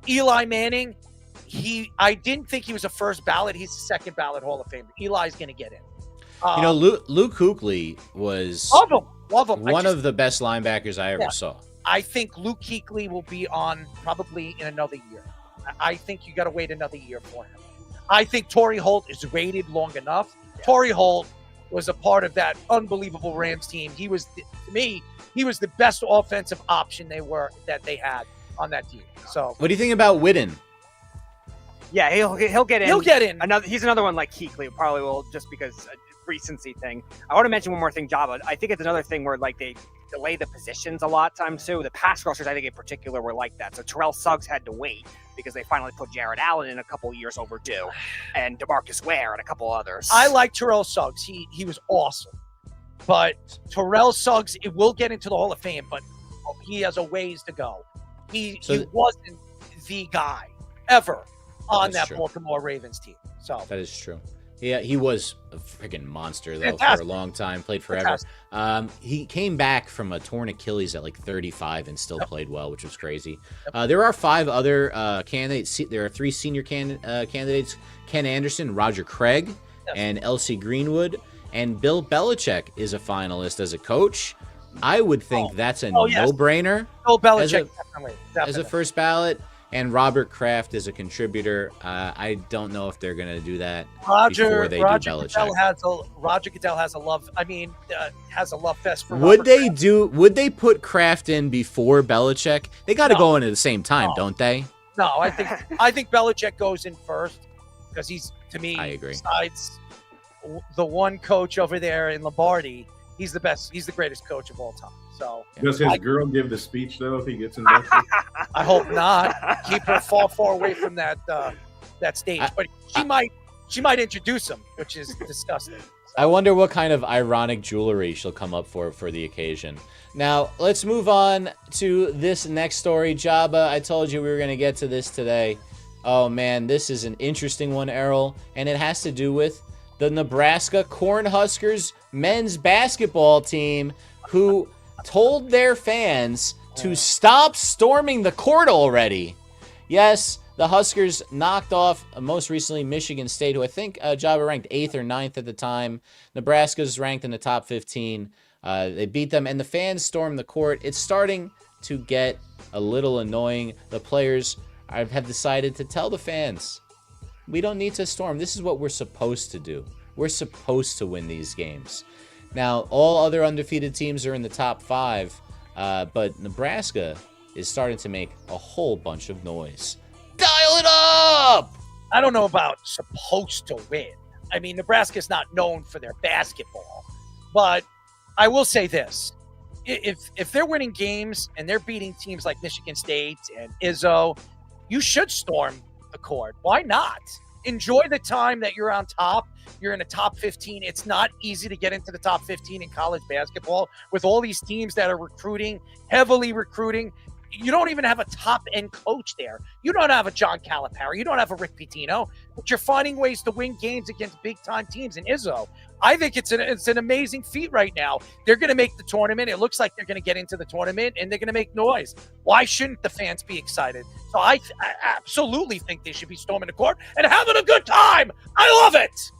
Eli Manning, I didn't think he was a 1st ballot. He's a 2nd ballot Hall of Famer. Eli's going to get in. Luke Kuechly was love him. One of the best linebackers I ever saw. I think Luke Kuechly will be on probably in another year. I think you got to wait another year for him. I think Torrey Holt is rated long enough. Yeah. Torrey Holt was a part of that unbelievable Rams team. He was, to me, he was the best offensive option that they had on that team. So, what do you think about Whitten? Yeah, he'll get in. He'll get in. He's another one like Kuechly, probably will, just because recency thing. I want to mention one more thing, Java. I think it's another thing where like they delay the positions a lot of times too. The pass rushers, I think in particular, were like that. So Terrell Suggs had to wait because they finally put Jared Allen in a couple years overdue, and DeMarcus Ware and a couple others. I like Terrell Suggs. He was awesome, but Terrell Suggs, it will get into the Hall of Fame, but he has a ways to go. He wasn't the guy ever on that Baltimore Ravens team. So that is true. Yeah, he was a freaking monster though for a long time. Played forever. He came back from a torn Achilles at like 35 and still played well, which was crazy. There are 5 other candidates. There are 3 senior candidates: Ken Anderson, Roger Craig, and Elsie Greenwood. And Bill Belichick is a finalist as a coach. I would think that's a no-brainer. Bill Belichick, definitely. As a 1st ballot. And Robert Kraft is a contributor. I don't know if they're going to do that before they do Belichick. Roger Goodell has a love. Has a love fest for. Would they put Kraft in before Belichick? They got to go in at the same time, don't they? No, I think Belichick goes in first because he's, to me, I agree. Besides the one coach over there in Lombardi, he's the best. He's the greatest coach of all time. So does his girl give the speech though if he gets inducted? I hope not. Keep her far away from that stage. But she might introduce him, which is disgusting. I wonder what kind of ironic jewelry she'll come up for the occasion. Now, let's move on to this next story. Jabba, I told you we were going to get to this today. Oh, man, this is an interesting one, Errol, and it has to do with the Nebraska Cornhuskers men's basketball team, who told their fans to stop storming the court already. Yes, the Huskers knocked off, most recently, Michigan State, who I think Jabba ranked 8th or 9th at the time. Nebraska's ranked in the top 15. They beat them, and the fans stormed the court. It's starting to get a little annoying. The players have decided to tell the fans, we don't need to storm. This is what we're supposed to do. We're supposed to win these games. Now, all other undefeated teams are in the top 5, but Nebraska is starting to make a whole bunch of noise. Dial it up! I don't know about supposed to win. I mean, Nebraska's not known for their basketball. But I will say this. If they're winning games and they're beating teams like Michigan State and Izzo, you should storm the court. Why not? Enjoy the time that you're on top. You're in the top 15. It's not easy to get into the top 15 in college basketball with all these teams that are recruiting, heavily recruiting. You don't even have a top-end coach there. You don't have a John Calipari. You don't have a Rick Pitino. But you're finding ways to win games against big-time teams in Izzo. I think it's an amazing feat right now. They're going to make the tournament. It looks like they're going to get into the tournament, and they're going to make noise. Why shouldn't the fans be excited? So I absolutely think they should be storming the court and having a good time. I love it.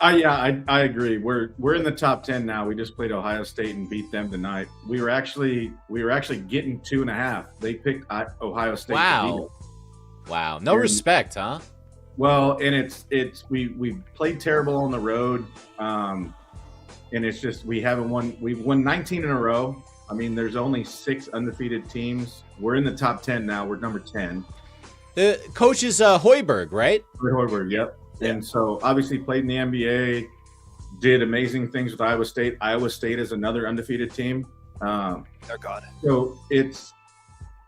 I agree. We're in the top 10 now. We just played Ohio State and beat them tonight. We were actually getting 2.5. They picked Ohio State. Wow. No respect, huh? Well, and we played terrible on the road, and it's just we haven't won. We've won 19 in a row. I mean, there's only 6 undefeated teams. We're in the top 10 now. We're number 10. The coach is Hoiberg, right? Hoiberg, yep. And so obviously played in the NBA, did amazing things with Iowa State. Iowa State is another undefeated team. They're God. So it's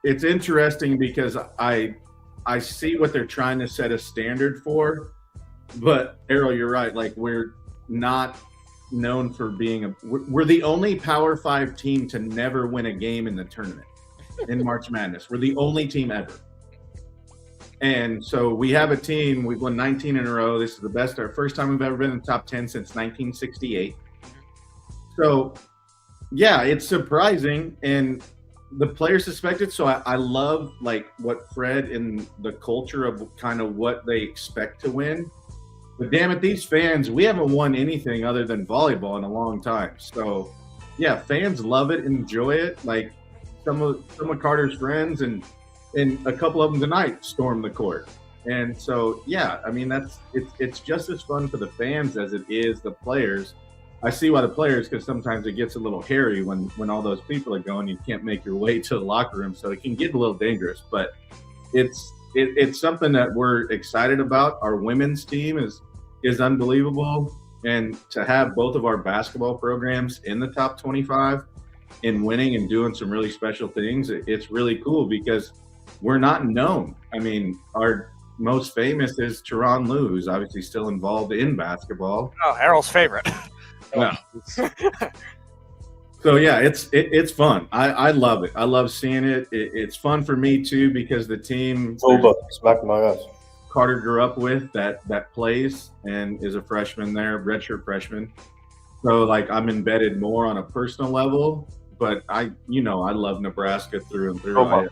interesting because I see what they're trying to set a standard for, but Errol, you're right. Like, we're not known for being we're the only Power 5 team to never win a game in the tournament in March Madness. We're the only team ever. And so we have a team, we've won 19 in a row. This is our first time we've ever been in the top 10 since 1968. So, yeah, it's surprising. And the players suspected. So I love, like, what Fred and the culture of kind of what they expect to win. But damn it, these fans, we haven't won anything other than volleyball in a long time. So, yeah, fans love it, enjoy it. Like, some of Carter's friends and a couple of them tonight stormed the court. And so, yeah, I mean, it's just as fun for the fans as it is the players. I see why the players, because sometimes it gets a little hairy when all those people are going. You can't make your way to the locker room, so it can get a little dangerous. But it's something that we're excited about. Our women's team is unbelievable, and to have both of our basketball programs in the top 25 and winning and doing some really special things, it's really cool because we're not known. I mean, our most famous is Tyronn Lue, who's obviously still involved in basketball. Oh, Errol's favorite. Yeah. So yeah, it's fun. I love it. I love seeing it. It's fun for me too because the team smack my ass. Carter grew up with that plays and is a freshman there, redshirt freshman. So like I'm embedded more on a personal level, but I love Nebraska through and through. I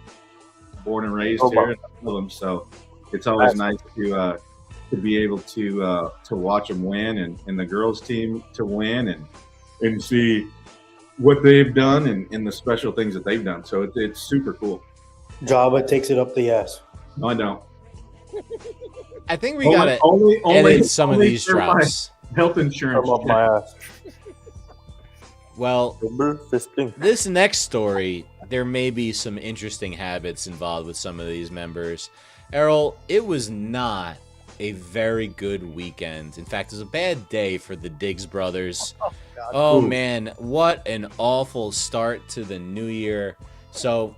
born and raised here, and I love them. So it's always nice to be able to watch them win and the girls team to win and see what they've done and the special things that they've done. So it's super cool. Jabba takes it up the ass. No, I don't. I think we got to edit some of these drops. Health insurance. Up my ass. Well, this next story, there may be some interesting habits involved with some of these members. Errol, it was not a very good weekend. In fact, it was a bad day for the Diggs brothers. Oh man, what an awful start to the new year. So,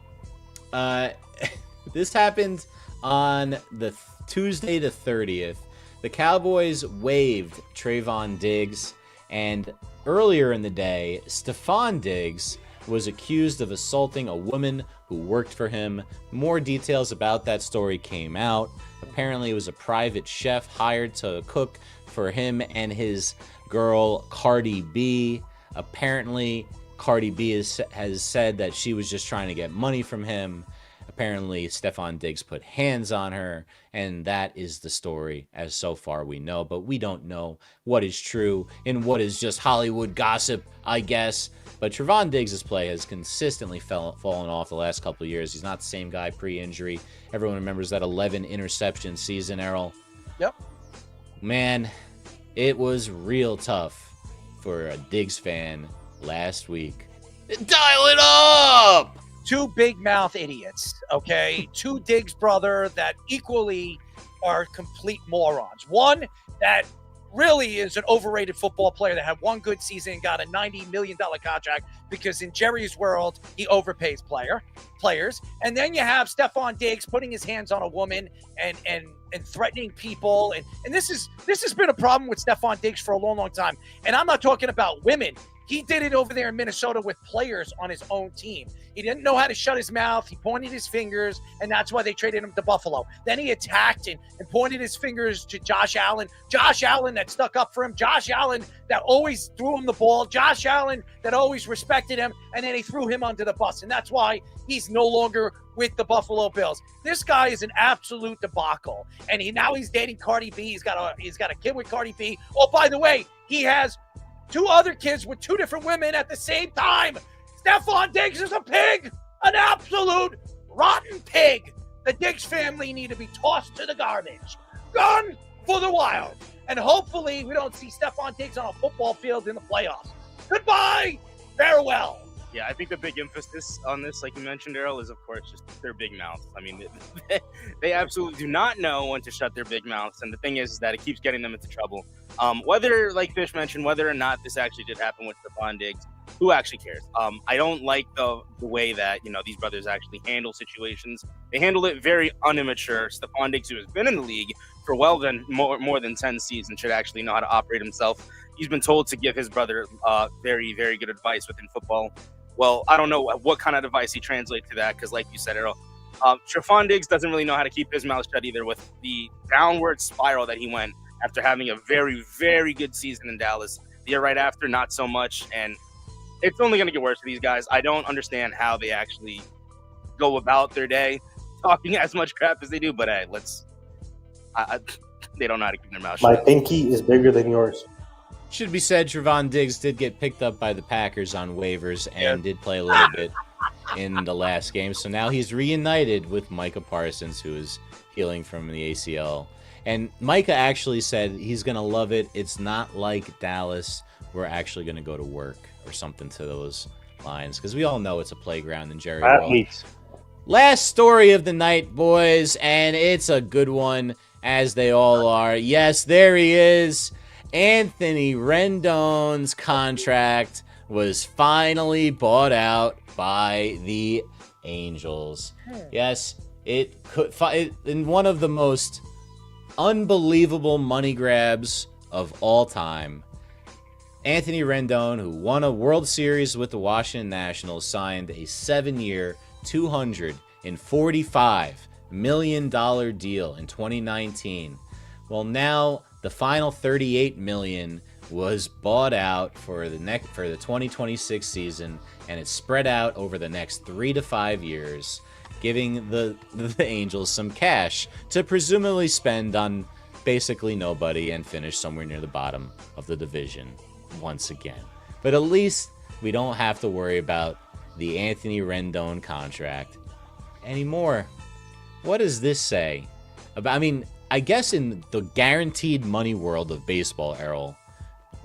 this happened on the Tuesday the 30th. The Cowboys waived Trayvon Diggs, and earlier in the day, Stephon Diggs was accused of assaulting a woman who worked for him. More details about that story came out. Apparently, it was a private chef hired to cook for him and his girl, Cardi B. Apparently, Cardi B has said that she was just trying to get money from him. Apparently, Stephon Diggs put hands on her, and that is the story as so far we know. But we don't know what is true and what is just Hollywood gossip, I guess. But Trayvon Diggs' play has consistently fallen off the last couple of years. He's not the same guy pre-injury. Everyone remembers that 11 interception season, Errol. Yep. Man, it was real tough for a Diggs fan last week. Dial it up! Two big mouth idiots, okay? Two Diggs brother that equally are complete morons. One that really is an overrated football player that had one good season and got a $90 million contract because in Jerry's world, he overpays players. And then you have Stephon Diggs putting his hands on a woman and threatening people. And this has been a problem with Stephon Diggs for a long, long time. And I'm not talking about women. He did it over there in Minnesota with players on his own team. He didn't know how to shut his mouth. He pointed his fingers, and that's why they traded him to Buffalo. Then he attacked and pointed his fingers to Josh Allen. Josh Allen that stuck up for him. Josh Allen that always threw him the ball. Josh Allen that always respected him, and then he threw him under the bus. And that's why he's no longer with the Buffalo Bills. This guy is an absolute debacle. And now he's dating Cardi B. He's got a kid with Cardi B. Oh, by the way, he has 2 other kids with 2 different women at the same time. Stephon Diggs is a pig, an absolute rotten pig. The Diggs family need to be tossed to the garbage. Gone for the wild. And hopefully we don't see Stephon Diggs on a football field in the playoffs. Goodbye. Farewell. Yeah, I think the big emphasis on this, like you mentioned, Errol, is, of course, just their big mouths. I mean, they absolutely do not know when to shut their big mouths. And the thing is that it keeps getting them into trouble. Whether, like Fish mentioned, whether or not this actually did happen with Stephon Diggs, who actually cares? I don't like the way that, these brothers actually handle situations. They handle it very unimmature. Stephon Diggs, who has been in the league for more than 10 seasons, should actually know how to operate himself. He's been told to give his brother very, very good advice within football. Well, I don't know what kind of advice he translates to that because, like you said, Errol, Trayvon Diggs doesn't really know how to keep his mouth shut either with the downward spiral that he went after having a very, very good season in Dallas. The year right after, not so much. And it's only going to get worse for these guys. I don't understand how they actually go about their day talking as much crap as they do. But, hey, they don't know how to keep their mouth shut. My pinky is bigger than yours. Should be said, Trayvon Diggs did get picked up by the Packers on waivers and did play a little bit in the last game. So now he's reunited with Micah Parsons, who is healing from the ACL. And Micah actually said he's going to love it. It's not like Dallas. We're actually going to go to work or something to those lines because we all know it's a playground in Jerry World. Last story of the night, boys, and it's a good one, as they all are. Yes, there he is. Anthony Rendon's contract was finally bought out by the Angels. Yes, it could in one of the most unbelievable money grabs of all time. Anthony Rendon, who won a World Series with the Washington Nationals, signed a 7-year, $245 million deal in 2019. Well, now the final $38 million was bought out for the 2026 season, and it's spread out over the next 3 to 5 years, giving the Angels some cash to presumably spend on basically nobody and finish somewhere near the bottom of the division once again. But at least we don't have to worry about the Anthony Rendon contract anymore. What does this say about? I mean, I guess in the guaranteed money world of baseball, Errol,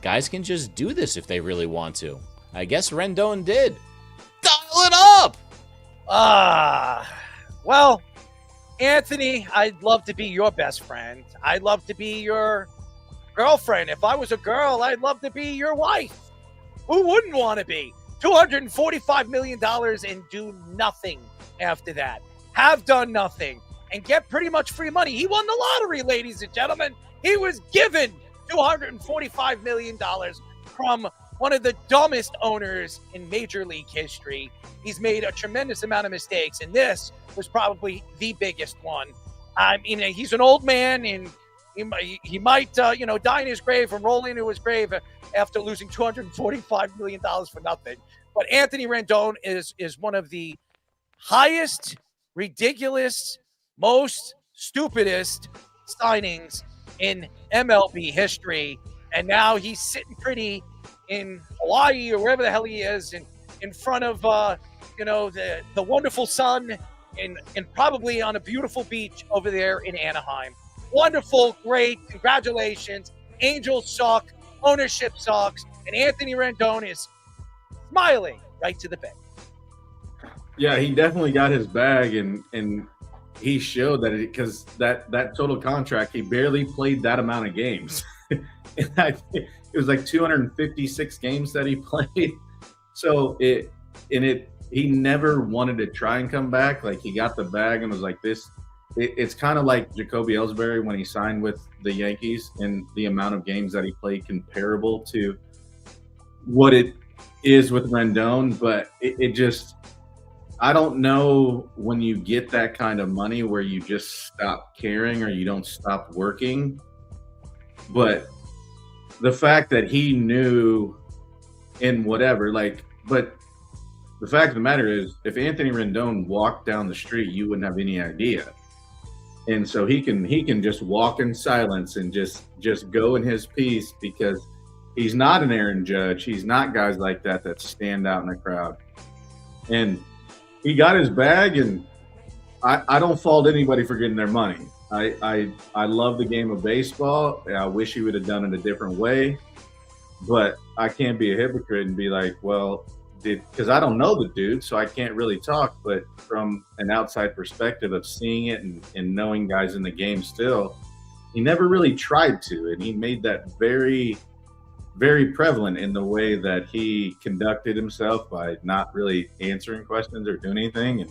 guys can just do this if they really want to. I guess Rendon did. Dial it up! Well, Anthony, I'd love to be your best friend. I'd love to be your girlfriend. If I was a girl, I'd love to be your wife. Who wouldn't want to be? $245 million and do nothing after that. Have done nothing and get pretty much free money. He won the lottery, ladies and gentlemen. He was given $245 million from one of the dumbest owners in Major League history. He's made a tremendous amount of mistakes, and this was probably the biggest one. I mean, he's an old man, and he might, die in his grave and roll into his grave after losing $245 million for nothing. But Anthony Rendon is one of the highest, ridiculous, most stupidest signings in MLB history. And now he's sitting pretty in Hawaii or wherever the hell he is, in front of the wonderful sun, and probably on a beautiful beach over there in Anaheim. Wonderful, great, congratulations. Angels suck, ownership sucks, and Anthony Rendon is smiling right to the bank. Yeah, he definitely got his bag, and he showed that because that total contract, he barely played that amount of games. It was like 256 games that he played. So he never wanted to try and come back. Like, he got the bag and was like, this. It's kind of like Jacoby Ellsbury when he signed with the Yankees, and the amount of games that he played comparable to what it is with Rendon. But it just, I don't know when you get that kind of money where you just stop caring or you don't stop working. But the fact that he knew in whatever, but the fact of the matter is, if Anthony Rendon walked down the street, you wouldn't have any idea. And so he can just walk in silence and just go in his piece, because he's not an Aaron Judge. He's not guys like that stand out in the crowd. And he got his bag, and I don't fault anybody for getting their money. I love the game of baseball. I wish he would have done it a different way, but I can't be a hypocrite and be like, well, because I don't know the dude, so I can't really talk. But from an outside perspective of seeing it and knowing guys in the game still, he never really tried to. And he made that very, very prevalent in the way that he conducted himself by not really answering questions or doing anything,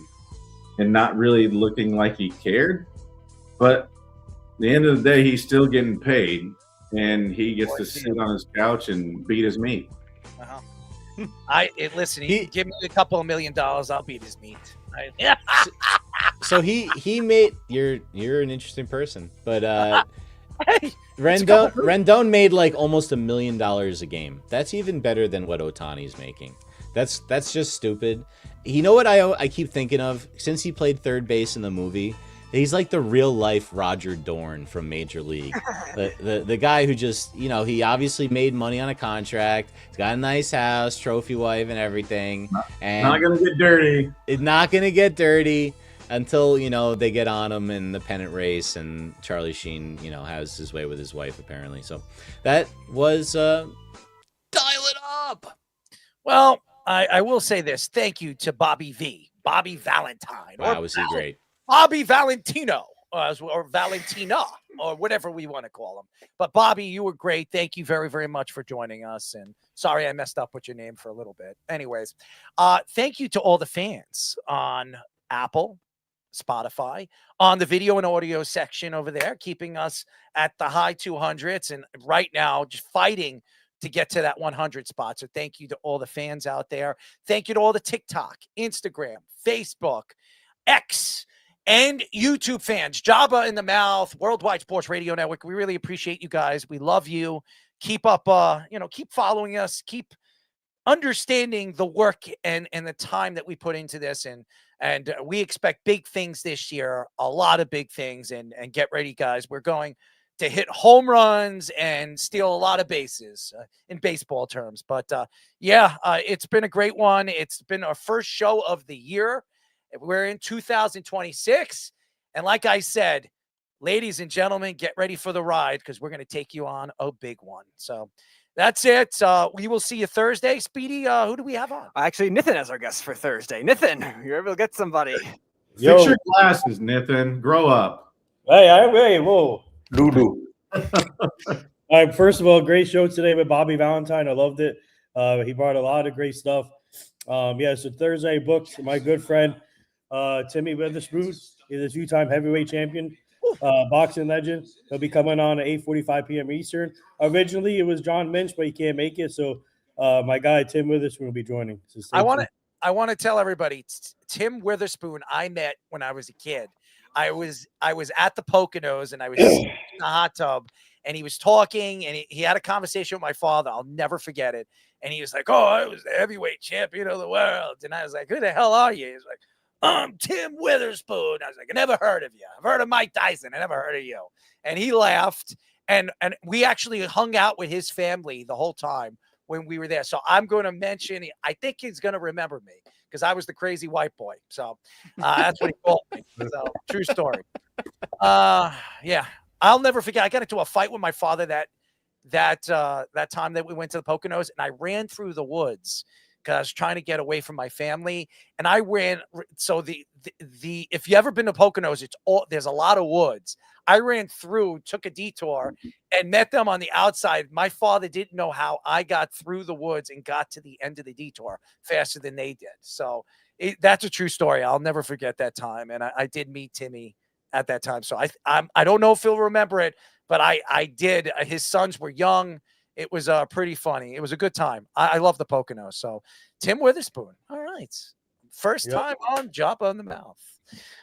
and not really looking like he cared. But at the end of the day, he's still getting paid, and he gets to sit on his couch and beat his meat. Uh-huh. Listen, he give me a couple of $1 million, I'll beat his meat. So he made you're an interesting person, but Rendon made like almost $1 million a game. That's even better than what Ohtani's making. That's just stupid. You know what I keep thinking of, since he played third base in the movie? He's like the real life Roger Dorn from Major League. the guy who just, he obviously made money on a contract. He's got a nice house, trophy wife, and everything. And not going to get dirty. It's not going to get dirty until, they get on him in the pennant race, and Charlie Sheen, has his way with his wife, apparently. So that was Dial It Up. Well, I will say this. Thank you to Bobby Valentine. Wow, was he great. Bobby Valentino, or Valentina, or whatever we want to call him. But Bobby, you were great. Thank you very, very much for joining us. And sorry I messed up with your name for a little bit. Anyways, thank you to all the fans on Apple, Spotify, on the video and audio section over there, keeping us at the high 200s. And right now, just fighting to get to that 100 spot. So thank you to all the fans out there. Thank you to all the TikTok, Instagram, Facebook, X, and YouTube fans. Jabba in the Mouth, Worldwide Sports Radio Network. We really appreciate you guys. We love you. Keep up, keep following us. Keep understanding the work and the time that we put into this. And we expect big things this year, a lot of big things. And get ready, guys. We're going to hit home runs and steal a lot of bases in baseball terms. But it's been a great one. It's been our first show of the year. We're in 2026. And like I said, ladies and gentlemen, get ready for the ride, because we're going to take you on a big one. So that's it. We will see you Thursday. Speedy, who do we have on? Actually, Nathan has our guest for Thursday. Nathan, you're able to get somebody. Fix your glasses, Nathan. Grow up. Hey, whoa. Lulu. All right, first of all, great show today with Bobby Valentine. I loved it. He brought a lot of great stuff. So Thursday booked my good friend Timmy Witherspoon. He's a two-time heavyweight champion. boxing legend. He'll be coming on at 8:45 p.m. Eastern. Originally, it was John Minch, but he can't make it. So my guy, Tim Witherspoon, will be joining. So I want to tell everybody, Tim Witherspoon, I met when I was a kid. I was at the Poconos, and I was in the hot tub, and he was talking, and he had a conversation with my father. I'll never forget it. And he was like, "Oh, I was the heavyweight champion of the world." And I was like, "Who the hell are you?" He's like, "I'm Tim Witherspoon." I was like, "I never heard of you. I've heard of Mike Tyson. I never heard of you." And he laughed, and we actually hung out with his family the whole time when we were there. So I'm going to mention, I think he's going to remember me because I was the crazy white boy. So that's what he called me. So true story. Yeah, I'll never forget. I got into a fight with my father that time that we went to the Poconos, and I ran through the woods because I was trying to get away from my family. And I ran. So the if you ever been to Poconos, there's a lot of woods. I ran through, took a detour, and met them on the outside. My father didn't know how I got through the woods and got to the end of the detour faster than they did. So that's a true story. I'll never forget that time. And I did meet Timmy at that time. So I don't know if he'll remember it, but I did. His sons were young. It was pretty funny. It was a good time. I love the Poconos. So Tim Witherspoon. All right. First time on Jabba on the Mouth.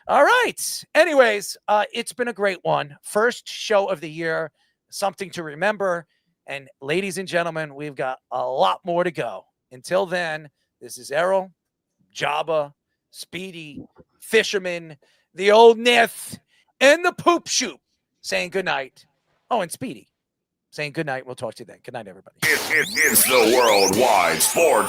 All right. Anyways, it's been a great one. First show of the year, something to remember. And ladies and gentlemen, we've got a lot more to go. Until then, this is Errol, Jabba, Speedy, Fisherman, the old Nith, and the Poop Shoot saying good night. Oh, and Speedy saying good night. We'll talk to you then. Good night, everybody. It's the Worldwide Sports